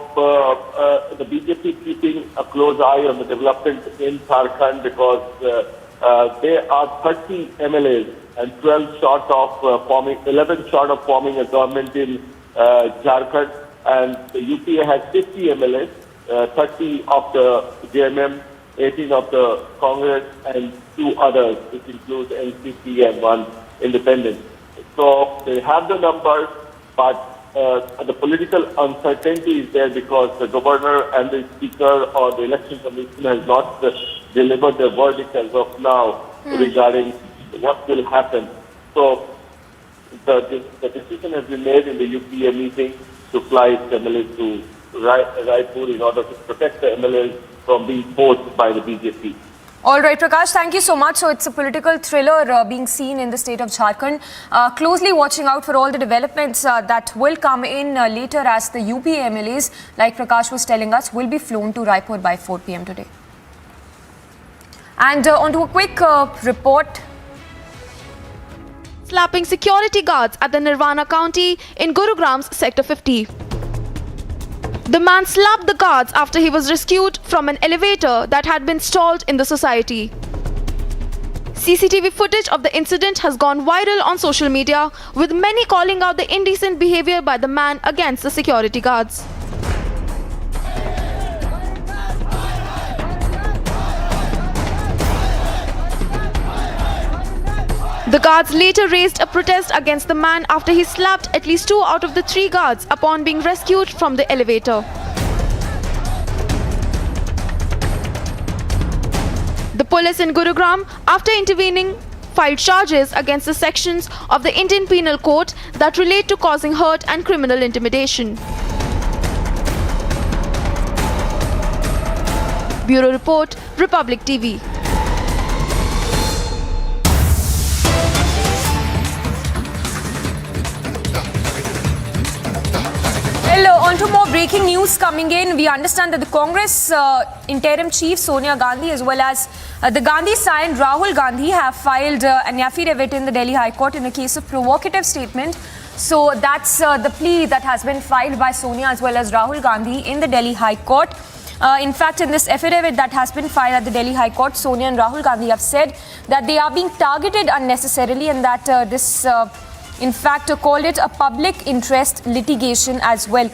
the BJP is keeping a close eye on the development in Jharkhand because there are 30 MLAs and 11 short of forming a government in Jharkhand, and the UPA has 50 MLAs, 30 of the JMM, 18 of the Congress, and 2 others, which includes NCP and 1 independent. So they have the numbers, but the political uncertainty is there because the governor and the speaker or the election commission has not delivered their verdict as of now regarding what will happen. So the decision has been made in the UPA meeting to fly its MLAs to Raipur in order to protect the MLAs from being forced by the BJP. All right, Prakash, thank you so much. So it's a political thriller being seen in the state of Jharkhand. Closely watching out for all the developments that will come in later as the UPA MLAs, like Prakash was telling us, will be flown to Raipur by 4 p.m. today. And on to a quick report. Slapping security guards at the Nirvana County in Gurugram's Sector 50. The man slapped the guards after he was rescued from an elevator that had been stalled in the society. CCTV footage of the incident has gone viral on social media, with many calling out the indecent behavior by the man against the security guards. The guards later raised a protest against the man after he slapped at least 2 out of the 3 guards upon being rescued from the elevator. The police in Gurugram, after intervening, filed charges against the sections of the Indian Penal Code that relate to causing hurt and criminal intimidation. Bureau Report, Republic TV. Well, on to more breaking news coming in. We understand that the Congress interim chief Sonia Gandhi as well as the Gandhi scion Rahul Gandhi have filed an affidavit in the Delhi High Court in a case of provocative statement. So that's the plea that has been filed by Sonia as well as Rahul Gandhi in the Delhi High Court. In fact, in this affidavit that has been filed at the Delhi High Court, Sonia and Rahul Gandhi have said that they are being targeted unnecessarily and that this in fact called it a public interest litigation as well.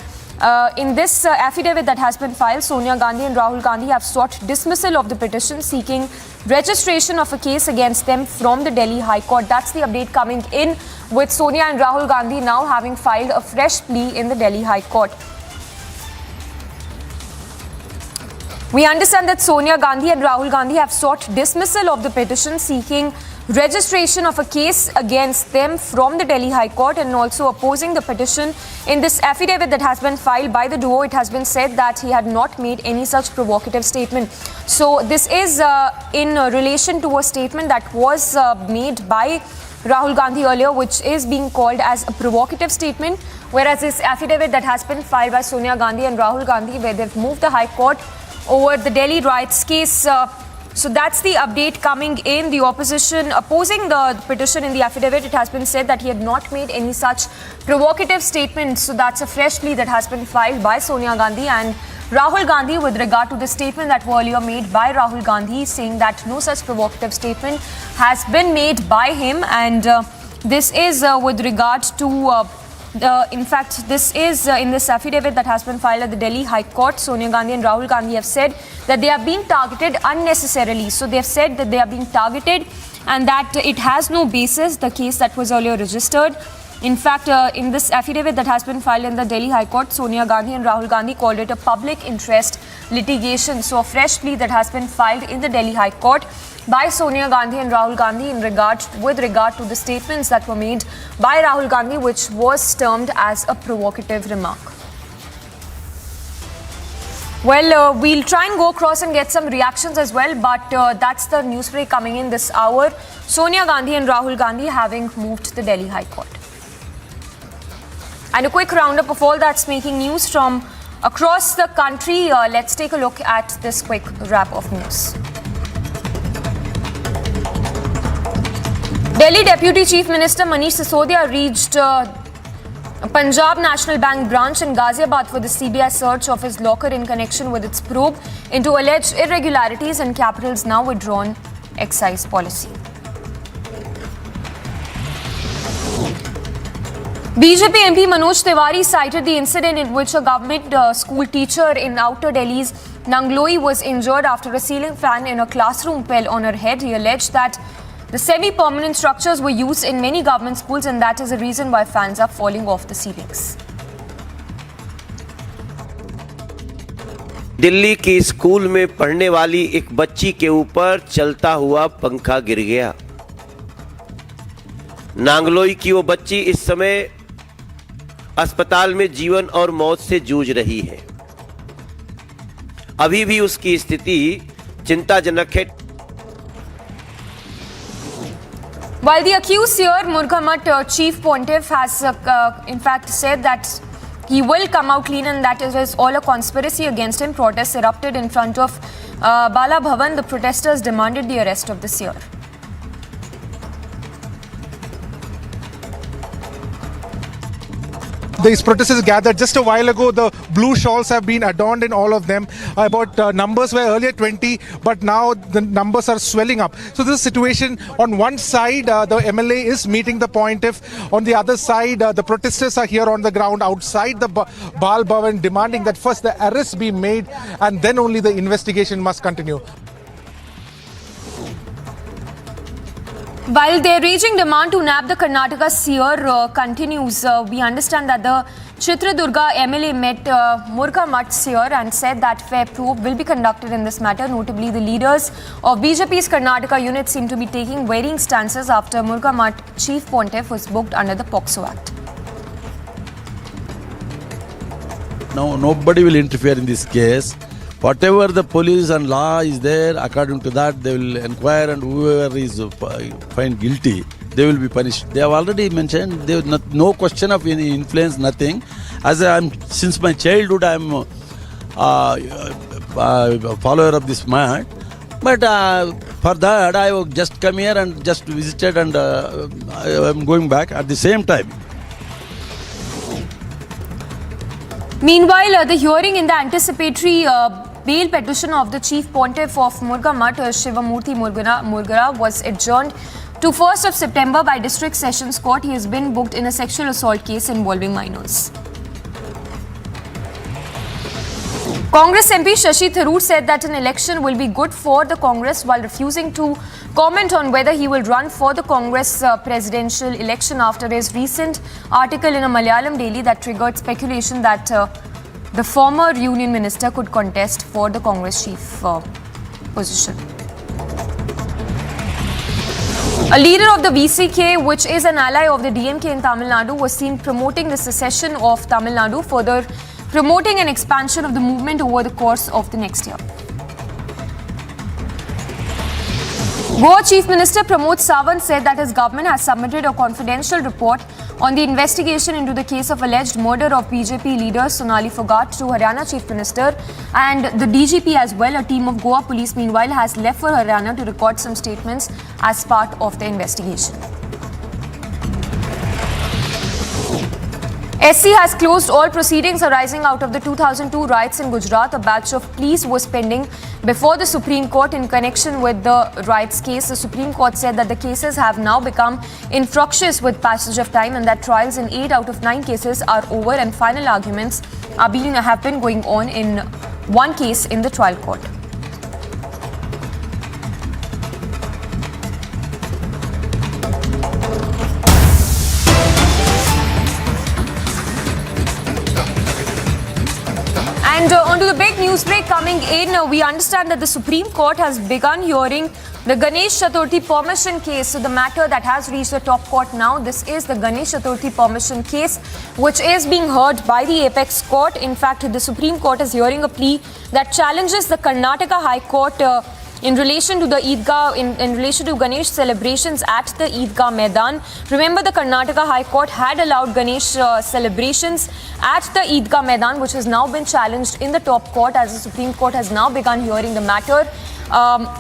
In this affidavit that has been filed, Sonia Gandhi and Rahul Gandhi have sought dismissal of the petition seeking registration of a case against them from the Delhi High Court. That's the update coming in, with Sonia and Rahul Gandhi now having filed a fresh plea in the Delhi High Court. We understand that Sonia Gandhi and Rahul Gandhi have sought dismissal of the petition seeking registration of a case against them from the Delhi High Court and also opposing the petition. In this affidavit that has been filed by the duo, it has been said that he had not made any such provocative statement. So this is in relation to a statement that was made by Rahul Gandhi earlier, which is being called as a provocative statement, whereas this affidavit that has been filed by Sonia Gandhi and Rahul Gandhi, where they've moved the High Court over the Delhi riots case, So that's the update coming in. The opposition opposing the petition in the affidavit, it has been said that he had not made any such provocative statements. So that's a fresh plea that has been filed by Sonia Gandhi and Rahul Gandhi with regard to the statement that was earlier made by Rahul Gandhi, saying that no such provocative statement has been made by him. And this is with regard to, in fact, this is in this affidavit that has been filed at the Delhi High Court. Sonia Gandhi and Rahul Gandhi have said that they are being targeted unnecessarily. So they have said that they are being targeted and that it has no basis, the case that was earlier registered. In fact, in this affidavit that has been filed in the Delhi High Court, Sonia Gandhi and Rahul Gandhi called it a public interest litigation. So a fresh plea that has been filed in the Delhi High Court by Sonia Gandhi and Rahul Gandhi with regard to the statements that were made by Rahul Gandhi, which was termed as a provocative remark. Well, we'll try and go across and get some reactions as well, but that's the news break coming in this hour. Sonia Gandhi and Rahul Gandhi having moved to the Delhi High Court. And a quick roundup of all that's making news from across the country. Let's take a look at this quick wrap of news. Delhi Deputy Chief Minister Manish Sisodia reached Punjab National Bank branch in Ghaziabad for the CBI search of his locker in connection with its probe into alleged irregularities in capital's now withdrawn excise policy. BJP MP Manoj Tiwari cited the incident in which a government school teacher in outer Delhi's Nangloi was injured after a ceiling fan in a classroom fell on her head. He alleged that the semi-permanent structures were used in many government schools and that is the reason why fans are falling off the ceilings. Delhi की school में पढ़ने वाली एक बच्ची के ऊपर चलता हुआ पंखा गिर गया। नांगलोई की वो बच्ची इस समय अस्पताल में जीवन और मौत से जूझ रही है। अभी भी उसकी स्थिति चिंताजनक है। While the accused Seer Murghamat chief pontiff has in fact said that he will come out clean and that it is all a conspiracy against him, protests erupted in front of Bala Bhavan. The protesters demanded the arrest of the Seer. These protesters gathered just a while ago. The blue shawls have been adorned in all of them. About numbers were earlier 20, but now the numbers are swelling up. So this situation, on one side, the MLA is meeting the pontiff. On the other side, the protesters are here on the ground outside the Bal Bhavan, demanding that first the arrest be made and then only the investigation must continue. While their raging demand to nab the Karnataka Seer continues, we understand that the Chitradurga MLA met Murghamat Seer and said that fair probe will be conducted in this matter. Notably, the leaders of BJP's Karnataka unit seem to be taking varying stances after Murghamat chief pontiff was booked under the POXO Act. No, nobody will interfere in this case. Whatever the police and law is there, according to that, they will inquire and whoever is found guilty, they will be punished. They have already mentioned there is no question of any influence, nothing. As since my childhood, I am a follower of this man. But for that, I have just come here and just visited and I am going back at the same time. Meanwhile, the hearing in the anticipatory bail petition of the chief pontiff of Murghamat, Shivamurthy Murgara, was adjourned to 1st of September by District Sessions Court. He has been booked in a sexual assault case involving minors. Congress MP Shashi Tharoor said that an election will be good for the Congress while refusing to comment on whether he will run for the Congress presidential election after his recent article in a Malayalam daily that triggered speculation that the former union minister could contest for the Congress chief position. A leader of the VCK, which is an ally of the DMK in Tamil Nadu, was seen promoting the secession of Tamil Nadu, further promoting an expansion of the movement over the course of the next year. Goa Chief Minister Pramod Sawant said that his government has submitted a confidential report on the investigation into the case of alleged murder of BJP leader Sonali Phogat to Haryana Chief Minister and the DGP as well. A team of Goa police meanwhile has left for Haryana to record some statements as part of the investigation. SC has closed all proceedings arising out of the 2002 riots in Gujarat. A batch of pleas was pending before the Supreme Court in connection with the riots case. The Supreme Court said that the cases have now become infructuous with passage of time and that trials in 8 out of 9 cases are over and final arguments have been going on in one case in the trial court. And onto the big news break coming in, we understand that the Supreme Court has begun hearing the Ganesh Chaturthi permission case. So the matter that has reached the top court now, this is the Ganesh Chaturthi permission case, which is being heard by the apex court. In fact, the Supreme Court is hearing a plea that challenges the Karnataka High Court in relation to the Eidgah, in relation to Ganesh celebrations at the Eidgah Maidan. Remember, the Karnataka High Court had allowed Ganesh celebrations at the Eidgah Maidan, which has now been challenged in the top court as the Supreme Court has now begun hearing the matter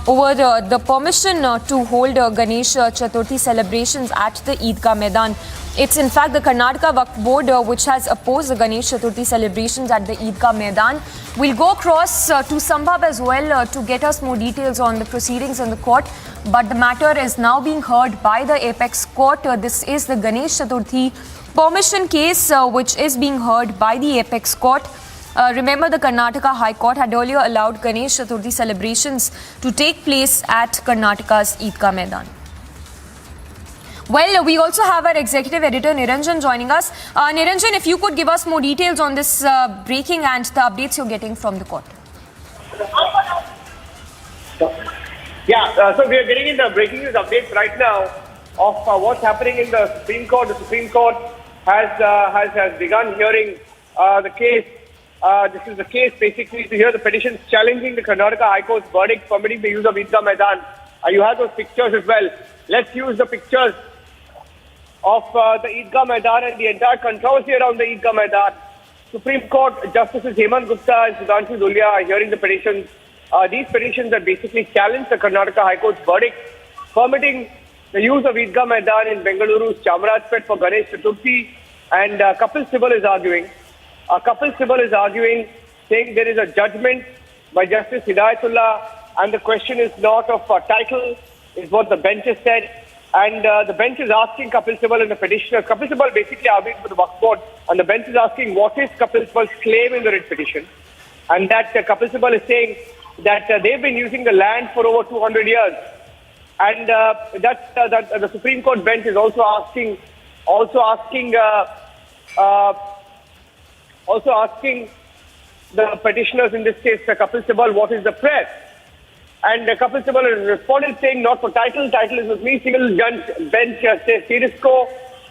over the permission to hold Ganesh Chaturthi celebrations at the Eidgah Maidan. It's in fact the Karnataka Waqf Board which has opposed the Ganesh Chaturthi celebrations at the Eidgah Maidan. We'll go across to Sambhav as well to get us more details on the proceedings in the court. But the matter is now being heard by the apex court. This is the Ganesh Chaturthi permission case which is being heard by the apex court. Remember, the Karnataka High Court had earlier allowed Ganesh Chaturthi celebrations to take place at Karnataka's Eidgah Maidan. Well, we also have our executive editor Niranjan joining us. Niranjan, if you could give us more details on this breaking and the updates you're getting from the court. Yeah, so we are getting in the breaking news updates right now of what's happening in the Supreme Court. The Supreme Court has begun hearing the case. This is the case basically to hear the petitions challenging the Karnataka High Court's verdict permitting the use of Eidgah Maidan. You have those pictures as well. Let's use the pictures of the Eidgah Maidan and the entire controversy around the Eidgah Maidan. Supreme Court Justices Hemant Gupta and Sudhanshu Dhulia are hearing the petitions. These petitions that basically challenge the Karnataka High Court's verdict permitting the use of Eidgah Maidan in Bengaluru's Chamarajpet for Ganesh Chaturthi. And Kapil Sibal is arguing. Kapil Sibal is arguing, saying there is a judgment by Justice Hidayatullah and the question is not of title, is what the bench has said. And the bench is asking Kapil Sibal and the petitioner. Kapil Sibal basically arguing for the Waqf Board, and the bench is asking what is Kapil Sibal's claim in the writ petition. And that Kapil Sibal is saying that they've been using the land for over 200 years. And that the Supreme Court bench is also asking the petitioners, in this case Kapil Sibal, what is the press? And Kapil Sibal has responded saying not for title is with me. Single bench says Sears,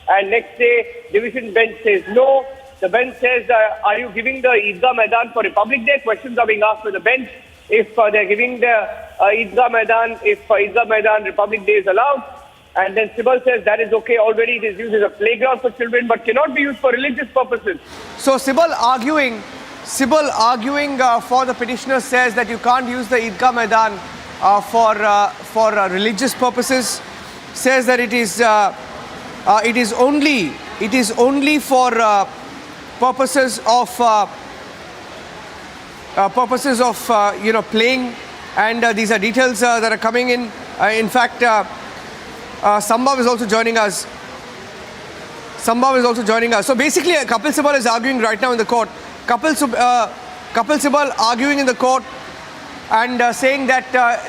and next day division bench says no. The bench says, are you giving the Eidgah Maidan for Republic Day? Questions are being asked by the bench. If they're giving the Eidgah Maidan, if Eidgah Maidan Republic Day is allowed. And then Sibal says that is okay, already it is used as a playground for children but cannot be used for religious purposes. So Sibal arguing for the petitioner says that you can't use the Eidgah Maidan for religious purposes. Says that it is only for purposes of playing. And these are details that are coming in. In fact, Sambhav is also joining us. So basically, Kapil Sibal is arguing right now in the court. Kapil Sibal arguing in the court and saying that that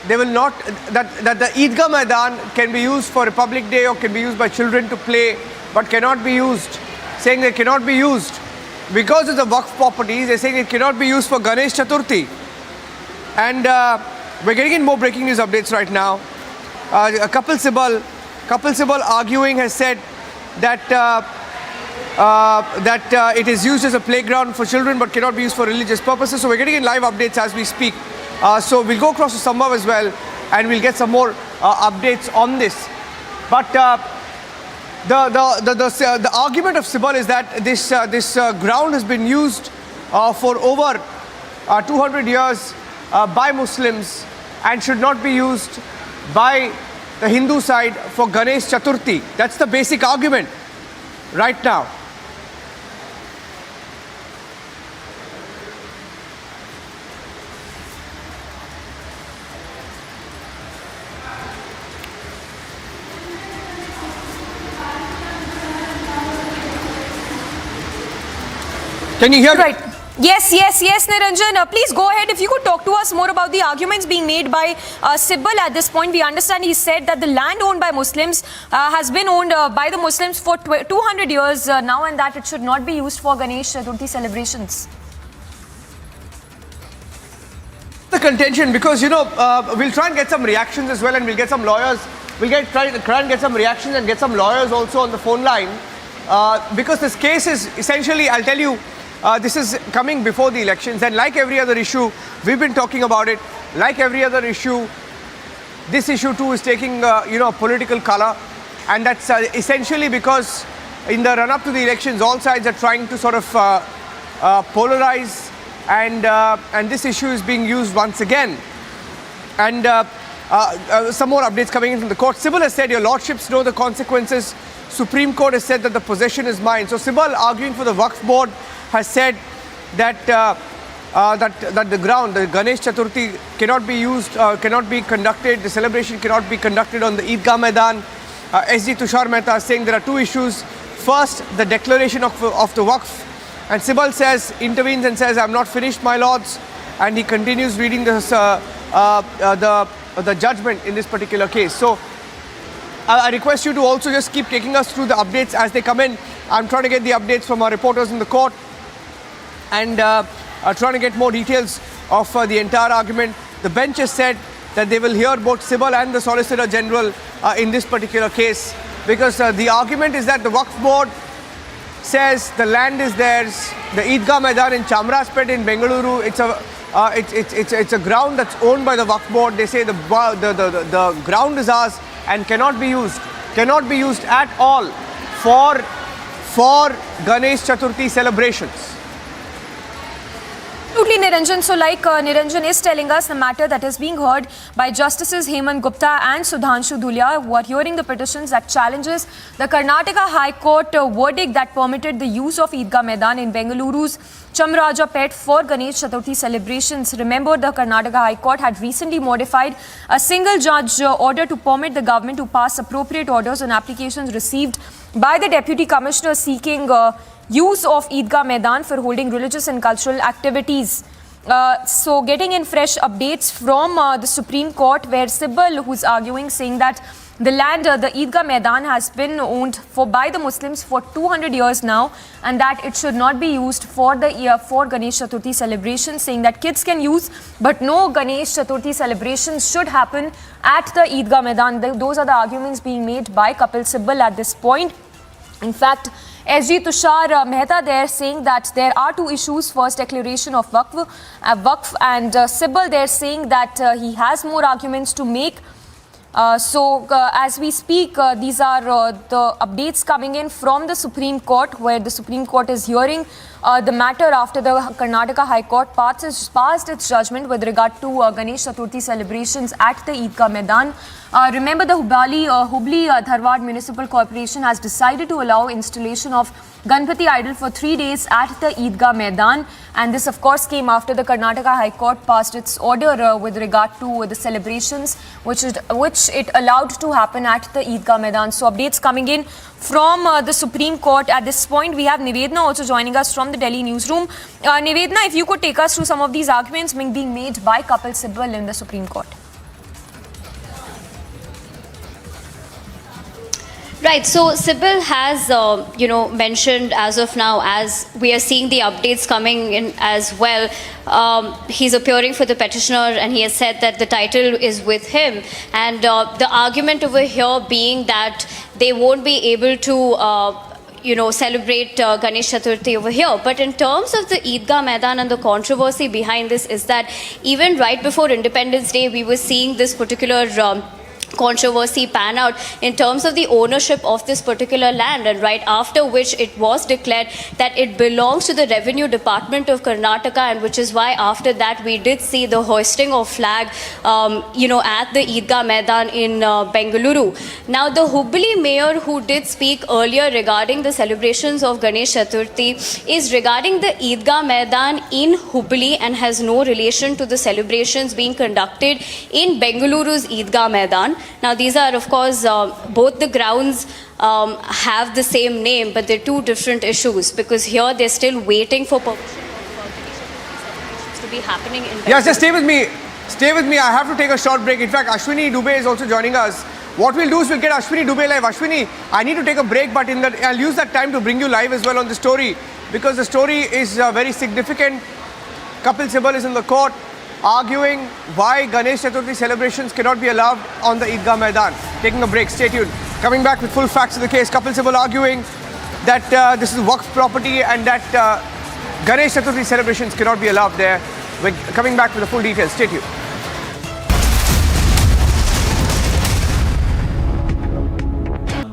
the Eidgah Maidan can be used for Republic Day or can be used by children to play, but cannot be used. Saying they cannot be used because of the Waqf properties. They're saying it cannot be used for Ganesh Chaturthi. And we're getting in more breaking news updates right now. Kapil Sibal arguing has said that it is used as a playground for children but cannot be used for religious purposes. So we're getting in live updates as we speak. So we'll go across to Sambhav as well and we'll get some more updates on this. But the argument of Sibal is that this ground has been used for over 200 years by Muslims and should not be used by the Hindu side for Ganesh Chaturthi. That's the basic argument right now. Can you hear? Right. Yes, Niranjan. Please go ahead. If you could talk to us more about the arguments being made by Sibal at this point. We understand he said that the land owned by Muslims has been owned by the Muslims for 200 years now, and that it should not be used for Ganesh Chaturthi celebrations. The contention, because we'll try and get some reactions as well, and we'll get some lawyers. Try and get some reactions and get some lawyers also on the phone line, because this case is essentially, I'll tell you, this is coming before the elections, and like every other issue, we've been talking about it. Like every other issue, this issue too is taking a political color, and that's essentially because in the run-up to the elections, all sides are trying to sort of polarize, and this issue is being used once again. And some more updates coming in from the court. Sibal has said, "Your lordships know the consequences." Supreme Court has said that the possession is mine. So Sibal, arguing for the Waqf board, has said that that the ground, the Ganesh Chaturthi, cannot be used, cannot be conducted. The celebration cannot be conducted on the Eidgah Maidan. S.G. Tushar Mehta is saying there are two issues. First, the declaration of the Waqf, and Sibal intervenes and says, "I'm not finished, my lords," and he continues reading this, the judgment in this particular case. So I request you to also just keep taking us through the updates as they come in. I'm trying to get the updates from our reporters in the court, and trying to get more details of the entire argument. The bench has said that they will hear both Sibal and the Solicitor General in this particular case, because the argument is that the Waqf board says the land is theirs. The Eidgah Maidan in Chamraspet in Bengaluru, it's a ground that's owned by the Waqf board. They say the ground is ours and cannot be used at all for Ganesh Chaturthi celebrations. Absolutely, Niranjan. So like Niranjan is telling us, the matter that is being heard by Justices Hemant Gupta and Sudhanshu Dhulia, who are hearing the petitions that challenges the Karnataka High Court verdict that permitted the use of Eidgah Maidan in Bengaluru's Chamrajapet for Ganesh Chaturthi celebrations. Remember, the Karnataka High Court had recently modified a single judge order to permit the government to pass appropriate orders on applications received by the Deputy Commissioner seeking use of Eidgah Maidan for holding religious and cultural activities. So getting in fresh updates from the Supreme Court, where Sibal, who's arguing, saying that the land, the Eidgah Maidan, has been owned by the Muslims for 200 years now, and that it should not be used for Ganesh Chaturthi celebrations, saying that kids can use, but no Ganesh Chaturthi celebrations should happen at the Eidgah Maidan. Those are the arguments being made by Kapil Sibal at this point. In fact, S.G. Tushar Mehta there saying that there are two issues. First, declaration of Waqf, and Sibal there saying that he has more arguments to make. So as we speak, these are the updates coming in from the Supreme Court, where the Supreme Court is hearing the matter after the Karnataka High Court passed its judgment with regard to Ganesh Chaturthi celebrations at the Eidgah Maidan. Remember, the Hubli Dharwad Municipal Corporation has decided to allow installation of Ganpati idol for 3 days at the Eidgah Maidan, and this of course came after the Karnataka High Court passed its order with regard to the celebrations which it allowed to happen at the Eidgah Maidan. So updates coming in from the Supreme Court. At this point, we have Nivedna also joining us from the Delhi newsroom. Nivedna, if you could take us through some of these arguments being made by Kapil Sibal in the Supreme Court. Right, so Sibal has, mentioned as of now, as we are seeing the updates coming in as well, he's appearing for the petitioner, and he has said that the title is with him. And the argument over here being that they won't be able to celebrate Ganesh Chaturthi over here. But in terms of the Eidgah Maidan, and the controversy behind this is that even right before Independence Day, we were seeing this particular controversy pan out in terms of the ownership of this particular land, and right after which it was declared that it belongs to the Revenue Department of Karnataka, and which is why after that we did see the hoisting of flag at the Eidgah Maidan in Bengaluru. Now the Hubli mayor who did speak earlier regarding the celebrations of Ganesh Chaturthi is regarding the Eidgah Maidan in Hubli and has no relation to the celebrations being conducted in Bengaluru's Eidgah Maidan. Now these are of course both the grounds have the same name, but they're two different issues, because here they're still waiting for permission to be happening in Bengaluru. Yes, just stay with me. Stay with me. I have to take a short break. In fact, Ashwini Dubey is also joining us. What we'll do is we'll get Ashwini Dubey live. Ashwini, I need to take a break, but I'll use that time to bring you live as well on the story, because the story is very significant. Kapil Sibal is in the court arguing why Ganesh Chaturthi celebrations cannot be allowed on the Eidgah Maidan. Taking a break. Stay tuned. Coming back with full facts of the case. Kapil Sibal arguing that this is Waqf property and that Ganesh Chaturthi celebrations cannot be allowed there. We're coming back with the full details. Stay tuned.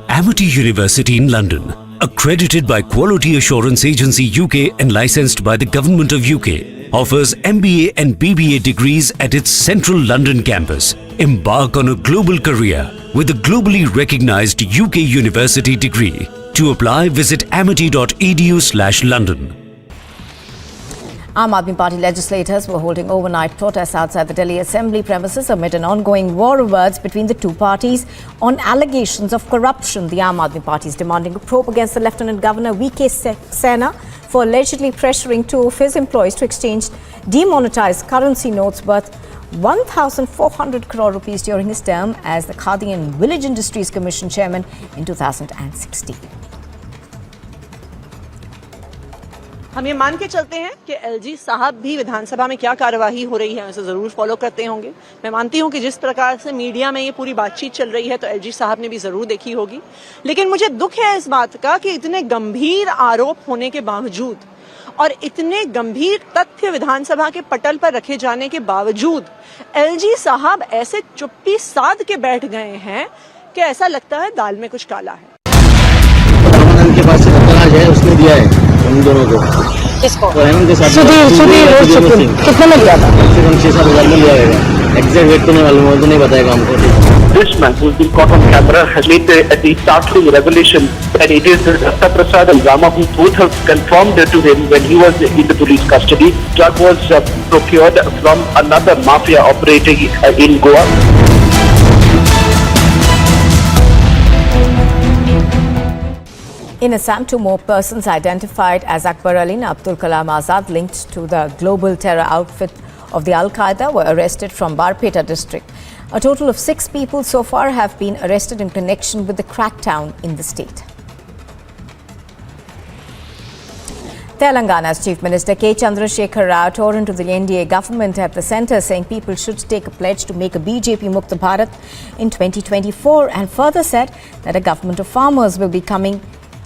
Amity University in London, accredited by Quality Assurance Agency UK and licensed by the Government of UK, offers MBA and BBA degrees at its central London campus. Embark on a global career with a globally recognized UK university degree. To apply, visit amity.edu/London. Aam Aadmi Party legislators were holding overnight protests outside the Delhi Assembly premises amid an ongoing war of words between the two parties on allegations of corruption. The Aam Aadmi Party is demanding a probe against the Lieutenant Governor V.K. Sena for allegedly pressuring two of his employees to exchange demonetized currency notes worth 1,400 crore rupees during his term as the Khadi and Village Industries Commission chairman in 2016. हम ये मान के चलते हैं कि LG साहब भी विधानसभा में क्या कार्यवाही हो रही है उसे जरूर फॉलो करते होंगे। मैं मानती हूं कि जिस प्रकार से मीडिया में ये पूरी बातचीत चल रही है तो एलजी साहब ने भी जरूर देखी होगी, लेकिन मुझे दुख है इस बात का कि इतने गंभीर आरोप होने के बावजूद और इतने गंभीर तथ्य विधानसभा के पटल पर रखे जाने के बावजूद एलजी साहब ऐसे चुप्पी साध के बैठ गए हैं कि ऐसा लगता है दाल में कुछ काला है। के पास से दत्तराज है, उसने दिया है उन दोनों को। किसको? के साथ सुधीर कितने में लिया था? कम से कम 6-7 हज़ार में लिया होगा। एग्जैक्ट रेट तो नहीं मालूम, वो तो नहीं बताएगा हमको। This man, who's been caught on camera, has made the startling revelation that it is Datta Prasad and Rama who both have confirmed to him when he was in the police custody. Drug was procured from another mafia operating in Goa. In Assam, 2 more persons identified as Akbar Ali and Abdul Kalam Azad linked to the global terror outfit of the Al-Qaeda were arrested from Barpeta district. A total of 6 people so far have been arrested in connection with the crackdown in the state. Telangana's Chief Minister K. Chandrasekhar Rao tore into the NDA government at the centre, saying people should take a pledge to make a BJP Mukta Bharat in 2024, and further said that a government of farmers will be coming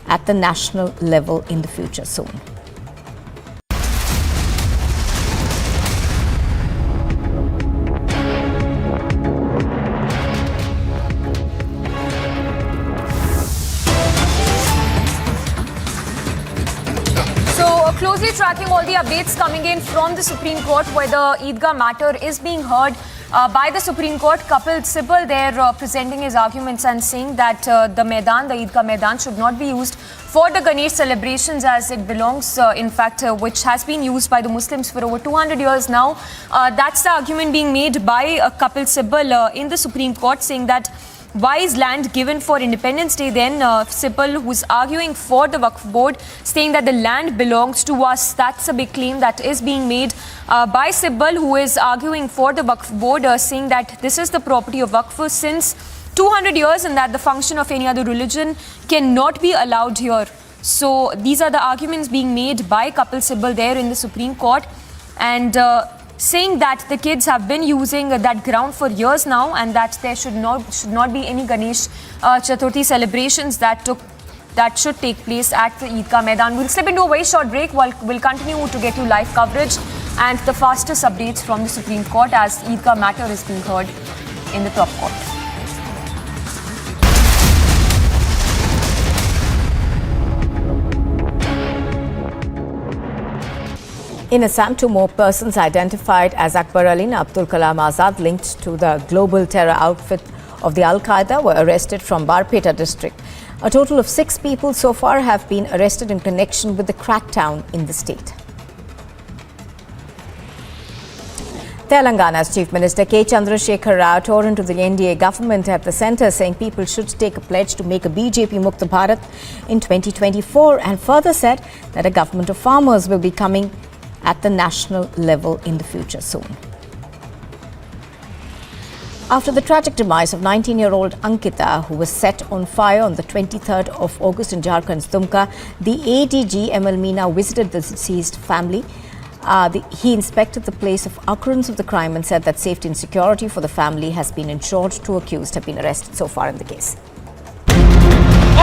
at the national level in the future soon. Closely tracking all the updates coming in from the Supreme Court, where the Eidgah matter is being heard by the Supreme Court. Kapil Sibal there presenting his arguments and saying that the Eidgah Maidan should not be used for the Ganesh celebrations as it belongs, in fact, which has been used by the Muslims for over 200 years now. That's the argument being made by Kapil Sibal in the Supreme Court, saying that why is land given for Independence Day then? Sibal, who's arguing for the Waqf board, saying that the land belongs to us. That's a big claim that is being made by Sibal, who is arguing for the Waqf board, saying that this is the property of Waqf since 200 years and that the function of any other religion cannot be allowed here. So these are the arguments being made by Kapil Sibal there in the Supreme Court, and saying that the kids have been using that ground for years now and that there should not be any Ganesh Chaturthi celebrations that should take place at the Eidgah Maidan. We'll slip into a very short break. We'll continue to get you live coverage and the fastest updates from the Supreme Court as Eidgah matter is being heard in the top court. In Assam, 2 more persons identified as Akbar Ali and Abdul Kalam Azad linked to the global terror outfit of the Al-Qaeda were arrested from Barpeta district. A total of 6 people so far have been arrested in connection with the crackdown in the state. Telangana's Chief Minister K. Chandrasekhar Rao tore into the NDA government at the centre, saying people should take a pledge to make a BJP Mukta Bharat in 2024, and further said that a government of farmers will be coming at the national level in the future soon. After the tragic demise of 19-year-old Ankita, who was set on fire on the 23rd of August in Jharkhand's Dumka, the ADG ML Meena visited the deceased family. He inspected the place of occurrence of the crime and said that safety and security for the family has been ensured. 2 accused have been arrested so far in the case.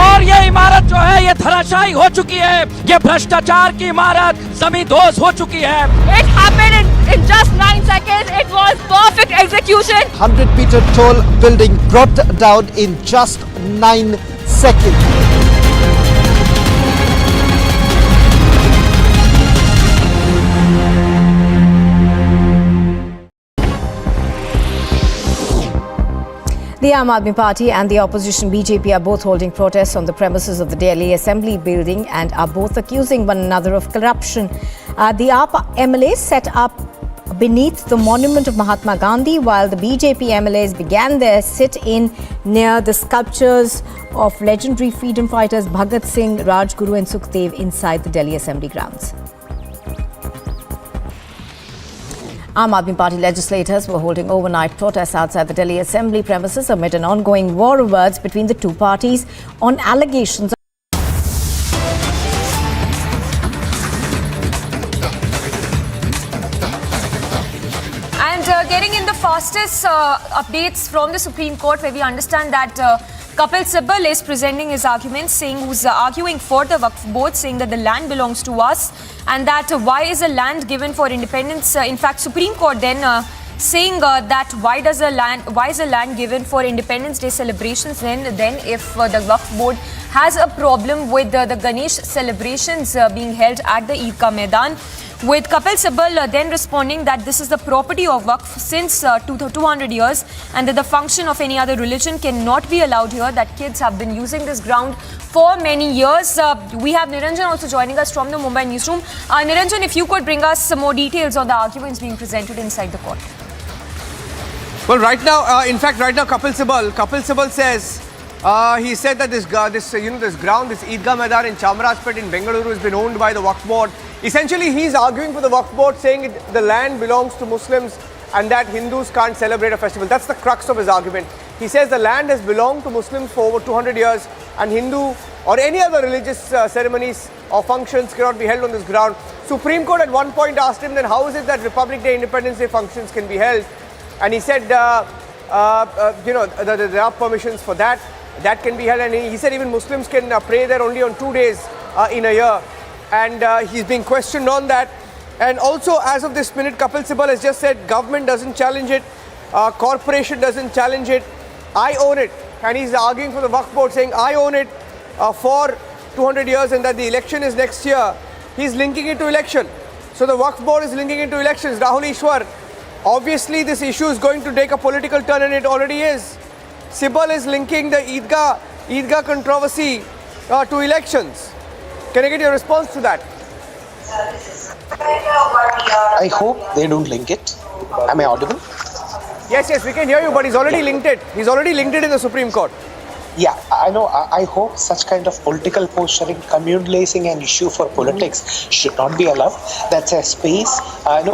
और ये इमारत जो है ये धराशायी हो चुकी है, ये भ्रष्टाचार की इमारत जमींदोज हो चुकी है. It happened in just 9 seconds. It was perfect execution. 100-meter tall building brought down in just 9 seconds. The Aam Aadmi Party and the opposition BJP are both holding protests on the premises of the Delhi Assembly building and are both accusing one another of corruption. The AAP MLAs set up beneath the monument of Mahatma Gandhi, while the BJP MLAs began their sit-in near the sculptures of legendary freedom fighters Bhagat Singh, Rajguru and Sukhdev inside the Delhi Assembly grounds. Aam Aadmi Party legislators were holding overnight protests outside the Delhi Assembly premises amid an ongoing war of words between the two parties on allegations. And getting in the fastest updates from the Supreme Court, where we understand that Kapil Sibal is presenting his arguments, who's arguing for the Waqf board, saying that the land belongs to us, and that why is a land given for independence? In fact, Supreme Court then saying that why is a land given for Independence Day celebrations then if the Waqf board has a problem with the Ganesh celebrations being held at the Eidgah Maidan. With Kapil Sibal then responding that this is the property of Waqf since 200 years and that the function of any other religion cannot be allowed here, that kids have been using this ground for many years. We have Niranjan also joining us from the Mumbai newsroom. Niranjan, if you could bring us some more details on the arguments being presented inside the court. Well, right now, Kapil Sibal says, he said that this ground, this Eidgah Maidan in Chamarajpet in Bengaluru has been owned by the Waqf board. Essentially, he's arguing for the Waqf board, saying the land belongs to Muslims and that Hindus can't celebrate a festival. That's the crux of his argument. He says the land has belonged to Muslims for over 200 years and Hindu or any other religious ceremonies or functions cannot be held on this ground. Supreme Court at one point asked him, then how is it that Republic Day, Independence Day functions can be held? And he said, there are permissions for that. That can be held. And he said even Muslims can pray there only on 2 days in a year. And he's being questioned on that. And also, as of this minute, Kapil Sibal has just said government doesn't challenge it, corporation doesn't challenge it, I own it. And he's arguing for the Waqf board, saying I own it for 200 years and that the election is next year. He's linking it to election. So the Waqf board is linking it to elections. Rahul Ishwar, obviously this issue is going to take a political turn and it already is. Sibal is linking the Eidgah controversy to elections. Can I get your response to that? I hope they don't link it. Am I audible? Yes, we can hear you, but he's already linked it. He's already linked it in the Supreme Court. Yeah, I know. I hope such kind of political posturing, communalizing an issue for politics should not be allowed. That's a space,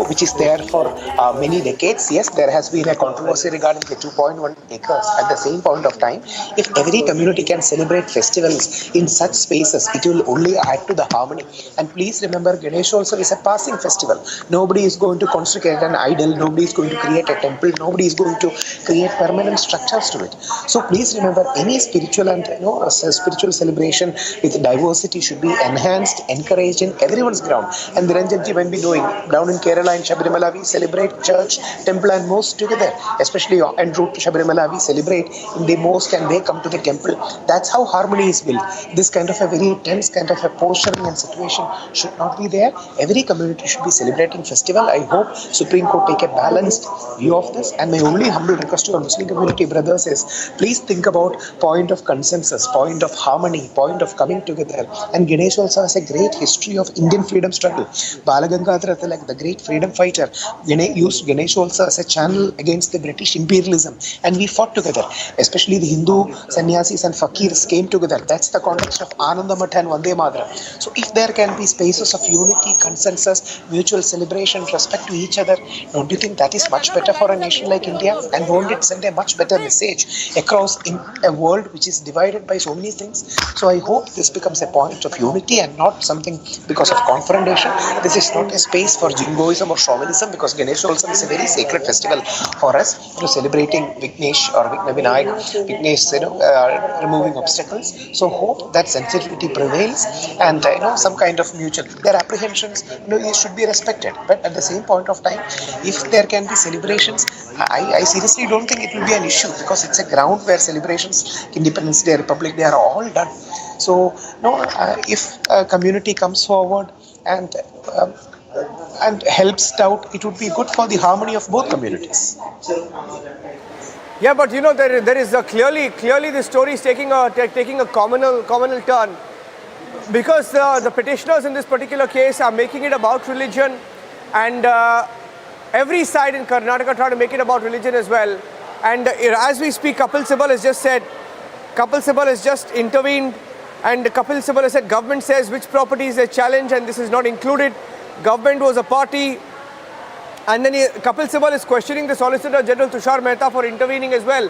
which is there for many decades. Yes, there has been a controversy regarding the 2.1 acres. At the same point of time, if every community can celebrate festivals in such spaces, it will only add to the harmony. And please remember, Ganesh also is a passing festival. Nobody is going to consecrate an idol. Nobody is going to create a temple. Nobody is going to create permanent structures to it. So please remember, any spiritual and a spiritual celebration with diversity should be enhanced, encouraged in everyone's ground. And Niranjanji, when we doing down in Kerala and Shabarimala, we celebrate church, temple and mosque together. Especially en route to Shabarimala, we celebrate in the mosque and they come to the temple. That's how harmony is built. This kind of a very tense kind of a posturing and situation should not be there. Every community should be celebrating festival. I hope Supreme Court take a balanced view of this. And my only humble request to our Muslim community brothers is, please think about point of consensus, point of harmony, point of coming together. And Ganesh also has a great history of Indian freedom struggle. Balagangadhar Tilak, the great freedom fighter, used Ganesh also as a channel against the British imperialism. And we fought together. Especially the Hindu sannyasis and fakirs came together. That's the context of Anandamath and Vande Mataram. So if there can be spaces of unity, consensus, mutual celebration, respect to each other, don't you think that is much better for a nation like India? And won't it send a much better message across in a world which is divided by so many things? So I hope this becomes a point of unity and not something because of confrontation. This is not a space for jingoism or chauvinism, because Ganesh also is a very sacred festival for us, celebrating Vignesh or Vinayak, Vignesh, removing obstacles. So hope that sensitivity prevails and some kind of mutual, their apprehensions should be respected. But at the same point of time, if there can be celebrations, I seriously don't think it will be an issue, because it's a ground where celebrations, Independence Day, Republic Day are all done. So if a community comes forward and helps out, it would be good for the harmony of both communities. Yeah, but there is clearly the story is taking a communal turn, because the petitioners in this particular case are making it about religion, and every side in Karnataka trying to make it about religion as well. And as we speak, Kapil Sibal has just said, Kapil Sibal has just intervened, and Kapil Sibal has said government says which properties they challenge and this is not included. Government was a party. And then Kapil Sibal is questioning the Solicitor General Tushar Mehta for intervening as well.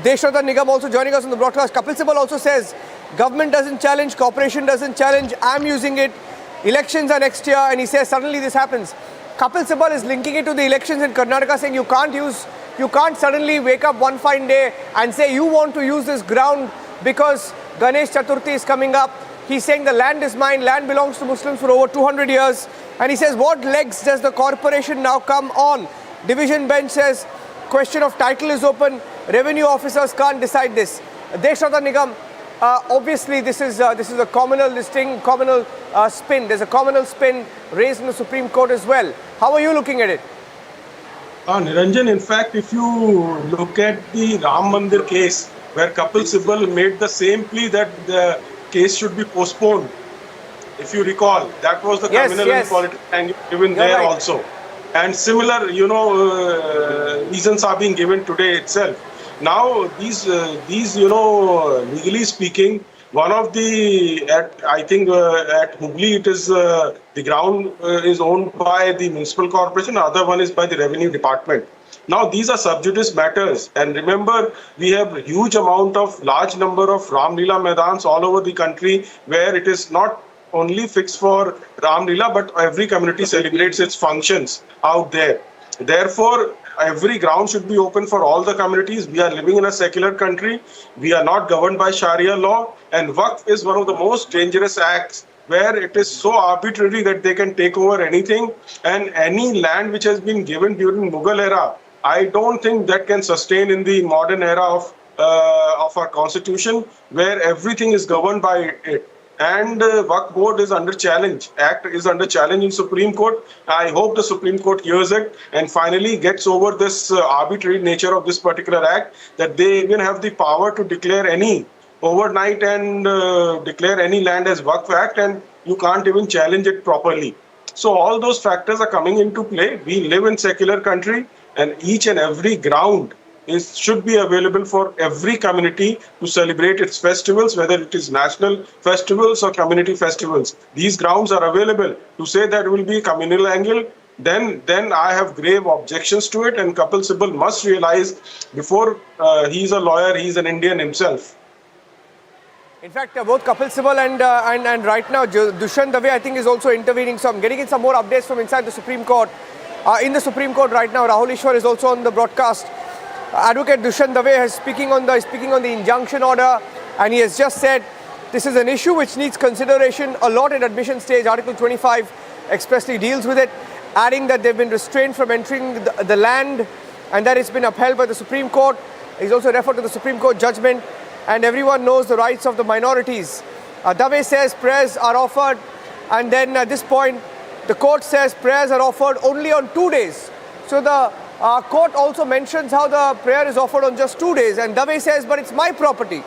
Deshratha Nigam also joining us on the broadcast. Kapil Sibal also says government doesn't challenge, corporation doesn't challenge, I'm using it, elections are next year, and he says suddenly this happens. Kapil Sibal is linking it to the elections in Karnataka, saying you can't suddenly wake up one fine day and say you want to use this ground because Ganesh Chaturthi is coming up. He's saying the land is mine, land belongs to Muslims for over 200 years. And he says, what legs does the corporation now come on? Division bench says, question of title is open, revenue officers can't decide this. Deshratha Nigam, obviously this is a communal listing, communal spin. There's a communal spin raised in the Supreme Court as well. How are you looking at it? Niranjan, in fact, if you look at the Ram Mandir case, where Kapil Sibal made the same plea that the case should be postponed, if you recall, that was the communal and political angle given there also. And similar, reasons are being given today itself. Now, these legally speaking, one of the, I think at Hubli, it is the ground is owned by the municipal corporation, other one is by the revenue department. Now, these are sub judice matters. And remember, we have a huge amount of large number of Ram Leela Maidans all over the country where it is not only fixed for Ram Leela, but every community celebrates its functions out there. Therefore, every ground should be open for all the communities. We are living in a secular country. We are not governed by Sharia law. And Waqf is one of the most dangerous acts where it is so arbitrary that they can take over anything. And any land which has been given during Mughal era, I don't think that can sustain in the modern era of our constitution, where everything is governed by it. And Waqf board is under challenge, act is under challenge in Supreme Court. I hope the Supreme Court hears it and finally gets over this arbitrary nature of this particular act, that they even have the power to declare any overnight and declare any land as Waqf Act, and you can't even challenge it properly. So all those factors are coming into play. We live in secular country, and each and every ground should be available for every community to celebrate its festivals, whether it is national festivals or community festivals. These grounds are available. To say that it will be a communal angle, then I have grave objections to it, and Kapil Sibal must realize before he's a lawyer, he's an Indian himself. In fact, both Kapil Sibal and right now Dushyant Dave, I think, is also intervening. So I'm getting in some more updates from inside the Supreme Court. In the Supreme Court right now, Rahul Ishwar is also on the broadcast. Advocate Dushyant Dave is speaking on the injunction order, and he has just said this is an issue which needs consideration a lot in admission stage. Article 25 expressly deals with it, adding that they've been restrained from entering the land and that it's been upheld by the Supreme Court. He's also referred to the Supreme Court judgment, and everyone knows the rights of the minorities. Dave says prayers are offered, and then at this point the court says prayers are offered only on 2 days. So the court also mentions how the prayer is offered on just 2 days, and Dave says, but it's my property.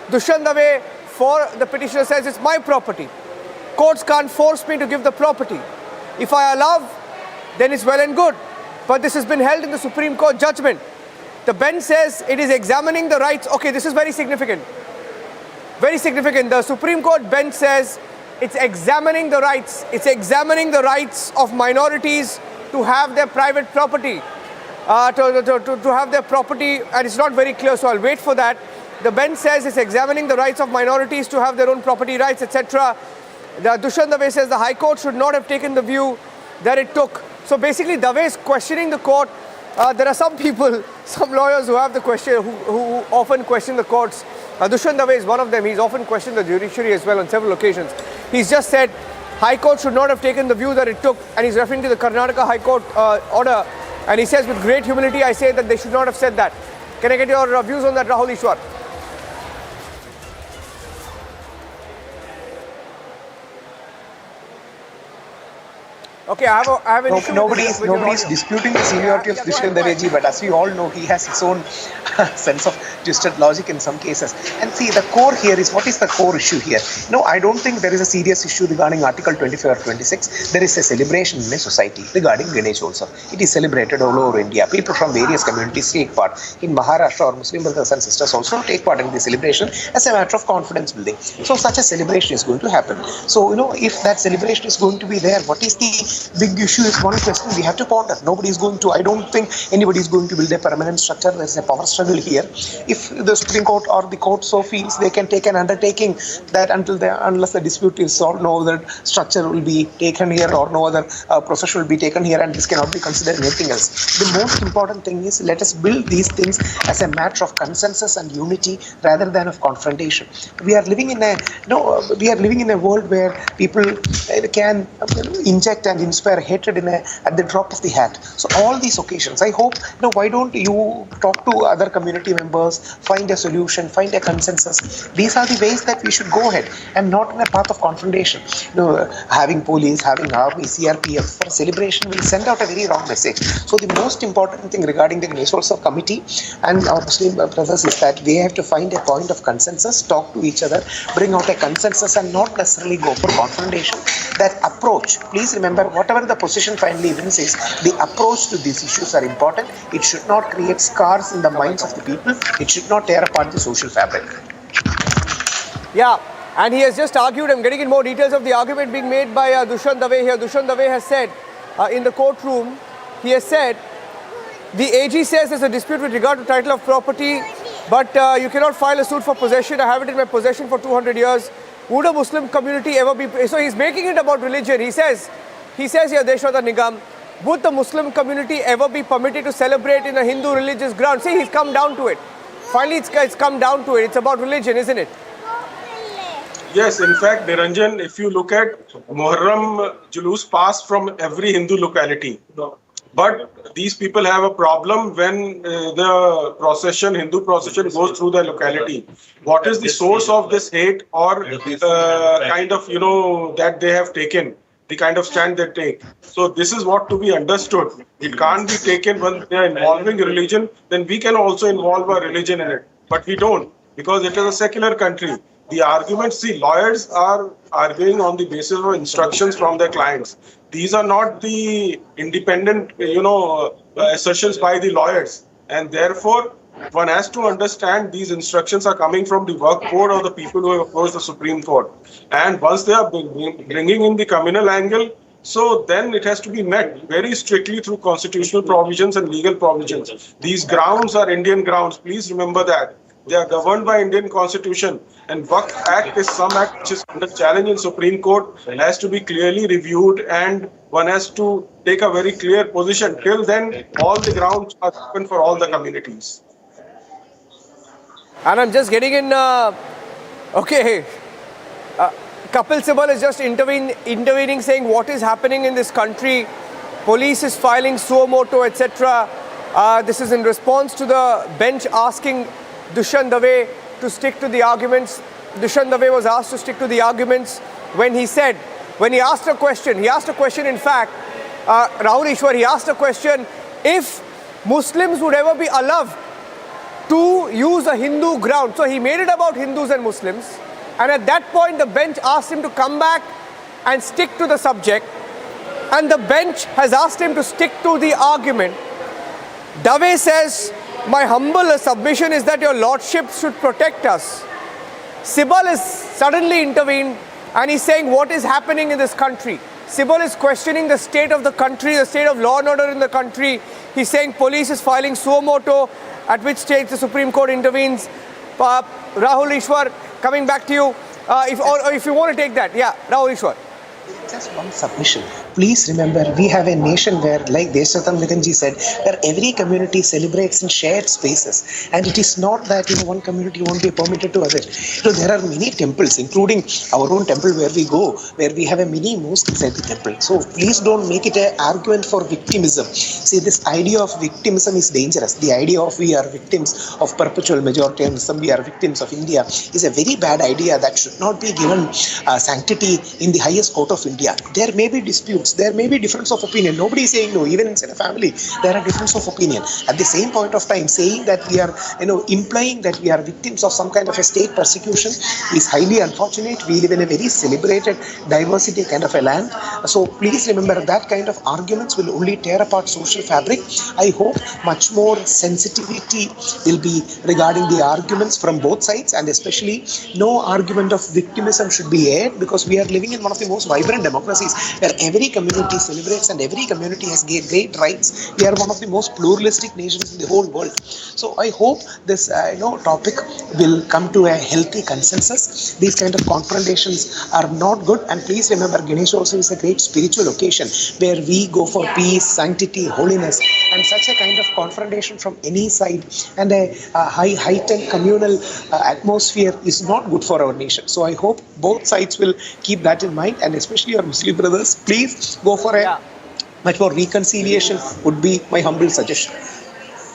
Dushyant Dave, for the petitioner, says it's my property. Courts can't force me to give the property. If I allow, then it's well and good. But this has been held in the Supreme Court judgment. The bench says it is examining the rights. Okay, this is very significant. Very significant. The Supreme Court bench says it's examining the rights. It's examining the rights of minorities to have their private property. To have their property, and it's not very clear, so I'll wait for that. The bench says it's examining the rights of minorities to have their own property rights, etc. Dushyant Dave says the High Court should not have taken the view that it took. So basically, Dave is questioning the court. There are some people, some lawyers who have the question, who often question the courts. Dushyant Dave is one of them. He's often questioned the judiciary as well on several occasions. He's just said High Court should not have taken the view that it took, and he's referring to the Karnataka High Court order. And he says, with great humility, I say that they should not have said that. Can I get your views on that, Rahul Ishwar? Okay, I have an issue. Nobody's disputing the seniority of Dushyant Dave, but as we all know, he has his own sense of twisted logic in some cases. And see, the core here is, what is the core issue here? No, I don't think there is a serious issue regarding Article 25 or 26. There is a celebration in a society regarding Ganesh also. It is celebrated all over India. People from various communities take part. In Maharashtra, our Muslim brothers and sisters also take part in the celebration as a matter of confidence building. So such a celebration is going to happen. So, if that celebration is going to be there, what is the big issue is one question we have to ponder. Nobody is going to, I don't think anybody is going to build a permanent structure. There is a power struggle here. If the Supreme Court or the court so feels, they can take an undertaking that unless the dispute is solved, no other structure will be taken here or no other process will be taken here, and this cannot be considered anything else. The most important thing is, let us build these things as a matter of consensus and unity rather than of confrontation. We are living in a world where people can inject and inspire hatred at the drop of the hat. So all these occasions, I hope, why don't you talk to other community members, find a solution, find a consensus. These are the ways that we should go ahead, and not in a path of confrontation. Having police, having army, CRPF for celebration will send out a very wrong message. So the most important thing regarding the Ganesh committee and our Muslim brothers is that we have to find a point of consensus, talk to each other, bring out a consensus, and not necessarily go for confrontation. That approach, please remember, whatever the position finally wins is, the approach to these issues are important. It should not create scars in the minds of the people. It should not tear apart the social fabric. Yeah, and he has just argued, I'm getting in more details of the argument being made by Dushyant Dave here. Dushyant Dave has said in the courtroom, he has said, the AG says there's a dispute with regard to title of property, but you cannot file a suit for possession. I have it in my possession for 200 years. Would a Muslim community ever be... So he's making it about religion. He says here, Deshwata Nigam, would the Muslim community ever be permitted to celebrate in a Hindu religious ground? See, he's come down to it. Finally, it's come down to it. It's about religion, isn't it? Yes, in fact, Niranjan, if you look at Muharram Julus passed from every Hindu locality. But these people have a problem when the procession, Hindu procession, goes through the locality. What is the source of this hate or kind of, that they have taken, the kind of stand they take? So this is what to be understood. It can't be taken when they are involving religion, then we can also involve our religion in it. But we don't, because it is a secular country. The arguments, see, lawyers are arguing on the basis of instructions from their clients. These are not the independent, assertions by the lawyers. And therefore, one has to understand these instructions are coming from the work code of the people who have opposed the Supreme Court. And once they are bringing in the communal angle, so then it has to be met very strictly through constitutional provisions and legal provisions. These grounds are Indian grounds. Please remember that. They are governed by Indian Constitution, and Waqf Act is some act which is under challenge in Supreme Court, has to be clearly reviewed, and one has to take a very clear position. Till then, all the grounds are open for all the communities. And I'm just getting in, Kapil Sibal is just intervening, saying what is happening in this country. Police is filing suo motu, etc. This is in response to the bench asking Dushyant Dave to stick to the arguments. Dushyant Dave was asked to stick to the arguments when he asked a question in fact, Rahul Ishwar, he asked a question if Muslims would ever be allowed to use a Hindu ground. So he made it about Hindus and Muslims, and at that point the bench asked him to come back and stick to the subject, and the bench has asked him to stick to the argument. Dave says, my humble submission is that your lordship should protect us. Sibal is suddenly intervened and he's saying what is happening in this country. Sibal is questioning the state of the country, the state of law and order in the country. He's saying police is filing suo motu, at which stage the Supreme Court intervenes. Rahul Ishwar, coming back to you, if you want to take that. Yeah, Rahul Ishwar. Just one submission. Please remember, we have a nation where, like Deshatam Viganji said, where every community celebrates in shared spaces. And it is not that one community won't be permitted to other. There are many temples, including our own temple where we go, where we have a mini mosque inside the temple. So please don't make it an argument for victimism. See, this idea of victimism is dangerous. The idea of we are victims of perpetual majoritarianism, we are victims of India, is a very bad idea that should not be given sanctity in the highest court of India. There may be disputes, there may be difference of opinion. Nobody is saying no. Even inside a family, there are difference of opinion. At the same point of time, saying that we are, implying that we are victims of some kind of a state persecution is highly unfortunate. We live in a very celebrated diversity kind of a land. So please remember that kind of arguments will only tear apart social fabric. I hope much more sensitivity will be regarding the arguments from both sides, and especially no argument of victimism should be aired, because we are living in one of the most vibrant democracies where every community celebrates and every community has great rights. We are one of the most pluralistic nations in the whole world. So I hope this topic will come to a healthy consensus. These kind of confrontations are not good, and please remember, Ganesh also is a great spiritual occasion where we go for peace, sanctity, holiness, and such a kind of confrontation from any side and a heightened communal atmosphere is not good for our nation. So I hope both sides will keep that in mind, and especially our Muslim brothers, please go for a much more reconciliation would be my humble suggestion.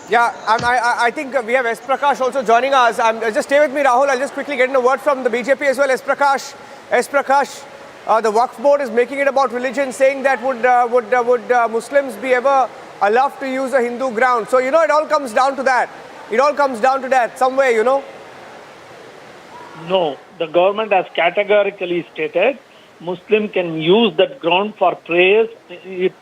Yeah, I think we have S. Prakash also joining us. Just stay with me, Rahul. I'll just quickly get in a word from the BJP as well. S. Prakash, the Waqf board is making it about religion, saying that would Muslims be ever allowed to use a Hindu ground? So, it all comes down to that. Somewhere, No, the government has categorically stated Muslim can use that ground for prayers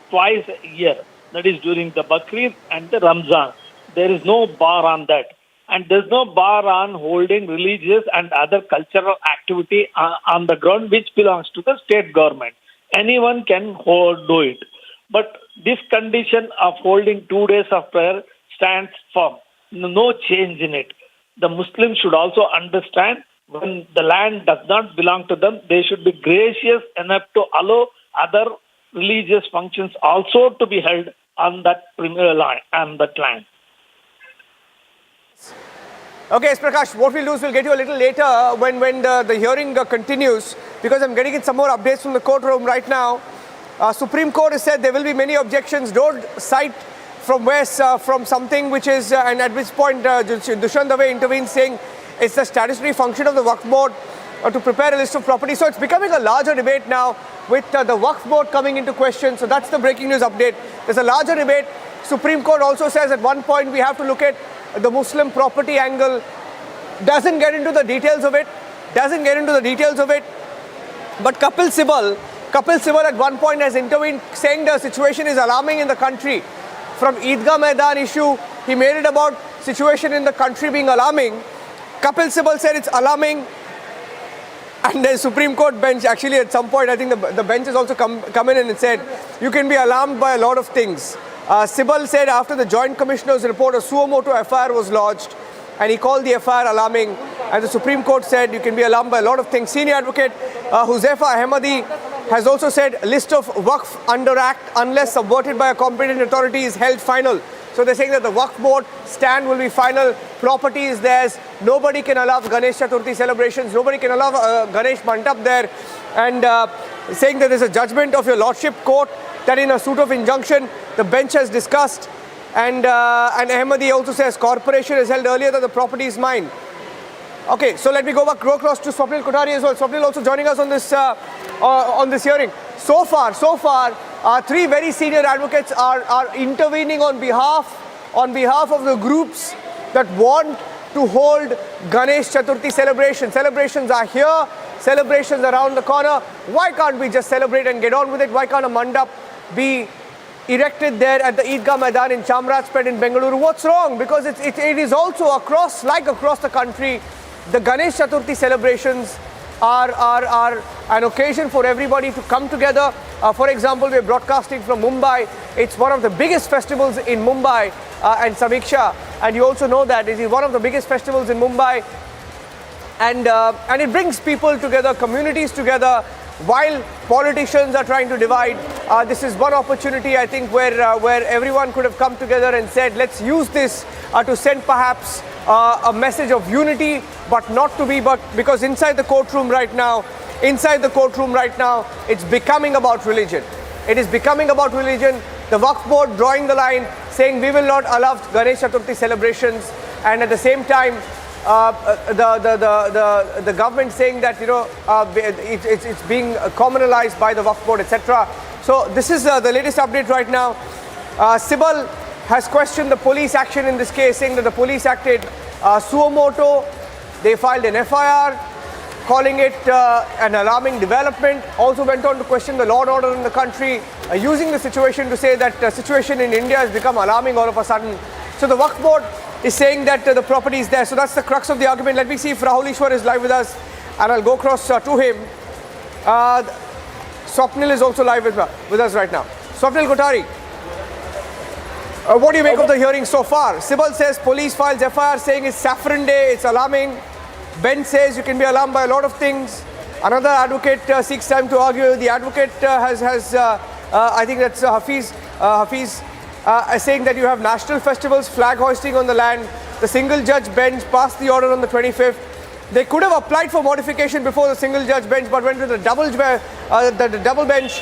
twice a year. That is during the Bakrid and the Ramzan. There is no bar on that. And there's no bar on holding religious and other cultural activity on the ground which belongs to the state government. Anyone can do it. But this condition of holding 2 days of prayer stands firm. No change in it. The Muslims should also understand when the land does not belong to them, they should be gracious enough to allow other religious functions also to be held on that land. Okay, S. Prakash, what we'll do is we'll get you a little later when the hearing continues, because I'm getting some more updates from the courtroom right now. Supreme Court has said there will be many objections. Don't cite from something which is, and at which point Dushyant Dave intervenes saying it's the statutory function of the Waqf board to prepare a list of property. So it's becoming a larger debate now with the Waqf board coming into question. So that's the breaking news update. There's a larger debate. Supreme Court also says at one point we have to look at the Muslim property angle. Doesn't get into the details of it. But Kapil Sibal at one point has intervened, saying the situation is alarming in the country. From Eidgah Maidan issue, he made it about situation in the country being alarming. Kapil Sibal said it's alarming, and the Supreme Court bench, actually at some point, I think the bench has also come in and said, you can be alarmed by a lot of things. Sibal said after the Joint Commissioner's report, a suo motu FIR was lodged, and he called the FIR alarming. And the Supreme Court said you can be alarmed by a lot of things. Senior advocate Huzaifa Ahmadi has also said list of Waqf under Act unless subverted by a competent authority is held final. So they're saying that the Waqf board stand will be final, property is theirs, nobody can allow Ganesh Chaturthi celebrations, nobody can allow Ganesh Mandap there, and saying that there's a judgment of your Lordship Court that in a suit of injunction the bench has discussed, and Ahmadi also says corporation has held earlier that the property is mine. Okay, so let me go across to Swapnil Kothari as well. Swapnil also joining us on this hearing. So far, three very senior advocates are intervening on behalf of the groups that want to hold Ganesh Chaturthi celebrations. Celebrations are here, celebrations around the corner. Why can't we just celebrate and get on with it? Why can't a mandap be erected there at the Eidgah Maidan in Chamrajpet in Bengaluru? What's wrong? Because it is also across the country. The Ganesh Chaturthi celebrations are an occasion for everybody to come together. For example, we're broadcasting from Mumbai. It's one of the biggest festivals in Mumbai and Samiksha. And you also know that it is one of the biggest festivals in Mumbai. And it brings people together, communities together, while politicians are trying to divide. This is one opportunity, I think, where everyone could have come together and said, let's use this to send perhaps a message of unity, but not to be, but because inside the courtroom right now, it's becoming about religion. It is becoming about religion. The Waqf board drawing the line, saying we will not allow Ganesh Chaturthi celebrations, and at the same time, the government saying that it's being communalized by the Waqf board, etc. So this is the latest update right now. Sibal has questioned the police action in this case, saying that the police acted suo moto. They filed an FIR, calling it an alarming development. Also went on to question the law and order in the country, using the situation to say that the situation in India has become alarming all of a sudden. So the Waqf board is saying that the property is there. So that's the crux of the argument. Let me see if Rahul Ishwar is live with us, and I'll go across to him. Swapnil is also live with us right now. Swapnil Kothari, what do you make of the hearing so far? Sibal says police files FIR saying it's Saffron Day, it's alarming. Ben says you can be alarmed by a lot of things. Another advocate seeks time to argue. The advocate has I think that's Hafiz, saying that you have national festivals, flag hoisting on the land. The single judge bench passed the order on the 25th. They could have applied for modification before the single judge bench, but went to the double bench.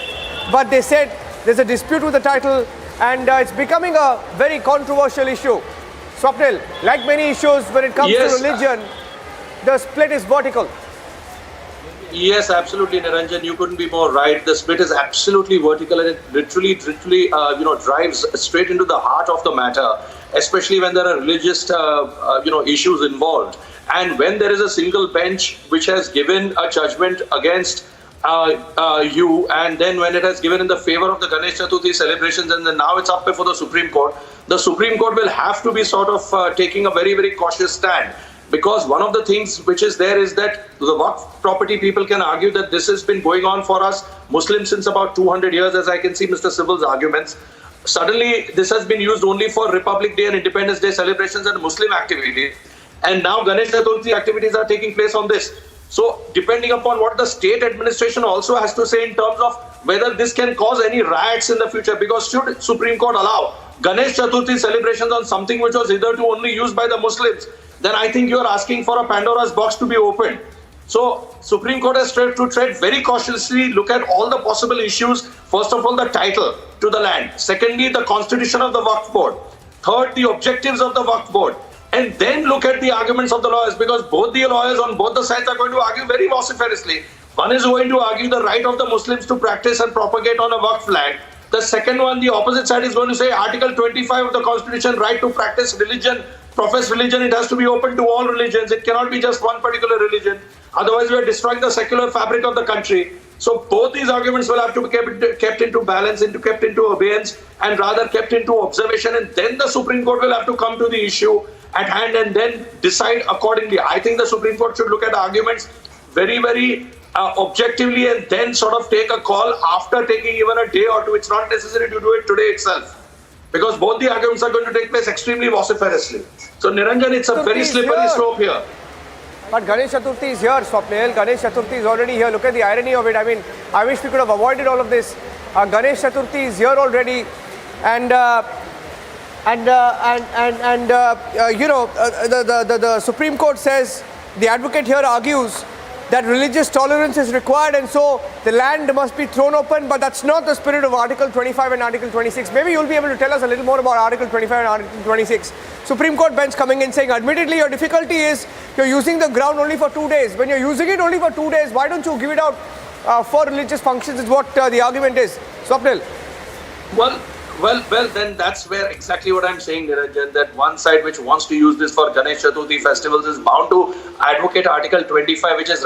But they said there's a dispute with the title, and it's becoming a very controversial issue. Swapnil, like many issues when it comes to religion, the split is vertical. Yes, absolutely, Niranjan. You couldn't be more right. The split is absolutely vertical, and it literally, drives straight into the heart of the matter, especially when there are religious, issues involved. And when there is a single bench which has given a judgment against you, and then when it has given in the favor of the Ganesh Chaturthi celebrations, and then now it's up before the Supreme Court will have to be sort of taking a very, very cautious stand. Because one of the things which is there is that the Waqf property people can argue that this has been going on for us Muslims since about 200 years, as I can see Mr. Sibal's arguments. Suddenly, this has been used only for Republic Day and Independence Day celebrations and Muslim activities. And now Ganesh Chaturthi activities are taking place on this. So, depending upon what the state administration also has to say in terms of whether this can cause any riots in the future, because should Supreme Court allow Ganesh Chaturthi celebrations on something which was hitherto only used by the Muslims, then I think you are asking for a Pandora's box to be opened. So, Supreme Court has tried to tread very cautiously, look at all the possible issues. First of all, the title to the land. Secondly, the constitution of the Waqf board. Third, the objectives of the Waqf board. And then look at the arguments of the lawyers, because both the lawyers on both the sides are going to argue very vociferously. One is going to argue the right of the Muslims to practice and propagate on a Waqf land. The second one, the opposite side, is going to say Article 25 of the Constitution, right to practice religion, profess religion, it has to be open to all religions. It cannot be just one particular religion. Otherwise, we are destroying the secular fabric of the country. So both these arguments will have to be kept into balance, kept into abeyance, and rather kept into observation. And then the Supreme Court will have to come to the issue at hand and then decide accordingly. I think the Supreme Court should look at arguments very, very objectively, and then sort of take a call after taking even a day or two. It's not necessary to do it today itself. Because both the arguments are going to take place extremely vociferously. So Niranjan, it's a very slippery slope here. But Ganesh Chaturthi is here, Swapnil. Ganesh Chaturthi is already here. Look at the irony of it. I mean, I wish we could have avoided all of this. Ganesh Chaturthi is here already, and the Supreme Court says, the advocate here argues that religious tolerance is required, and so the land must be thrown open, but that's not the spirit of Article 25 and Article 26. Maybe you'll be able to tell us a little more about Article 25 and Article 26. Supreme Court bench coming in saying, admittedly, your difficulty is you're using the ground only for 2 days. When you're using it only for 2 days, why don't you give it out for religious functions is what the argument is. Swapnil. Well, then that's where exactly what I'm saying, Niranjan, that one side which wants to use this for Ganesh Chaturthi festivals is bound to advocate Article 25, which is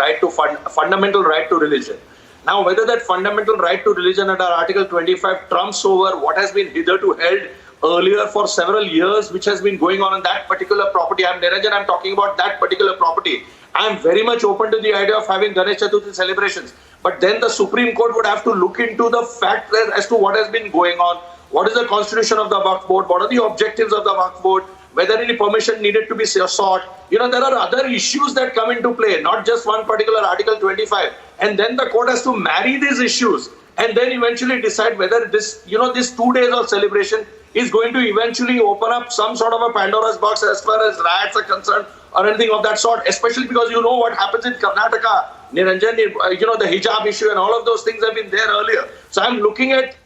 fundamental right to religion. Now, whether that fundamental right to religion under Article 25 trumps over what has been hitherto held earlier for several years, which has been going on that particular property. I'm talking about that particular property. I'm very much open to the idea of having Ganesh Chaturthi celebrations. But then the Supreme Court would have to look into the fact as to what has been going on. What is the constitution of the Waqf Board? What are the objectives of the Waqf Board? Whether any permission needed to be sought. There are other issues that come into play, not just one particular Article 25. And then the court has to marry these issues and then eventually decide whether this 2 days of celebration is going to eventually open up some sort of a Pandora's box as far as riots are concerned or anything of that sort, especially because you know what happens in Karnataka, Niranjan, the hijab issue and all of those things have been there earlier. So I'm looking at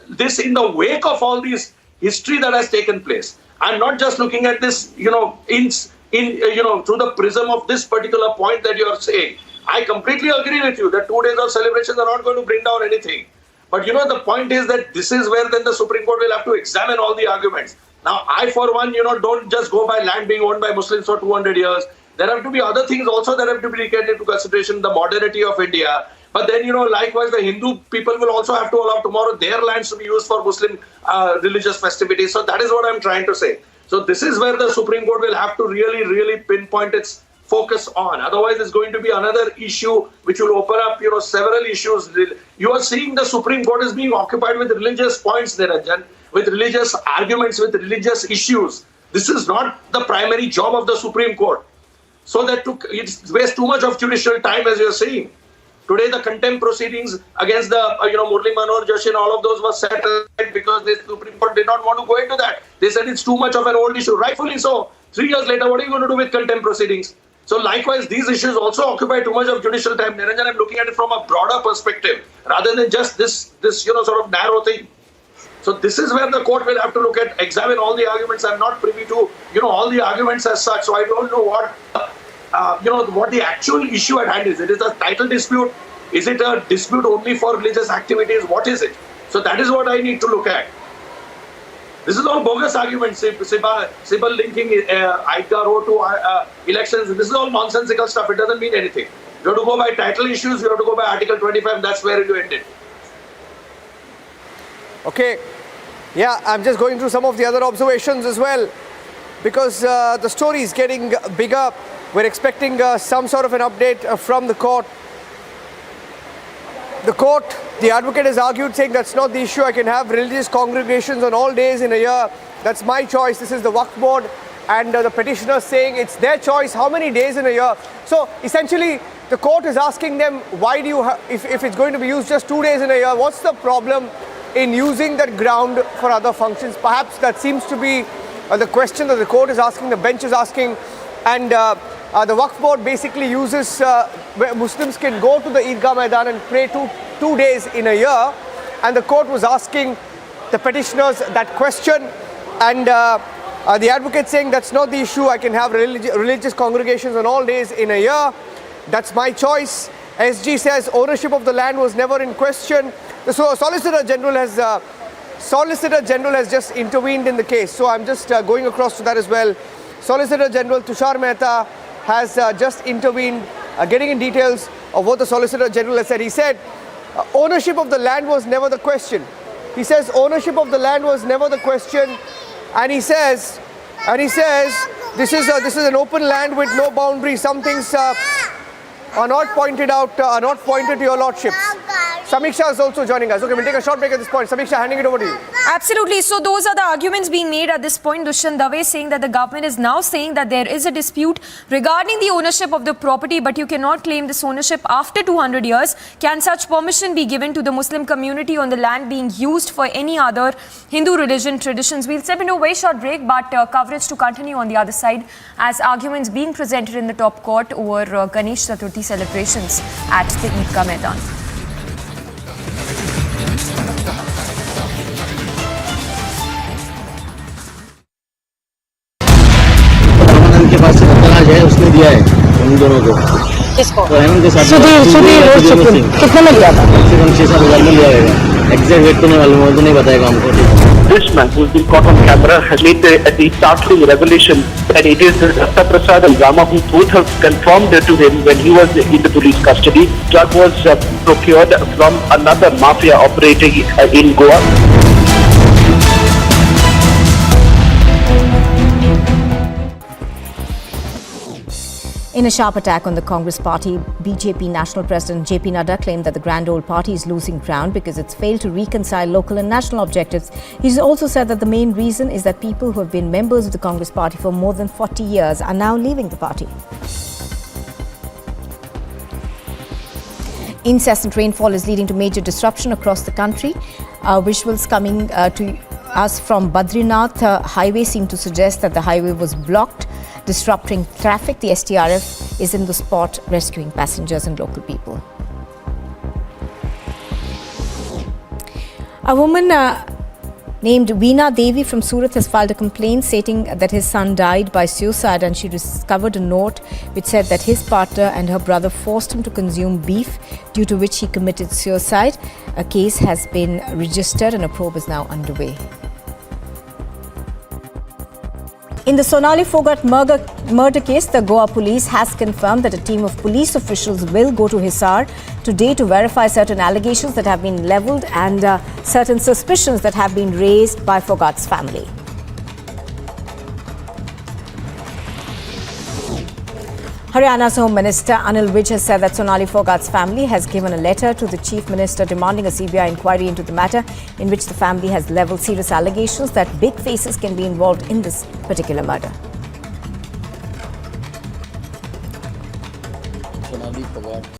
this in the wake of all this history that has taken place. I'm not just looking at this, through the prism of this particular point that you are saying. I completely agree with you that 2 days of celebrations are not going to bring down anything. But the point is that this is where then the Supreme Court will have to examine all the arguments. Now, I for one, don't just go by land being owned by Muslims for 200 years. There have to be other things also that have to be taken into consideration, the modernity of India. But then, likewise, the Hindu people will also have to allow tomorrow their lands to be used for Muslim religious festivities. So that is what I'm trying to say. So this is where the Supreme Court will have to really, really pinpoint its focus on. Otherwise, it's going to be another issue which will open up, several issues. You are seeing the Supreme Court is being occupied with religious points, Niranjan, with religious arguments, with religious issues. This is not the primary job of the Supreme Court. So that it wastes too much of judicial time, as you're saying. Today, the contempt proceedings against the, Murli Manohar Joshi and all of those were set aside because the Supreme Court did not want to go into that. They said it's too much of an old issue. Rightfully so. 3 years later, what are you going to do with contempt proceedings? So likewise, these issues also occupy too much of judicial time. Niranjan, I'm looking at it from a broader perspective rather than just this sort of narrow thing. So this is where the court will have to examine all the arguments. I'm not privy to, all the arguments as such. So I don't know what the actual issue at hand is. It is a title dispute. Is it a dispute only for religious activities? What is it? So that is what I need to look at. This is all bogus arguments. Sibal linking Aidgar Road to elections. This is all nonsensical stuff. It doesn't mean anything. You have to go by title issues. You have to go by Article 25. And that's where you end it. Okay. Yeah, I'm just going through some of the other observations as well. Because the story is getting bigger. We're expecting some sort of an update from the court. The advocate has argued saying that's not the issue. I can have religious congregations on all days in a year. That's my choice. This is the Waqf Board. And the petitioner saying it's their choice how many days in a year. So essentially, the court is asking them, why do you if it's going to be used just 2 days in a year, what's the problem in using that ground for other functions? Perhaps that seems to be the question that the court is asking, the bench is asking. And the Waqf Board basically uses where Muslims can go to the Eidgah Maidan and pray 2 days in a year. And the court was asking the petitioners that question. And the advocate saying that's not the issue. I can have religious congregations on all days in a year. That's my choice. SG says ownership of the land was never in question. The Solicitor General has just intervened in the case. So I'm just going across to that as well. Solicitor General Tushar Mehta has just intervened, getting in details of what the Solicitor General has said. He said ownership of the land was never the question. He says ownership of the land was never the question, and he says this is an open land with no boundaries. Some things are not pointed out, are not pointed to your lordships. Samiksha is also joining us. Okay, we'll take a short break at this point. Samiksha, handing it over to you. Absolutely. So those are the arguments being made at this point. Dushyant Dave saying that the government is now saying that there is a dispute regarding the ownership of the property, but you cannot claim this ownership after 200 years. Can such permission be given to the Muslim community on the land being used for any other Hindu religion traditions? We'll step into a very short break, but coverage to continue on the other side as arguments being presented in the top court over Ganesh Chaturthi celebrations at the Eidgah Maidan. के पास से दलाज है, उसने दिया है उन दोनों को। किसको? तो हेमंत के साथ सुधीर कितने में लिया था? कम से कम 6,000 में लिया होगा। एग्जैक्ट रेट तो नहीं मालूम, वो तो नहीं बताएगा हमको। This man, who's been caught on camera, has made the startling revelation that it is Datta Prasad and Rama who both have confirmed to him when he was in the police custody. Drug was procured from another mafia operating in Goa. In a sharp attack on the Congress party, BJP National President JP Nadu claimed that the grand old party is losing ground because it's failed to reconcile local and national objectives. He's also said that the main reason is that people who have been members of the Congress party for more than 40 years are now leaving the party. Incessant rainfall is leading to major disruption across the country. Visuals coming to us from Badrinath highway seem to suggest that the highway was blocked, disrupting traffic. The STRF is in the spot rescuing passengers and local people. A woman named Veena Devi from Surat has filed a complaint stating that his son died by suicide, and she discovered a note which said that his partner and her brother forced him to consume beef, due to which he committed suicide. A case has been registered and a probe is now underway. In the Sonali Phogat murder case, the Goa police has confirmed that a team of police officials will go to Hisar today to verify certain allegations that have been levelled and certain suspicions that have been raised by Phogat's family. Haryana's Home Minister Anil Vij has said that Sonali Phogat's family has given a letter to the Chief Minister demanding a CBI inquiry into the matter, in which the family has levelled serious allegations that big faces can be involved in this particular murder. Sonali Phogat.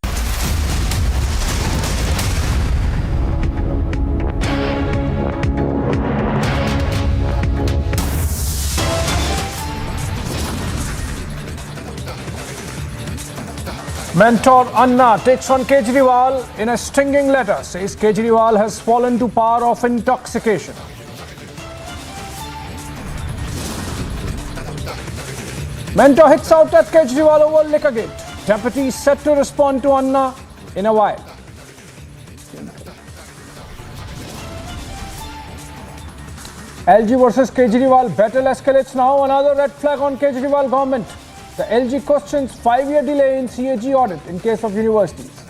Mentor Anna takes on Kejriwal in a stinging letter, says Kejriwal has fallen to power of intoxication. Mentor hits out at Kejriwal over Liquorgate. Deputy set to respond to Anna in a while. LG versus Kejriwal battle escalates now. Another red flag on Kejriwal government. The LG questions 5-year delay in CAG audit in case of universities.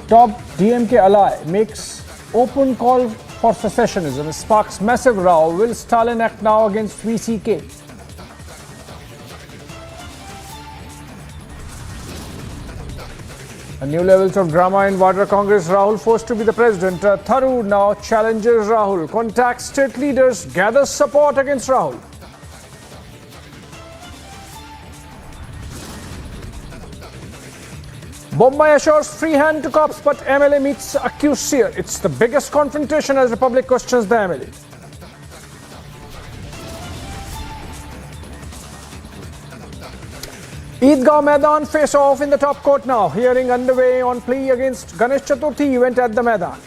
Top DMK ally makes open call for secessionism, sparks massive row. Will Stalin act now against VCK? New levels of drama in Vadra Congress. Rahul forced to be the president. Tharoor now challenges Rahul. Contacts state leaders, gathers support against Rahul. Bombay assures free hand to cops, but MLA meets accused Seer. It's the biggest confrontation as Republic questions the MLA. Eidgah Maidan face off in the top court now. Hearing underway on plea against Ganesh Chaturthi event at the Maidan.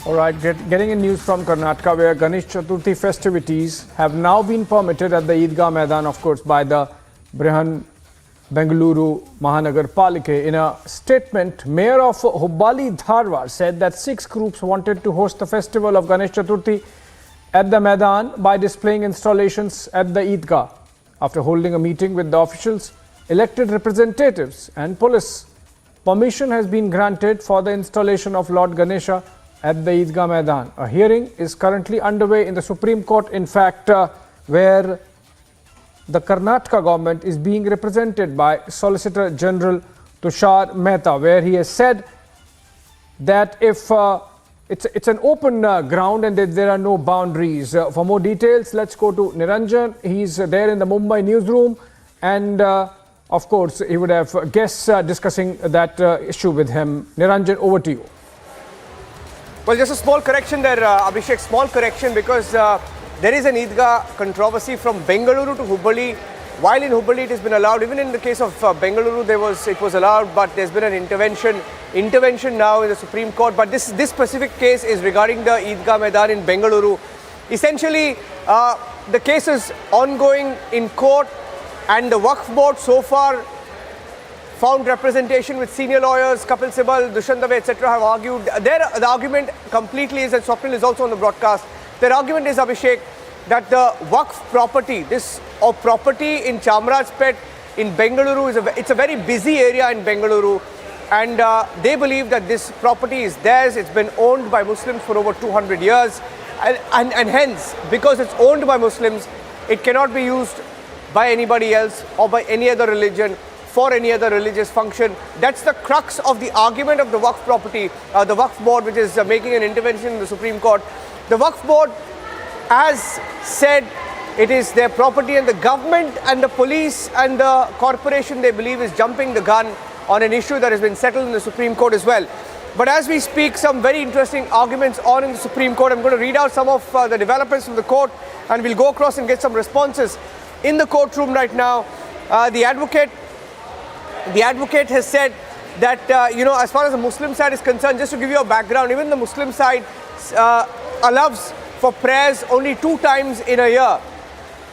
Alright, getting in news from Karnataka, where Ganesh Chaturthi festivities have now been permitted at the Eidgah Maidan, of course, by the Brihan Bengaluru Mahanagar Palike. In a statement, Mayor of Hubbali Dharwad said that 6 groups wanted to host the festival of Ganesh Chaturthi at the Maidan by displaying installations at the Eidgah. After holding a meeting with the officials, elected representatives and police. Permission has been granted for the installation of Lord Ganesha at the Eidgah Maidan. A hearing is currently underway in the Supreme Court, in fact, where the Karnataka government is being represented by Solicitor General Tushar Mehta, where he has said that if it's an open ground and that there are no boundaries. For more details, let's go to Niranjan. He's there in the Mumbai newsroom, and of course, he would have guests discussing that issue with him. Niranjan, over to you. Well, just a small correction there, Abhishek, small correction, because there is an Eidgah controversy from Bengaluru to Hubballi. While in Hubballi it has been allowed, even in the case of Bengaluru it was allowed, but there's been an intervention now in the Supreme Court. But this specific case is regarding the Eidgah Maidan in Bengaluru. Essentially, the case is ongoing in court, and the Waqf board so far found representation with senior lawyers, Kapil Sibal, Dushyant Dave, etc. have argued. The argument completely is, and Swapnil is also on the broadcast, their argument is, Abhishek, that the Waqf property, property in Chamarajpet in Bengaluru, it's a very busy area in Bengaluru, and they believe that this property is theirs. It's been owned by Muslims for over 200 years, and hence, because it's owned by Muslims, it cannot be used by anybody else or by any other religion for any other religious function. That's the crux of the argument of the Waqf property, the Waqf board, which is making an intervention in the Supreme Court. The Waqf board has said it is their property, and the government and the police and the corporation, they believe, is jumping the gun on an issue that has been settled in the Supreme Court as well. But as we speak, some very interesting arguments on in the Supreme Court. I'm going to read out some of the developments from the court, and we'll go across and get some responses. In the courtroom right now, the advocate has said that, as far as the Muslim side is concerned, just to give you a background, even the Muslim side allows for prayers only 2 times in a year.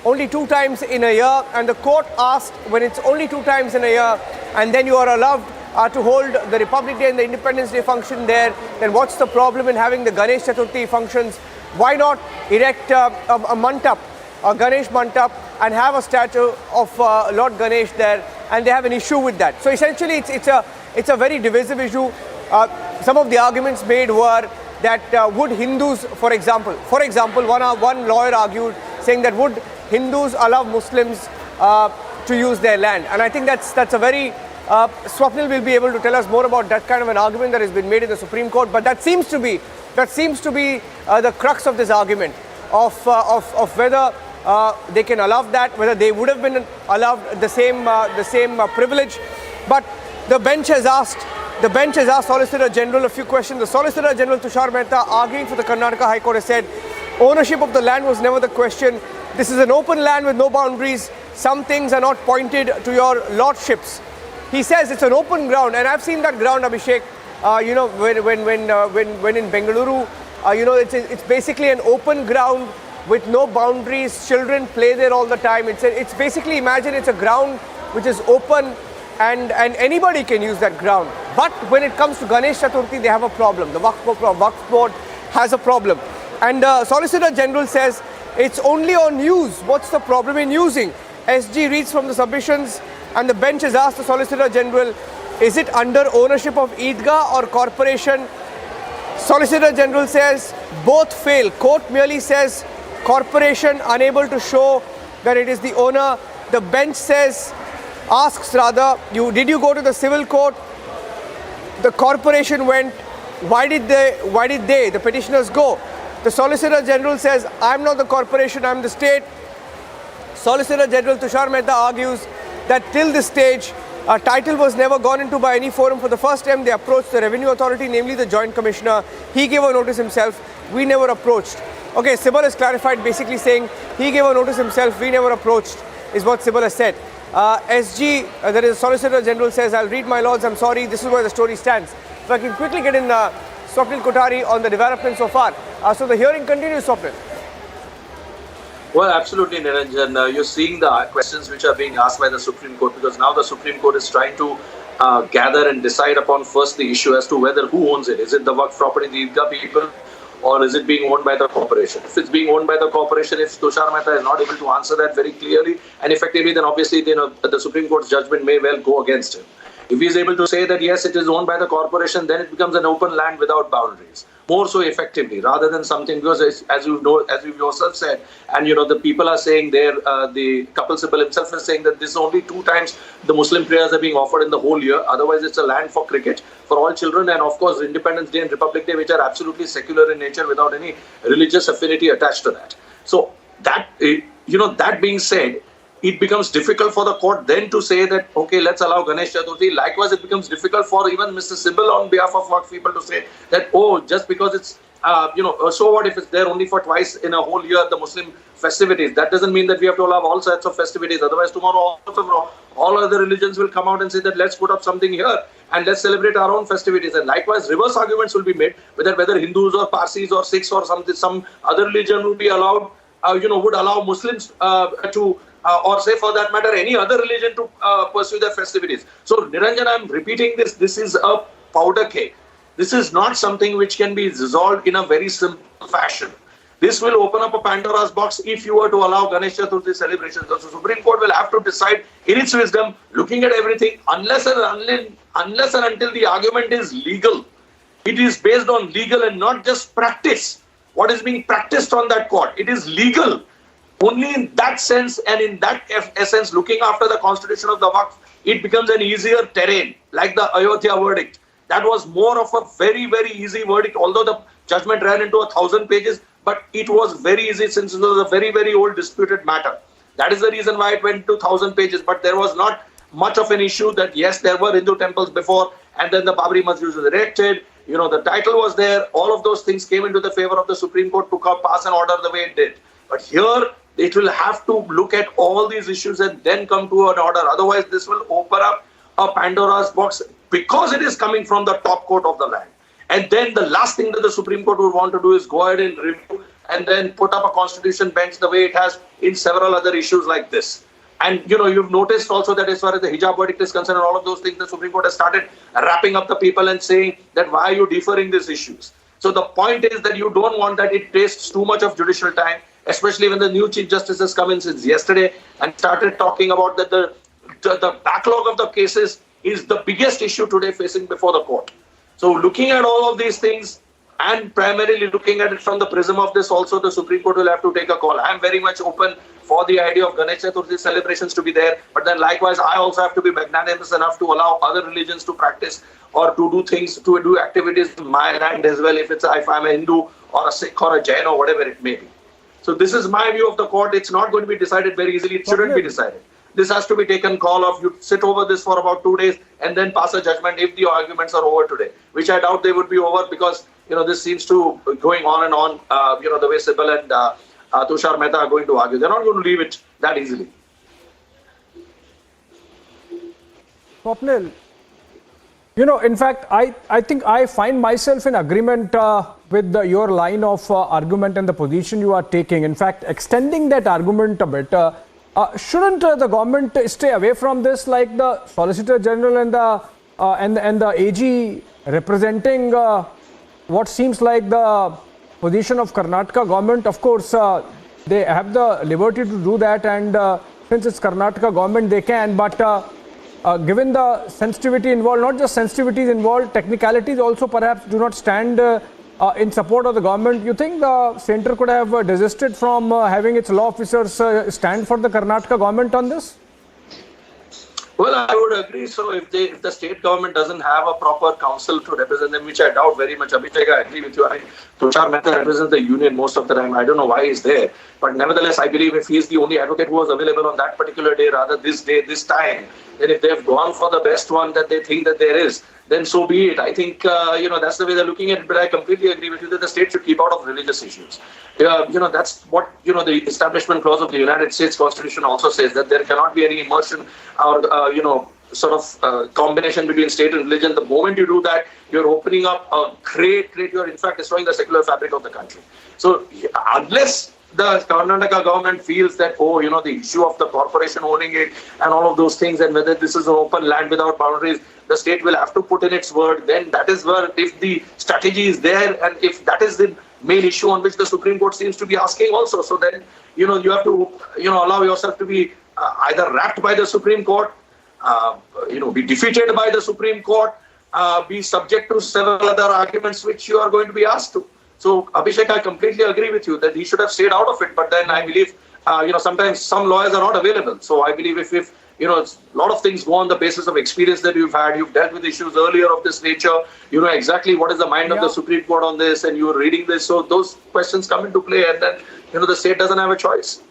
Only 2 times in a year, and the court asked, when it's only 2 times in a year, and then you are allowed to hold the Republic Day and the Independence Day function there, then what's the problem in having the Ganesh Chaturthi functions? Why not erect a mantap, a Ganesh mantap, and have a statue of Lord Ganesh there? And they have an issue with that. So essentially, it's a very divisive issue. Some of the arguments made were that would Hindus, for example, one lawyer argued, saying that would Hindus allow Muslims to use their land? And I think that's a very Swapnil will be able to tell us more about that kind of an argument that has been made in the Supreme Court. But that seems to be the crux of this argument of whether they can allow that, whether they would have been allowed the same privilege. But the bench has asked Solicitor General a few questions. The Solicitor General Tushar Mehta, arguing for the Karnataka High Court, has said ownership of the land was never the question. This is an open land with no boundaries. Some things are not pointed to your lordships. He says it's an open ground, and I've seen that ground, Abhishek. When in Bengaluru, it's basically an open ground with no boundaries. Children play there all the time. It's basically, imagine it's a ground which is open, and anybody can use that ground. But when it comes to Ganesh Chaturthi, they have a problem. The Waqf board has a problem. And Solicitor General says it's only on use. What's the problem in using? SG reads from the submissions, and the bench has asked the Solicitor General, is it under ownership of Eidgah or corporation? Solicitor General says both fail. Court merely says corporation, unable to show that it is the owner. The bench asks, did you go to the civil court? The corporation went. Why did they, the petitioners, go? The Solicitor General says, I'm not the corporation, I'm the state. Solicitor General Tushar Mehta argues that till this stage, a title was never gone into by any forum. For the first time, they approached the Revenue Authority, namely the Joint Commissioner. He gave a notice himself. We never approached. Okay, Sibal has clarified, basically saying he gave a notice himself. We never approached, is what Sibal has said. SG, that is Solicitor General, says, I'll read, my lords, I'm sorry, this is where the story stands. If I can quickly get in Swapnil Kothari on the development so far. So the hearing continues, Swapnil. Well, absolutely, Niranjan. You're seeing the questions which are being asked by the Supreme Court, because now the Supreme Court is trying to gather and decide upon first the issue as to whether who owns it. Is it the Waqf property, the Eidgah people, or is it being owned by the corporation? If it's being owned by the corporation, if Tushar Mehta is not able to answer that very clearly and effectively, then obviously the Supreme Court's judgment may well go against him. If he is able to say that yes, it is owned by the corporation, then it becomes an open land without boundaries. More so effectively, rather than something, because as you know, as you yourself said, and the people are saying there, the Kapil Sibal himself is saying that this is only 2 times the Muslim prayers are being offered in the whole year. Otherwise, it's a land for cricket for all children, and of course, Independence Day and Republic Day, which are absolutely secular in nature without any religious affinity attached to that. So that that being said, it becomes difficult for the court then to say that, okay, let's allow Ganesh Chaturthi. Likewise, it becomes difficult for even Mr. Sibal on behalf of Waqf people to say that, oh, just because it's, so what if it's there only for twice in a whole year, the Muslim festivities. That doesn't mean that we have to allow all sorts of festivities. Otherwise, tomorrow all other religions will come out and say that let's put up something here and let's celebrate our own festivities. And likewise, reverse arguments will be made whether Hindus or Parsis or Sikhs or some other religion will be allowed, would allow Muslims to or say for that matter any other religion to pursue their festivities. So Niranjan, I'm repeating this is a powder keg. This is not something which can be resolved in a very simple fashion. This will open up a Pandora's box if you were to allow Ganesh Chaturthi celebrations. So Supreme Court will have to decide in its wisdom, looking at everything, unless and until the argument is legal. It is based on legal and not just practice. What is being practiced on that court? It is legal. Only in that sense and in that essence, looking after the constitution of the Waqf, it becomes an easier terrain, like the Ayodhya verdict. That was more of a very, very easy verdict, although the judgment ran into 1,000 pages, but it was very easy since it was a very, very old disputed matter. That is the reason why it went to 1,000 pages, but there was not much of an issue that, yes, there were Hindu temples before, and then the Babri Masjid was erected. The title was there. All of those things came into the favor of the Supreme Court to pass an order the way it did. But here, it will have to look at all these issues and then come to an order. Otherwise, this will open up a Pandora's box because it is coming from the top court of the land. And then the last thing that the Supreme Court would want to do is go ahead and review and then put up a constitution bench the way it has in several other issues like this. And, you've noticed also that as far as the hijab verdict is concerned and all of those things, the Supreme Court has started wrapping up the people and saying that why are you deferring these issues? So the point is that you don't want that it tastes too much of judicial time, especially when the new Chief Justice has come in since yesterday and started talking about that the backlog of the cases is the biggest issue today facing before the court. So looking at all of these things and primarily looking at it from the prism of this also, the Supreme Court will have to take a call. I am very much open for the idea of Ganesh Chaturthi celebrations to be there, but then likewise I also have to be magnanimous enough to allow other religions to practice or to do things, to do activities in my land as well, if I'm a Hindu or a Sikh or a Jain or whatever it may be. So this is my view of the court. It's not going to be decided very easily. It shouldn't be decided. This has to be taken call of. You sit over this for about 2 days and then pass a judgment if the arguments are over today, which I doubt they would be over because, this seems to going on and on, the way Sibal and Tushar Mehta are going to argue. They're not going to leave it that easily. Swapnil, in fact, I think I find myself in agreement with your line of argument and the position you are taking. In fact, extending that argument a bit, shouldn't the government stay away from this, like the Solicitor General and the AG representing what seems like the position of Karnataka government? Of course, they have the liberty to do that, and since it's Karnataka government, they can. But given the sensitivity involved, not just sensitivities involved, technicalities also perhaps do not stand in support of the government. You think the centre could have desisted from having its law officers stand for the Karnataka government on this? Well, I would agree. So if the state government doesn't have a proper council to represent them, which I doubt very much, Abhishek, I agree with you. Tushar Mehta represents the union most of the time. I don't know why he's there. But nevertheless, I believe if he's the only advocate who was available on that particular day, rather this day, this time, then if they've gone for the best one that they think that there is, then so be it. I think, that's the way they're looking at it. But I completely agree with you that the state should keep out of religious issues. That's what, the Establishment Clause of the United States Constitution also says, that there cannot be any immersion or, combination between state and religion. The moment you do that, you're opening up a you're in fact destroying the secular fabric of the country. So unless the Karnataka government feels that, the issue of the corporation owning it and all of those things, and whether this is an open land without boundaries, the state will have to put in its word. Then that is where, if the strategy is there and if that is the main issue on which the Supreme Court seems to be asking also. So then, you have to, allow yourself to be either wrapped by the Supreme Court, be defeated by the Supreme Court, be subject to several other arguments which you are going to be asked to. So, Abhishek, I completely agree with you that he should have stayed out of it. But then I believe, sometimes some lawyers are not available. So I believe if a lot of things go on the basis of experience that you've had, you've dealt with issues earlier of this nature, you know exactly what is the mind of the Supreme Court on this, and you're reading this. So those questions come into play, and then, the state doesn't have a choice.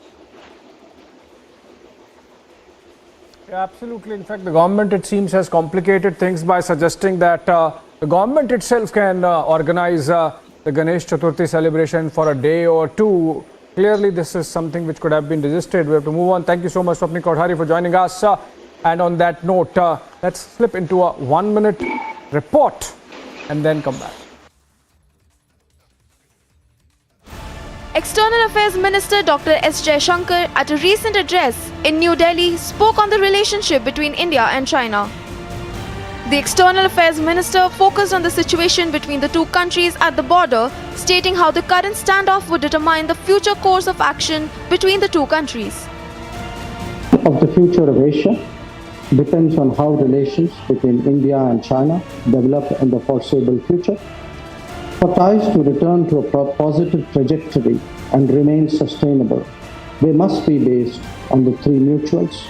Yeah, absolutely. In fact, the government, it seems, has complicated things by suggesting that the government itself can organize the Ganesh Chaturthi celebration for a day or two. Clearly, this is something which could have been resisted. We have to move on. Thank you so much, Swapni Kothari, for joining us. And on that note, let's slip into a 1-minute report and then come back. External Affairs Minister Dr. S. Jaishankar, at a recent address in New Delhi, spoke on the relationship between India and China. The External Affairs Minister focused on the situation between the two countries at the border, stating how the current standoff would determine the future course of action between the two countries. Of the future of Asia depends on how relations between India and China develop in the foreseeable future. For ties to return to a positive trajectory and remain sustainable, they must be based on the three mutuals.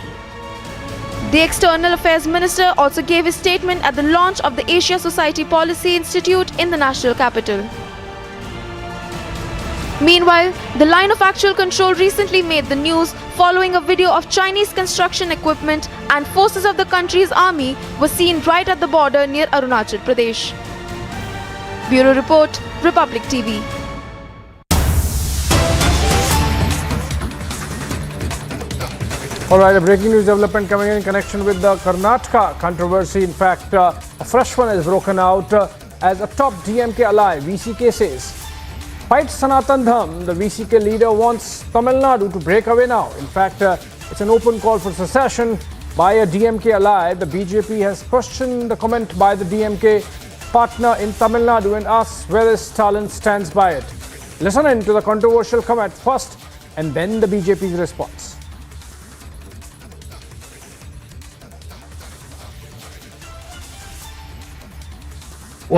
The External Affairs Minister also gave his statement at the launch of the Asia Society Policy Institute in the national capital. Meanwhile, the line of actual control recently made the news following a video of Chinese construction equipment and forces of the country's army were seen right at the border near Arunachal Pradesh. Bureau Report, Republic TV. All right, a breaking news development coming in connection with the Karnataka controversy. In fact, a fresh one has broken out as a top DMK ally, VCK, says. Fight Sanatan Dham, the VCK leader wants Tamil Nadu to break away now. In fact, it's an open call for secession by a DMK ally. The BJP has questioned the comment by the DMK partner in Tamil Nadu and asks whether Stalin stands by it. Listen in to the controversial comment first and then the BJP's response.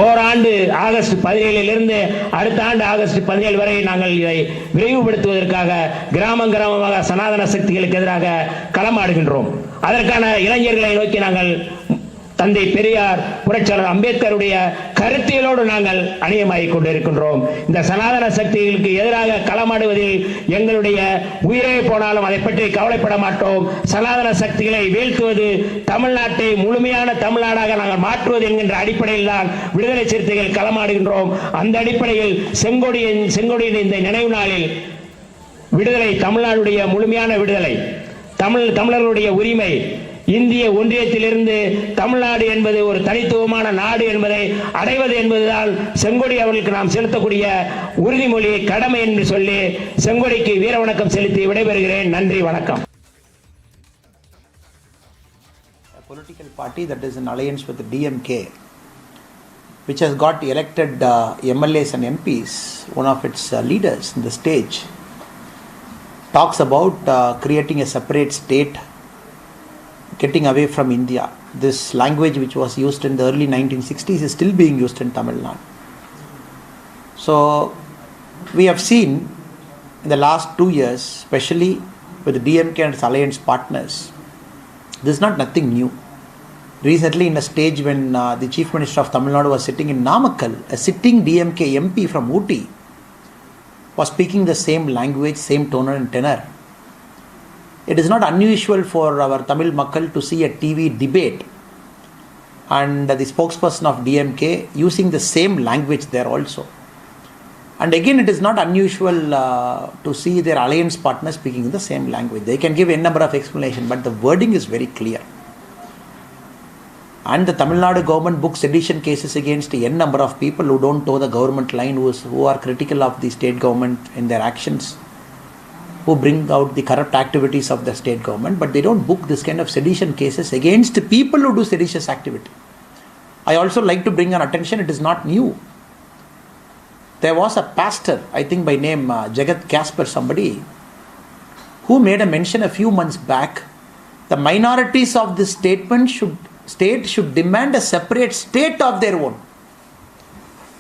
ஓராண்டு August 17 அடுத்த ஆண்டு August 17 வரை நாங்கள் இதை விரைவுபடுத்துவதற்காக கிராமமாக சனாதன சக்திகளுக்கு எதிராக களமாடுகின்றோம். அதற்கான இளைஞர்களை நோக்கி நாங்கள் தந்தை பெரியார் புரட்சியாளர் அம்பேத்கருடைய கருத்தியலோடு நாங்கள் அணியமாகிக் கொண்டிருக்கின்றோம். இந்த சனாதன சக்திகளுக்கு எதிராக களமாடுவதில் எங்களுடைய உயிரே போனாலும் அதை பற்றி கவலைப்பட மாட்டோம். சனாதன சக்திகளை வீழ்த்துவது தமிழ்நாட்டை முழுமையான தமிழ்நாடாக நாங்கள் மாற்றுவது என்கின்ற அடிப்படையில் தான் விடுதலை சிறுத்தைகள் களமாடுகின்றோம். அந்த அடிப்படையில் செங்கொடியின் இந்த நினைவு நாளில் விடுதலை, தமிழ்நாடுடைய முழுமையான விடுதலை, தமிழர்களுடைய உரிமை, இந்திய ஒன்றியத்திலிருந்து தமிழ்நாடு என்பது ஒரு தனித்துவமான நாடு என்பதை அடைவது என்பதுதான் செங்கொடி அவர்களுக்கு நாம் செலுத்தக்கூடிய உறுதிமொழி, கடமை என்று சொல்லி செங்கொடிக்கு வீர வணக்கம் செலுத்தி விடைபெறுகிறேன். நன்றி, வணக்கம். A political party that is in alliance with the DMK, which has got elected MLAs and MPs, one of its leaders in the stage, talks about creating a separate state, getting away from India. This language which was used in the early 1960s is still being used in Tamil Nadu. So we have seen in the last 2 years, especially with the DMK and its alliance partners, this is not nothing new. Recently in a stage when the Chief Minister of Tamil Nadu was sitting in Namakkal, a sitting DMK MP from Ooty was speaking the same language, same tone and tenor. It is not unusual for our Tamil Makkal to see a TV debate and the spokesperson of DMK using the same language there also. And again, it is not unusual to see their alliance partners speaking in the same language. They can give a number of explanations, but the wording is very clear. And the Tamil Nadu government books sedition cases against a number of people who don't toe the government line, who are critical of the state government in their actions, who bring out the corrupt activities of the state government, but they don't book this kind of sedition cases against people who do seditious activity. I also like to bring on attention, it is not new. there was a pastor, I think by name Jagat Kasper somebody, who made a mention a few months back, the minorities of this state should demand a separate state of their own.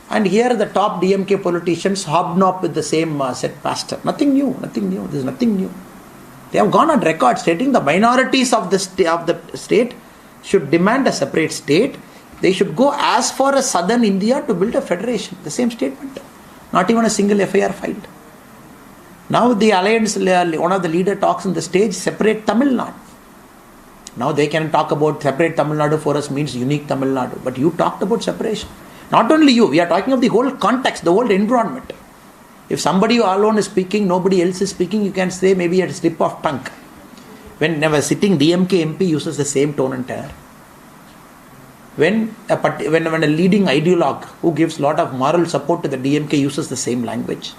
And here the top DMK politicians hobnob with the same said pastor. Nothing new. There's nothing new. They have gone on record stating the minorities of the state should demand a separate state. They should go as far as southern India to build a federation. The same statement. Not even a single FIR filed. Now the alliance, one of the leader talks on the stage, separate Tamil Nadu. Now they can talk about separate Tamil Nadu for us means unique Tamil Nadu. But you talked about separation. Not only you, we are talking of the whole context, the whole environment. If somebody alone is speaking, nobody else is speaking, you can say maybe a slip of tongue. Whenever sitting DMK MP uses the same tone and tenor. When a leading ideologue who gives lot of moral support to the DMK uses the same language,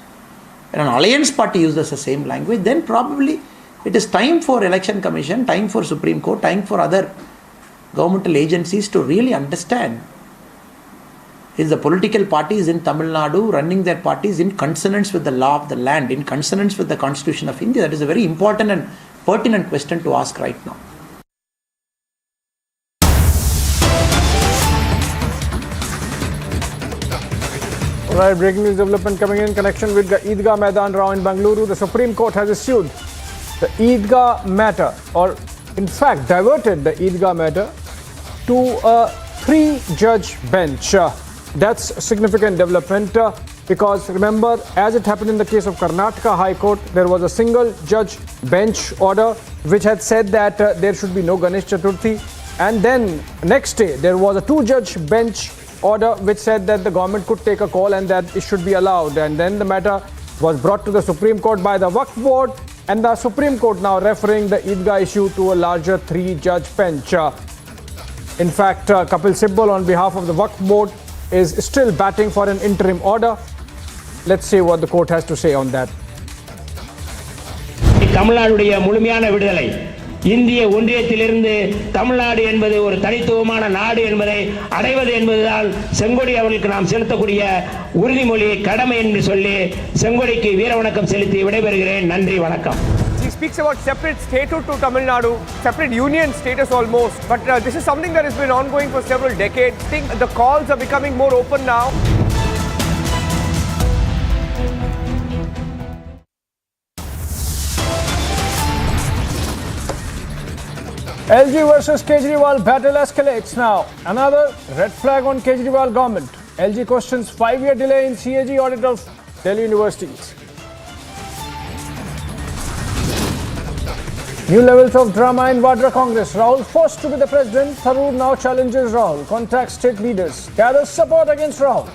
when an alliance party uses the same language, then probably it is time for Election Commission, time for Supreme Court, time for other governmental agencies to really understand is the political parties in Tamil Nadu running their parties in consonance with the law of the land, in consonance with the Constitution of India. That is a very important and pertinent question to ask right now. Right, breaking news development coming in connection with the Eidgah Maidan Row in Bengaluru. The Supreme Court has issued the Eidgah matter, or in fact diverted the Eidgah matter to a 3-judge bench. That's a significant development because remember, as it happened in the case of Karnataka High Court, there was a single judge bench order which had said that there should be no Ganesh Chaturthi, and then next day there was a 2-judge bench order which said that the government could take a call and that it should be allowed, and then the matter was brought to the Supreme Court by the Waqf Board, and the Supreme Court now referring the Eidgah issue to a larger 3-judge bench. In fact, Kapil Sibal on behalf of the Waqf Board is still batting for an interim order. Let's see what the court has to say on that. தமிழ்நாடுடைய முழுமையான விடுதலை, இந்திய ஒன்றியத்திலிருந்து தமிழ்நாடு என்பது ஒரு தனித்துவமான நாடு என்பதை அடைவது என்பதுதான் செங்கோடி அவர்களுக்கு நாம் செலுத்தக்கூடிய உறுதிமொழி, கடமை என்று சொல்லி செங்கோடிக்கு வீர வணக்கம் செலுத்தி விடைபெறுகிறேன். நன்றி, வணக்கம். He speaks about separate statehood to Tamil Nadu, separate union status almost. But this is something that has been ongoing for several decades. I think the calls are becoming more open now. LG versus Kejriwal battle escalates now. Another red flag on Kejriwal government. LG questions 5-year delay in CAG audit of Delhi universities. New levels of drama in Vadra Congress. Rahul forced to be the president. Tharoor now challenges Rahul. Contacts state leaders. Gathers support against Rahul.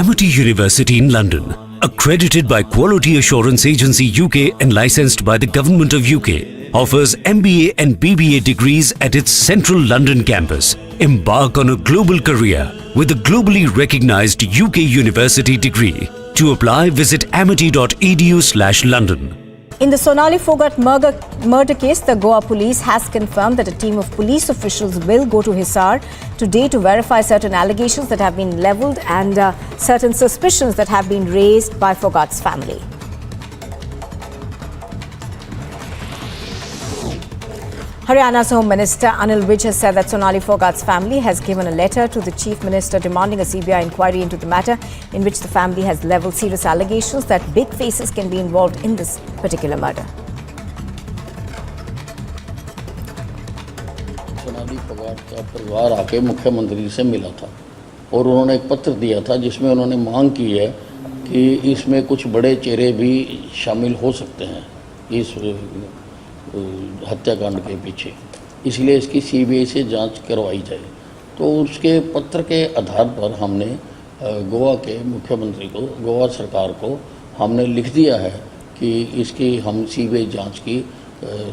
Amity University in London, accredited by Quality Assurance Agency UK and licensed by the Government of UK, offers MBA and BBA degrees at its central London campus. Embark on a global career with a globally recognized UK university degree. To apply, visit amity.edu/London. In the Sonali Phogat murder case, the Goa police has confirmed that a team of police officials will go to Hisar today to verify certain allegations that have been levelled and certain suspicions that have been raised by Phogat's family. Haryana's Home Minister Anil Vij has said that Sonali Phogat's family has given a letter to the Chief Minister demanding a CBI inquiry into the matter, in which the family has levelled serious allegations that big faces can be involved in this particular murder. Sonali Phogat का परिवार आके मुख्यमंत्री से मिला था और उन्होंने एक पत्र दिया था जिसमें उन्होंने मांग की है कि इसमें कुछ बड़े चेहरे भी शामिल हो सकते हैं इस हत्याकांड के पीछे, इसलिए इसकी सीबीआई से जांच करवाई जाए। तो उसके पत्र के आधार पर हमने गोवा के मुख्यमंत्री को, गोवा सरकार को हमने लिख दिया है कि इसकी हम सीबीआई जांच की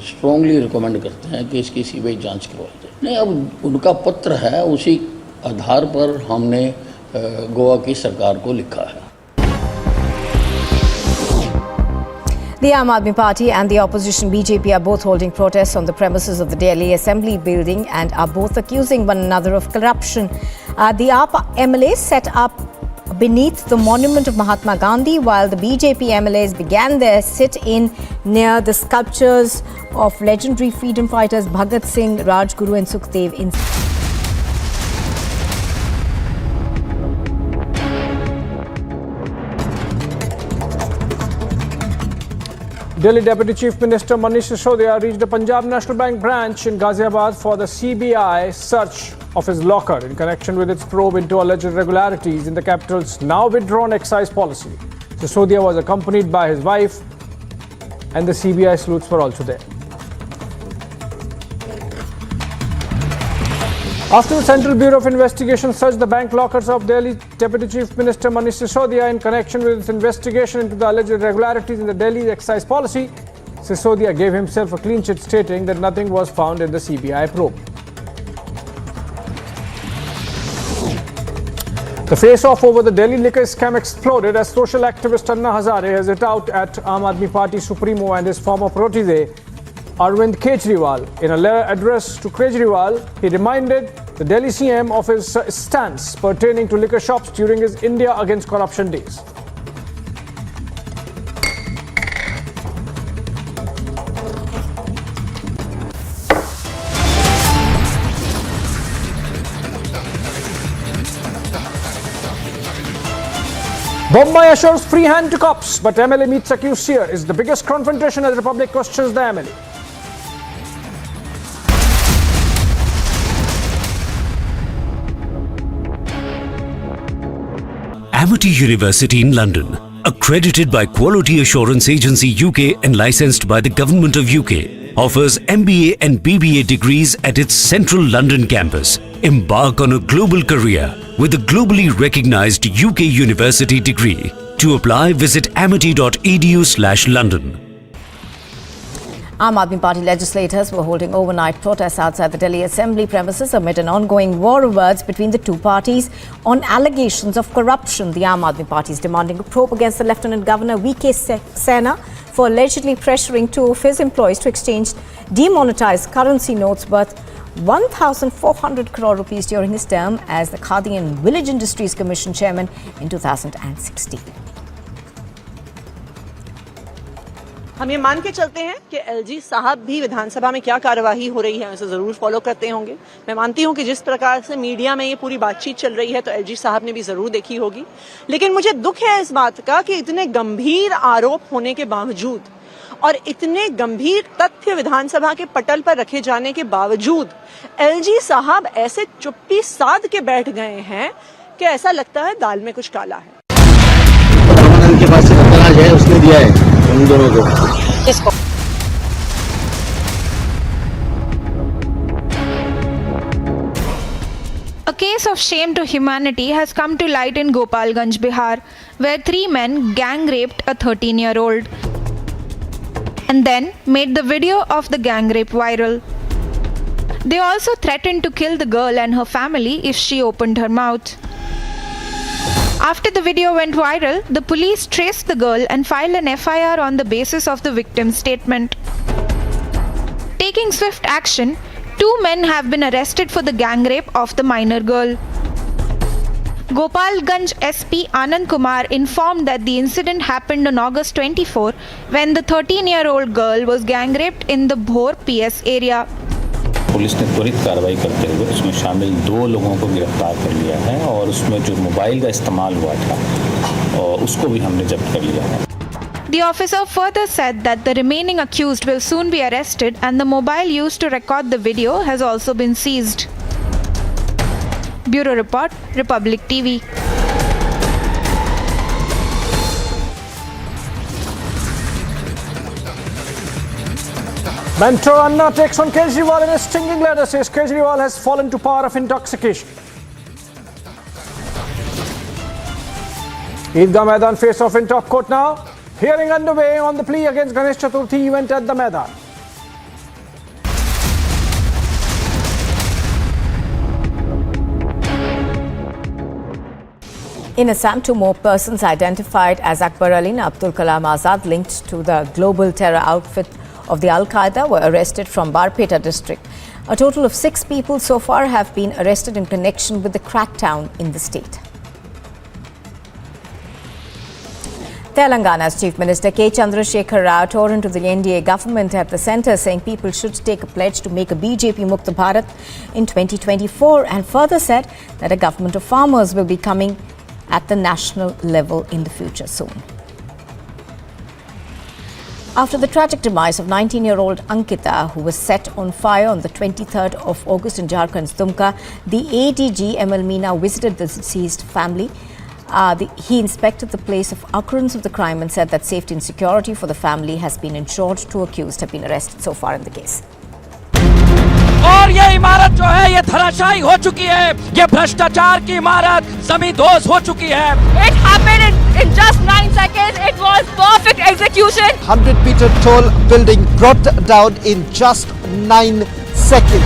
स्ट्रॉन्गली रिकमेंड करते हैं कि इसकी सीबीआई जांच करवाई जाए। नहीं, अब उनका पत्र है, उसी आधार पर हमने गोवा की सरकार को लिखा है। The Aam Aadmi Party and the opposition BJP are both holding protests on the premises of the Delhi Assembly building and are both accusing one another of corruption. The AAP MLAs set up beneath the monument of Mahatma Gandhi, while the BJP MLAs began their sit-in near the sculptures of legendary freedom fighters Bhagat Singh, Rajguru and Sukhdev in Delhi Deputy Chief Minister Manish Sisodia reached the Punjab National Bank branch in Ghaziabad for the CBI search of his locker in connection with its probe into alleged irregularities in the capital's now withdrawn excise policy. Sisodia was accompanied by his wife, and the CBI sleuths were also there. After the Central Bureau of Investigation searched the bank lockers of Delhi Deputy Chief Minister Manish Sisodia in connection with its investigation into the alleged irregularities in the Delhi excise policy, Sisodia gave himself a clean chit stating that nothing was found in the CBI probe. The face-off over the Delhi liquor scam exploded as social activist Anna Hazare has hit out at Aam Aadmi Party Supremo and his former protege Arvind Kejriwal. In a letter addressed to Kejriwal, he reminded the Delhi CM of his stance pertaining to liquor shops during his India Against Corruption days. Bombay assures free hand to cops, but MLA meets accused Seer. Is the biggest confrontation as Republic questions the MLA. Amity University in London, accredited by Quality Assurance Agency UK and licensed by the Government of UK, offers MBA and BBA degrees at its central London campus. Embark on a global career with a globally recognized UK university degree. To apply, visit amity.edu/London. Aam Aadmi Party legislators were holding overnight protests outside the Delhi Assembly premises amid an ongoing war of words between the two parties on allegations of corruption. The Aam Aadmi Party is demanding a probe against the Lieutenant Governor V.K. Sena for allegedly pressuring two of his employees to exchange demonetized currency notes worth 1,400 crore rupees during his term as the Khadi and Village Industries Commission chairman in 2016. हम ये मान के चलते हैं कि LG साहब भी विधानसभा में क्या कार्यवाही हो रही है उसे जरूर फॉलो करते होंगे। मैं मानती हूं कि जिस प्रकार से मीडिया में ये पूरी बातचीत चल रही है तो एलजी साहब ने भी जरूर देखी होगी, लेकिन मुझे दुख है इस बात का कि इतने गंभीर आरोप होने के बावजूद और इतने गंभीर तथ्य विधानसभा के पटल पर रखे जाने के बावजूद एलजी साहब ऐसे चुप्पी साध के बैठ गए हैं कि ऐसा लगता है दाल में कुछ काला है। के पास है उसने दिया है उन दोनों को। किसको? A case of shame to humanity has come to light in Gopalganj, Bihar, where 3 men gang raped a 13-year-old and then made the video of the gang rape viral. They also threatened to kill the girl and her family if she opened her mouth. After the video went viral, the police traced the girl and filed an FIR on the basis of the victim's statement. Taking swift action, 2 men have been arrested for the gang rape of the minor girl. Gopalganj SP Anand Kumar informed that the incident happened on August 24 when the 13-year-old girl was gang raped in the Bhor PS area. Police ने त्वरित कार्रवाई करते हुए उसमें शामिल 2 लोगों को गिरफ्तार कर लिया है और उसमें जो मोबाइल का इस्तेमाल हुआ था उसको भी हमने जब्त कर लिया है। The officer further said that the remaining accused will soon be arrested and the mobile used to record the video has also been seized. Bureau Report, Republic TV. Mentor Anna takes on Kejriwal in a stinging letter, says Kejriwal has fallen to power of intoxication. Eidgah Maidan face-off in top court now. Hearing underway on the plea against Ganesh Chaturthi event at the Maidan. In Assam, 2 more persons identified as Akbar Ali and Abdul Kalam Azad linked to the global terror outfit of the Al-Qaeda were arrested from Barpeta district. A total of 6 people so far have been arrested in connection with the crackdown in the state. Telangana's Chief Minister K. Chandrasekhar Rao tore into the NDA government at the centre, saying people should take a pledge to make a BJP Mukta Bharat in 2024, and further said that a government of farmers will be coming at the national level in the future soon. After the tragic demise of 19-year-old Ankita, who was set on fire on the 23rd of August in Jharkhand's Dumka, the ADG ML Meena visited the deceased family. He inspected the place of occurrence of the crime and said that safety and security for the family has been ensured. 2 accused have been arrested so far in the case. और ये इमारत जो है ये धराशायी हो चुकी है, ये भ्रष्टाचार की इमारत जमींदोज हो चुकी है. It happened in just 9 seconds. It was perfect execution. 100-meter tall building brought down in just 9 seconds.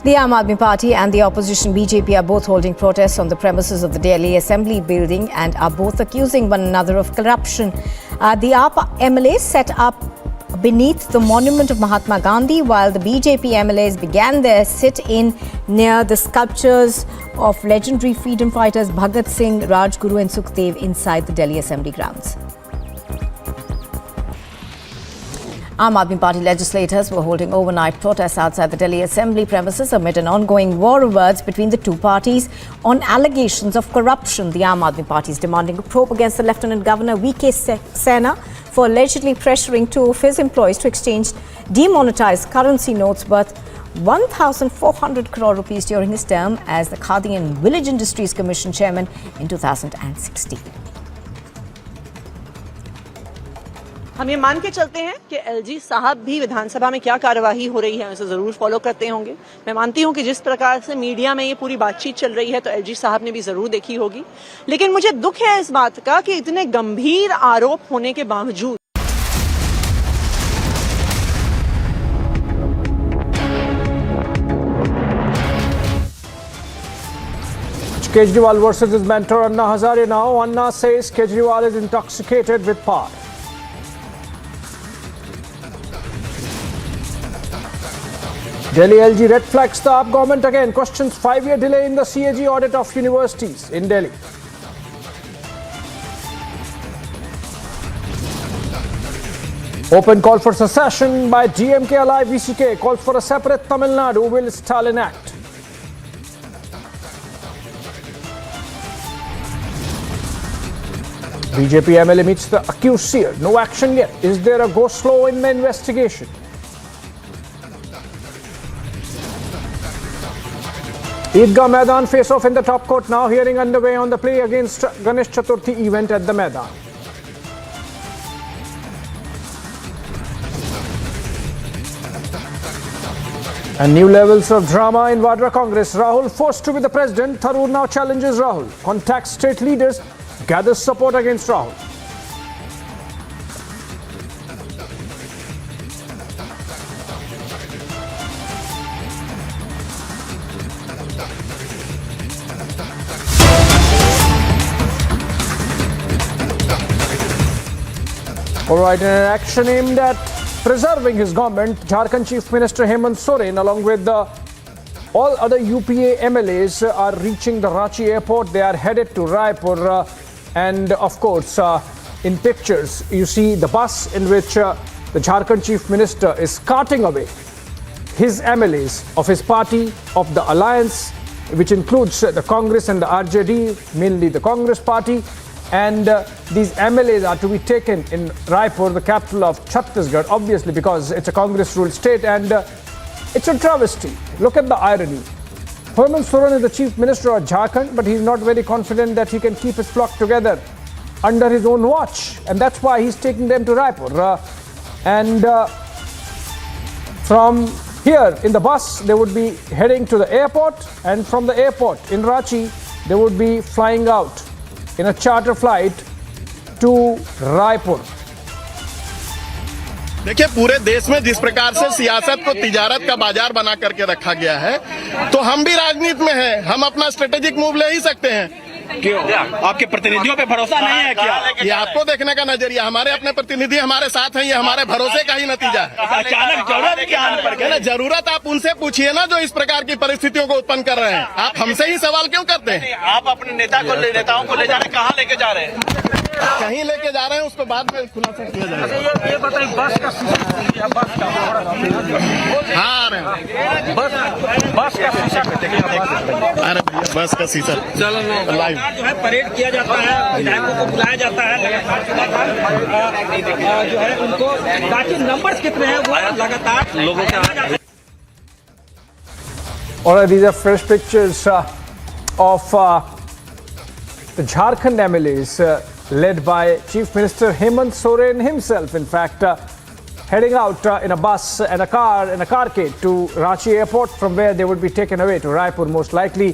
The Aam Aadmi Party and the opposition BJP are both holding protests on the premises of the Delhi Assembly building and are both accusing one another of corruption. The APA MLAs set up beneath the monument of Mahatma Gandhi, while the BJP MLAs began their sit-in near the sculptures of legendary freedom fighters Bhagat Singh, Rajguru and Sukhdev inside the Delhi Assembly grounds. Aam Aadmi Party legislators were holding overnight protests outside the Delhi Assembly premises amid an ongoing war of words between the two parties on allegations of corruption. The Aam Aadmi Party is demanding a probe against the Lieutenant Governor V.K. Sena for allegedly pressuring 2 of his employees to exchange demonetized currency notes worth 1,400 crore rupees during his term as the Khadi and Village Industries Commission chairman in 2016. हम ये मान के चलते हैं कि LG साहब भी विधानसभा में क्या कार्यवाही हो रही है उसे जरूर फॉलो करते होंगे. मैं मानती हूं कि जिस प्रकार से मीडिया में ये पूरी बातचीत चल रही है तो एलजी साहब ने भी जरूर देखी होगी. लेकिन मुझे दुख है इस बात का कि इतने गंभीर आरोप होने के बावजूद Kejriwal versus his mentor Anna Hazare now. Anna says Kejriwal is intoxicated with power. Delhi LG red flags the AAP government again. Questions 5-year delay in the CAG audit of universities in Delhi. Open call for secession by DMK Alive VCK. Calls for a separate Tamil Nadu will Stalin Act. BJP MLA meets the accused Seer. No action yet. Is there a go slow in the investigation? Eidgah Maidan face-off in the top court now. Hearing underway on the play against Ganesh Chaturthi event at the Maidan. And new levels of drama in Vadra Congress. Rahul forced to be the president. Tharoor now challenges Rahul. Contacts state leaders. Gathers support against Rahul. Alright, in an action aimed at preserving his government, Jharkhand Chief Minister Hemant Soren along with all other UPA MLAs are reaching the Ranchi airport. They are headed to Raipur and of course in pictures you see the bus in which the Jharkhand Chief Minister is carting away his MLAs of his party, of the alliance, which includes the Congress and the RJD, mainly the Congress party. And these MLAs are to be taken in Raipur, the capital of Chhattisgarh, obviously because it's a Congress-ruled state, and it's a travesty. Look at the irony. Hemant Soren is the Chief Minister of Jharkhand, but he's not very confident that he can keep his flock together under his own watch, and that's why he's taking them to Raipur. From here in the bus, they would be heading to the airport, and from the airport in Ranchi, they would be flying out in a charter flight to Raipur. देखिए, पूरे देश में जिस प्रकार से सियासत को तिजारत का बाजार बना करके रखा गया है, तो हम भी राजनीति में हैं, हम अपना स्ट्रेटेजिक मूव ले ही सकते हैं। क्यों? आपके प्रतिनिधियों पे भरोसा नहीं है क्या? ये आपको देखने का नजरिया, हमारे अपने प्रतिनिधि हमारे साथ हैं, ये हमारे भरोसे का ही नतीजा है। अचानक जरूरत क्या आने पर गई? जरूरत आप उनसे पूछिए ना जो इस प्रकार की परिस्थितियों को उत्पन्न कर रहे हैं। आप हमसे ही सवाल क्यों करते हैं? आप अपने नेताओं को ले जा रहे हैं, कहाँ लेके जा रहे हैं? कहीं लेके जा रहे हैं, उसको बाद में खुलासा किया जाएगा। ये बताइए, बस का शीशा, बस का हाँ, बस का शीशा, अरे भैया, बस का शीशा चलो लाइव जो है परेड किया जाता है, विधायकों को बुलाया जाता है जो है उनको, ताकि नंबर कितने हैं वो लगातार लोगों के। All right, these are fresh pictures of the Jharkhand MLAs led by Chief Minister Hemant Soren himself. In fact, heading out in a bus and a carcade to Ranchi airport, from where they would be taken away to Raipur, most likely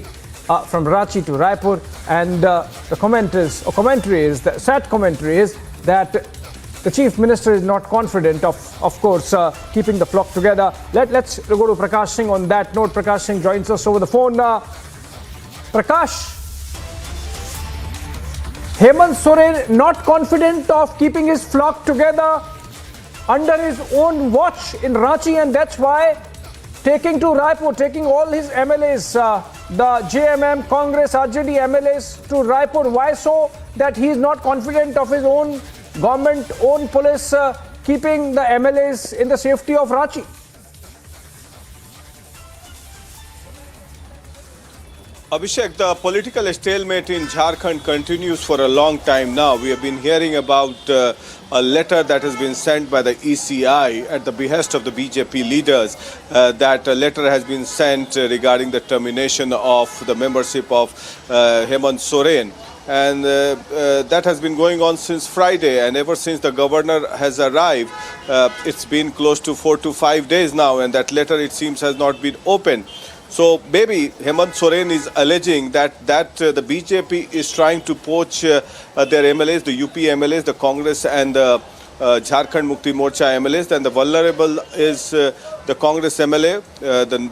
from Ranchi to Raipur. And the commentary is that the Chief Minister is not confident of course, keeping the flock together. Let's go to Prakash Singh on that note. Prakash Singh joins us over the phone. Prakash, Hemant Soren not confident of keeping his flock together under his own watch in Ranchi, and that's why taking to Raipur, taking all his MLAs, the JMM, Congress, RJD MLAs to Raipur. Why so that he is not confident of his own government, own police, keeping the MLAs in the safety of Ranchi? Abhishek, the political stalemate in Jharkhand continues for a long time now. We have been hearing about a letter that has been sent by the ECI at the behest of the BJP leaders. That letter has been sent regarding the termination of the membership of Hemant Soren. And that has been going on since Friday, and ever since the governor has arrived, it's been close to 4 to 5 days now, and that letter, it seems, has not been opened. So maybe Hemant Soren is alleging that the BJP is trying to poach their MLAs, the UP MLAs, the Congress and the Jharkhand Mukti Morcha MLAs. And the vulnerable is the Congress MLA.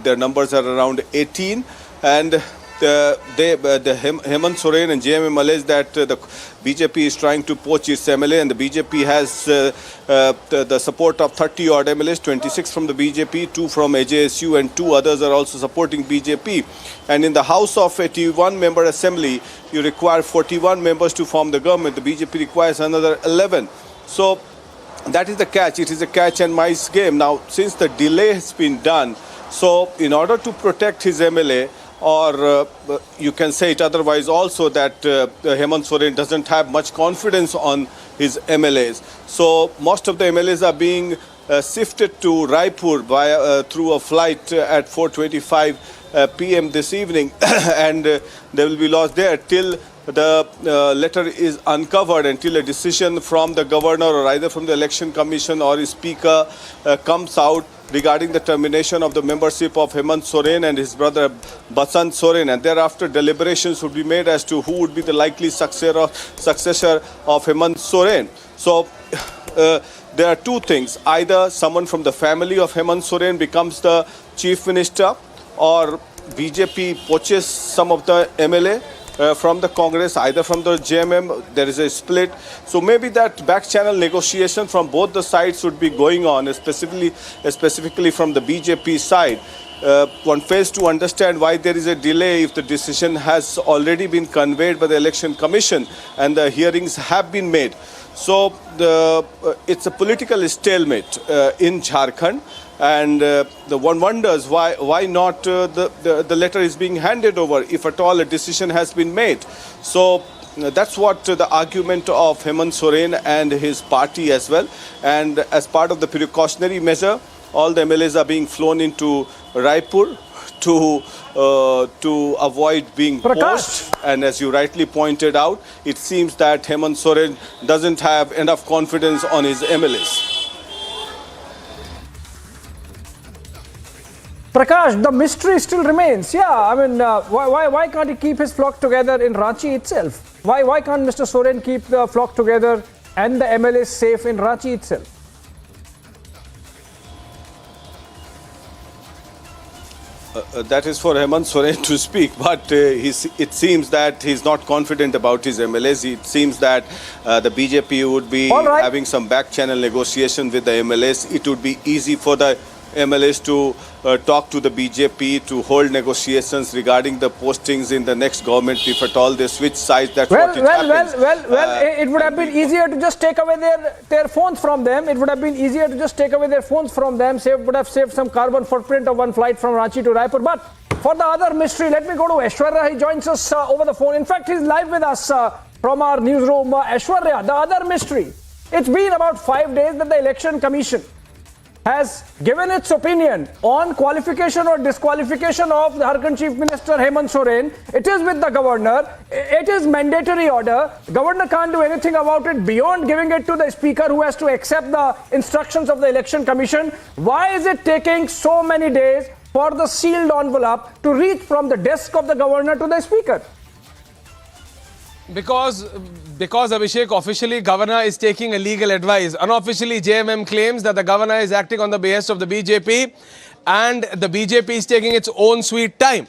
Their numbers are around 18. And Hemant Soren and JMM allege that the BJP is trying to poach its MLA, and the BJP has the support of 30 odd MLAs, 26 from the BJP, 2 from AJSU, and 2 others are also supporting BJP. And in the House of 81 member assembly, you require 41 members to form the government. The BJP requires another 11. So that is the catch. It is a catch and mice game. Now, since the delay has been done, so in order to protect his MLA, or you can say it otherwise also, that Hemant Soren doesn't have much confidence on his MLAs. So most of the MLAs are being shifted to Raipur through a flight at 4:25 p.m. this evening, and they will be lost there till the letter is uncovered, until a decision from the governor or either from the election commission or his speaker comes out regarding the termination of the membership of Hemant Soren and his brother Basant Soren, and thereafter deliberations would be made as to who would be the likely successor of Hemant Soren. So there are two things: either someone from the family of Hemant Soren becomes the chief minister, or BJP poaches some of the MLA from the Congress, either from the JMM. There is a split. So maybe that back channel negotiation from both the sides would be going on, specifically from the BJP side. One fails to understand why there is a delay if the decision has already been conveyed by the election commission and the hearings have been made. So it's a political stalemate in Jharkhand. And the one wonders why not the letter is being handed over if at all a decision has been made. So that's what the argument of Hemant Soren and his party as well. And as part of the precautionary measure, all the MLAs are being flown into Raipur to avoid being poached. And as you rightly pointed out, it seems that Hemant Soren doesn't have enough confidence on his MLAs. Prakash, the mystery still remains. Yeah, I mean, why can't he keep his flock together in Ranchi itself? Why can't Mr. Soren keep the flock together and the MLAs safe in Ranchi itself? That is for Hemant Soren to speak, but it seems that he's not confident about his MLAs. It seems that the BJP would be having some back channel negotiation with the MLAs. It would be easy for the MLAs to talk to the BJP to hold negotiations regarding the postings in the next government. If at all they switch sides, that's what it happens. It would have been easier to just take away their phones from them. It would have been easier to just take away their phones from them. Would have saved some carbon footprint of one flight from Ranchi to Raipur. But for the other mystery, let me go to Aishwarya. He joins us over the phone. In fact, he's live with us from our newsroom. Aishwarya, the other mystery. It's been about 5 days that the Election Commission has given its opinion on qualification or disqualification of the Jharkhand Chief Minister Hemant Soren. It is with the governor. It is mandatory order. The governor can't do anything about it beyond giving it to the speaker, who has to accept the instructions of the Election Commission. Why is it taking so many days for the sealed envelope to reach from the desk of the governor to the speaker? Because Abhishek, officially governor is taking a legal advice. Unofficially, JMM claims that the governor is acting on the behest of the BJP and the BJP is taking its own sweet time.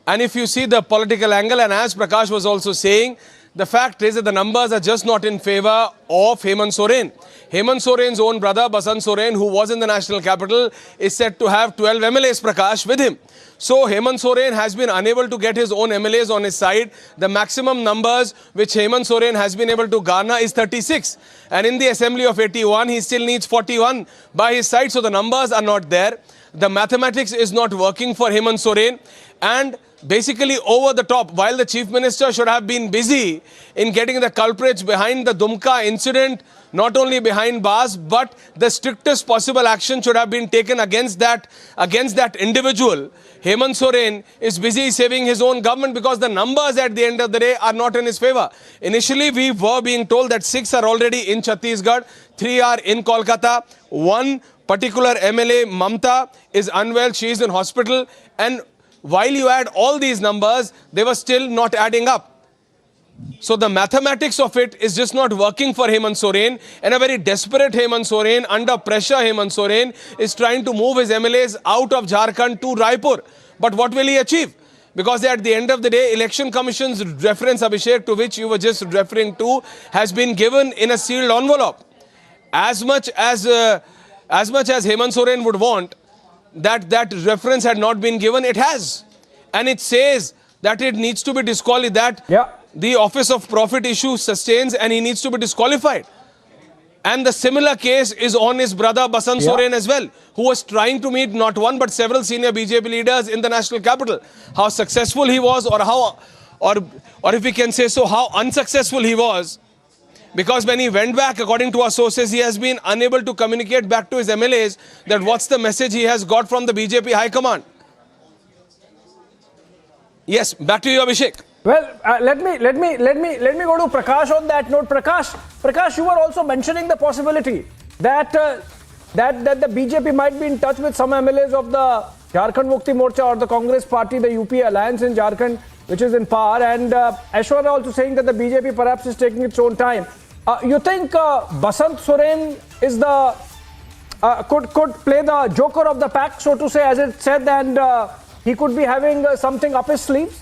And if you see the political angle, and as Prakash was also saying, the fact is that the numbers are just not in favor of Hemant Soren. Hemant Soren's own brother, Basant Soren, who was in the national capital, is said to have 12 MLAs, Prakash, with him. So Hemant Soren has been unable to get his own MLAs on his side. The maximum numbers which Hemant Soren has been able to garner is 36. And in the assembly of 81, he still needs 41 by his side. So the numbers are not there. The mathematics is not working for Hemant Soren. And basically over the top, while the Chief Minister should have been busy in getting the culprits behind the Dumka incident, not only behind bars, but the strictest possible action should have been taken against that individual. Hemant Soren is busy saving his own government because the numbers at the end of the day are not in his favor. Initially, we were being told that 6 are already in Chhattisgarh, 3 are in Kolkata, 1 particular MLA, Mamta, is unwell, she is in hospital, and while you add all these numbers, they were still not adding up. So the mathematics of it is just not working for Hemant Soren, and a very desperate Hemant Soren, under pressure Hemant Soren, is trying to move his MLAs out of Jharkhand to Raipur. But what will he achieve? Because at the end of the day, Election Commission's reference, Abhishek, to which you were just referring to, has been given in a sealed envelope. As much as Hemant Soren would want, that reference had not been given, it has. And it says that it needs to be disqualified, that the Office of Profit issue sustains and he needs to be disqualified. And the similar case is on his brother Basant Soren as well, who was trying to meet not one but several senior BJP leaders in the national capital. How successful he was, or if we can say so, how unsuccessful he was. Because when he went back, according to our sources, he has been unable to communicate back to his MLAs that what's the message he has got from the BJP High Command. Yes, back to you, Abhishek. Well, let me go to Prakash on that note. Prakash, you were also mentioning the possibility that the BJP might be in touch with some MLAs of the Jharkhand Mukti Morcha or the Congress Party, the UP alliance in Jharkhand, which is in power, and Aishwarya also saying that the BJP perhaps is taking its own time. You think Basant Soren is could play the joker of the pack, so to say, as it said, and he could be having something up his sleeves?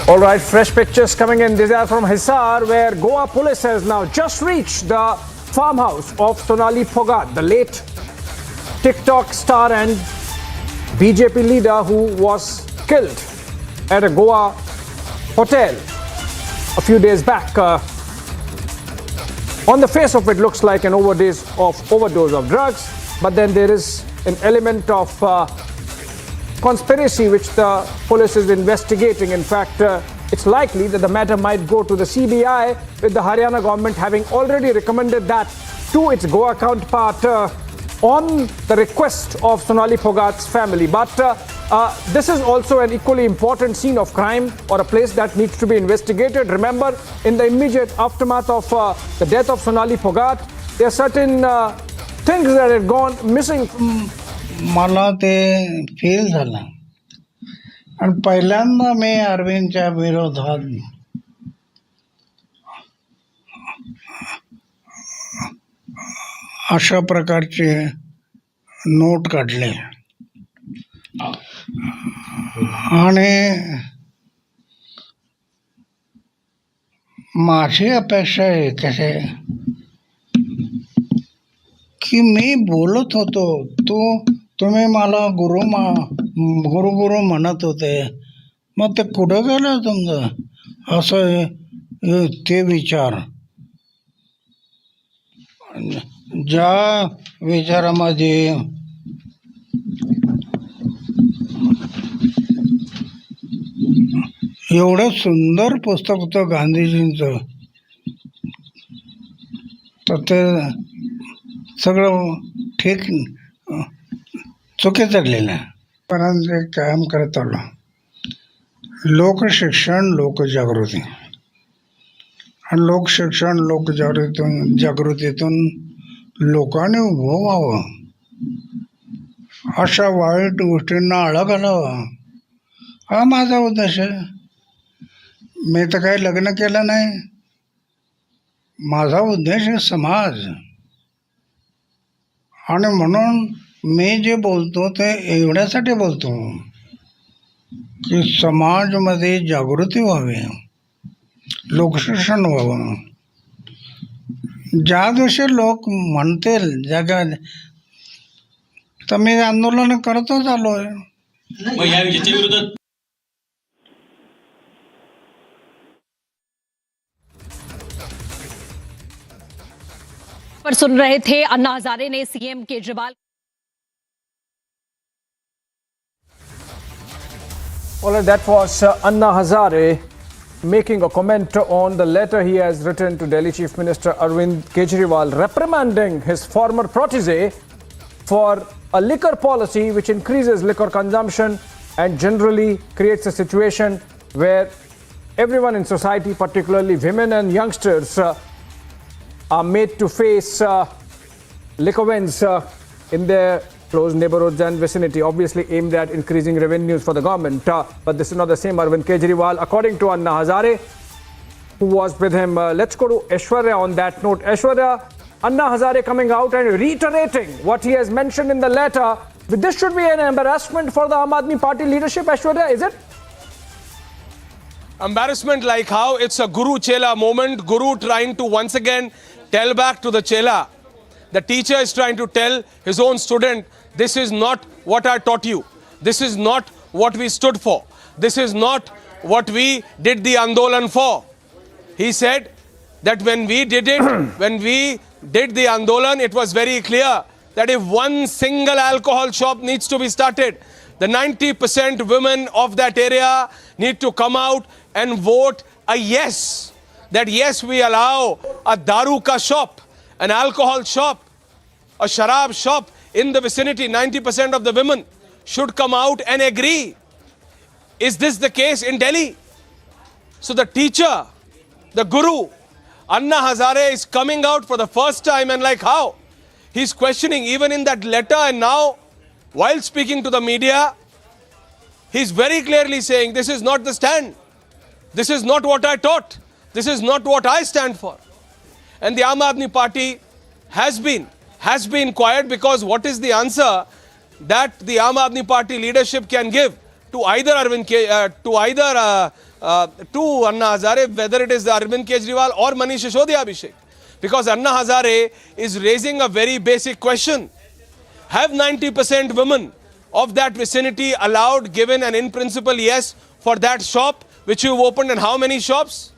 All right, fresh pictures coming in. These are from Hazare, where Goa police has now just reached the farmhouse of Sonali Phogat, the late TikTok star and BJP leader who was killed at a Goa hotel a few days back. On the face of it, looks like an overdose of drugs, but then there is an element of conspiracy which the police is investigating. In fact, it's likely that the matter might go to the CBI, with the Haryana government having already recommended that to its Goa counterpart on the request of Sonali Phogat's family. But this is also an equally important scene of crime, or a place that needs to be investigated. Remember, in the immediate aftermath of the death of Sonali Phogat, there are certain things that had gone missing. मला ते feel झालं आणि पहिल्यांदा मी अरविंदच्या विरोधात अशा प्रकारचे note काढले आणि माझी अपेक्षा आहे कसे की मी बोलत होतो तुम्ही मला गुरु म्हणत होते मग ते कुठं गेलं तुमचं असं ते विचार ज्या विचारामध्ये एवढं सुंदर पुस्तक होतं गांधीजींचं तर ते सगळं ठीक चुकीचं झालेलं आहे. परंतु कायम करत आलो लोकशिक्षण लोकजागृती आणि लोकशिक्षण जागृतीतून लोकांनी उभं व्हावं अशा वाईट गोष्टींना आळा घालावा हा माझा उद्देश आहे. मी तर काही लग्न केलं नाही. माझा उद्देश आहे समाज आणि म्हणून मी जे बोलतो ते एवढ्यासाठी बोलतो की समाजमध्ये जागृती व्हावी लोकशिक्षण व्हावं. ज्या दिवशी लोक म्हणतील जगात तर मी आंदोलन करतच आलो आहे. पर सुन रहे थे अन्ना हजारे ने CM Kejriwal. Well, that was Anna Hazare making a comment on the letter he has written to Delhi Chief Minister Arvind Kejriwal reprimanding his former protege for a liquor policy which increases liquor consumption and generally creates a situation where everyone in society, particularly women and youngsters, are made to face liquor vends in their close neighborhoods and vicinity, obviously aimed at increasing revenues for the government. But this is not the same Arvind Kejriwal, according to Anna Hazare, who was with him. Let's go to Aishwarya on that note. Aishwarya, Anna Hazare coming out and reiterating what he has mentioned in the letter. This should be an embarrassment for the Aam Aadmi Party leadership, Aishwarya, is it? Embarrassment like how? It's a Guru-Chela moment. Guru trying to once again tell back to the Chela. The teacher is trying to tell his own student, this is not what I taught you. This is not what we stood for. This is not what we did the Andolan for. He said that when we did it, when we did the Andolan, it was very clear that if one single alcohol shop needs to be started, the 90% women of that area need to come out and vote a yes. That yes, we allow a daru ka shop, an alcohol shop, a sharab shop in the vicinity. 90% of the women should come out and agree. Is this the case in Delhi? So the teacher, the guru, Anna Hazare is coming out for the first time, and like how? He's questioning even in that letter, and now while speaking to the media, he's very clearly saying this is not the stand. This is not what I taught. This is not what I stand for. And the Aam Aadmi Party has been quiet, because what is the answer that the Aam Aadmi Party leadership can give to either to Anna Hazare, whether it is the Arvind Kejriwal or Manish Sisodia Abhishek? Because Anna Hazare is raising a very basic question. Have 90% women of that vicinity given an in principle yes for that shop which you've opened? And how many shops?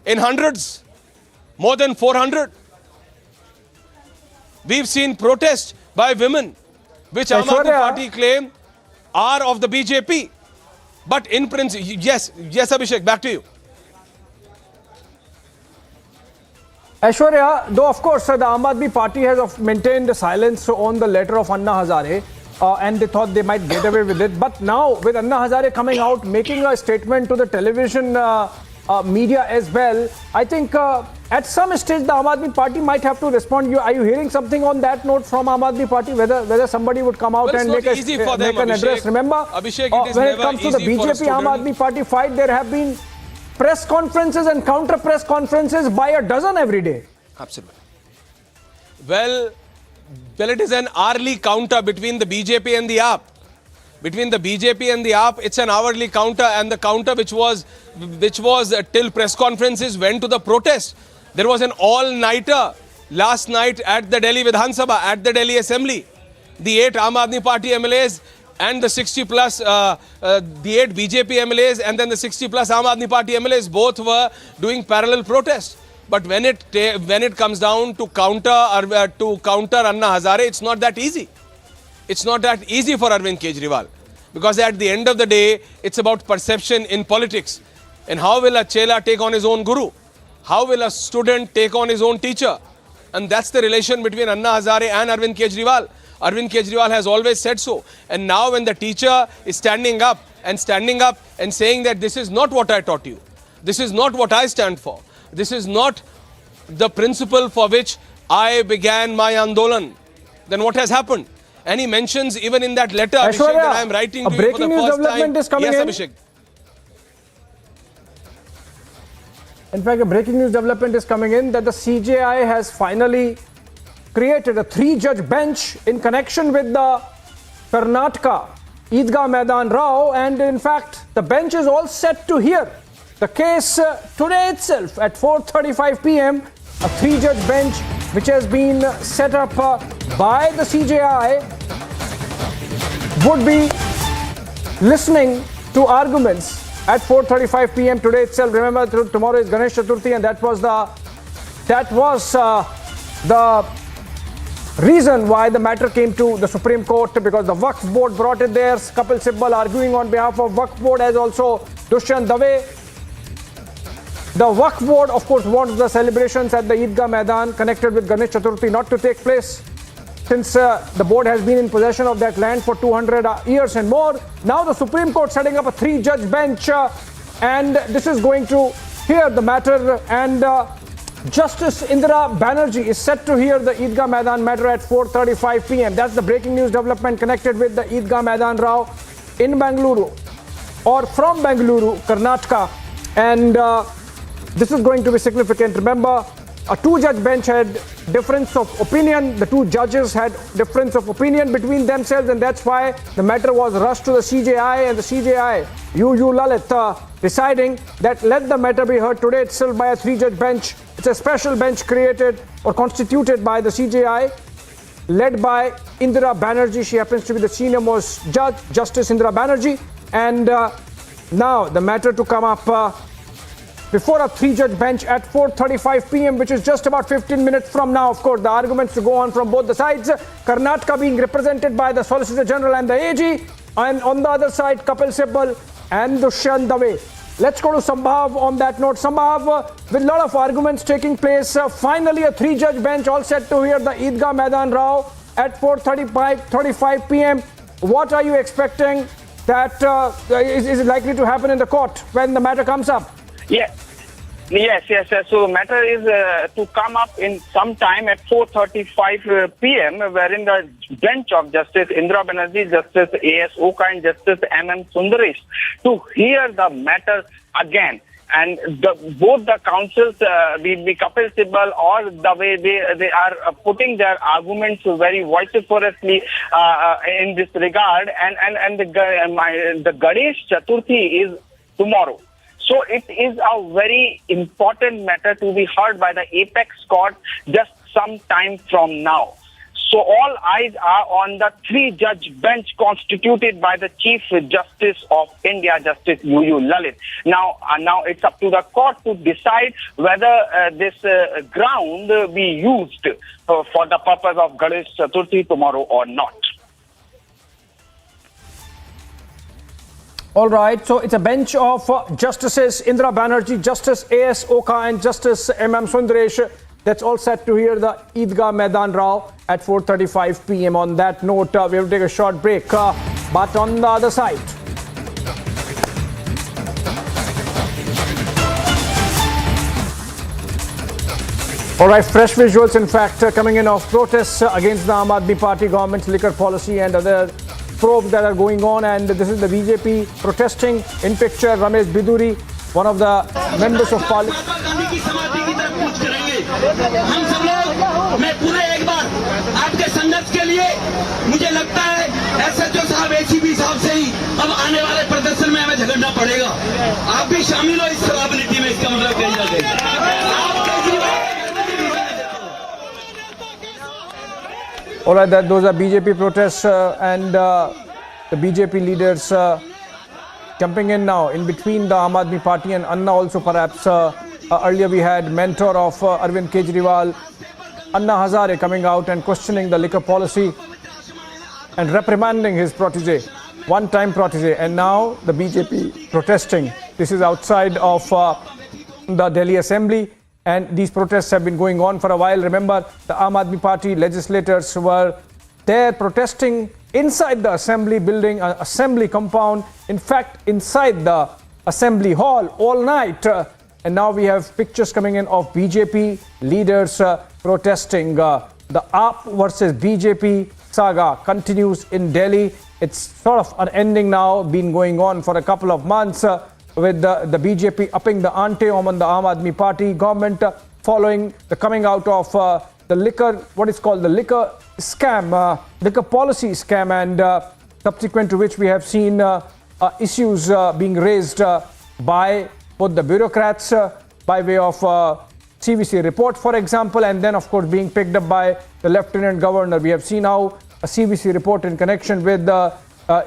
In hundreds, more than 400. We've seen protests by women, which Aam Aadmi Party claim are of the BJP. But in principle, yes, Abhishek, back to you. Aishwarya, though of course the Aam Aadmi Party has maintained silence on the letter of Anna Hazare, and they thought they might get away with it. But now with Anna Hazare coming out, making a statement to the television media as well, I think at some stage the Aam Aadmi Party might have to respond. Are you hearing something on that note from Aam Aadmi Party, whether somebody would come out and make an address? Remember, when it comes to the BJP Aam Aadmi Party fight, there have been press conferences and counter press conferences by a dozen every day. Absolutely. Well, it is an hourly counter between the BJP and the AAP. Between the BJP and the AAP, it's an hourly counter, and the counter which was till press conferences went to the protest. There was an all-nighter last night at the Delhi Vidhan Sabha, at the Delhi Assembly. The 8 Aam Aadmi Party MLAs and the 60 plus, the 8 BJP MLAs and then the 60 plus Aam Aadmi Party MLAs, both were doing parallel protests. But when it comes down to counter Anna Hazare, it's not that easy. It's not that easy for Arvind Kejriwal, because at the end of the day, it's about perception in politics. And how will a chela take on his own guru? How will a student take on his own teacher? And that's the relation between Anna Hazare and Arvind Kejriwal. Arvind Kejriwal has always said so. And now when the teacher is standing up and saying that this is not what I taught you, this is not what I stand for, this is not the principle for which I began my Andolan, then what has happened? And he mentions even in that letter, Abhishek, that I am writing to you for the first time. Is coming yes, in. Abhishek. In fact, a breaking news development is coming in that the CJI has finally created a 3-judge bench in connection with the Karnataka Eidgah Maidan Rao, and in fact, the bench is all set to hear the case today itself at 4:35 p.m. A 3-judge bench which has been set up by the CJI would be listening to arguments at 4:35 p.m. today itself. Remember, tomorrow is Ganesh Chaturthi, and that was the reason why the matter came to the Supreme Court, because the Waqf Board brought it there. Kapil Sibal arguing on behalf of Waqf Board, as also Dushyant Dave. The Waqf Board, of course, wants the celebrations at the Eidgah Maidan connected with Ganesh Chaturthi not to take place, since the board has been in possession of that land for 200 years and more. Now the Supreme Court setting up a 3-judge bench, and this is going to hear the matter, and Justice Indira Banerjee is set to hear the Eidgah Maidan matter at 4:35 p.m. That's the breaking news development connected with the Eidgah Maidan Rao in Bengaluru, or from Bengaluru, Karnataka, and this is going to be significant. Remember, a 2-judge bench had difference of opinion. The 2 judges had difference of opinion between themselves, and that's why the matter was rushed to the CJI, and the CJI, UU Lalit, deciding that let the matter be heard today itself by a 3-judge bench. It's a special bench created or constituted by the CJI, led by Indira Banerjee. She happens to be the senior most judge, Justice Indira Banerjee. And now the matter to come up before a 3-judge bench at 4:35 p.m., which is just about 15 minutes from now. Of course, the arguments to go on from both the sides. Karnataka being represented by the Solicitor General and the AG, and on the other side, Kapil Sibal and Dushyant Dave. Let's go to Sambhav on that note. Sambhav, with a lot of arguments taking place, finally a 3-judge bench all set to hear the Eidgah Maidan Rao at 4:35 p.m. What are you expecting that is likely to happen in the court when the matter comes up? Yes. So matter is to come up in some time at 4:35 p.m. wherein the bench of Justice Indira Banerjee, Justice A.S. Oka and Justice M.M. Sundaresh to hear the matter again. And both the counsels, the Kapil Sibal or the way they are putting their arguments very vociferously in this regard. And the Ganesh Chaturthi is tomorrow. So it is a very important matter to be heard by the apex court just some time from now. So all eyes are on the 3-judge bench constituted by the Chief Justice of India, Justice UU Lalit. Now it's up to the court to decide whether this ground be used for the purpose of Ganesh Chaturthi tomorrow or not. All right, so it's a bench of Justices Indira Banerjee, Justice A.S. Oka and Justice M.M. Sundaresh. That's all set to hear the Eidgah Maidan Rao at 4:35 p.m. On that note, we will take a short break. But on the other side, All right, fresh visuals, in fact, coming in of protests against the Aam Aadmi Party government's liquor policy and other probes that are going on. And this is the BJP protesting. In picture, Ramesh Biduri, one of the members of parliament. हम सब लोग मैं पूरे एक बार आपके संघर्ष के लिए मुझे लगता है एसएचओ साहब एसीपी साहब से ही अब आने वाले प्रदर्शन में हमें झगड़ना पड़ेगा। आप भी शामिल हो इस राजनीति में, इसका मतलब कहीं ना कहीं। All right, those are BJP protests and the BJP leaders jumping in now in between the Aam Aadmi Party and Anna also perhaps. Earlier we had mentor of Arvind Kejriwal, Anna Hazare, coming out and questioning the liquor policy and reprimanding his protege, one-time protege, and now the BJP protesting. This is outside of the Delhi Assembly, and these protests have been going on for a while. Remember, the Aam Aadmi Party legislators were there protesting inside the assembly building, assembly compound, in fact inside the assembly hall all night. And now we have pictures coming in of BJP leaders protesting. The AAP versus BJP saga continues in Delhi. It's sort of unending now, been going on for a couple of months with the BJP upping the ante on the Aam Aadmi Party government following the coming out of the liquor, what is called the liquor scam, liquor policy scam, and subsequent to which we have seen issues being raised by both the bureaucrats by way of CVC report, for example, and then of course being picked up by the Lieutenant Governor. We have seen now a CVC report in connection with the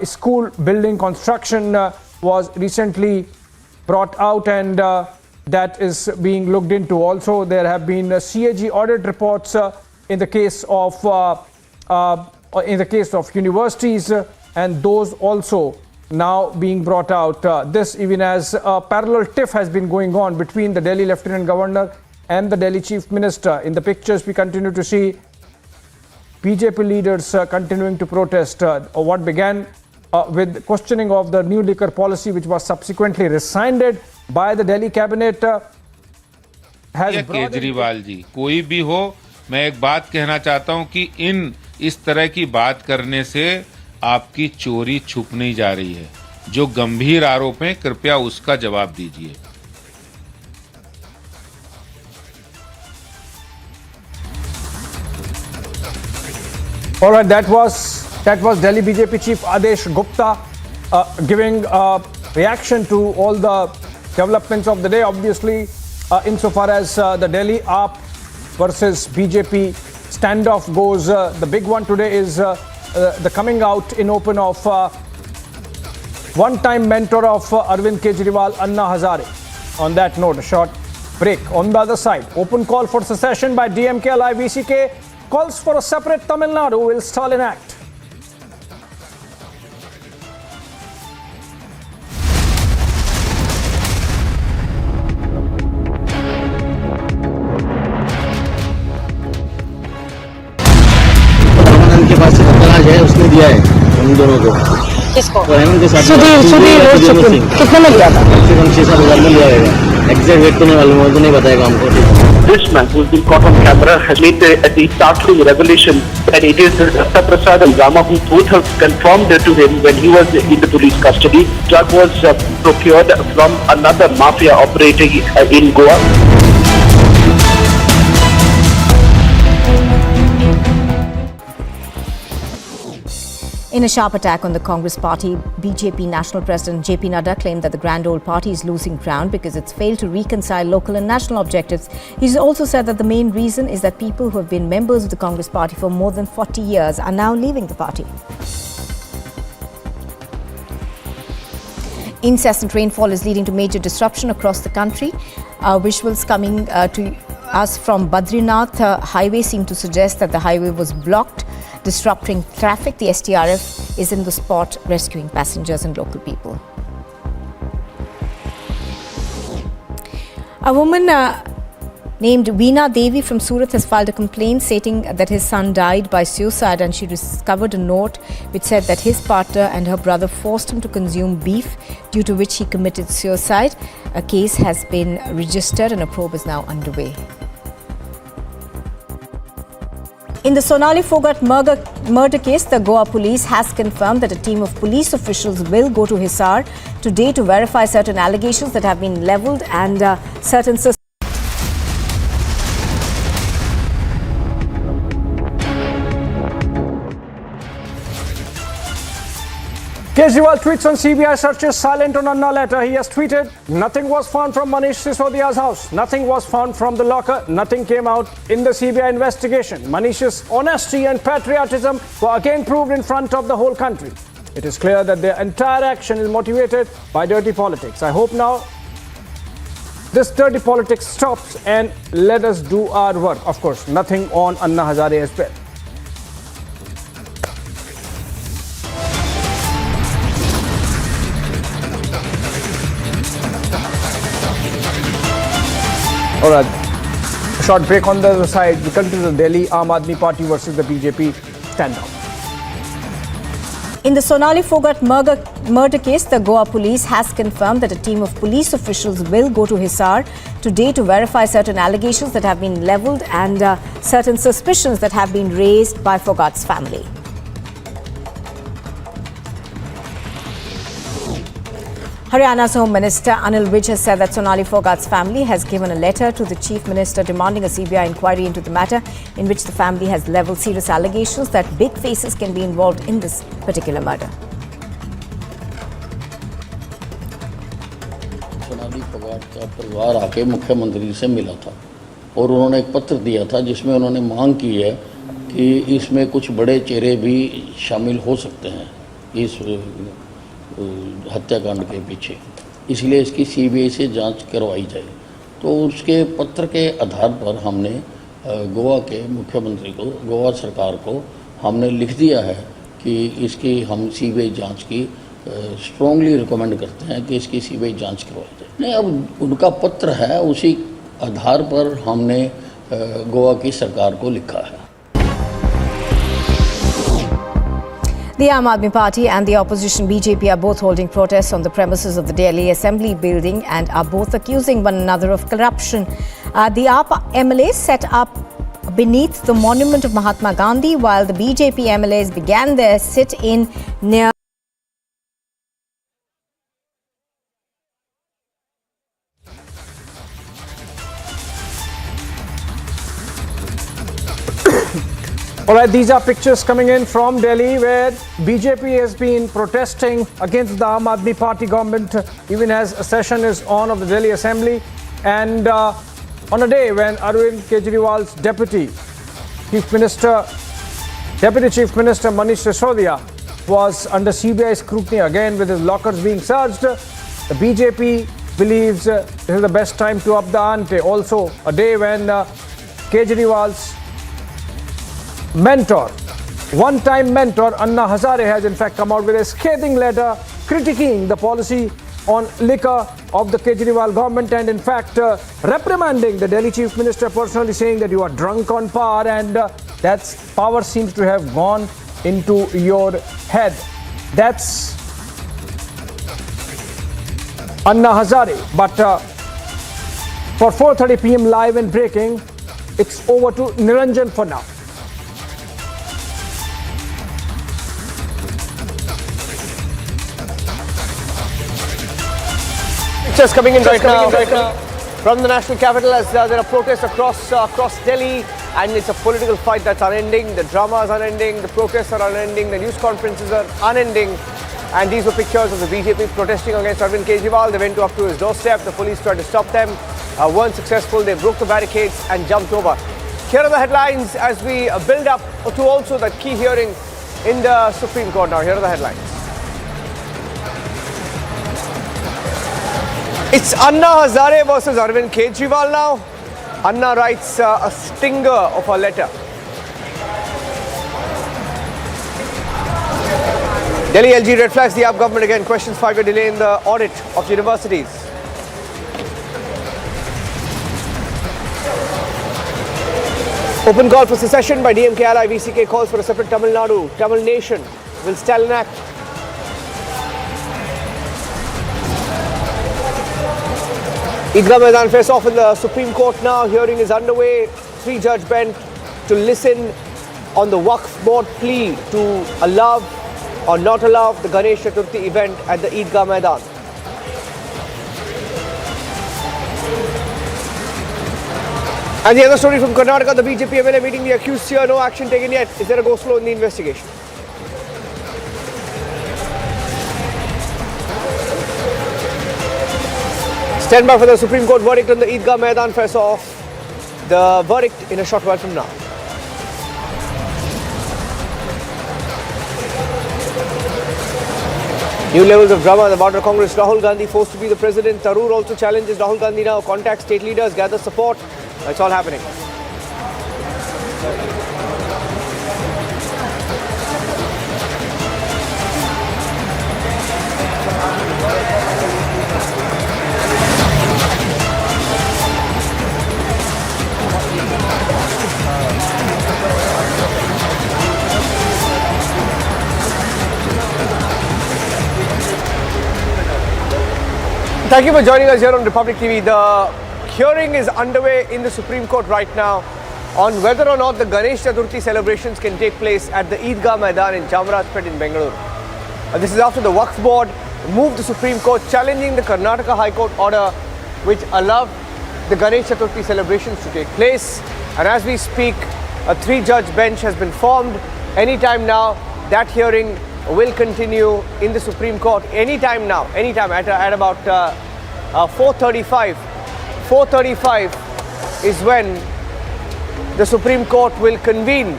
school building construction was recently brought out, and that is being looked into. Also, there have been CAG audit reports in the case of universities, and those also now being brought out. This even as a parallel tiff has been going on between the Delhi Lieutenant Governor and the Delhi Chief Minister. In the pictures, we continue to see BJP leaders continuing to protest. What began with questioning of the new liquor policy, which was subsequently rescinded by the Delhi cabinet, has Kejriwal ji कोई भी हो, मैं एक बात कहना चाहता हूं कि इस तरह की बात करने से आपकी चोरी छुप नहीं जा रही है। जो गंभीर आरोप हैं, कृपया उसका जवाब दीजिए। All right, that was Delhi BJP Chief Adesh Gupta giving reaction to all the developments of the day. Obviously, insofar as the Delhi AAP versus BJP standoff goes, the big one today is the coming out in open of one-time mentor of Arvind Kejriwal, Anna Hazare. On that note, a short break. On the other side, open call for secession by DMK Alive VCK calls for a separate Tamil Nadu. Will Stalin act? के पास तलाश है, उसने दिया है उन दोनों को। किसको? हेमंत के साथ सुधीर कितने में लिया था? कम से कम 6-7 हज़ार में लिया होगा। एग्जैक्ट रेट तो नहीं मालूम, वो तो नहीं बताएगा हमको। This man who's been caught on camera has made the startling revelation that it is Datta Prasad and Rama who both have confirmed to him when he was in the police custody. Drug was procured from another mafia operating in Goa. In a sharp attack on the Congress party, BJP National President JP Nadu claimed that the Grand Old Party is losing ground because it's failed to reconcile local and national objectives. He's also said that the main reason is that people who have been members of the Congress party for more than 40 years are now leaving the party. Incessant rainfall is leading to major disruption across the country. Visuals coming to us from Badrinath highway seem to suggest that the highway was blocked, disrupting traffic. The STRF is in the spot rescuing passengers and local people. A woman named Veena Devi from Surat has filed a complaint stating that his son died by suicide, and she discovered a note which said that his partner and her brother forced him to consume beef, due to which he committed suicide. A case has been registered and a probe is now underway. In the Sonali Phogat murder case, the Goa police has confirmed that a team of police officials will go to Hisar today to verify certain allegations that have been levelled and certain suspicions. Kejriwal tweets on CBI searches silent on Anna letter. He has tweeted, nothing was found from Manish Sisodia's house. Nothing was found from the locker. Nothing came out in the CBI investigation. Manish's honesty and patriotism were again proved in front of the whole country. It is clear that their entire action is motivated by dirty politics. I hope now this dirty politics stops and let us do our work. Of course, nothing on Anna Hazare as well. All right, a short break on the other side. We continue the Delhi Aam Aadmi Party versus the BJP standoff. In the Sonali Phogat murder case, the Goa police has confirmed that a team of police officials will go to Hisar today to verify certain allegations that have been levelled and certain suspicions that have been raised by Phogat's family. Haryana's Home Minister Anil Vij has said that Sonali Phogat's family has given a letter to the Chief Minister demanding a CBI inquiry into the matter, in which the family has levelled serious allegations that big faces can be involved in this particular murder. Sonali Phogat का परिवार आके मुख्यमंत्री से मिला था और उन्होंने एक पत्र दिया था जिसमें उन्होंने मांग की है कि इसमें कुछ बड़े चेहरे भी शामिल हो सकते हैं इस हत्याकांड के पीछे, इसलिए इसकी सीबीआई से जांच करवाई जाए। तो उसके पत्र के आधार पर हमने गोवा के मुख्यमंत्री को, गोवा सरकार को हमने लिख दिया है कि इसकी हम सीबीआई जांच की स्ट्रांगली रिकमेंड करते हैं कि इसकी सीबीआई जांच करवाई जाए। नहीं, अब उनका पत्र है, उसी आधार पर हमने गोवा की सरकार को लिखा है। The Aam Aadmi Party and the opposition BJP are both holding protests on the premises of the Delhi Assembly building and are both accusing one another of corruption. The AAP MLAs set up beneath the monument of Mahatma Gandhi, while the BJP MLAs began their sit-in near All right, these are pictures coming in from Delhi where BJP has been protesting against the Aam Aadmi Party government even as a session is on of the Delhi Assembly, and on a day when Arvind Kejriwal's Deputy Chief Minister Manish Sisodia was under CBI scrutiny again with his lockers being searched. The BJP believes this is the best time to up the ante. Also, a day when Kejriwal's mentor, one-time mentor Anna Hazare has in fact come out with a scathing letter critiquing the policy on liquor of the Kejriwal government and in fact reprimanding the Delhi Chief Minister personally, saying that you are drunk on power and that power seems to have gone into your head. That's Anna Hazare. But for 4:30 p.m. live and breaking, it's over to Niranjan for now. Just coming in right now from the national capital as there are protests across Delhi, and it's a political fight that's unending. The drama is unending, the protests are unending, the news conferences are unending, and these were pictures of the BJP protesting against Arvind Kejriwal. They went up to his doorstep. The police tried to stop them, weren't successful. They broke the barricades and jumped over. Here are the headlines as we build up to also that key hearing in the Supreme Court. Now, here are the headlines. It's Anna Hazare versus Arvind Kejriwal now. Anna writes a stinger of a letter. Delhi LG red flags the AAP government again, questions 5-year delay in the audit of universities. Open call for secession by DMK ally VCK calls for a separate Tamil Nadu. Tamil nation will Stalin act. Idgah Maidan face-off in the Supreme Court now. Hearing is underway. 3-judge bench to listen on the Waqf board plea to allow or not allow the Ganesh Chaturthi event at the Eidgah Maidan. And the other story from Karnataka, the BJP MLA meeting the accused here, no action taken yet. Is there a go slow in the investigation? Stand by for the Supreme Court verdict on the Eidgah Maidan face off. The verdict in a short while from now. New levels of drama at the border Congress. Rahul Gandhi forced to be the president. Tharoor also challenges Rahul Gandhi now. Contact state leaders, gather support. It's all happening. Thank you for joining us here on Republic TV. The hearing is underway in the Supreme Court right now on whether or not the Ganesh Chaturthi celebrations can take place at the Eidgah Maidan in Chamarajpet in Bengaluru. This is after the Waqf board moved the Supreme Court challenging the Karnataka High Court order which allowed the Ganesh Chaturthi celebrations to take place. And as we speak, a 3-judge bench has been formed. Anytime now, that hearing will continue in the Supreme Court. Anytime now, anytime at about 4:35. 4:35 is when the Supreme Court will convene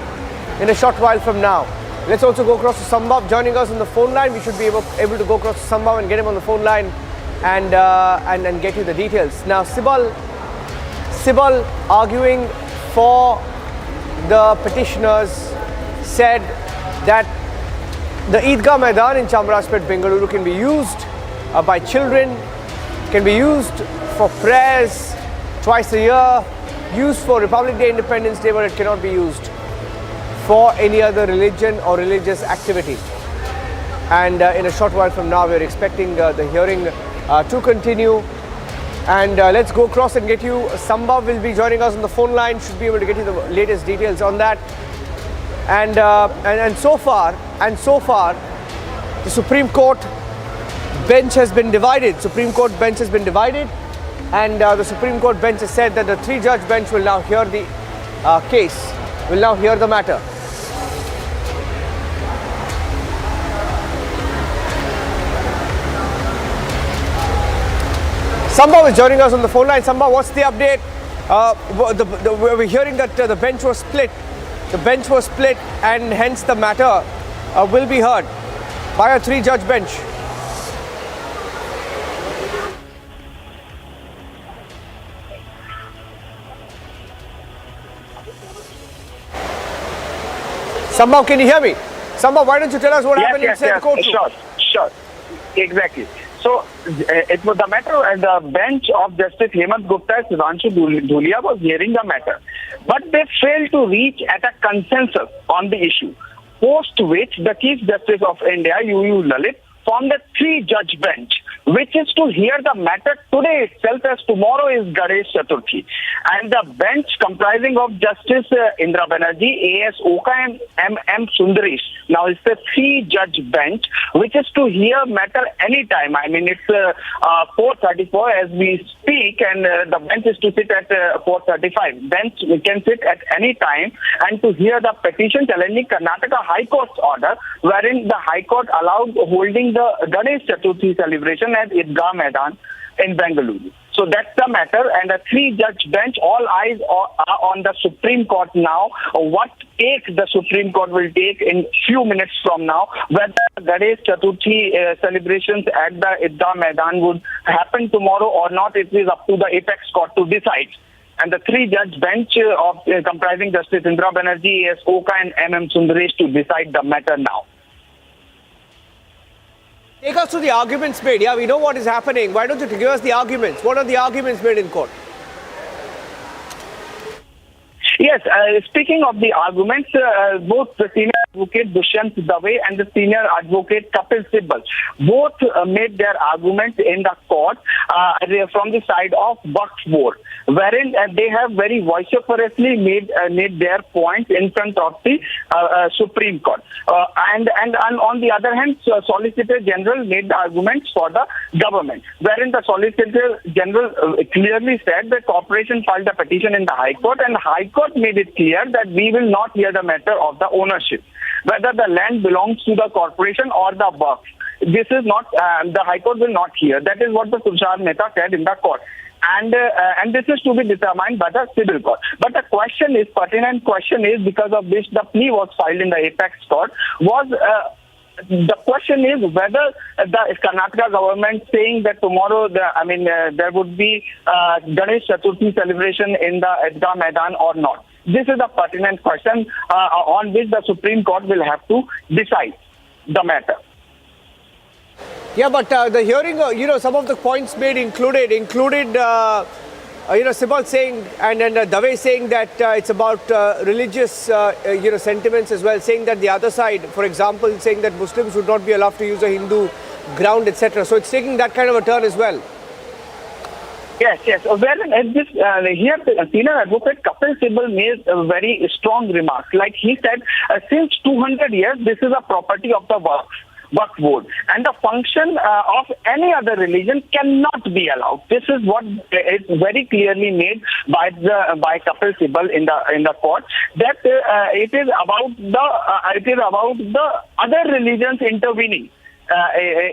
in a short while from now. Let's also go across to Sambhav joining us on the phone line. We should be able to go across to Sambhav and get him on the phone line and get you the details. Now, Sibal arguing for the petitioners said that the Eidgah Maidan in Chamarajpet, Bengaluru can be used by children, can be used for prayers twice a year, used for Republic Day, Independence Day, but it cannot be used for any other religion or religious activity. And in a short while from now, we're expecting the hearing to continue. And let's go across and get you. Sambhav will be joining us on the phone line, should be able to get you the latest details on that. And so far, the Supreme Court bench has been divided. Supreme Court bench has been divided, and the Supreme Court bench has said that the 3-judge bench will now hear the case, will now hear the matter. Sambhav is joining us on the phone line. Sambhav, what's the update? We're hearing that the bench was split. The bench was split, and hence the matter will be heard by a 3-judge bench. Sambhav, can you hear me? Sambhav, why don't you tell us what happened inside the courtroom? Sure. Exactly. So, it was the matter, and the bench of Justice Hemant Gupta's Ranshu Dhulia was hearing the matter. But they failed to reach at a consensus on the issue, post which the Chief Justice of India, UU Lalit, formed a 3-judge bench, which is to hear the matter today itself, as tomorrow is Ganesh Chaturthi. And the bench comprising of Justice Indra Banerjee, A.S. Oka and M.M. Sundaresh. Now it's a 3-judge bench, which is to hear matter anytime. I mean, it's 4:34 as we speak, and the bench is to sit at 4:35. Bench can sit at any time and to hear the petition challenging Karnataka High Court's order, wherein the High Court allowed holding the Ganesh Chaturthi celebration at Eidgah Maidan in Bengaluru. So that's the matter, and a 3-judge bench, all eyes are on the Supreme Court now. What take the Supreme Court will take in few minutes from now, whether Ganesh Chaturthi celebrations at the Eidgah Maidan would happen tomorrow or not, it is up to the apex court to decide. And the 3-judge bench of comprising Justice Indra Banerjee, A.S. Oka and M.M. Sundaresh to decide the matter now. Take us to the arguments made. Yeah, we know what is happening. Why don't you give us the arguments? What are the arguments made in court? Yes, speaking of the arguments, both the senior Advocate Dushyant Dave and the senior advocate Kapil Sibal. Both made their arguments in the court from the side of Waqf Board, wherein they have very vociferously made their points in front of the Supreme Court. And on the other hand, Solicitor General made the arguments for the government, wherein the Solicitor General clearly said the corporation filed a petition in the High Court, and High Court made it clear that we will not hear the matter of the ownership, whether the land belongs to the corporation or the Waqf. This is not, the High Court will not hear. That is what the Tushar Mehta said in the court. And this is to be determined by the civil court. But the question is, pertinent question is, because of which the plea was filed in the apex court, was the question is whether the Karnataka government saying that tomorrow there would be Ganesh Chaturthi celebration in the Edgah Maidan or not. This is a pertinent question on which the Supreme Court will have to decide the matter. Yeah, but the hearing, some of the points made included Sibal saying and Dave saying that it's about religious, sentiments as well, saying that the other side, for example, saying that Muslims would not be allowed to use a Hindu ground, etc. So it's taking that kind of a turn as well. Yes. Well, here senior advocate Kapil Sibal made a very strong remark. Like he said, since 200 years, this is a property of the Waqf Board, and the function of any other religion cannot be allowed. This is what is very clearly made by Kapil Sibal in the court, that it is about the other religions intervening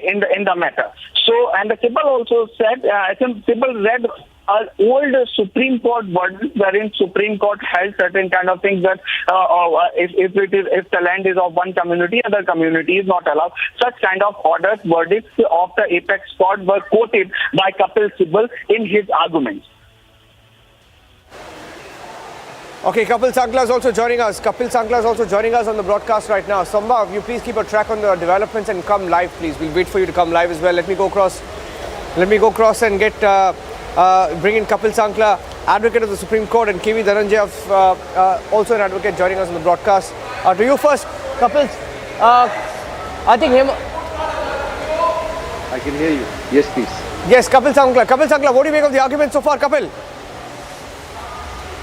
in the matter. So, and the Sibal also said, Sibal read an old Supreme Court verdict wherein Supreme Court held certain kind of things that if the land is of one community, other community is not allowed. Such kind of orders, verdicts of the apex court were quoted by Kapil Sibal in his arguments. Okay, Kapil Sankla is also joining us. Kapil Sankla is also joining us on the broadcast right now. Samba, you please keep a track on the developments and come live, please. We'll wait for you to come live as well. Let me go across and get bring in Kapil Sankla, advocate of the Supreme Court, and KV Dhananjay, also an advocate, joining us on the broadcast. To you first, Kapil. I think him. I can hear you. Yes, please. Yes, Kapil Sankla. Kapil Sankla, what do you make of the argument so far, Kapil?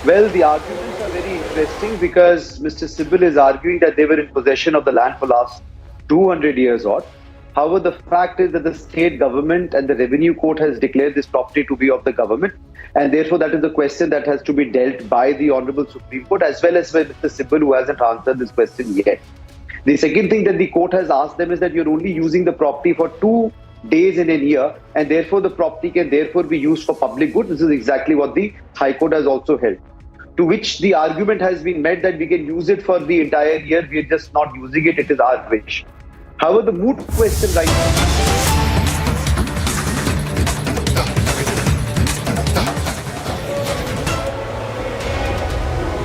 Well, the arguments are very interesting because Mr. Sibal is arguing that they were in possession of the land for last 200 years odd. However, the fact is that the state government and the revenue court has declared this property to be of the government, and therefore that is the question that has to be dealt by the Honorable Supreme Court as well as by Mr. Sibal, who hasn't answered this question yet. The second thing that the court has asked them is that you're only using the property for 2 days in a year, and therefore the property can therefore be used for public good. This is exactly what the High Court has also held. To which the argument has been made that we can use it for the entire year, we are just not using it, it is our wish. However, the moot question right now.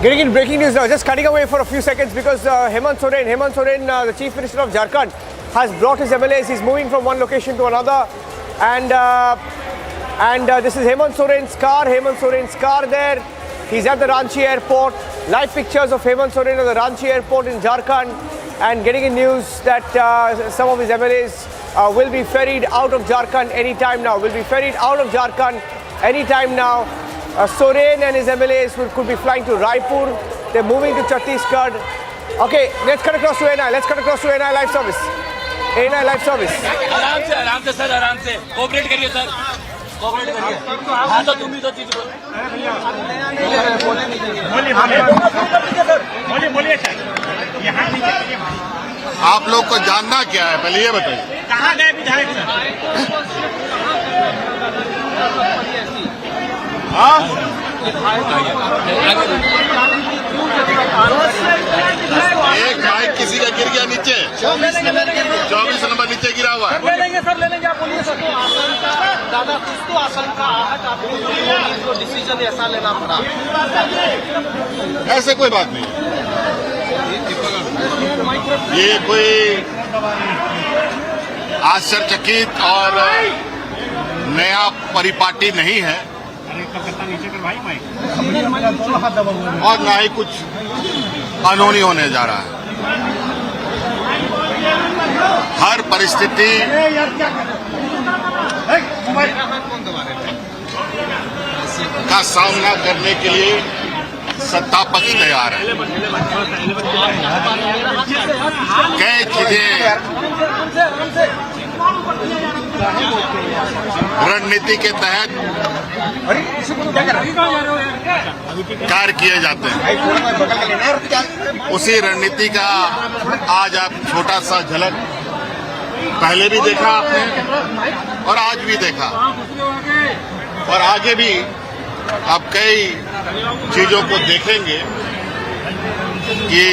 Getting in breaking news now, just cutting away for a few seconds because Hemant Soren, the Chief Minister of Jharkhand, has brought his MLAs. He's moving from one location to another, and this is Hemant Soren's car there. He's at the Ranchi airport. Live pictures of Hemant Soren at the Ranchi airport in Jharkhand, and getting in news that some of his MLAs will be ferried out of Jharkhand anytime now. Soren and his MLAs could be flying to Raipur. They're moving to Chhattisgarh. Okay, let's cut across to NI. Live service. Live service. आराम से sir, आराम से cooperate करिए sir, cooperate करिए। हाँ तो तुम भी तो चीज बोलिए सर। आप लोग को जानना क्या है, पहले ये बताइए। कहाँ गए विधायक सर? एक बाइक किसी का गिर गया नीचे, 24 नंबर नीचे गिरा हुआ है। ले लेंगे सर, आप बोलिए सर। तो आशंका दादा, कुछ तो आशंका आहत आपको डिसीजन ऐसा लेना पड़ा, ऐसे कोई बात नहीं है। ये कोई आश्चर्यचकित और नया परिपाटी नहीं है, और ना ही कुछ कानूनी होने जा रहा है। हर परिस्थिति का सामना करने के लिए सत्ता पक्ष तैयार है। कई चीजें रणनीति के तहत कार्य किए जाते हैं। उसी रणनीति का आज आप छोटा सा झलक पहले भी देखा आपने और आज भी देखा, और आगे भी आप कई चीजों को देखेंगे कि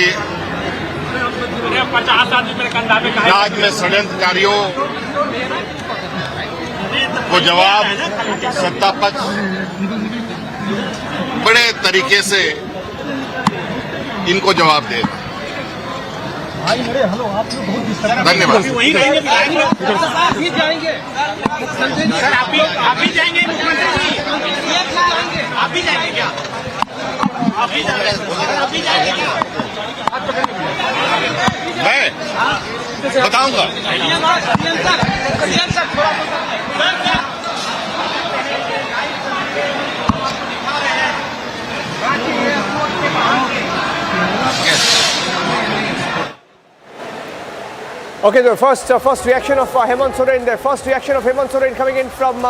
राज्य में षड्यंत्रकारियों को जवाब सत्ता पक्ष बड़े तरीके से इनको जवाब देगा। धन्यवाद। मैं बताऊंगा। Okay, the first reaction of Hemant Soren. The first reaction of Hemant Soren coming in from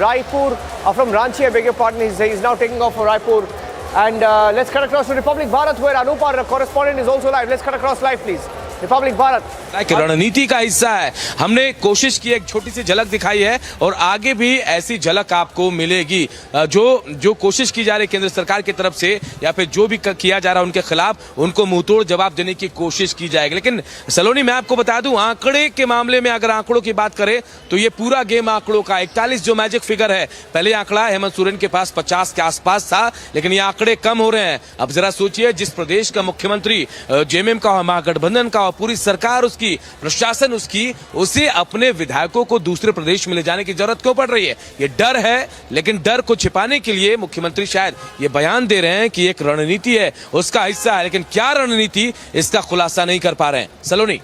Raipur, from Ranchi. I beg your pardon. He's now taking off for Raipur, and let's cut across to Republic Bharat, where Anup, our correspondent, is also live. Let's cut across live, please. Republic Bharat. रणनीति का हिस्सा है। हमने कोशिश की, एक छोटी सी झलक दिखाई है और आगे भी ऐसी झलक आपको मिलेगी। जो कोशिश की जा रही है केंद्र सरकार की तरफ से या फिर जो भी किया जा रहा है उनके खिलाफ, उनको मुंहतोड़ जवाब देने की कोशिश की जाएगी। लेकिन सलोनी, मैं आपको बता दूं, आंकड़े के मामले में अगर आंकड़ों की बात करें तो ये पूरा गेम आंकड़ों का। 41 जो मैजिक फिगर है, पहले आंकड़ा हेमंत सोरेन के पास 50 के आसपास था, लेकिन ये आंकड़े कम हो रहे हैं। अब जरा सोचिए, जिस प्रदेश का मुख्यमंत्री जेएमएम का हो, महागठबंधन का हो, पूरी सरकार उसकी, प्रशासन उसकी, उसे अपने विधायकों को दूसरे प्रदेश में ले जाने की जरूरत क्यों पड़ रही है? ये डर है, लेकिन डर को छिपाने के लिए मुख्यमंत्री शायद ये बयान दे रहे हैं कि एक रणनीति है, उसका हिस्सा है, लेकिन क्या रणनीति, इसका खुलासा नहीं कर पा रहे हैं। सलोनी।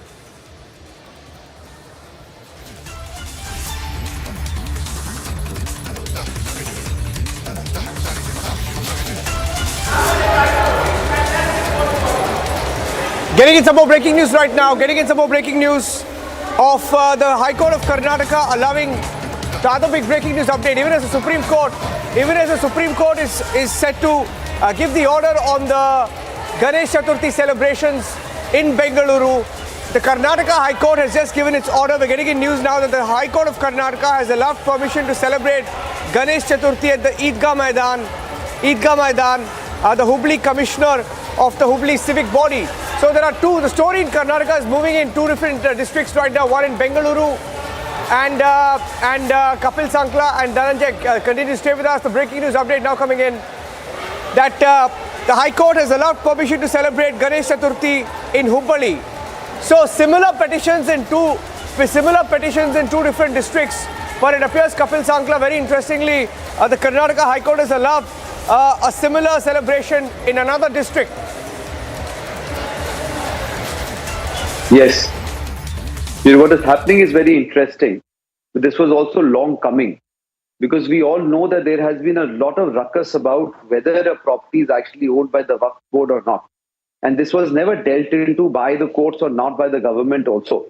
Getting in some more breaking news right now. Getting in some more breaking news of the High Court of Karnataka allowing the other big breaking news update. Even as the Supreme Court is set to give the order on the Ganesh Chaturthi celebrations in Bengaluru, the Karnataka High Court has just given its order. We're getting in news now that the High Court of Karnataka has allowed permission to celebrate Ganesh Chaturthi at the Eidgah Maidan. The Hubli Commissioner of the Hubli Civic Body. So there are two. The story in Karnataka is moving in two different districts right now. One in Bengaluru, and Kapil Sankla and Dhananjay continue to stay with us. The breaking news update now coming in that the High Court has allowed permission to celebrate Ganesh Chaturthi in Hubli. So similar petitions in two different districts. But it appears Kapil Sankla, very interestingly, the Karnataka High Court has allowed a similar celebration in another district. Yes. What is happening is very interesting. But this was also long coming, because we all know that there has been a lot of ruckus about whether a property is actually owned by the Waqf board or not. And this was never dealt into by the courts or not by the government also.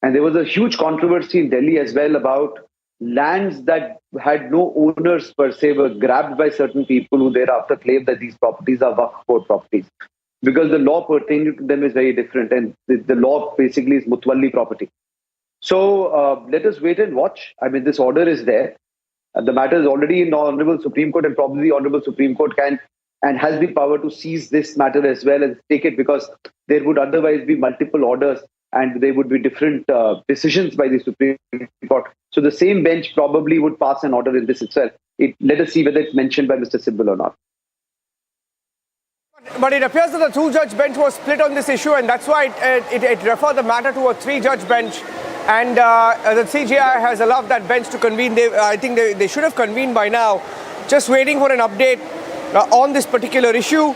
And there was a huge controversy in Delhi as well about lands that had no owners per se were grabbed by certain people who thereafter claimed that these properties are Waqf board properties. Because the law pertaining to them is very different, and the law basically is Mutwalli property. So let us wait and watch. I mean, this order is there. The matter is already in the Honorable Supreme Court, and probably the Honorable Supreme Court can and has the power to seize this matter as well and take it, because there would otherwise be multiple orders and there would be different decisions by the Supreme Court. So the same bench probably would pass an order in this itself. Let us see whether it's mentioned by Mr. Sibal or not. But it appears that the two-judge bench was split on this issue, and that's why it referred the matter to a three-judge bench. And the CJI has allowed that bench to convene. I think they should have convened by now. Just waiting for an update on this particular issue.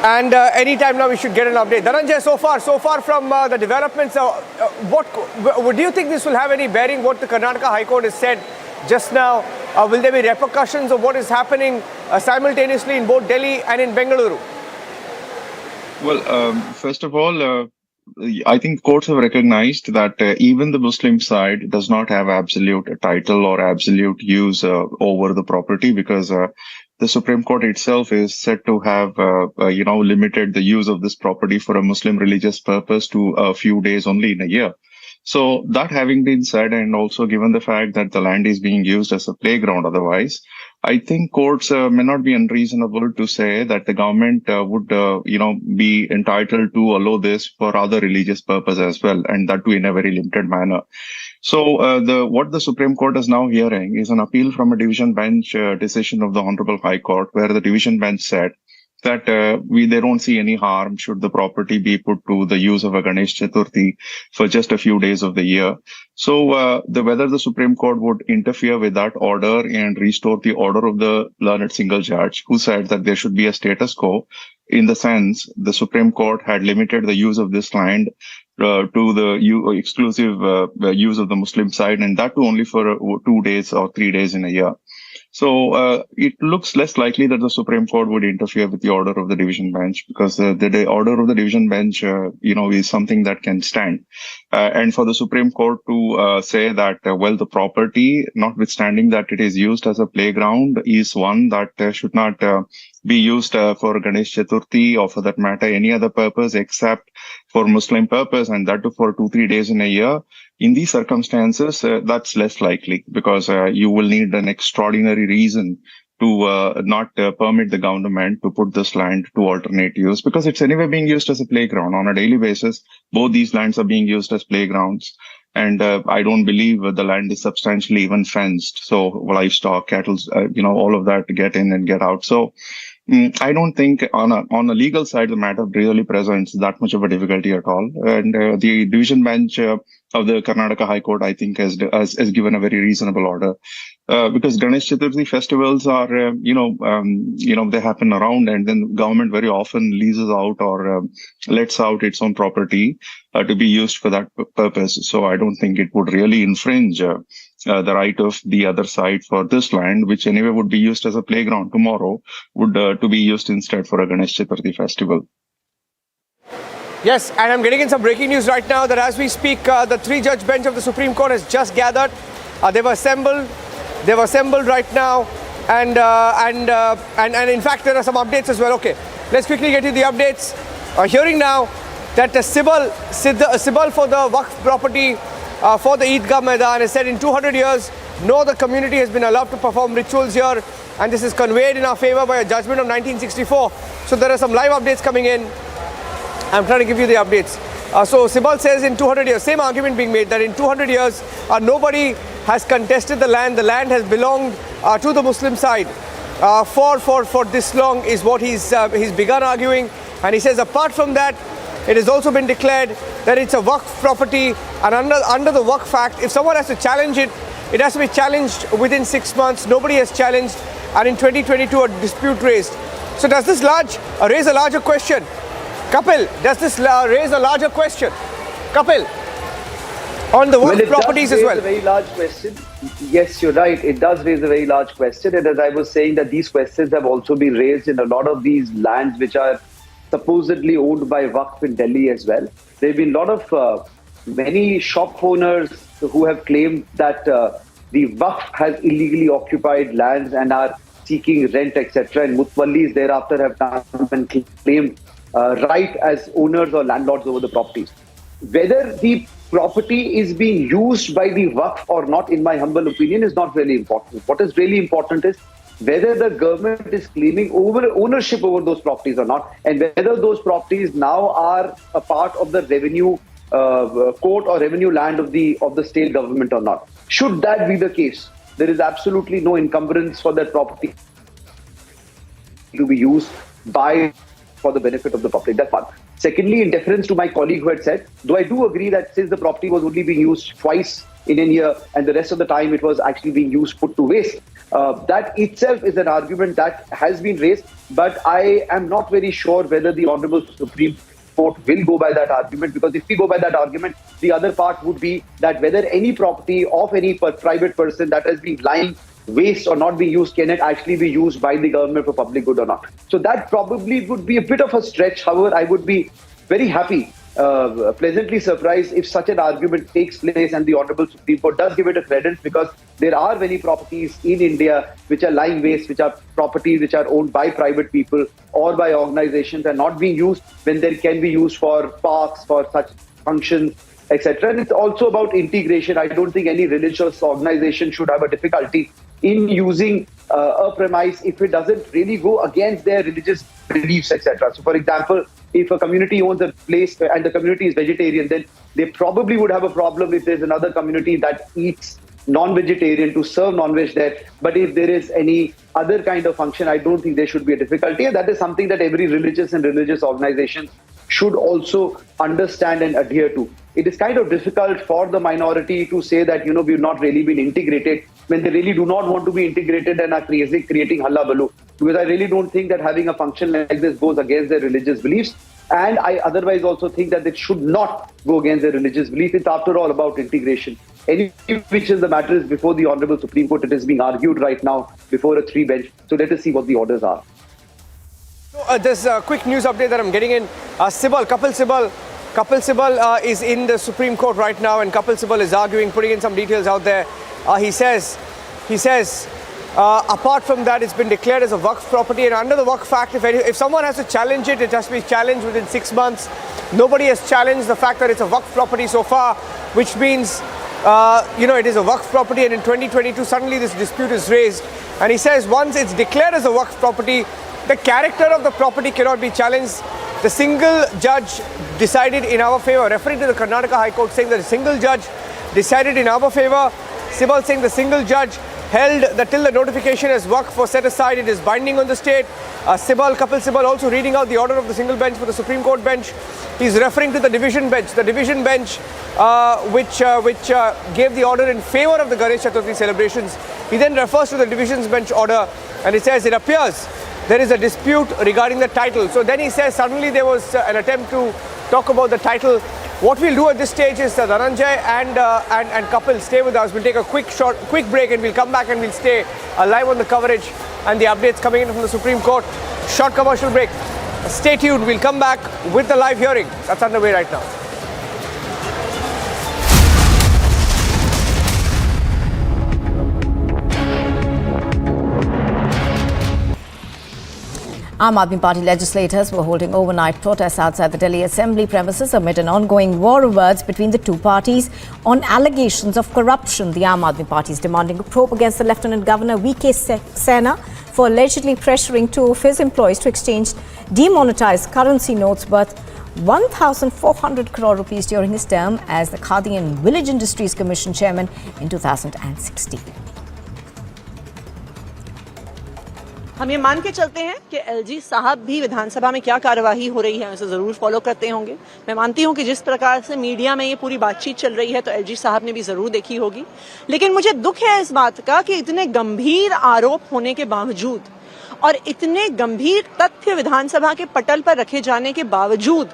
And anytime now we should get an update. Dhananjay, so far from the developments, what do you think this will have any bearing what the Karnataka High Court has said just now? Will there be repercussions of what is happening simultaneously in both Delhi and in Bengaluru? Well, first of all, I think courts have recognized that even the Muslim side does not have absolute title or absolute use over the property, because the Supreme Court itself is said to have, limited the use of this property for a Muslim religious purpose to a few days only in a year. So that having been said, and also given the fact that the land is being used as a playground otherwise, I think courts may not be unreasonable to say that the government would, be entitled to allow this for other religious purpose as well, and that too in a very limited manner. So what the Supreme Court is now hearing is an appeal from a division bench decision of the Honorable High Court, where the division bench said that they don't see any harm should the property be put to the use of a Ganesh Chaturthi for just a few days of the year. So whether the Supreme Court would interfere with that order and restore the order of the learned single judge who said that there should be a status quo, in the sense the Supreme Court had limited the use of this land to the exclusive use of the Muslim side, and that too only for 2 days or 3 days in a year. So it looks less likely that the Supreme Court would interfere with the order of the division bench, because the order of the division bench, is something that can stand. And for the Supreme Court to say that, the property, notwithstanding that it is used as a playground, is one that should not be used for Ganesh Chaturthi or, for that matter, any other purpose except for Muslim purpose, and that too for 2-3 days in a year. In these circumstances, that's less likely, because you will need an extraordinary reason to not permit the government to put this land to alternate use, because it's anyway being used as a playground on a daily basis. Both these lands are being used as playgrounds. And I don't believe the land is substantially even fenced. So livestock, cattle, all of that get in and get out. So I don't think on a legal side, the matter really presents that much of a difficulty at all. And the division bench of the Karnataka High Court, I think, has given a very reasonable order. Because Ganesh Chaturthi festivals are, they happen around, and then government very often leases out or lets out its own property to be used for that purpose. So I don't think it would really infringe the right of the other side for this land, which anyway would be used as a playground tomorrow, would to be used instead for a Ganesh Chaturthi festival. Yes, and I'm getting in some breaking news right now that as we speak, the 3-judge bench of the Supreme Court has just gathered. They've assembled right now, and in fact there are some updates as well. Okay, let's quickly get you the updates. Hearing now that the Sibal for the Waqf property for the Eidgah Maidan has said in 200 years, no other community has been allowed to perform rituals here, and this is conveyed in our favor by a judgment of 1964. So there are some live updates coming in. I'm trying to give you the updates. So Sibal says in 200 years, same argument being made, that in 200 years, nobody has contested the land. The land has belonged to the Muslim side for this long, is what he's begun arguing. And he says apart from that, it has also been declared that it's a Waqf property, and under the Waqf Act, if someone has to challenge it, it has to be challenged within 6 months. Nobody has challenged, and in 2022 a dispute raised. So does this raise a larger question? Kapil, does this raise a larger question? Kapil, on the Waqf properties as well. It does raise a very large question. Yes, you're right. It does raise a very large question. And as I was saying, that these questions have also been raised in a lot of these lands which are supposedly owned by Waqf in Delhi as well. There have been a lot of many shop owners who have claimed that the Waqf has illegally occupied lands and are seeking rent, etc. And Mutwallis thereafter have come and claimed right as owners or landlords over the properties. Whether the property is being used by the Waqf or not, in my humble opinion, is not really important. What is really important is whether the government is claiming ownership over those properties or not, and whether those properties now are a part of the revenue court or revenue land of the state government or not. Should that be the case, there is absolutely no encumbrance for that property to be used for the benefit of the public. That's one. Secondly, in deference to my colleague who had said, though I do agree that since the property was only being used twice in India, and the rest of the time it was actually being used, put to waste. That itself is an argument that has been raised, but I am not very sure whether the Honorable Supreme Court will go by that argument, because if we go by that argument, the other part would be that whether any property of any private person that has been lying waste or not being used, can it actually be used by the government for public good or not? So that probably would be a bit of a stretch. However, I would be very happy, pleasantly surprised if such an argument takes place and the Honorable Supreme Court does give it a credence, because there are many properties in India which are lying waste, which are properties which are owned by private people or by organizations and not being used when they can be used for parks, for such functions, etc. And it's also about integration. I don't think any religious organization should have a difficulty in using a premise if it doesn't really go against their religious beliefs, etc. So, for example, if a community owns a place and the community is vegetarian, then they probably would have a problem if there's another community that eats non-vegetarian to serve non-veg there. But if there is any other kind of function, I don't think there should be a difficulty. And that is something that every religious and religious organization should also understand and adhere to. It is kind of difficult for the minority to say that, we've not really been integrated when they really do not want to be integrated and are creating hullabaloo. Because I really don't think that having a function like this goes against their religious beliefs. And I otherwise also think that it should not go against their religious belief. It's after all about integration. Any which is the matter is before the Honorable Supreme Court. It is being argued right now before a 3-bench. So let us see what the orders are. So, there's a quick news update that I'm getting in. Kapil Sibal is in the Supreme Court right now, and Kapil Sibal is arguing, putting in some details out there. He says, apart from that, it's been declared as a Waqf property, and under the Waqf Act, if someone has to challenge it, it has to be challenged within 6 months. Nobody has challenged the fact that it's a Waqf property so far, which means, it is a Waqf property, and in 2022, suddenly this dispute is raised. And he says once it's declared as a Waqf property, the character of the property cannot be challenged. The single judge decided in our favor, referring to the Karnataka High Court, saying that the single judge decided in our favor. Sibal saying the single judge held that till the notification as Waqf was set aside, it is binding on the state. Kapil Sibal also reading out the order of the single bench for the Supreme Court bench. He's referring to the division bench. The division bench which gave the order in favor of the Ganesh Chaturthi celebrations. He then refers to the divisions bench order, and it says, it appears there is a dispute regarding the title. So then he says suddenly there was an attempt to talk about the title. What we'll do at this stage is Dhananjay and Kapil stay with us. We'll take a quick break, and we'll come back and we'll stay live on the coverage and the updates coming in from the Supreme Court. Short commercial break. Stay tuned. We'll come back with the live hearing that's underway right now. Aam Aadmi Party legislators were holding overnight protests outside the Delhi Assembly premises amid an ongoing war of words between the two parties on allegations of corruption. The Aam Aadmi Party is demanding a probe against the Lieutenant Governor V.K. Sena for allegedly pressuring 2 of his employees to exchange demonetized currency notes worth 1,400 crore rupees during his term as the Khadi and Village Industries Commission chairman in 2016. हम ये मान के चलते हैं कि LG साहब भी विधानसभा में क्या कार्यवाही हो रही है उसे जरूर फॉलो करते होंगे। मैं मानती हूं कि जिस प्रकार से मीडिया में ये पूरी बातचीत चल रही है तो एलजी साहब ने भी जरूर देखी होगी, लेकिन मुझे दुख है इस बात का कि इतने गंभीर आरोप होने के बावजूद और इतने गंभीर तथ्य विधानसभा के पटल पर रखे जाने के बावजूद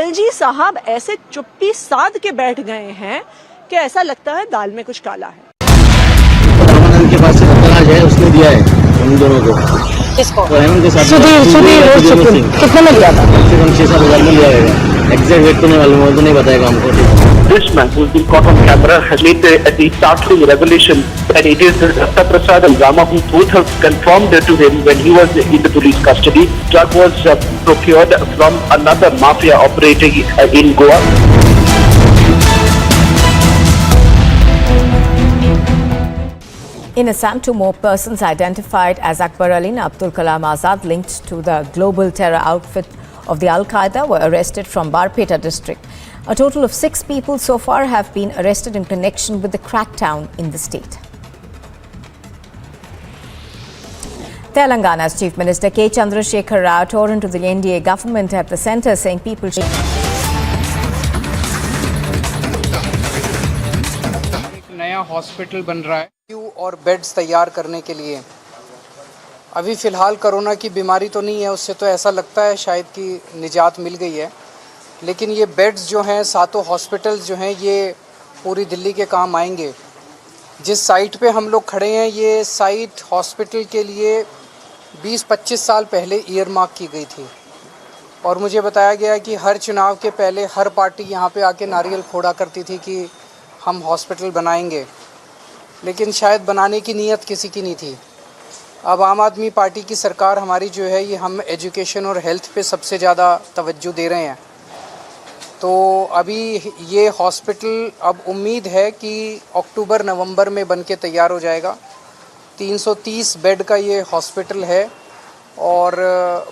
एलजी साहब ऐसे चुप्पी साध के बैठ गए हैं कि ऐसा लगता है दाल में कुछ काला है। के पास है उसने दिया है उन दोनों को, किसको? तो हेमंत के साथ सुधीर कितने में लिया था? कम से कम 6-7 हज़ार में लिया होगा। एग्जैक्ट रेट तो नहीं मालूम, वो तो नहीं बताएगा हमको। This man, who's been caught on camera, has made the startling revelation that it is Datta Prasad and Rama who both have confirmed to him when he was in the police custody. Drug was procured from another mafia operating in Goa. In Assam, 2 more persons identified as Akbar Ali and Abdul Kalam Azad linked to the global terror outfit of the Al-Qaeda were arrested from Barpeta district. A total of 6 people so far have been arrested in connection with the crackdown in the state. Telangana's Chief Minister K. Chandrasekhar Rao tore into the NDA government at the centre, saying people should hospital बन रहा है और beds तैयार करने के लिए। अभी फ़िलहाल कोरोना की बीमारी तो नहीं है, उससे तो ऐसा लगता है शायद कि निजात मिल गई है, लेकिन ये बेड्स जो हैं, सातों हॉस्पिटल्स जो हैं, ये पूरी दिल्ली के काम आएंगे। जिस साइट पे हम लोग खड़े हैं, ये साइट हॉस्पिटल के लिए 20-25 साल पहले ईयरमार्क की गई थी और मुझे बताया गया कि हर चुनाव के पहले हर पार्टी यहाँ पे आके नारियल फोड़ा करती थी कि हम हॉस्पिटल बनाएंगे, लेकिन शायद बनाने की नीयत किसी की नहीं थी। अब आम आदमी पार्टी की सरकार हमारी जो है, ये हम एजुकेशन और हेल्थ पे सबसे ज़्यादा तवज्जो दे रहे हैं। तो अभी ये हॉस्पिटल अब उम्मीद है कि अक्टूबर-नवंबर में बन के तैयार हो जाएगा। 330 बेड का ये हॉस्पिटल है और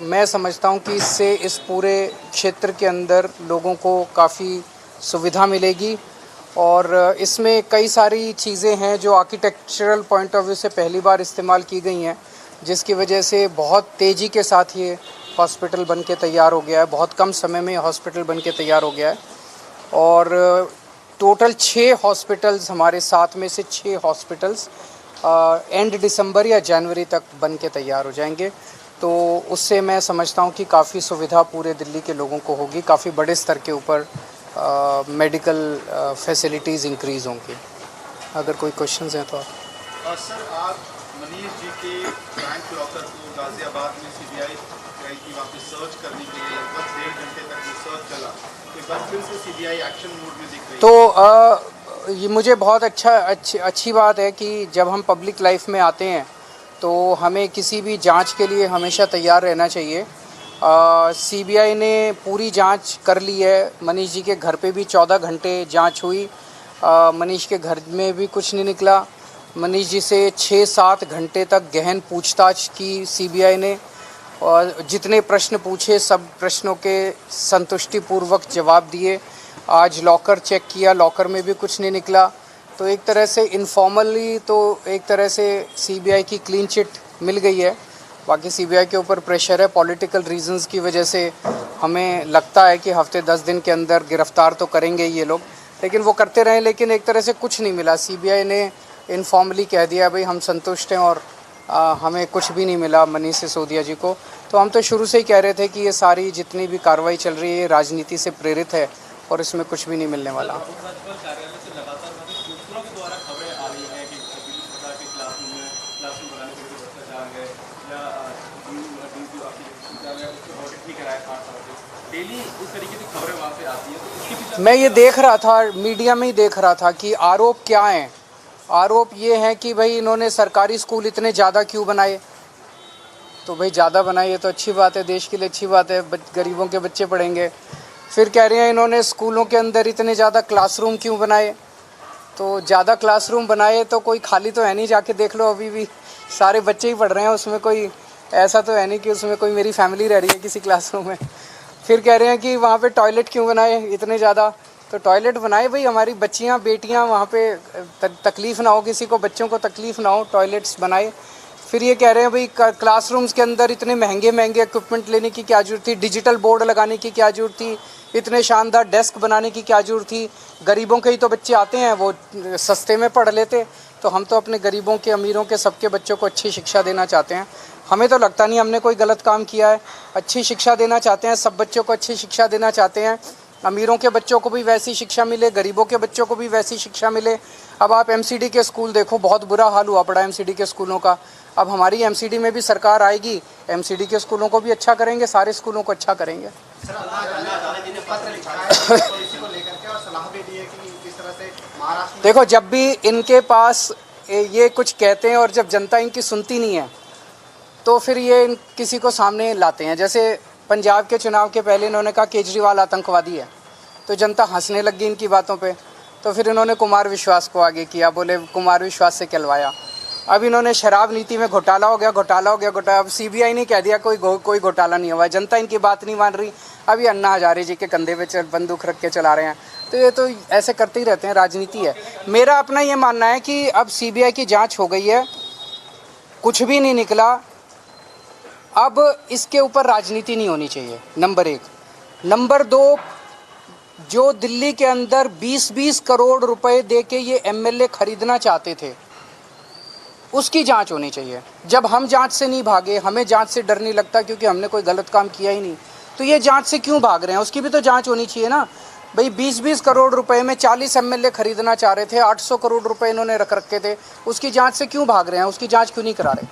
मैं समझता हूँ कि इससे इस पूरे क्षेत्र के अंदर लोगों को काफ़ी सुविधा मिलेगी और इसमें कई सारी चीज़ें हैं जो आर्किटेक्चरल पॉइंट ऑफ व्यू से पहली बार इस्तेमाल की गई हैं, जिसकी वजह से बहुत तेज़ी के साथ ये हॉस्पिटल बन के तैयार हो गया है। बहुत कम समय में हॉस्पिटल बन के तैयार हो गया है और टोटल 6 हॉस्पिटल्स, हमारे 7 में से 6 हॉस्पिटल्स एंड दिसंबर या जनवरी तक बन के तैयार हो जाएंगे। तो उससे मैं समझता हूँ कि काफ़ी सुविधा पूरे दिल्ली के लोगों को होगी, काफ़ी बड़े स्तर के ऊपर मेडिकल फैसिलिटीज़ इंक्रीज़ होंगी। अगर कोई क्वेश्चंस हैं तो आप। सर, आप मनीष जी के बैंक लॉकर को गाजियाबाद में सीबीआई गई थी वहाँ पे सर्च करने के लिए, लगभग 1.5 घंटे तक वो सर्च चला, तो एक बार फिर से सीबीआई एक्शन मोड में दिख रही है। तो ये मुझे बहुत अच्छी बात है कि जब हम पब्लिक लाइफ में आते हैं तो हमें किसी भी जांच के लिए हमेशा तैयार रहना चाहिए। सीबीआई ने पूरी जांच कर ली है। मनीष जी के घर पे भी 14 घंटे जांच हुई। मनीष के घर में भी कुछ नहीं निकला। मनीष जी से 6-7 घंटे तक गहन पूछताछ की सीबीआई ने और जितने प्रश्न पूछे सब प्रश्नों के संतुष्टिपूर्वक जवाब दिए। आज लॉकर चेक किया, लॉकर में भी कुछ नहीं निकला। तो एक तरह से इनफॉर्मली तो एक तरह से सीबीआई की क्लीन चिट मिल गई है। बाकी सीबीआई के ऊपर प्रेशर है, पॉलिटिकल रीजंस की वजह से हमें लगता है कि हफ्ते 10 दिन के अंदर गिरफ्तार तो करेंगे ये लोग, लेकिन वो करते रहे, लेकिन एक तरह से कुछ नहीं मिला। सीबीआई ने इनफॉर्मली कह दिया भाई हम संतुष्ट हैं और हमें कुछ भी नहीं मिला मनीष सिसोदिया जी को। तो हम तो शुरू से ही कह रहे थे कि ये सारी जितनी भी कार्रवाई चल रही है राजनीति से प्रेरित है और इसमें कुछ भी नहीं मिलने वाला। मैं ये देख रहा था, मीडिया में ही देख रहा था कि आरोप क्या हैं। आरोप ये हैं कि भाई इन्होंने सरकारी स्कूल इतने ज़्यादा क्यों बनाए। तो भाई ज़्यादा बनाइए तो अच्छी बात है, देश के लिए अच्छी बात है, गरीबों के बच्चे पढ़ेंगे। फिर कह रहे हैं इन्होंने स्कूलों के अंदर इतने ज़्यादा क्लासरूम क्यों बनाए। तो ज़्यादा क्लासरूम बनाए तो कोई खाली तो है नहीं, जाके देख लो अभी भी सारे बच्चे ही पढ़ रहे हैं, उसमें कोई ऐसा तो है नहीं कि उसमें कोई मेरी फैमिली रह रही है किसी क्लासरूम में। फिर कह रहे हैं कि वहाँ पे टॉयलेट क्यों बनाए इतने ज़्यादा। तो टॉयलेट बनाए भाई, हमारी बच्चियाँ बेटियाँ वहाँ पे तकलीफ़ ना हो, किसी को बच्चों को तकलीफ़ ना हो, टॉयलेट्स बनाए। फिर ये कह रहे हैं भाई क्लासरूम्स के अंदर इतने महंगे महंगे इक्विपमेंट लेने की क्या ज़रूरत थी, डिजिटल बोर्ड लगाने की क्या ज़रूरत थी, इतने शानदार डेस्क बनाने की क्या ज़रूरत थी। गरीबों के ही तो बच्चे आते हैं, वो सस्ते में पढ़ लेते। तो हम तो अपने गरीबों के, अमीरों के, सबके बच्चों को अच्छी शिक्षा देना चाहते हैं। हमें तो लगता नहीं हमने कोई गलत काम किया है। अच्छी शिक्षा देना चाहते हैं, सब बच्चों को अच्छी शिक्षा देना चाहते हैं। अमीरों के बच्चों को भी वैसी शिक्षा मिले, गरीबों के बच्चों को भी वैसी शिक्षा मिले। अब आप एमसीडी के स्कूल देखो, बहुत बुरा हाल हुआ पड़ा एमसीडी के स्कूलों का। अब हमारी एमसीडी में भी सरकार आएगी, एमसीडी के स्कूलों को भी अच्छा करेंगे, सारे स्कूलों को अच्छा करेंगे। देखो, जब भी इनके पास ये कुछ कहते हैं और जब जनता इनकी सुनती नहीं है तो फिर ये किसी को सामने लाते हैं। जैसे पंजाब के चुनाव के पहले इन्होंने कहा केजरीवाल आतंकवादी है, तो जनता हंसने लग गई इनकी बातों पे। तो फिर इन्होंने कुमार विश्वास को आगे किया, बोले कुमार विश्वास से कहलवाया। अब इन्होंने शराब नीति में घोटाला हो गया। अब सीबीआई ने कह दिया कोई घोटाला नहीं हुआ। जनता इनकी बात नहीं मान रही। अभी अन्ना हजारे जी के कंधे पे बंदूक रख के चला रहे हैं। तो ये तो ऐसे करते ही रहते हैं, राजनीति है। मेरा अपना ये मानना है कि अब सीबीआई की जांच हो गई है, कुछ भी नहीं निकला। अब इसके ऊपर राजनीति नहीं होनी चाहिए, नंबर 1। नंबर 2, जो दिल्ली के अंदर 20-20 करोड़ रुपए दे के ये MLA खरीदना चाहते थे, उसकी जांच होनी चाहिए। जब हम जांच से नहीं भागे, हमें जांच से डर नहीं लगता क्योंकि हमने कोई गलत काम किया ही नहीं, तो ये जांच से क्यों भाग रहे हैं? उसकी भी तो जांच होनी चाहिए ना भाई। 20-20 करोड़ रुपए में 40 MLA खरीदना चाह रहे थे, 800 करोड़ रुपए इन्होंने रख रखे थे, उसकी जांच से क्यों भाग रहे हैं? उसकी जांच क्यों नहीं करा रहे?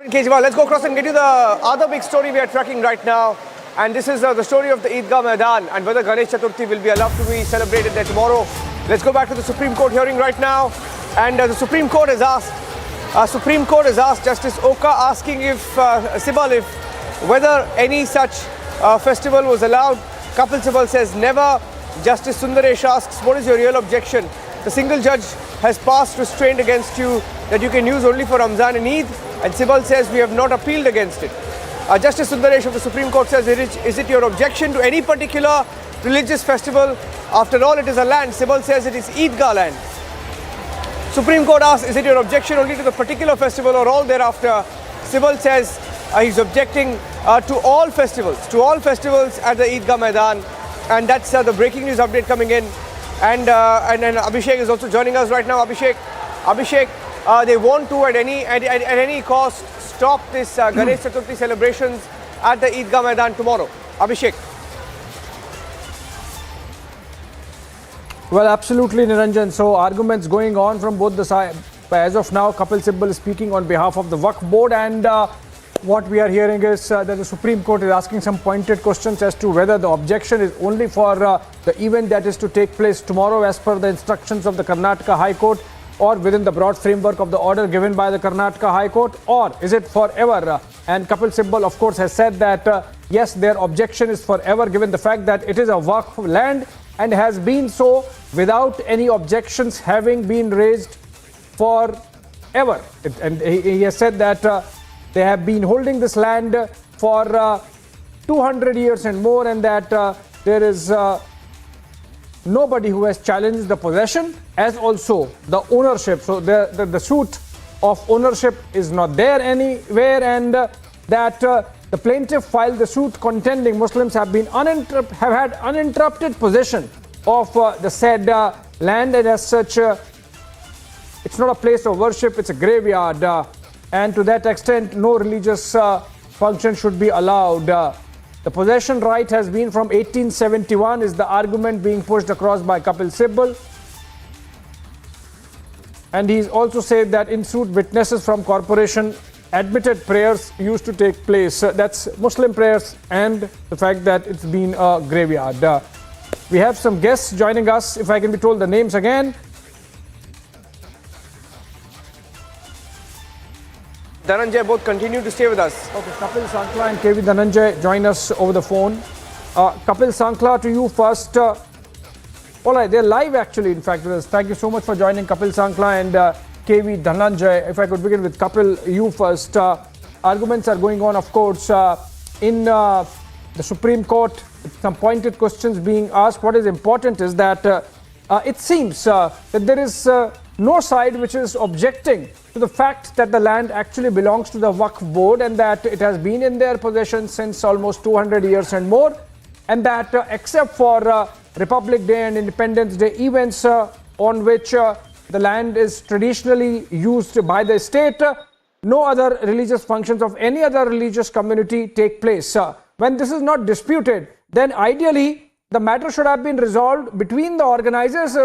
Kejriwal, let's go across and get you the other big story we are tracking right now. And this is the story of the Eidgah Maidan and whether Ganesh Chaturthi will be allowed to be celebrated there tomorrow. Let's go back to the Supreme Court hearing right now. And the Supreme Court has asked Justice Oka asking if Sibal, if whether any such festival was allowed. Kapil Sibal says never. Justice Sundaresh asks, what is your real objection? The single judge has passed restraint against you that you can use only for Ramzan and Eid. And Sibal says we have not appealed against it. Justice Sundaresh of the Supreme Court says, is it your objection to any particular religious festival? After all, it is a land. Sibal says it is Eidgah land. Supreme Court asks, is it your objection only to the particular festival or all thereafter? Sibal says he's objecting to all festivals at the Eidgah Maidan. And that's the breaking news update coming in. And Abhishek is also joining us right now. Abhishek, they want to at any cost stop this Ganesh Chaturthi celebrations at the Eidgah Maidan tomorrow. Abhishek. Well, absolutely, Niranjan. So arguments going on from both the sides. As of now, Kapil Sibal is speaking on behalf of the Waqf Board, and what we are hearing is that the Supreme Court is asking some pointed questions as to whether the objection is only for the event that is to take place tomorrow as per the instructions of the Karnataka High Court, or within the broad framework of the order given by the Karnataka High Court, or is it forever? And Kapil Sibal, of course, has said that yes, their objection is forever, given the fact that it is a Waqf land and has been so without any objections having been raised forever. And he has said that they have been holding this land for 200 years and more, and that there is nobody who has challenged the possession as also the ownership. So the suit of ownership is not there anywhere, and that the plaintiff filed the suit contending Muslims have had uninterrupted possession of the said land, and as such it's not a place of worship, it's a graveyard, and to that extent no religious function should be allowed. The possession right has been from 1871 is the argument being pushed across by Kapil Sibal. And he's also said that in suit witnesses from corporation admitted prayers used to take place. That's Muslim prayers and the fact that it's been a graveyard. We have some guests joining us, if I can be told the names again. Dhananjay, both continue to stay with us. Okay, Kapil Sankla and KV Dhananjay join us over the phone. Kapil Sankla, to you first. All right, they're live actually, in fact, with us. Thank you so much for joining, Kapil Sankla and KV Dhananjay. If I could begin with Kapil, you first. Arguments are going on, of course, in the Supreme Court. Some pointed questions being asked. What is important is that it seems that there is no side which is objecting to the fact that the land actually belongs to the Waqf Board and that it has been in their possession since almost 200 years and more, and that except for Republic Day and Independence Day events on which the land is traditionally used by the state, no other religious functions of any other religious community take place. When this is not disputed, then ideally the matter should have been resolved between the organizers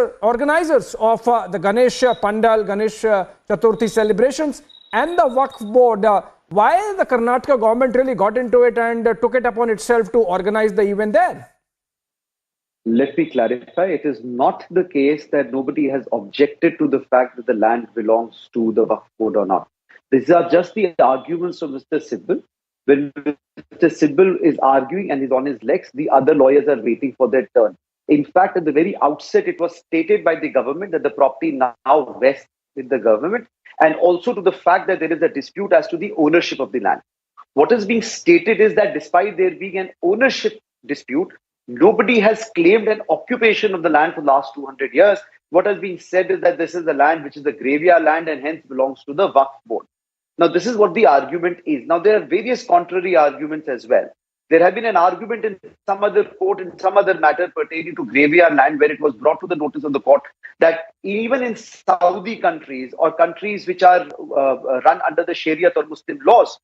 of the Ganesh Pandal, Ganesh Chaturthi celebrations and the Waqf Board. Why the Karnataka government really got into it and took it upon itself to organize the event there? Let me clarify. It is not the case that nobody has objected to the fact that the land belongs to the Waqf Board or not. These are just the arguments of Mr. Sibal. When Mr. Sibal is arguing and is on his legs, the other lawyers are waiting for their turn. In fact, at the very outset, it was stated by the government that the property now rests with the government, and also to the fact that there is a dispute as to the ownership of the land. What is being stated is that despite there being an ownership dispute, nobody has claimed an occupation of the land for the last 200 years. what has been said is that this is the land which is the graveyard land and hence belongs to the Waqf board. Now, this is what the argument is. Now, there are various contrary arguments as well. There have been an argument in some other court, in some other matter pertaining to graveyard land, where it was brought to the notice of the court that even in Saudi countries or countries which are run under the Sharia or Muslim laws,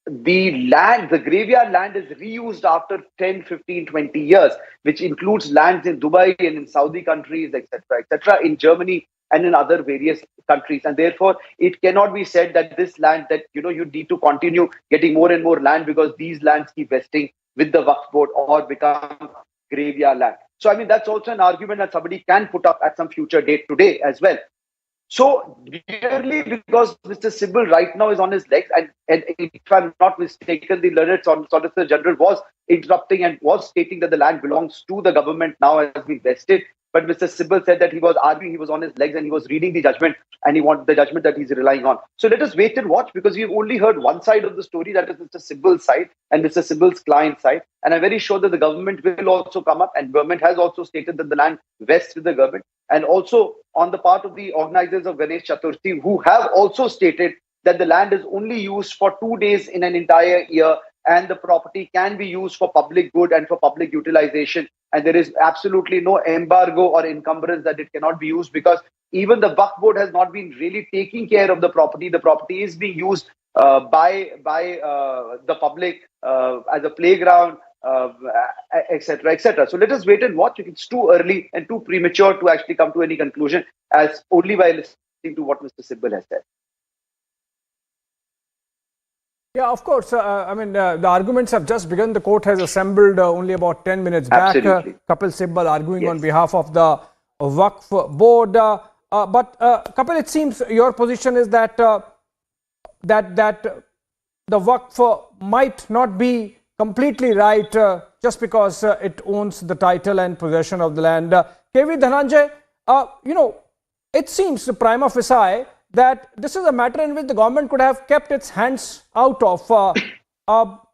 the land, the graveyard land is reused after 10, 15, 20 years, which includes lands in Dubai and in Saudi countries, etc., in Germany and in other various countries. And therefore, it cannot be said that this land, that, you need to continue getting more and more land because these lands keep vesting with the Waqf board or become graveyard land. So, I mean, that's also an argument that somebody can put up at some future date today as well. So, clearly, because Mr. Sibal right now is on his legs, and if I'm not mistaken, the learned Solicitor General was interrupting and was stating that the land belongs to the government now, has been vested. But Mr. Sibal said that he was arguing, he was on his legs and he was reading the judgment and he wanted the judgment that he's relying on. So let us wait and watch, because we've only heard one side of the story, that is Mr. Sibal's side and Mr. Sibal's client side. And I'm very sure that the government will also come up, and government has also stated that the land vests with the government. And also on the part of the organizers of Ganesh Chaturthi, who have also stated that the land is only used for 2 days in an entire year, and the property can be used for public good and for public utilization. And there is absolutely no embargo or encumbrance that it cannot be used, because even the Waqf board has not been really taking care of the property. The property is being used by the public as a playground, etc., etc. So let us wait and watch. It's too early and too premature to actually come to any conclusion, as only by listening to what Mr. Sibal has said. Yeah, of course. I mean, the arguments have just begun. The court has assembled only about 10 minutes back. Kapil Sibal arguing on behalf of the Waqf board. But Kapil, it seems your position is that that the Waqf might not be completely right just because it owns the title and possession of the land. KV Dhananjay, it seems prima facie that this is a matter in which the government could have kept its hands out of.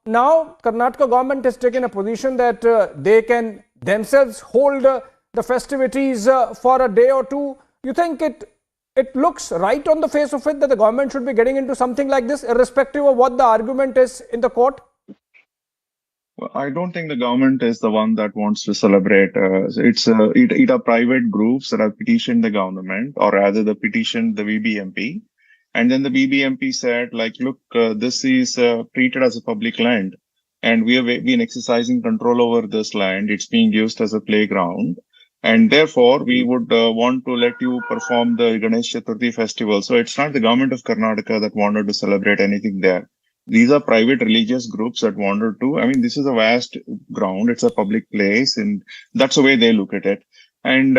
Now, Karnataka government has taken a position that they can themselves hold the festivities for a day or two. You think it looks right on the face of it that the government should be getting into something like this, irrespective of what the argument is in the court? Well, I don't think the government is the one that wants to celebrate. It are private groups that have petitioned the government, or rather they petitioned the BBMP. And then the BBMP said, like, look, this is treated as a public land, and we have been exercising control over this land. It's being used as a playground. And therefore, we would want to let you perform the Ganesh Chaturthi festival. So it's not the government of Karnataka that wanted to celebrate anything there. These are private religious groups that wanted to. I mean, this is a vast ground. It's a public place, and that's the way they look at it. And,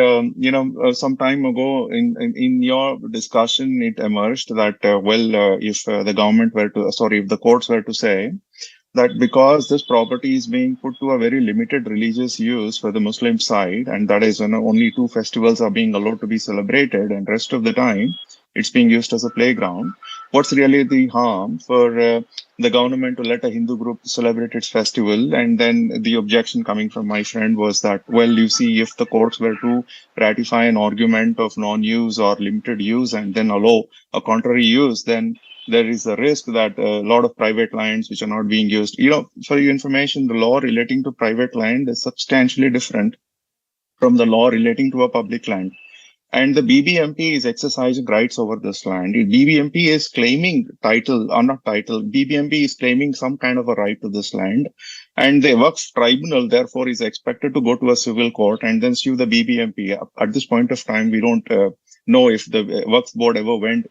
some time ago in your discussion, it emerged that, if the government were to, if the courts were to say that because this property is being put to a very limited religious use for the Muslim side, and that is only 2 festivals are being allowed to be celebrated, and rest of the time it's being used as a playground, what's really the harm for the government to let a Hindu group celebrate its festival? And then the objection coming from my friend was that, well, you see, if the courts were to ratify an argument of non-use or limited use and then allow a contrary use, then there is a risk that a lot of private lands which are not being used. For your information, the law relating to private land is substantially different from the law relating to a public land. And the BBMP is exercising rights over this land. BBMP is claiming BBMP is claiming some kind of a right to this land. And the Waqf tribunal, therefore, is expected to go to a civil court and then sue the BBMP. At this point of time, we don't know if the Waqf board ever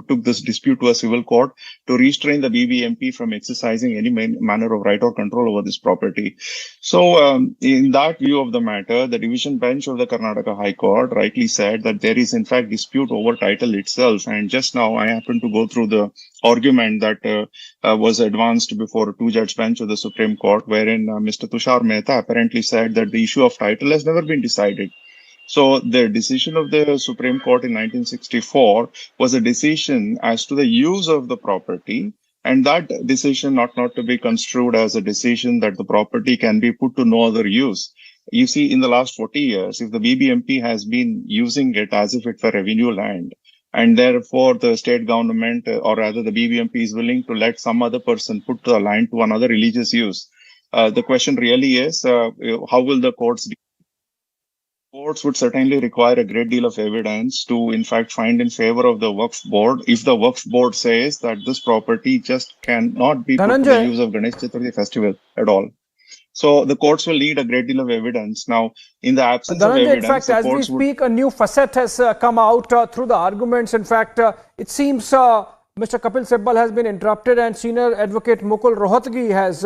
took this dispute to a civil court to restrain the BBMP from exercising any manner of right or control over this property. So in that view of the matter, the division bench of the Karnataka High Court rightly said that there is in fact dispute over title itself. And just now I happened to go through the argument that was advanced before a 2-judge bench of the Supreme Court, wherein Mr. Tushar Mehta apparently said that the issue of title has never been decided. So the decision of the Supreme Court in 1964 was a decision as to the use of the property, and that decision not to be construed as a decision that the property can be put to no other use. You see, in the last 40 years, if the BBMP has been using it as if it's a revenue land, and therefore the state government, or rather the BBMP, is willing to let some other person put the land to another religious use, the question really is, how will the courts deal? Courts would certainly require a great deal of evidence to, in fact, find in favor of the Waqf board. If the Waqf board says that this property just cannot be put to the use of Ganesh Chaturthi festival at all. So the courts will need a great deal of evidence. Now, in the absence of evidence, in fact, as we speak, a new facet has come out through the arguments. In fact, it seems Mr. Kapil Sibal has been interrupted, and senior advocate Mukul Rohatgi has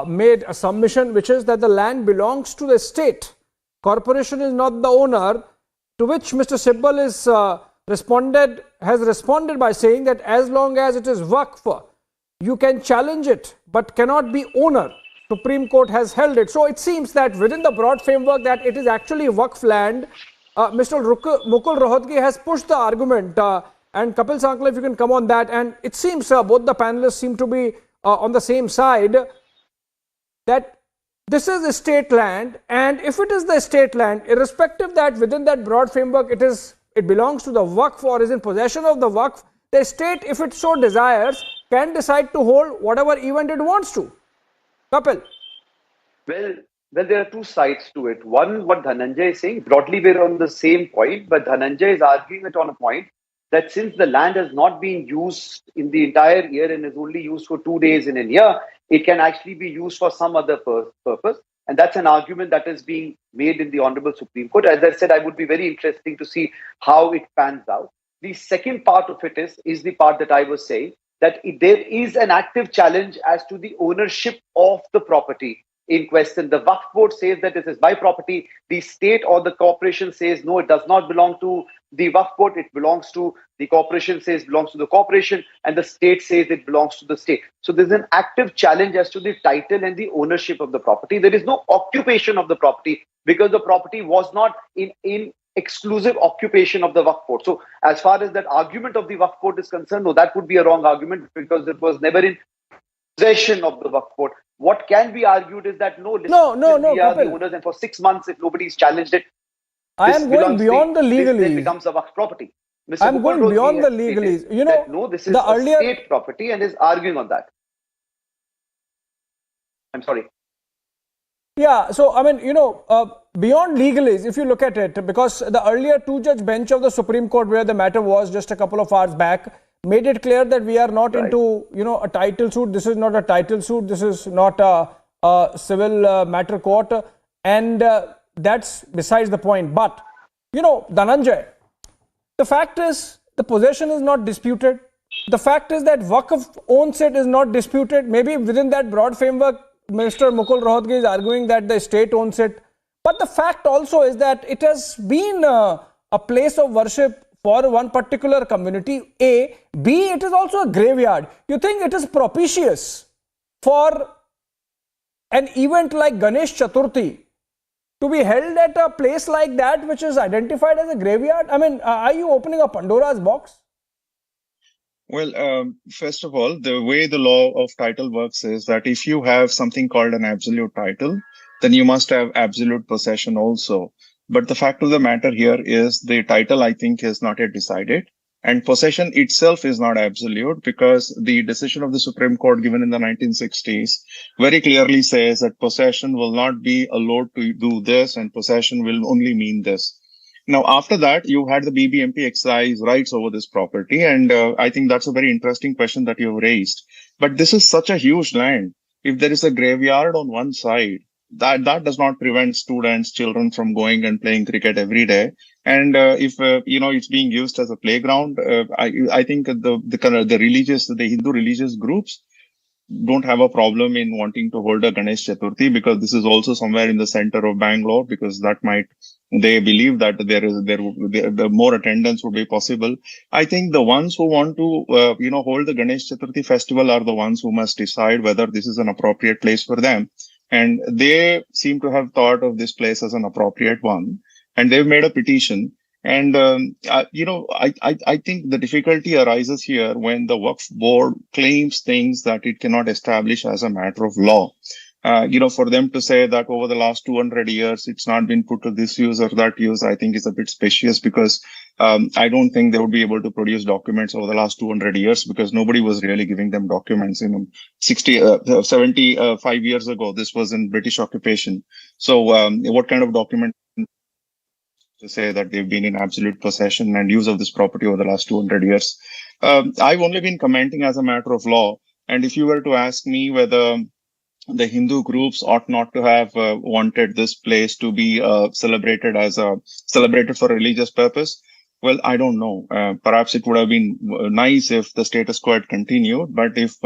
made a submission, which is that the land belongs to the state. Corporation is not the owner, to which Mr. Sibal has responded by saying that as long as it is Waqf, you can challenge it, but cannot be owner. Supreme Court has held it. So it seems that within the broad framework that it is actually Waqf land, Mr. Mukul Rohatgi has pushed the argument. And Kapil Sankla, if you can come on that. And it seems both the panelists seem to be on the same side, that this is state land, and if it is the state land, irrespective that within that broad framework it belongs to the Waqf or is in possession of the Waqf, the state, if it so desires, can decide to hold whatever event it wants to. Kapil. Well, there are two sides to it. One, what Dhananjay is saying, broadly we're on the same point, but Dhananjay is arguing it on a point that since the land has not been used in the entire year and is only used for 2 days in a year, it can actually be used for some other purpose. And that's an argument that is being made in the Honorable Supreme Court. As I said, I would be very interesting to see how it pans out. The second part of it is the part that I was saying, that there is an active challenge as to the ownership of the property in question. The Waqf board says that this is my property. The state or the corporation says, no, it does not belong to the Waqf board. It belongs to the corporation, says it belongs to the corporation, and the state says it belongs to the state. So there's an active challenge as to the title and the ownership of the property. There is no occupation of the property because the property was not in exclusive occupation of the Waqf board. So as far as that argument of the Waqf board is concerned, no, that would be a wrong argument because it was never in possession of the Waqf board. What can be argued is that no, we are the owners, and for 6 months, if nobody's challenged it, I am going beyond the legalese. This becomes a Waqf property. I am going beyond the legalese. You know, no, this is a state property, and is arguing on that. I'm sorry. Yeah, so I mean, beyond legalese, if you look at it, because the earlier two-judge bench of the Supreme Court, where the matter was just a couple of hours back, made it clear that we are not into, a title suit. This is not a title suit. This is not a civil matter court. And that's besides the point. But, Dhananjay, the fact is the possession is not disputed. The fact is that Waqf owns it is not disputed. Maybe within that broad framework, Mr. Mukul Rohatgi is arguing that the state owns it. But the fact also is that it has been a place of worship for one particular community, A. B, it is also a graveyard. You think it is propitious for an event like Ganesh Chaturthi to be held at a place like that, which is identified as a graveyard? I mean, are you opening a Pandora's box? Well, first of all, the way the law of title works is that if you have something called an absolute title, then you must have absolute possession also. But the fact of the matter here is the title, I think, is not yet decided. And possession itself is not absolute because the decision of the Supreme Court given in the 1960s very clearly says that possession will not be allowed to do this and possession will only mean this. Now, after that, you had the BBMP exercise rights over this property. And I think that's a very interesting question that you've raised. But this is such a huge land. If there is a graveyard on one side, that does not prevent students, children from going and playing cricket every day. And if it's being used as a playground, I think the Hindu religious groups don't have a problem in wanting to hold a Ganesh Chaturthi because this is also somewhere in the center of Bangalore because they believe that the more attendance would be possible. I think the ones who want to hold the Ganesh Chaturthi festival are the ones who must decide whether this is an appropriate place for them. And they seem to have thought of this place as an appropriate one. And they've made a petition. And, I think the difficulty arises here when the Waqf board claims things that it cannot establish as a matter of law. For them to say that over the last 200 years, it's not been put to this use or that use, I think is a bit specious because I don't think they would be able to produce documents over the last 200 years because nobody was really giving them documents. 75 years ago, this was in British occupation. So what kind of document to say that they've been in absolute possession and use of this property over the last 200 years? I've only been commenting as a matter of law. And if you were to ask me whether the Hindu groups ought not to have wanted this place to be celebrated for a religious purpose, well, I don't know. Perhaps it would have been nice if the status quo had continued. But if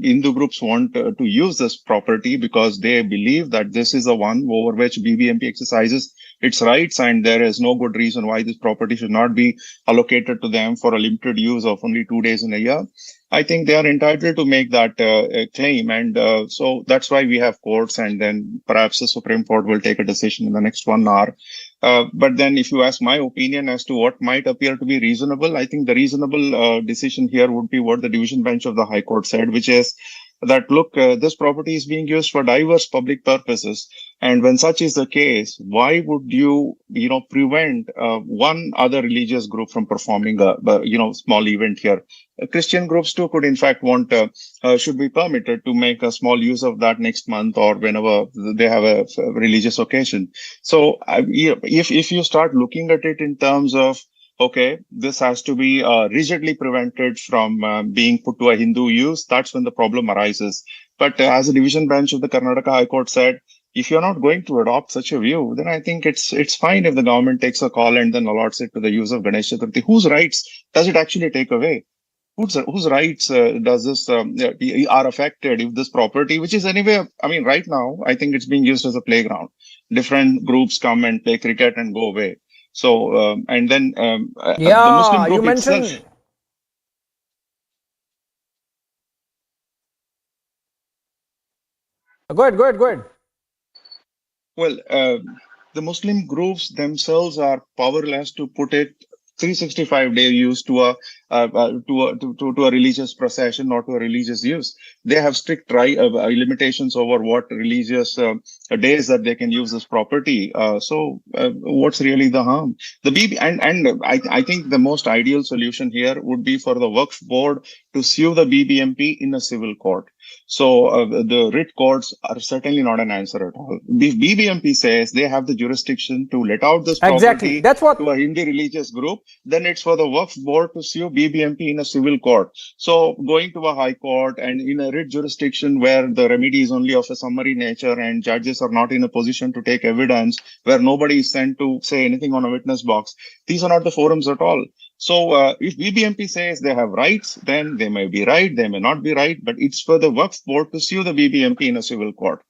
Hindu groups want to use this property because they believe that this is the one over which BBMP exercises its rights and there is no good reason why this property should not be allocated to them for a limited use of only 2 days in a year, I think they are entitled to make that claim. And so that's why we have courts, and then perhaps the Supreme Court will take a decision in the next 1 hour. But then if you ask my opinion as to what might appear to be reasonable, I think the reasonable decision here would be what the division bench of the High Court said, which is that, look, this property is being used for diverse public purposes. And when such is the case, why would you, prevent one other religious group from performing a small event here? Christian groups too could in fact should be permitted to make a small use of that next month or whenever they have a religious occasion. So if you start looking at it in terms of, okay, this has to be rigidly prevented from being put to a Hindu use, that's when the problem arises. But as a division bench of the Karnataka High Court said, if you're not going to adopt such a view, then I think it's fine if the government takes a call and then allots it to the use of Ganesh Chaturthi. Whose rights does it actually take away? Whose rights does this are affected if this property, which is anyway, right now, I think it's being used as a playground. Different groups come and play cricket and go away. So, and then the Muslim group you mentioned itself. Go ahead. Well, the Muslim groups themselves are powerless to put it 365-day use to a religious procession or to a religious use. They have strict limitations over what religious days that they can use this property. So what's really the harm? I think the most ideal solution here would be for the Waqf board to sue the BBMP in a civil court. So the writ courts are certainly not an answer at all. If BBMP says they have the jurisdiction to let out this property to a Hindu religious group, then it's for the Waqf board to sue BBMP in a civil court. So going to a high court and in a writ jurisdiction where the remedy is only of a summary nature and judges are not in a position to take evidence, where nobody is sent to say anything on a witness box, these are not the forums at all. So if BBMP says they have rights, then they may be right, they may not be right, but it's for the Waqf board to sue the BBMP in a civil court.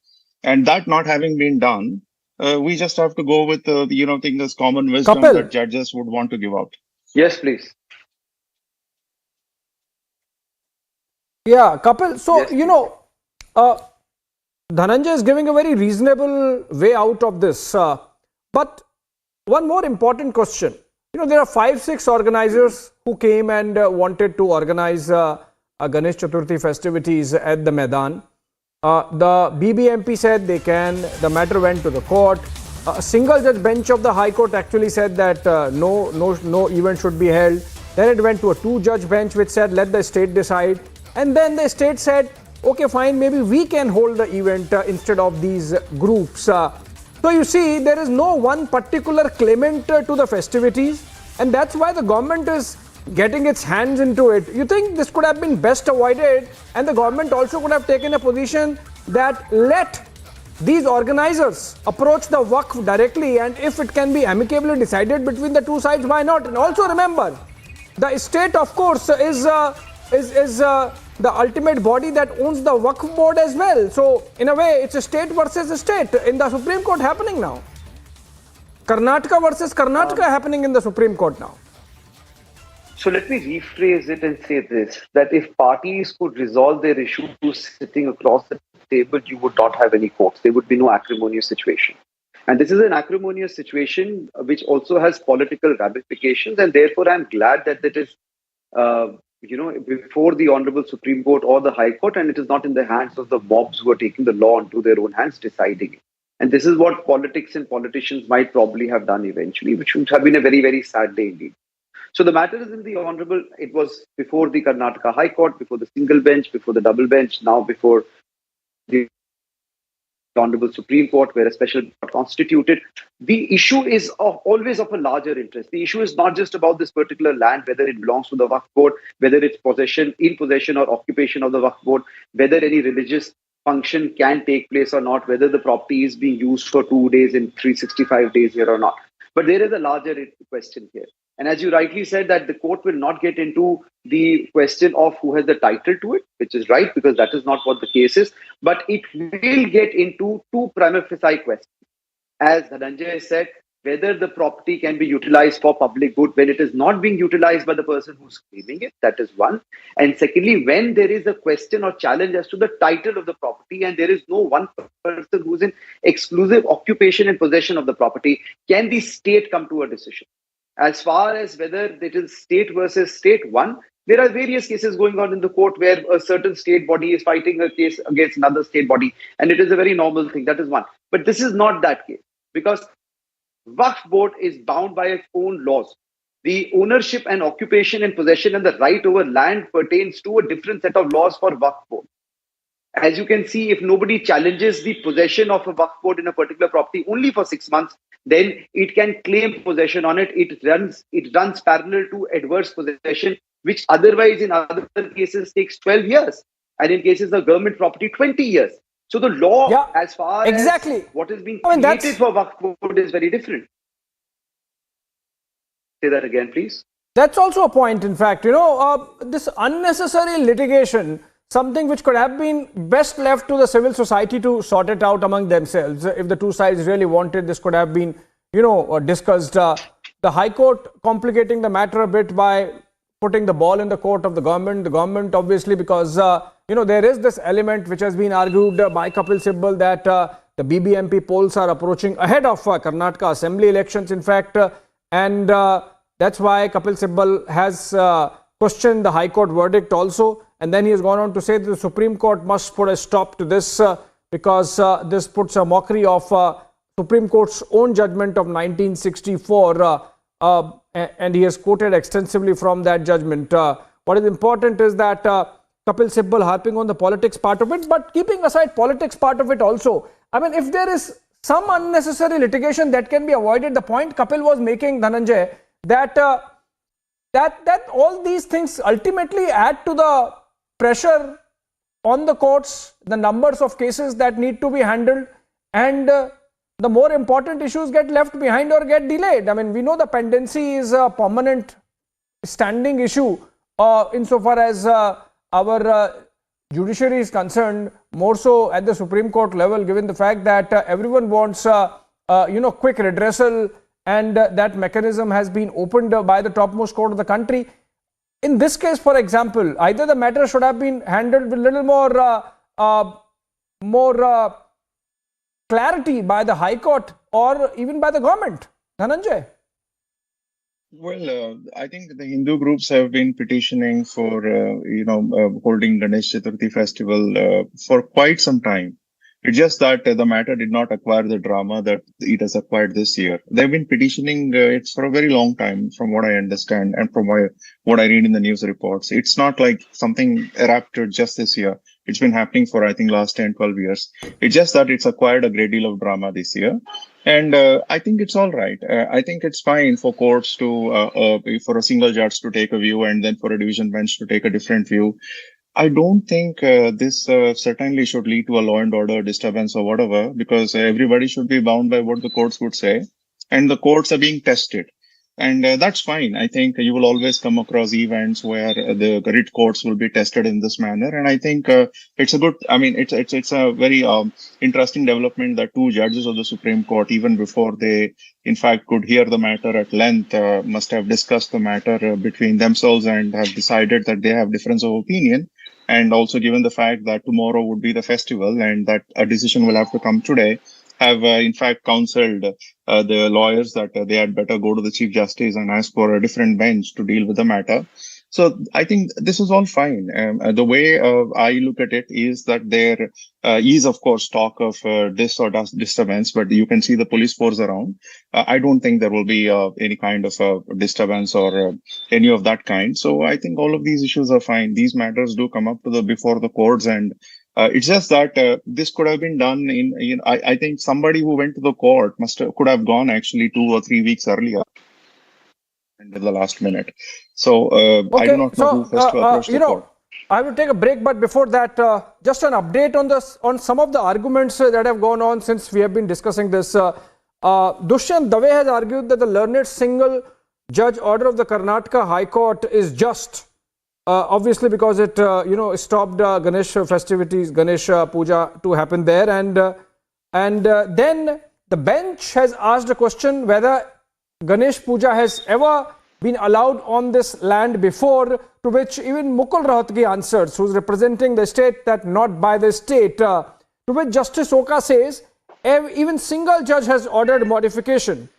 And that not having been done, we just have to go with think this common wisdom that judges would want to give out. Yes, please. Yeah, Kapil. So, Dhananjay is giving a very reasonable way out of this. But one more important question. There are 5-6 organizers who came and wanted to organize Ganesh Chaturthi festivities at the Maidan. The BBMP said they can. The matter went to the court. A single judge bench of the High Court actually said that no event should be held. Then it went to a 2-judge bench which said let the state decide. And then the state said, okay, fine, maybe we can hold the event instead of these groups. So you see, there is no one particular claimant to the festivities, and that's why the government is getting its hands into it. You think this could have been best avoided, and the government also could have taken a position that let these organizers approach the Waqf directly, and if it can be amicably decided between the two sides, why not? And also remember, the state, of course, is the ultimate body that owns the Waqf board as well. So, in a way, it's a state versus a state in the Supreme Court happening now. Karnataka versus Karnataka happening in the Supreme Court now. So let me rephrase it and say this, that if parties could resolve their issue sitting across the table, you would not have any courts. There would be no acrimonious situation. And this is an acrimonious situation which also has political ramifications, and therefore I'm glad that it is before the Honorable Supreme Court or the High Court, and it is not in the hands of the mobs who are taking the law into their own hands, deciding it. And this is what politics and politicians might probably have done eventually, which would have been a very, very sad day indeed. So the matter is in the Honorable, it was before the Karnataka High Court, before the single bench, before the double bench, now before the Honorable Supreme Court, where a special court constituted. The issue is always of a larger interest. The issue is not just about this particular land, whether it belongs to the Waqf board, whether it's in possession or occupation of the Waqf board, whether any religious function can take place or not, whether the property is being used for 2 days in 365 days here or not. But there is a larger question here. And as you rightly said, that the court will not get into the question of who has the title to it, which is right, because that is not what the case is. But it will get into two prima facie questions. As Dhananjay said, whether the property can be utilized for public good when it is not being utilized by the person who's claiming it. That is one. And secondly, when there is a question or challenge as to the title of the property and there is no one person who's in exclusive occupation and possession of the property, can the state come to a decision? As far as whether it is state versus state, one, there are various cases going on in the court where a certain state body is fighting a case against another state body, and it is a very normal thing. That is one. But this is not that case, because Waqf board is bound by its own laws. The ownership and occupation and possession and the right over land pertains to a different set of laws for Waqf board. As you can see, if nobody challenges the possession of a Waqf board in a particular property only for 6 months, then it can claim possession on it. It runs parallel to adverse possession, which otherwise in other cases takes 12 years. And in cases of government property, 20 years. So the law, as far as what is being created for Waqf board is very different. Say that again, please. That's also a point, in fact. This unnecessary litigation, something which could have been best left to the civil society to sort it out among themselves. If the two sides really wanted, this could have been, discussed. The High Court complicating the matter a bit by putting the ball in the court of the government. The government, obviously, because, there is this element which has been argued by Kapil Sibal that the BBMP polls are approaching ahead of Karnataka Assembly elections, in fact. And that's why Kapil Sibal has questioned the High Court verdict also. And then he has gone on to say that the Supreme Court must put a stop to this because this puts a mockery of Supreme Court's own judgment of 1964. And he has quoted extensively from that judgment. What is important is that Kapil Sibal harping on the politics part of it, but keeping aside politics part of it also. I mean, if there is some unnecessary litigation that can be avoided, the point Kapil was making, Dhananjay, that all these things ultimately add to the pressure on the courts, the numbers of cases that need to be handled, and the more important issues get left behind or get delayed. I mean, we know the pendency is a permanent standing issue insofar as our judiciary is concerned, more so at the Supreme Court level, given the fact that everyone wants, quick redressal, and that mechanism has been opened by the topmost court of the country. In this case, for example, either the matter should have been handled with a little more clarity by the High Court or even by the government. Dhananjay? Well, I think the Hindu groups have been petitioning for, holding Ganesh Chaturthi festival for quite some time. It's just that the matter did not acquire the drama that it has acquired this year. They've been petitioning it for a very long time, from what I understand and from what I read in the news reports. It's not like something erupted just this year. It's been happening for, I think, last 10, 12 years. It's just that it's acquired a great deal of drama this year. And I think it's all right. I think it's fine for courts to, for a single judge to take a view and then for a division bench to take a different view. I don't think this certainly should lead to a law and order disturbance or whatever, because everybody should be bound by what the courts would say. And the courts are being tested. And that's fine. I think you will always come across events where the writ courts will be tested in this manner. And I think it's a good, it's a very interesting development that two judges of the Supreme Court, even before they, in fact, could hear the matter at length, must have discussed the matter between themselves and have decided that they have difference of opinion. And also given the fact that tomorrow would be the festival and that a decision will have to come today, have in fact counseled the lawyers that they had better go to the Chief Justice and ask for a different bench to deal with the matter. So I think this is all fine. The way I look at it is that there is, of course, talk of disturbance, but you can see the police force around. I don't think there will be any kind of disturbance or any of that kind. So I think all of these issues are fine. These matters do come up to before the courts, and it's just that this could have been done I think somebody who went to the court could have gone actually 2 or 3 weeks earlier. At the last minute. So I do not know who first to approach the court. I will take a break, but before that, just an update on some of the arguments that have gone on since we have been discussing this. Dushyant Dave has argued that the learned single judge order of the Karnataka High Court is just, obviously because it stopped Ganesh festivities, Ganesh puja to happen there, and then the bench has asked a question whether Ganesh puja has ever been allowed on this land before, to which even Mukul Rohatgi answers, who's representing the state, that not by the state. To which Justice Oka says, even single judge has ordered modification.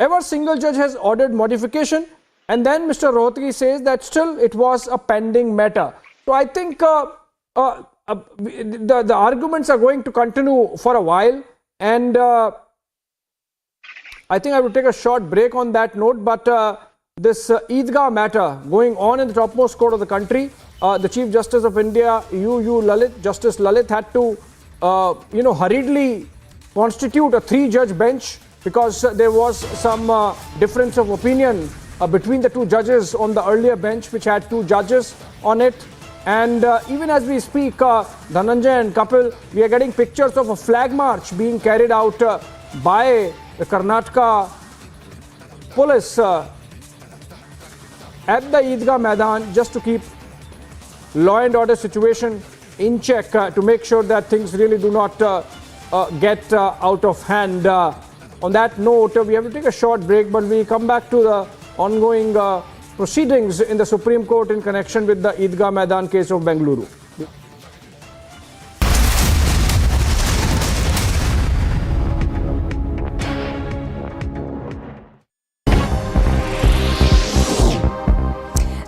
Ever single judge has ordered modification, and then Mr. Rohatgi says that still it was a pending matter. So I think the arguments are going to continue for a while, and I think I will take a short break on that note, but this Eidgah matter going on in the topmost court of the country, the Chief Justice of India, Justice Lalit, had to, hurriedly constitute a 3-judge bench because there was some difference of opinion between the 2 judges on the earlier bench, which had 2 judges on it. And even as we speak, Dhananjay and Kapil, we are getting pictures of a flag march being carried out by the Karnataka police at the Eidgah Maidan, just to keep law and order situation in check, to make sure that things really do not get out of hand. On that note, we have to take a short break, but we come back to the ongoing proceedings in the Supreme Court in connection with the Eidgah Maidan case of Bengaluru.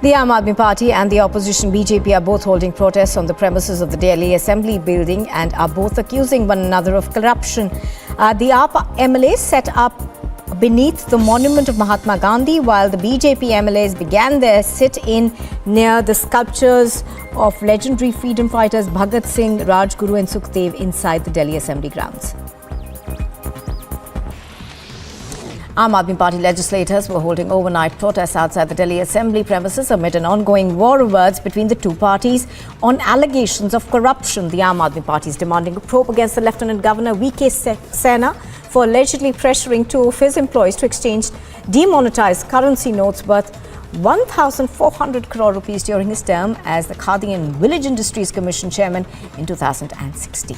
The Aam Aadmi Party and the opposition BJP are both holding protests on the premises of the Delhi Assembly building and are both accusing one another of corruption. The AAP MLAs set up beneath the monument of Mahatma Gandhi, while the BJP MLAs began their sit-in near the sculptures of legendary freedom fighters Bhagat Singh, Rajguru and Sukhdev inside the Delhi Assembly grounds. Aam Aadmi Party legislators were holding overnight protests outside the Delhi Assembly premises amid an ongoing war of words between the two parties on allegations of corruption. The Aam Aadmi Party is demanding a probe against the Lieutenant Governor V.K. Sena for allegedly pressuring 2 of his employees to exchange demonetized currency notes worth 1,400 crore rupees during his term as the Khadi and Village Industries Commission chairman in 2016.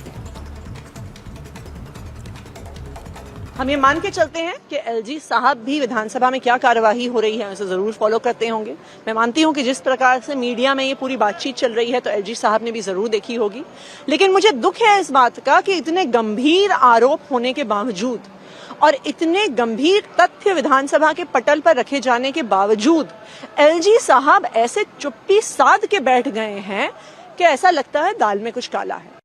हम ये मान के चलते हैं कि LG साहब भी विधानसभा में क्या कार्यवाही हो रही है उसे जरूर फॉलो करते होंगे। मैं मानती हूं कि जिस प्रकार से मीडिया में ये पूरी बातचीत चल रही है तो एलजी साहब ने भी जरूर देखी होगी, लेकिन मुझे दुख है इस बात का कि इतने गंभीर आरोप होने के बावजूद और इतने गंभीर तथ्य विधानसभा के पटल पर रखे जाने के बावजूद एलजी साहब ऐसे चुप्पी साध के बैठ गए हैं कि ऐसा लगता है दाल में कुछ काला है।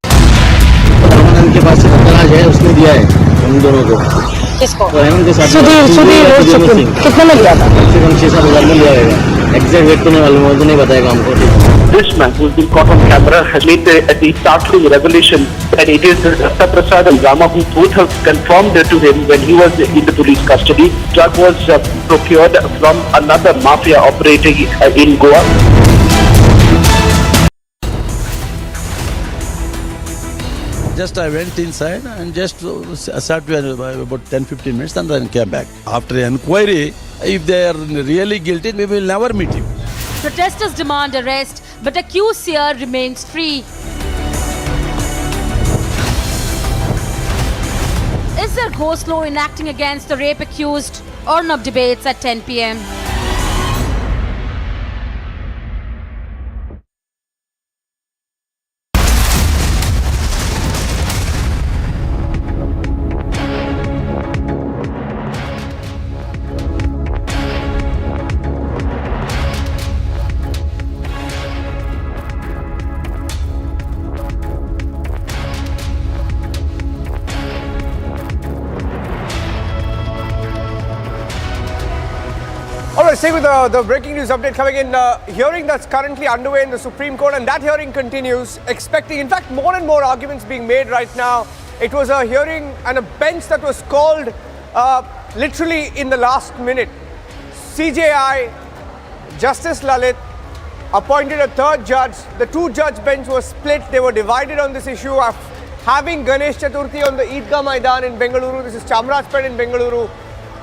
के पास है, उसने दिया है उन दोनों को। किसको? तो हेमंत के साथ सुधीर कितने में लिया था? कम से कम 6-7 हज़ार में लिया होगा। एग्जैक्ट रेट तो नहीं मालूम, वो तो नहीं बताएगा हमको। This man who's been caught on camera has made the startling revelation that it is Datta Prasad and Rama who both have confirmed to him when he was in the police custody. Drug was procured from another mafia operating in Goa. Just I went inside and just sat about 10-15 minutes and then came back. After inquiry, if they are really guilty, we will never meet him. Protesters demand arrest, but accused Seer remains free. Is there ghost law enacting against the rape accused? Roundup debates at 10 p.m. All right, stay with the breaking news update coming in. Hearing that's currently underway in the Supreme Court, and that hearing continues, expecting, in fact, more and more arguments being made right now. It was a hearing and a bench that was called literally in the last minute. CJI, Justice Lalit, appointed a third judge. The two-judge bench was split. They were divided on this issue of having Ganesh Chaturthi on the Eidgah Maidan in Bengaluru. This is Chamarajpet in Bengaluru.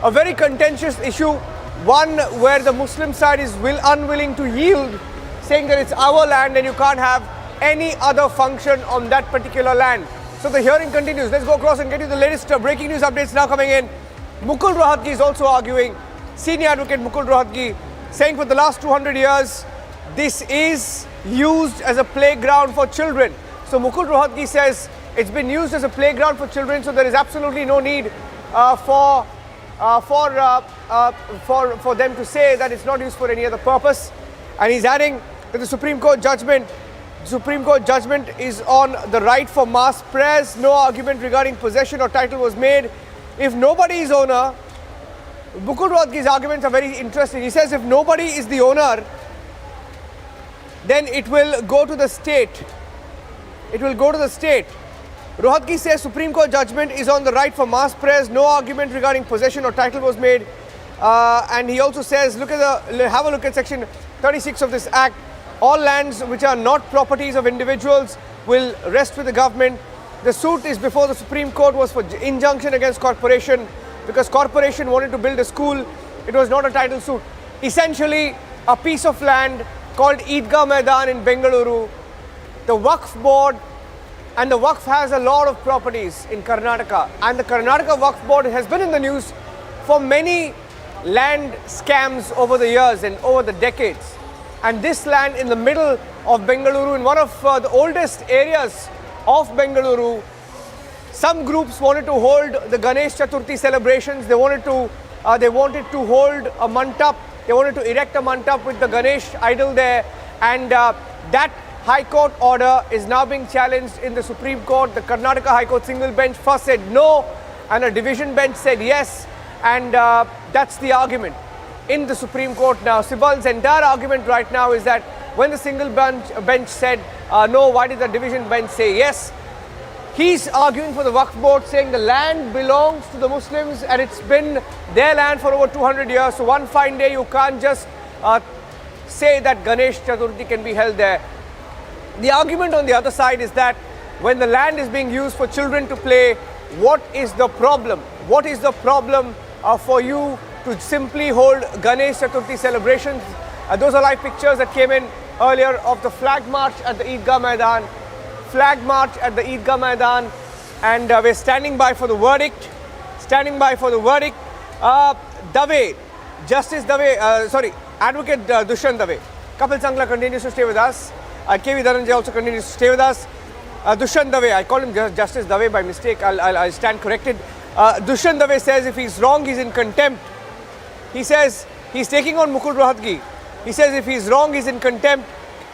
A very contentious issue. One where the Muslim side is unwilling to yield, saying that it's our land and you can't have any other function on that particular land. So the hearing continues. Let's go across and get you the latest breaking news updates now coming in. Mukul Rohatgi is also arguing. Senior advocate Mukul Rohatgi saying for the last 200 years, this is used as a playground for children. So Mukul Rohatgi says it's been used as a playground for children, so there is absolutely no need for them to say that it's not used for any other purpose. And he's adding that the Supreme Court judgment is on the right for mass prayers. No argument regarding possession or title was made. If nobody is owner, Mukul Rohatgi's arguments are very interesting. He says if nobody is the owner, then it will go to the state. It will go to the state. Rohatgi says Supreme Court judgment is on the right for mass prayers. No argument regarding possession or title was made. And he also says, have a look at section 36 of this act. All lands which are not properties of individuals will rest with the government. The suit is before the Supreme Court was for injunction against corporation because corporation wanted to build a school. It was not a title suit. Essentially, a piece of land called Eidgah Maidan in Bengaluru. The Waqf board, and the Waqf has a lot of properties in Karnataka, and the Karnataka Waqf board has been in the news for many land scams over the years and over the decades. And this land in the middle of Bengaluru, in one of the oldest areas of Bengaluru, some groups wanted to hold the Ganesh Chaturthi celebrations. They wanted to hold a mantap. They wanted to erect a mantap with the Ganesh idol there, and that High Court order is now being challenged in the Supreme Court. The Karnataka High Court single bench first said no, and a division bench said yes, and that's the argument in the Supreme Court now. Sibal's entire argument right now is that when the single bench said no, why did the division bench say yes? He's arguing for the Waqf board, saying the land belongs to the Muslims and it's been their land for over 200 years. So one fine day you can't just say that Ganesh Chaturthi can be held there. The argument on the other side is that when the land is being used for children to play, what is the problem? What is the problem for you to simply hold Ganesh Chaturthi celebrations? Those are live pictures that came in earlier of the flag march at the Eidgah Maidan. Flag march at the Eidgah Maidan, and we're standing by for the verdict. Dave, Justice Dave, Advocate Dushyant Dave. Kapil Sangla continues to stay with us. KV Dhananjay also continues to stay with us. Dushyant Dave, I called him Justice Dave by mistake. I'll stand corrected. Dushyant Dave says if he's wrong, he's in contempt. He says he's taking on Mukul Rohatgi. He says if he's wrong, he's in contempt.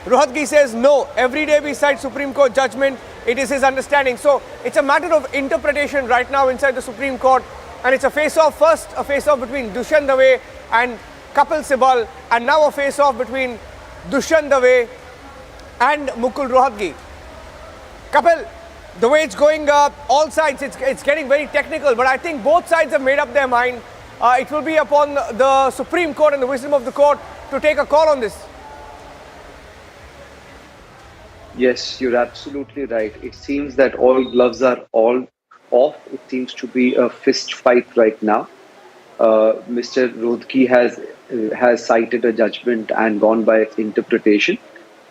Rohatgi says no. Every day we cite Supreme Court judgment. It is his understanding. So it's a matter of interpretation right now inside the Supreme Court. And it's a face-off. First, a face-off between Dushyant Dave and Kapil Sibal. And now a face-off between Dushyant Dave and Mukul Rohatgi. Kapil, the way it's going, all sides, it's getting very technical. But I think both sides have made up their mind. It will be upon the Supreme Court and the wisdom of the court to take a call on this. Yes, you're absolutely right. It seems that all gloves are all off. It seems to be a fist fight right now. Mr. Rohatgi has cited a judgment and gone by its interpretation.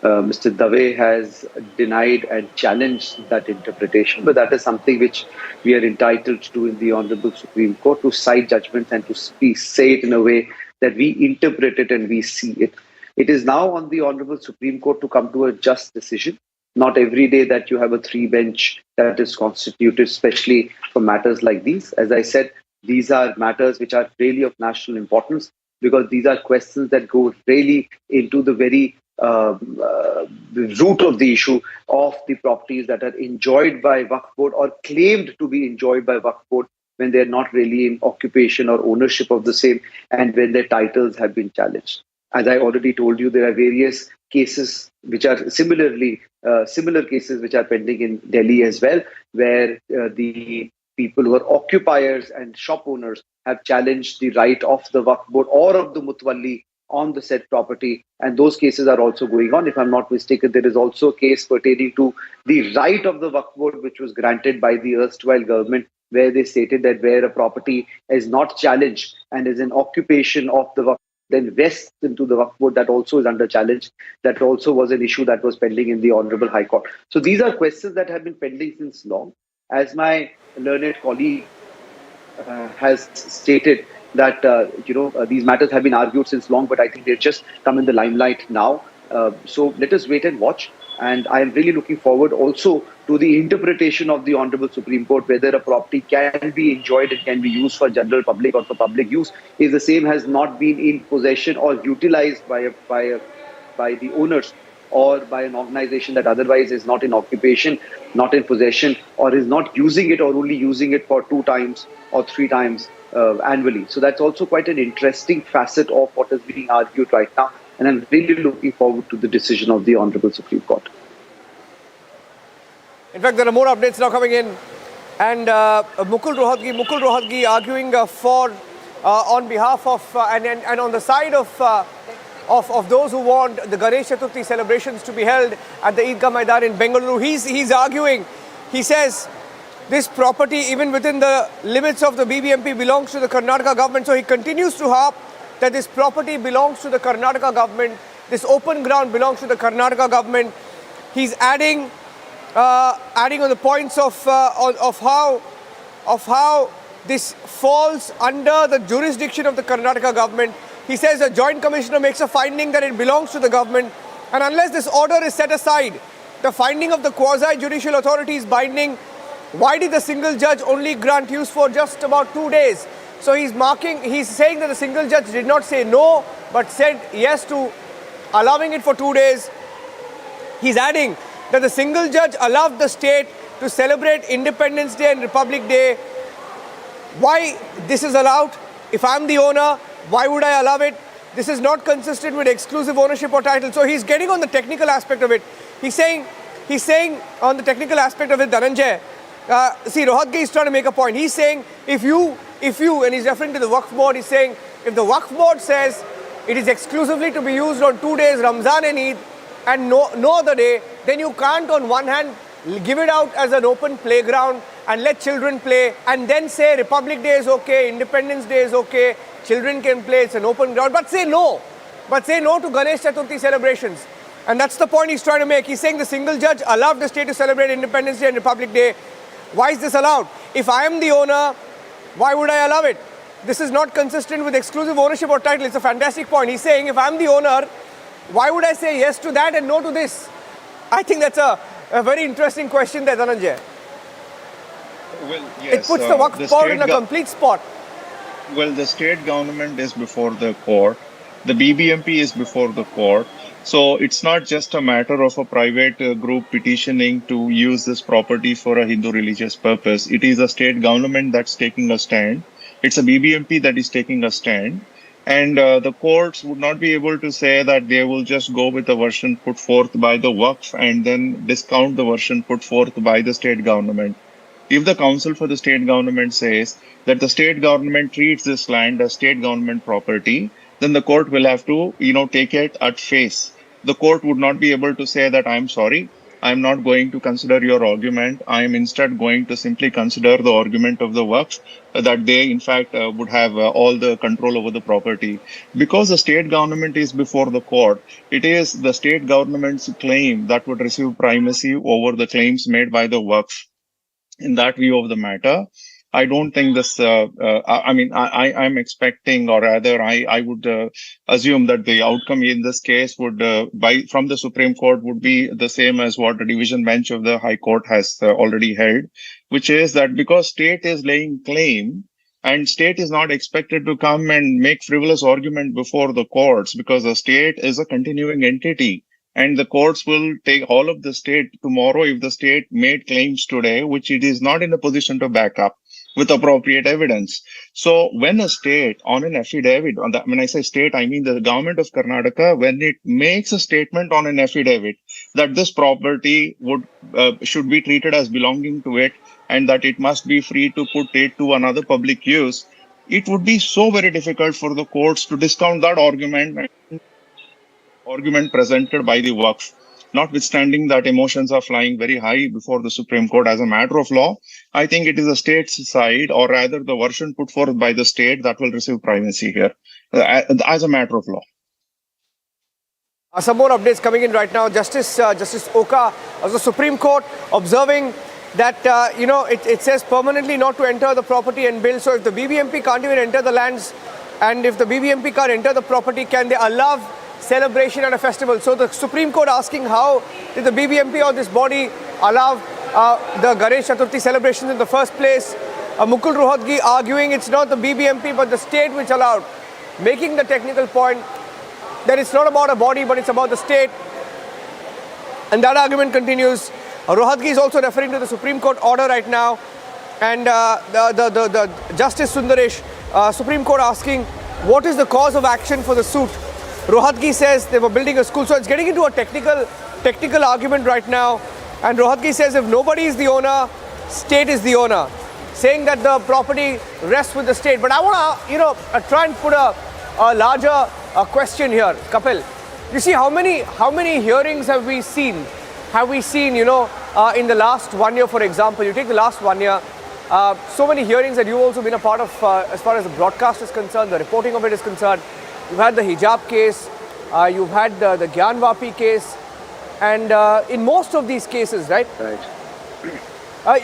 Mr. Dave has denied and challenged that interpretation, but that is something which we are entitled to do in the Honorable Supreme Court, to cite judgments and to say it in a way that we interpret it and we see it. It is now on the Honorable Supreme Court to come to a just decision. Not every day that you have a three-bench that is constituted, especially for matters like these. As I said, these are matters which are really of national importance, because these are questions that go really into the very the root of the issue of the properties that are enjoyed by Waqf board or claimed to be enjoyed by Waqf board. when they're not really in occupation or ownership of the same, and when their titles have been challenged. As I already told you, there are various cases which are similar cases which are pending in Delhi as well, where the people who are occupiers and shop owners have challenged the right of the Waqf board or of the Mutawalli on the said property, and those cases are also going on. If I'm not mistaken, there is also a case pertaining to the right of the Waqf board, which was granted by the erstwhile government, where they stated that where a property is not challenged and is in occupation of the Waqf, then vests into the Waqf board, that also is under challenge. That also was an issue that was pending in the Honorable High Court. So these are questions that have been pending since long. As my learned colleague has stated, that these matters have been argued since long, but I think they've just come in the limelight now. So let us wait and watch. And I am really looking forward also to the interpretation of the Honorable Supreme Court, whether a property can be enjoyed and can be used for general public or for public use, if the same has not been in possession or utilized by the owners or by an organization that otherwise is not in occupation, not in possession, or is not using it or only using it for 2 times or 3 times annually. So that's also quite an interesting facet of what is being argued right now. And I'm really looking forward to the decision of the Honorable Supreme Court. In fact, there are more updates now coming in. And Mukul Rohatgi arguing on behalf of and on the side of those who want the Ganesh Chaturthi celebrations to be held at the Eidgah Maidan in Bengaluru. He's arguing, he says, this property, even within the limits of the BBMP, belongs to the Karnataka government. So he continues to harp that this property belongs to the Karnataka government. This open ground belongs to the Karnataka government. He's adding on the points of how this falls under the jurisdiction of the Karnataka government. He says a joint commissioner makes a finding that it belongs to the government, and unless this order is set aside, the finding of the quasi-judicial authority is binding. Why did the single judge only grant use for just about 2 days? So he's saying that the single judge did not say no, but said yes to allowing it for 2 days. He's adding that the single judge allowed the state to celebrate Independence Day and Republic Day. Why this is allowed? If I'm the owner, why would I allow it? This is not consistent with exclusive ownership or title. So he's getting on the technical aspect of it. He's saying on the technical aspect of it, Dhananjay, see, Rohatgi is trying to make a point. He's saying if you, and he's referring to the Waqf board, he's saying if the Waqf board says it is exclusively to be used on 2 days, Ramzan and Eid, and no other day, then you can't on one hand give it out as an open playground and let children play, and then say Republic Day is okay, Independence Day is okay, children can play, it's an open ground, but say no to Ganesh Chaturthi celebrations. And that's the point he's trying to make. He's saying the single judge allowed the state to celebrate Independence Day and Republic Day. Why is this allowed? If I am the owner, why would I allow it? This is not consistent with exclusive ownership or title. It's a fantastic point. He's saying if I'm the owner, why would I say yes to that and no to this? I think that's a very interesting question there, Dhananjay. Well, yes, it puts the Waqf board in a complete spot. Well, the state government is before the court. The BBMP is before the court. So it's not just a matter of a private group petitioning to use this property for a Hindu religious purpose. It is a state government that's taking a stand. It's a BBMP that is taking a stand. And the courts would not be able to say that they will just go with the version put forth by the Waqf and then discount the version put forth by the state government. If the counsel for the state government says that the state government treats this land as state government property, then the court will have to, take it at face. The court would not be able to say that I'm sorry, I'm not going to consider your argument. I am instead going to simply consider the argument of the Waqf that they, in fact, would have all the control over the property. Because the state government is before the court, it is the state government's claim that would receive primacy over the claims made by the Waqf. In that view of the matter, I don't think this, I'm expecting, or rather, I would assume that the outcome in this case would, from the Supreme Court, would be the same as what the division bench of the High Court has already held, which is that because state is laying claim, and state is not expected to come and make frivolous argument before the courts, because the state is a continuing entity. And the courts will take all of the state tomorrow if the state made claims today, which it is not in a position to back up. with appropriate evidence. So when a state on an affidavit, when I say state, I mean the government of Karnataka, when it makes a statement on an affidavit that this property should be treated as belonging to it and that it must be free to put it to another public use, it would be so very difficult for the courts to discount that argument presented by the Waqf. Notwithstanding that emotions are flying very high before the Supreme Court as a matter of law, I think it is the state's side, or rather the version put forth by the state, that will receive primacy here as a matter of law. Some more updates coming in right now. Justice Oka of the Supreme Court observing that, it says permanently not to enter the property and build. So if the BBMP can't even enter the lands, and if the BBMP can't enter the property, can they allow celebration and a festival? So the Supreme Court asking how did the BBMP or this body allow the Ganesh Chaturthi celebrations in the first place? Mukul Rohatgi arguing it's not the BBMP but the state which allowed, making the technical point that it's not about a body but it's about the state. And that argument continues. Rohatgi is also referring to the Supreme Court order right now, and the Justice Sundaresh, Supreme Court asking what is the cause of action for the suit. Rohatgi says they were building a school. So it's getting into a technical argument right now. And Rohatgi says if nobody is the owner, state is the owner, saying that the property rests with the state. But I want to, try and put a larger question here, Kapil. You see, how many hearings have we seen? In the last 1 year, for example, you take the last 1 year, so many hearings that you've also been a part of as far as the broadcast is concerned, the reporting of it is concerned. You've had the hijab case, you've had the Gyanvapi case, and in most of these cases, right?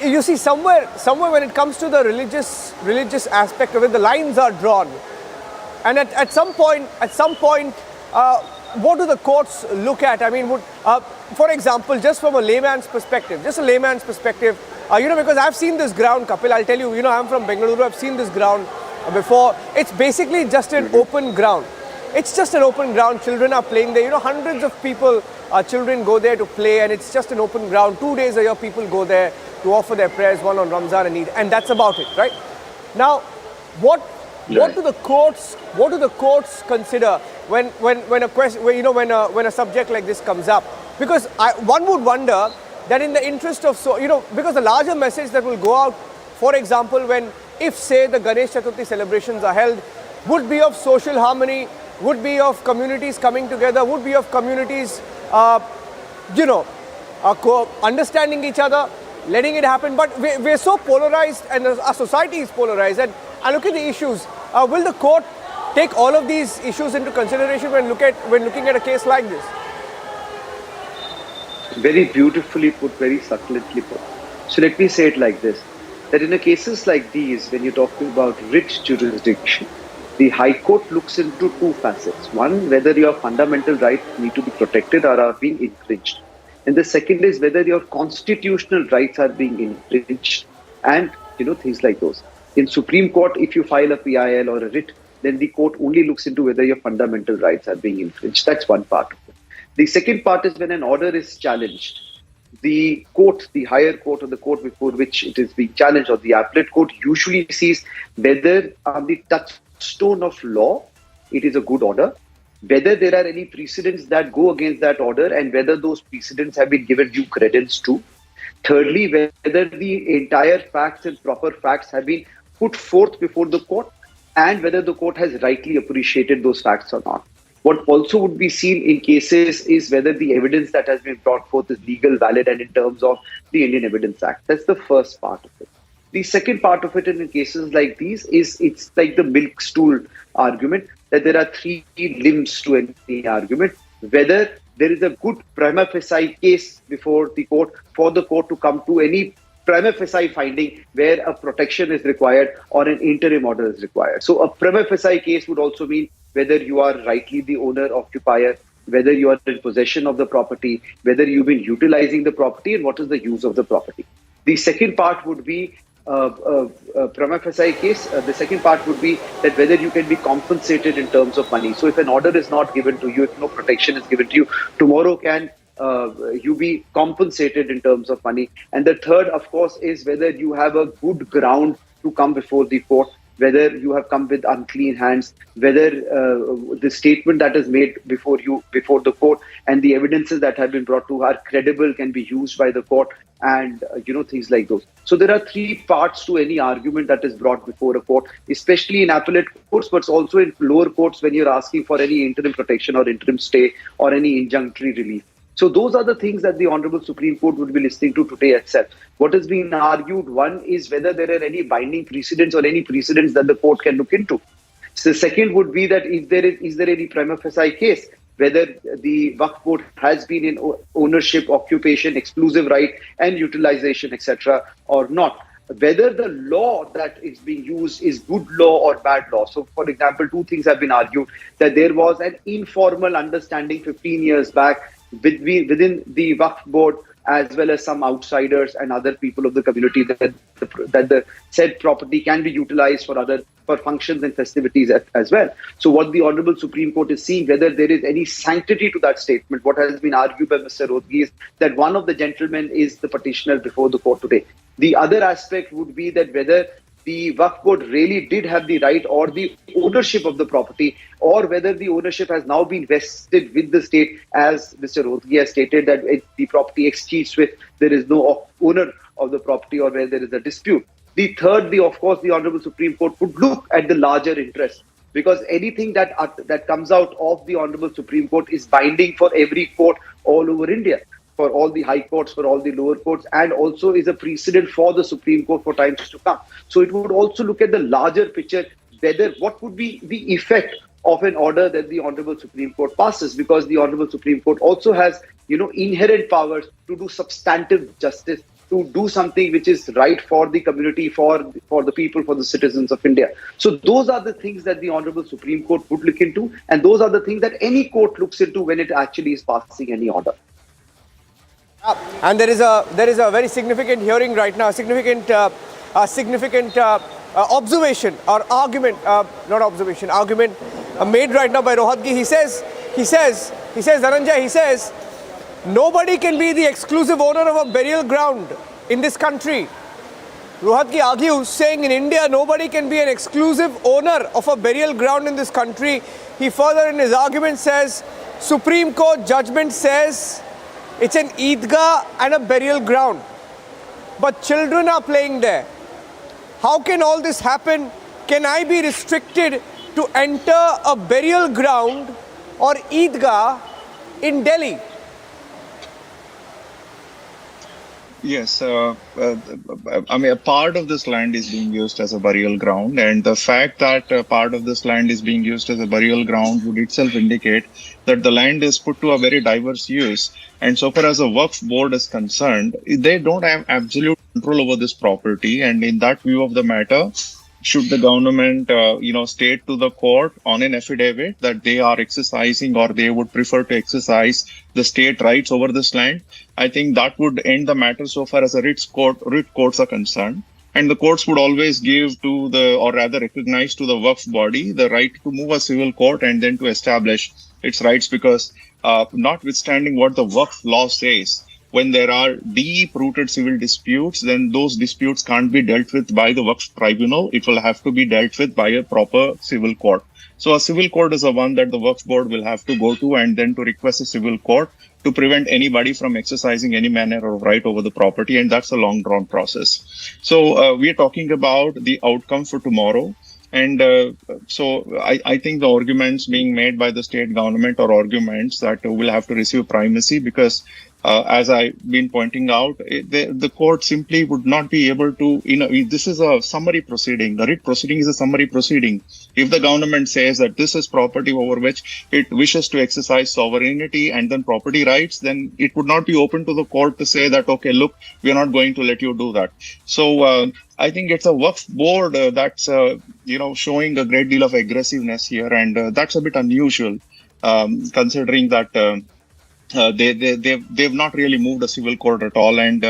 You see, somewhere when it comes to the religious aspect of it, the lines are drawn. And at some point, what do the courts look at? I mean, for example, just from a layman's perspective, because I've seen this ground, Kapil, I'll tell you, I'm from Bengaluru, I've seen this ground before. It's basically just an open ground. It's just an open ground. Children are playing there. Hundreds of children go there to play, and it's just an open ground. 2 days a year, people go there to offer their prayers, one on Ramzan and Eid, and that's about it, right? Now, what do the courts consider when a subject like this comes up? Because one would wonder that in the interest of because the larger message that will go out, for example, if say the Ganesh Chaturthi celebrations are held, would be of social harmony, would be of communities coming together, would be of communities, understanding each other, letting it happen. But we're so polarized, and our society is polarized. And I look at the issues. Will the court take all of these issues into consideration when looking at a case like this? Very beautifully put, very succinctly put. So let me say it like this, that in cases like these, when you're talking about writ jurisdiction, the High Court looks into two facets. One, whether your fundamental rights need to be protected or are being infringed. And the second is whether your constitutional rights are being infringed, and things like those. In Supreme Court, if you file a PIL or a writ, then the court only looks into whether your fundamental rights are being infringed. That's one part of it. The second part is when an order is challenged. The court, the higher court or the court before which it is being challenged, or the appellate court, usually sees whether on the touchstone of law it is a good order, whether there are any precedents that go against that order, and whether those precedents have been given due credence to. Thirdly, whether the entire facts and proper facts have been put forth before the court, and whether the court has rightly appreciated those facts or not. What also would be seen in cases is whether the evidence that has been brought forth is legal, valid, and in terms of the Indian Evidence Act. That's the first part of it. The second part of it in cases like these is it's like the milk stool argument, that there are three limbs to any argument. Whether there is a good prima facie case before the court for the court to come to any prima facie finding where a protection is required or an interim order is required. So a prima facie case would also mean whether you are rightly the owner, occupier, whether you are in possession of the property, whether you've been utilizing the property, and what is the use of the property. The second part would be prima facie case. The second part would be that whether you can be compensated in terms of money. So if an order is not given to you, if no protection is given to you, tomorrow can you be compensated in terms of money. And the third, of course, is whether you have a good ground to come before the court, whether you have come with unclean hands, whether the statement that is made before the court and the evidences that have been brought to are credible, can be used by the court, and things like those. So there are three parts to any argument that is brought before a court, especially in appellate courts, but also in lower courts when you're asking for any interim protection or interim stay or any injunctory relief. So those are the things that the Honorable Supreme Court would be listening to today itself. What is being argued, one, is whether there are any binding precedents or any precedents that the court can look into. So the second would be that is there any prima facie case, whether the Waqf Board has been in ownership, occupation, exclusive right and utilization, etc. or not. Whether the law that is being used is good law or bad law. So, for example, two things have been argued, that there was an informal understanding 15 years back within the Waqf Board as well as some outsiders and other people of the community that the said property can be utilized for functions and festivities as well. So what the Honorable Supreme Court is seeing, whether there is any sanctity to that statement. What has been argued by Mr. Rodgi is that one of the gentlemen is the petitioner before the court today. The other aspect would be that whether the Waqf Board really did have the right or the ownership of the property, or whether the ownership has now been vested with the state, as Mr. Rodgi has stated that the property exceeds with, there is no owner of the property, or where there is a dispute. The third, of course, the Honorable Supreme Court would look at the larger interest, because anything that comes out of the Honorable Supreme Court is binding for every court all over India, for all the high courts, for all the lower courts, and also is a precedent for the Supreme Court for times to come. So it would also look at the larger picture, what would be the effect of an order that the Honorable Supreme Court passes, because the Honorable Supreme Court also has, inherent powers to do substantive justice, to do something which is right for the community, for the people, for the citizens of India. So those are the things that the Honorable Supreme Court would look into, and those are the things that any court looks into when it actually is passing any order. And there is a very significant hearing right now, significant observation or argument, argument made right now by Rohatgi. He says, Dhananjay, he says, nobody can be the exclusive owner of a burial ground in this country. Rohatgi argues, saying in India, nobody can be an exclusive owner of a burial ground in this country. He further in his argument says, Supreme Court judgment says, it's an Eidgah and a burial ground. But children are playing there. How can all this happen? Can I be restricted to enter a burial ground or Eidgah in Delhi? Yes, I mean, a part of this land is being used as a burial ground, and the fact that part of this land is being used as a burial ground would itself indicate that the land is put to a very diverse use. And so far as the Waqf Board is concerned, they don't have absolute control over this property. And in that view of the matter, should the government, state to the court on an affidavit that they are exercising or they would prefer to exercise the state rights over this land, I think that would end the matter so far as the writ courts are concerned. And the courts would always give to recognize to the Waqf body the right to move a civil court and then to establish its rights, because notwithstanding what the Waqf law says, when there are deep-rooted civil disputes, then those disputes can't be dealt with by the Waqf tribunal. It will have to be dealt with by a proper civil court. So a civil court is the one that the Waqf Board will have to go to, and then to request a civil court to prevent anybody from exercising any manner of right over the property. And that's a long-drawn process. So we are talking about the outcome for tomorrow. And so I think the arguments being made by the state government are arguments that will have to receive primacy, because as I've been pointing out, the court simply would not be able to, this is a summary proceeding. The writ proceeding is a summary proceeding. If the government says that this is property over which it wishes to exercise sovereignty and then property rights, then it would not be open to the court to say that, okay, look, we are not going to let you do that. So I think it's a Waqf Board that's, showing a great deal of aggressiveness here. And that's a bit unusual, considering that they've not really moved a civil court at all, and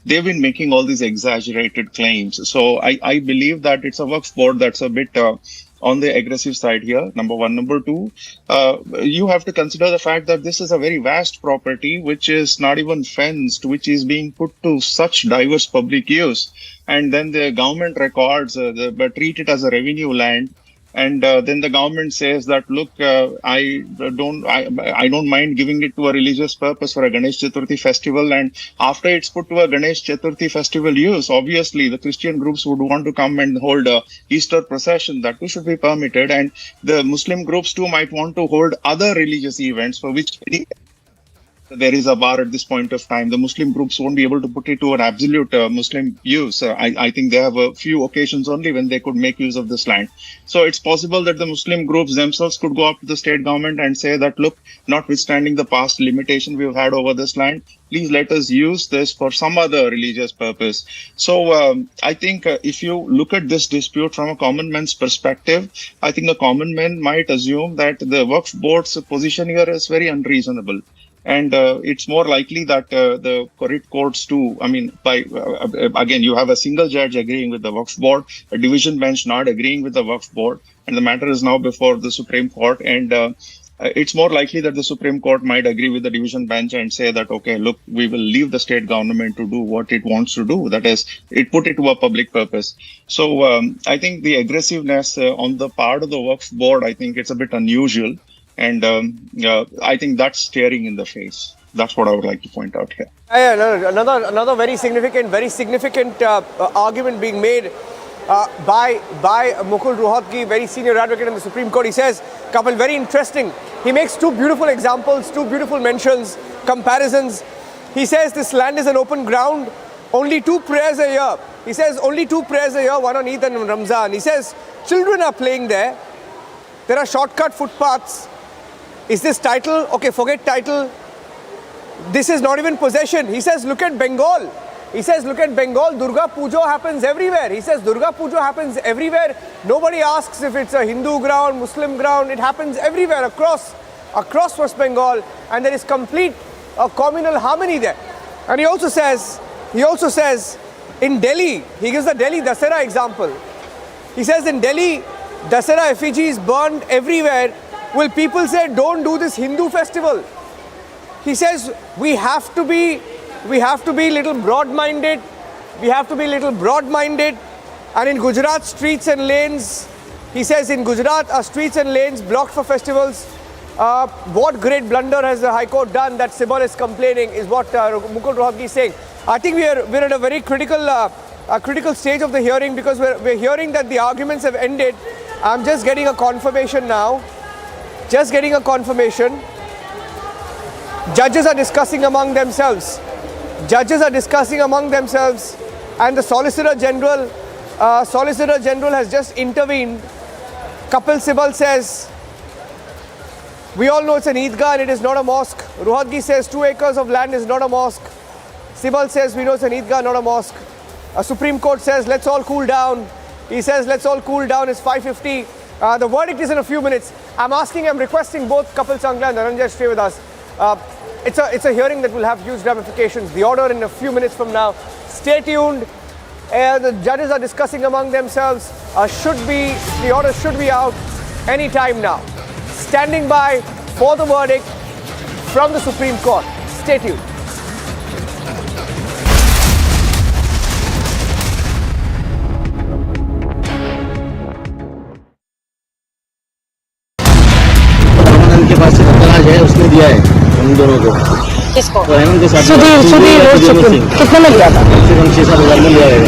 they've been making all these exaggerated claims. So I believe that it's a Waqf Board that's a bit on the aggressive side here, number one. Number two, you have to consider the fact that this is a very vast property which is not even fenced, which is being put to such diverse public use. And then the government records, treat it as a revenue land. And then the government says that, look, I don't mind giving it to a religious purpose for a Ganesh Chaturthi festival. And after it's put to a Ganesh Chaturthi festival use, obviously the Christian groups would want to come and hold a Easter procession. That too should be permitted. And the Muslim groups too might want to hold other religious events for which there is a bar at this point of time. The Muslim groups won't be able to put it to an absolute Muslim use. I think they have a few occasions only when they could make use of this land. So it's possible that the Muslim groups themselves could go up to the state government and say that, look, notwithstanding the past limitation we've had over this land, please let us use this for some other religious purpose. So I think if you look at this dispute from a common man's perspective, I think the common man might assume that the Waqf board's position here is very unreasonable. And it's more likely that the courts too, again, you have a single judge agreeing with the Waqf board, a division bench not agreeing with the Waqf board, and the matter is now before the Supreme Court. And it's more likely that the Supreme Court might agree with the division bench and say that, okay, look, we will leave the state government to do what it wants to do. That is, it put it to a public purpose. So I think the aggressiveness on the part of the Waqf board, I think it's a bit unusual. And I think that's staring in the face. That's what I would like to point out here. Another very significant argument being made by Mukul Rohatgi, very senior advocate in the Supreme Court. He says, Kapil, very interesting. He makes two beautiful examples, two beautiful mentions, comparisons. He says this land is an open ground, only 2 prayers a year. He says only 2 prayers a year, one on Eid and Ramzan. He says children are playing there. There are shortcut footpaths. Is this title? Okay, forget title. This is not even possession. He says, look at Bengal. He says, look at Bengal. Durga Puja happens everywhere. He says, Durga Puja happens everywhere. Nobody asks if it's a Hindu ground, Muslim ground. It happens everywhere across West Bengal. And there is complete communal harmony there. And he also says, in Delhi, he gives the Delhi Dasara example. He says, in Delhi, Dasara effigies burned everywhere. Will people say, don't do this Hindu festival? He says, we have to be little broad-minded. We have to be little broad-minded. And in Gujarat, streets and lanes, he says, in Gujarat, are streets and lanes blocked for festivals. What great blunder has the High Court done that Sibal is complaining is what Mukul Rohatgi is saying. I think we're at a very critical stage of the hearing because we're hearing that the arguments have ended. I'm just getting a confirmation now. Just getting a confirmation. Judges are discussing among themselves. And the Solicitor General has just intervened. Kapil Sibal says, we all know it's an Eidgah and it is not a mosque. Rohatgi says 2 acres of land is not a mosque. Sibal says we know it's an Eidgah, not a mosque. A Supreme Court says let's all cool down. He says let's all cool down. It's 5:50. The verdict is in a few minutes. I'm requesting both Kapil Sangla and Dhananjay stay with us. It's a hearing that will have huge ramifications. The order in a few minutes from now. Stay tuned. The judges are discussing among themselves. The order should be out any time now. Standing by for the verdict from the Supreme Court. Stay tuned. के पास से तलाश है उसने दिया है उन दोनों को किसको तो हेमंत के साथ सुधीर कितने में लिया था कम से कम 6-7 हज़ार में लिया है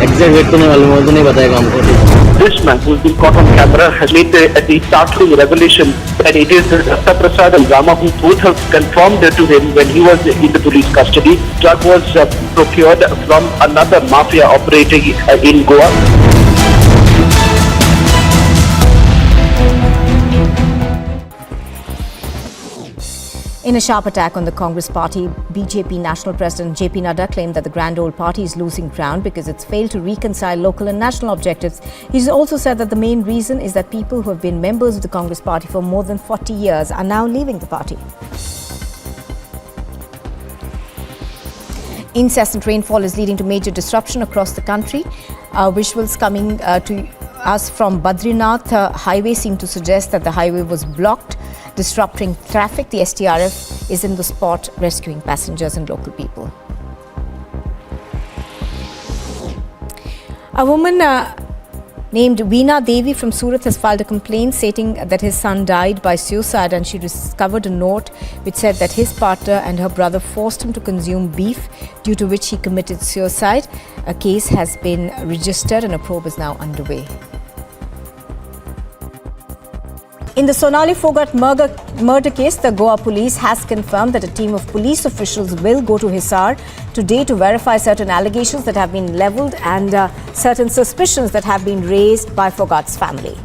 एग्जैक्ट रेट तो नहीं मालूम है तो नहीं बताएगा हमको This man who's been caught on camera has made the startling revelation that it is Datta Prasad and Rama who both have confirmed to him when he was in the police custody. Drug was procured from another mafia operating in Goa. In a sharp attack on the Congress party, BJP National President JP Nadu claimed that the Grand Old Party is losing ground because it's failed to reconcile local and national objectives. He's also said that the main reason is that people who have been members of the Congress party for more than 40 years are now leaving the party. Incessant rainfall is leading to major disruption across the country. Visuals coming to us from Badrinath highway seem to suggest that the highway was blocked, disrupting traffic. The STRF is in the spot rescuing passengers and local people. A woman named Veena Devi from Surat has filed a complaint stating that his son died by suicide, and she discovered a note which said that his partner and her brother forced him to consume beef, due to which he committed suicide. A case has been registered and a probe is now underway. In the Sonali Phogat murder case, the Goa police has confirmed that a team of police officials will go to Hisar today to verify certain allegations that have been levelled and certain suspicions that have been raised by Phogat's family.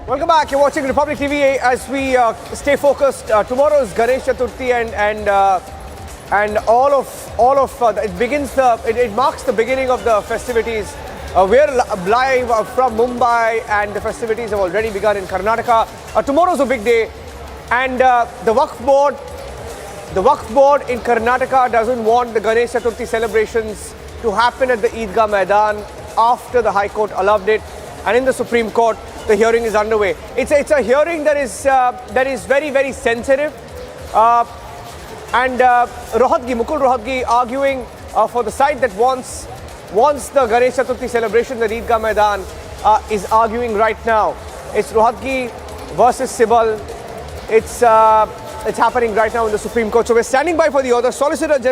Welcome back. You're watching Republic TV as we stay focused. Tomorrow is Ganesh Chaturthi and all of it marks the beginning of the festivities. We're live from Mumbai and the festivities have already begun in Karnataka. Tomorrow's a big day, and the Waqf board in Karnataka doesn't want the Ganesh Chaturthi celebrations to happen at the Eidgah Maidan after the High Court allowed it, and in the Supreme Court the hearing is underway. It's a hearing that is very, very sensitive, and Mukul Rohatgi arguing for the side that wants the Ganesh Chaturthi celebration at Eidgah Maidan is arguing right now. It's Rohatgi versus Sibal. It's happening right now in the Supreme Court. So we're standing by for the order. Solicitor General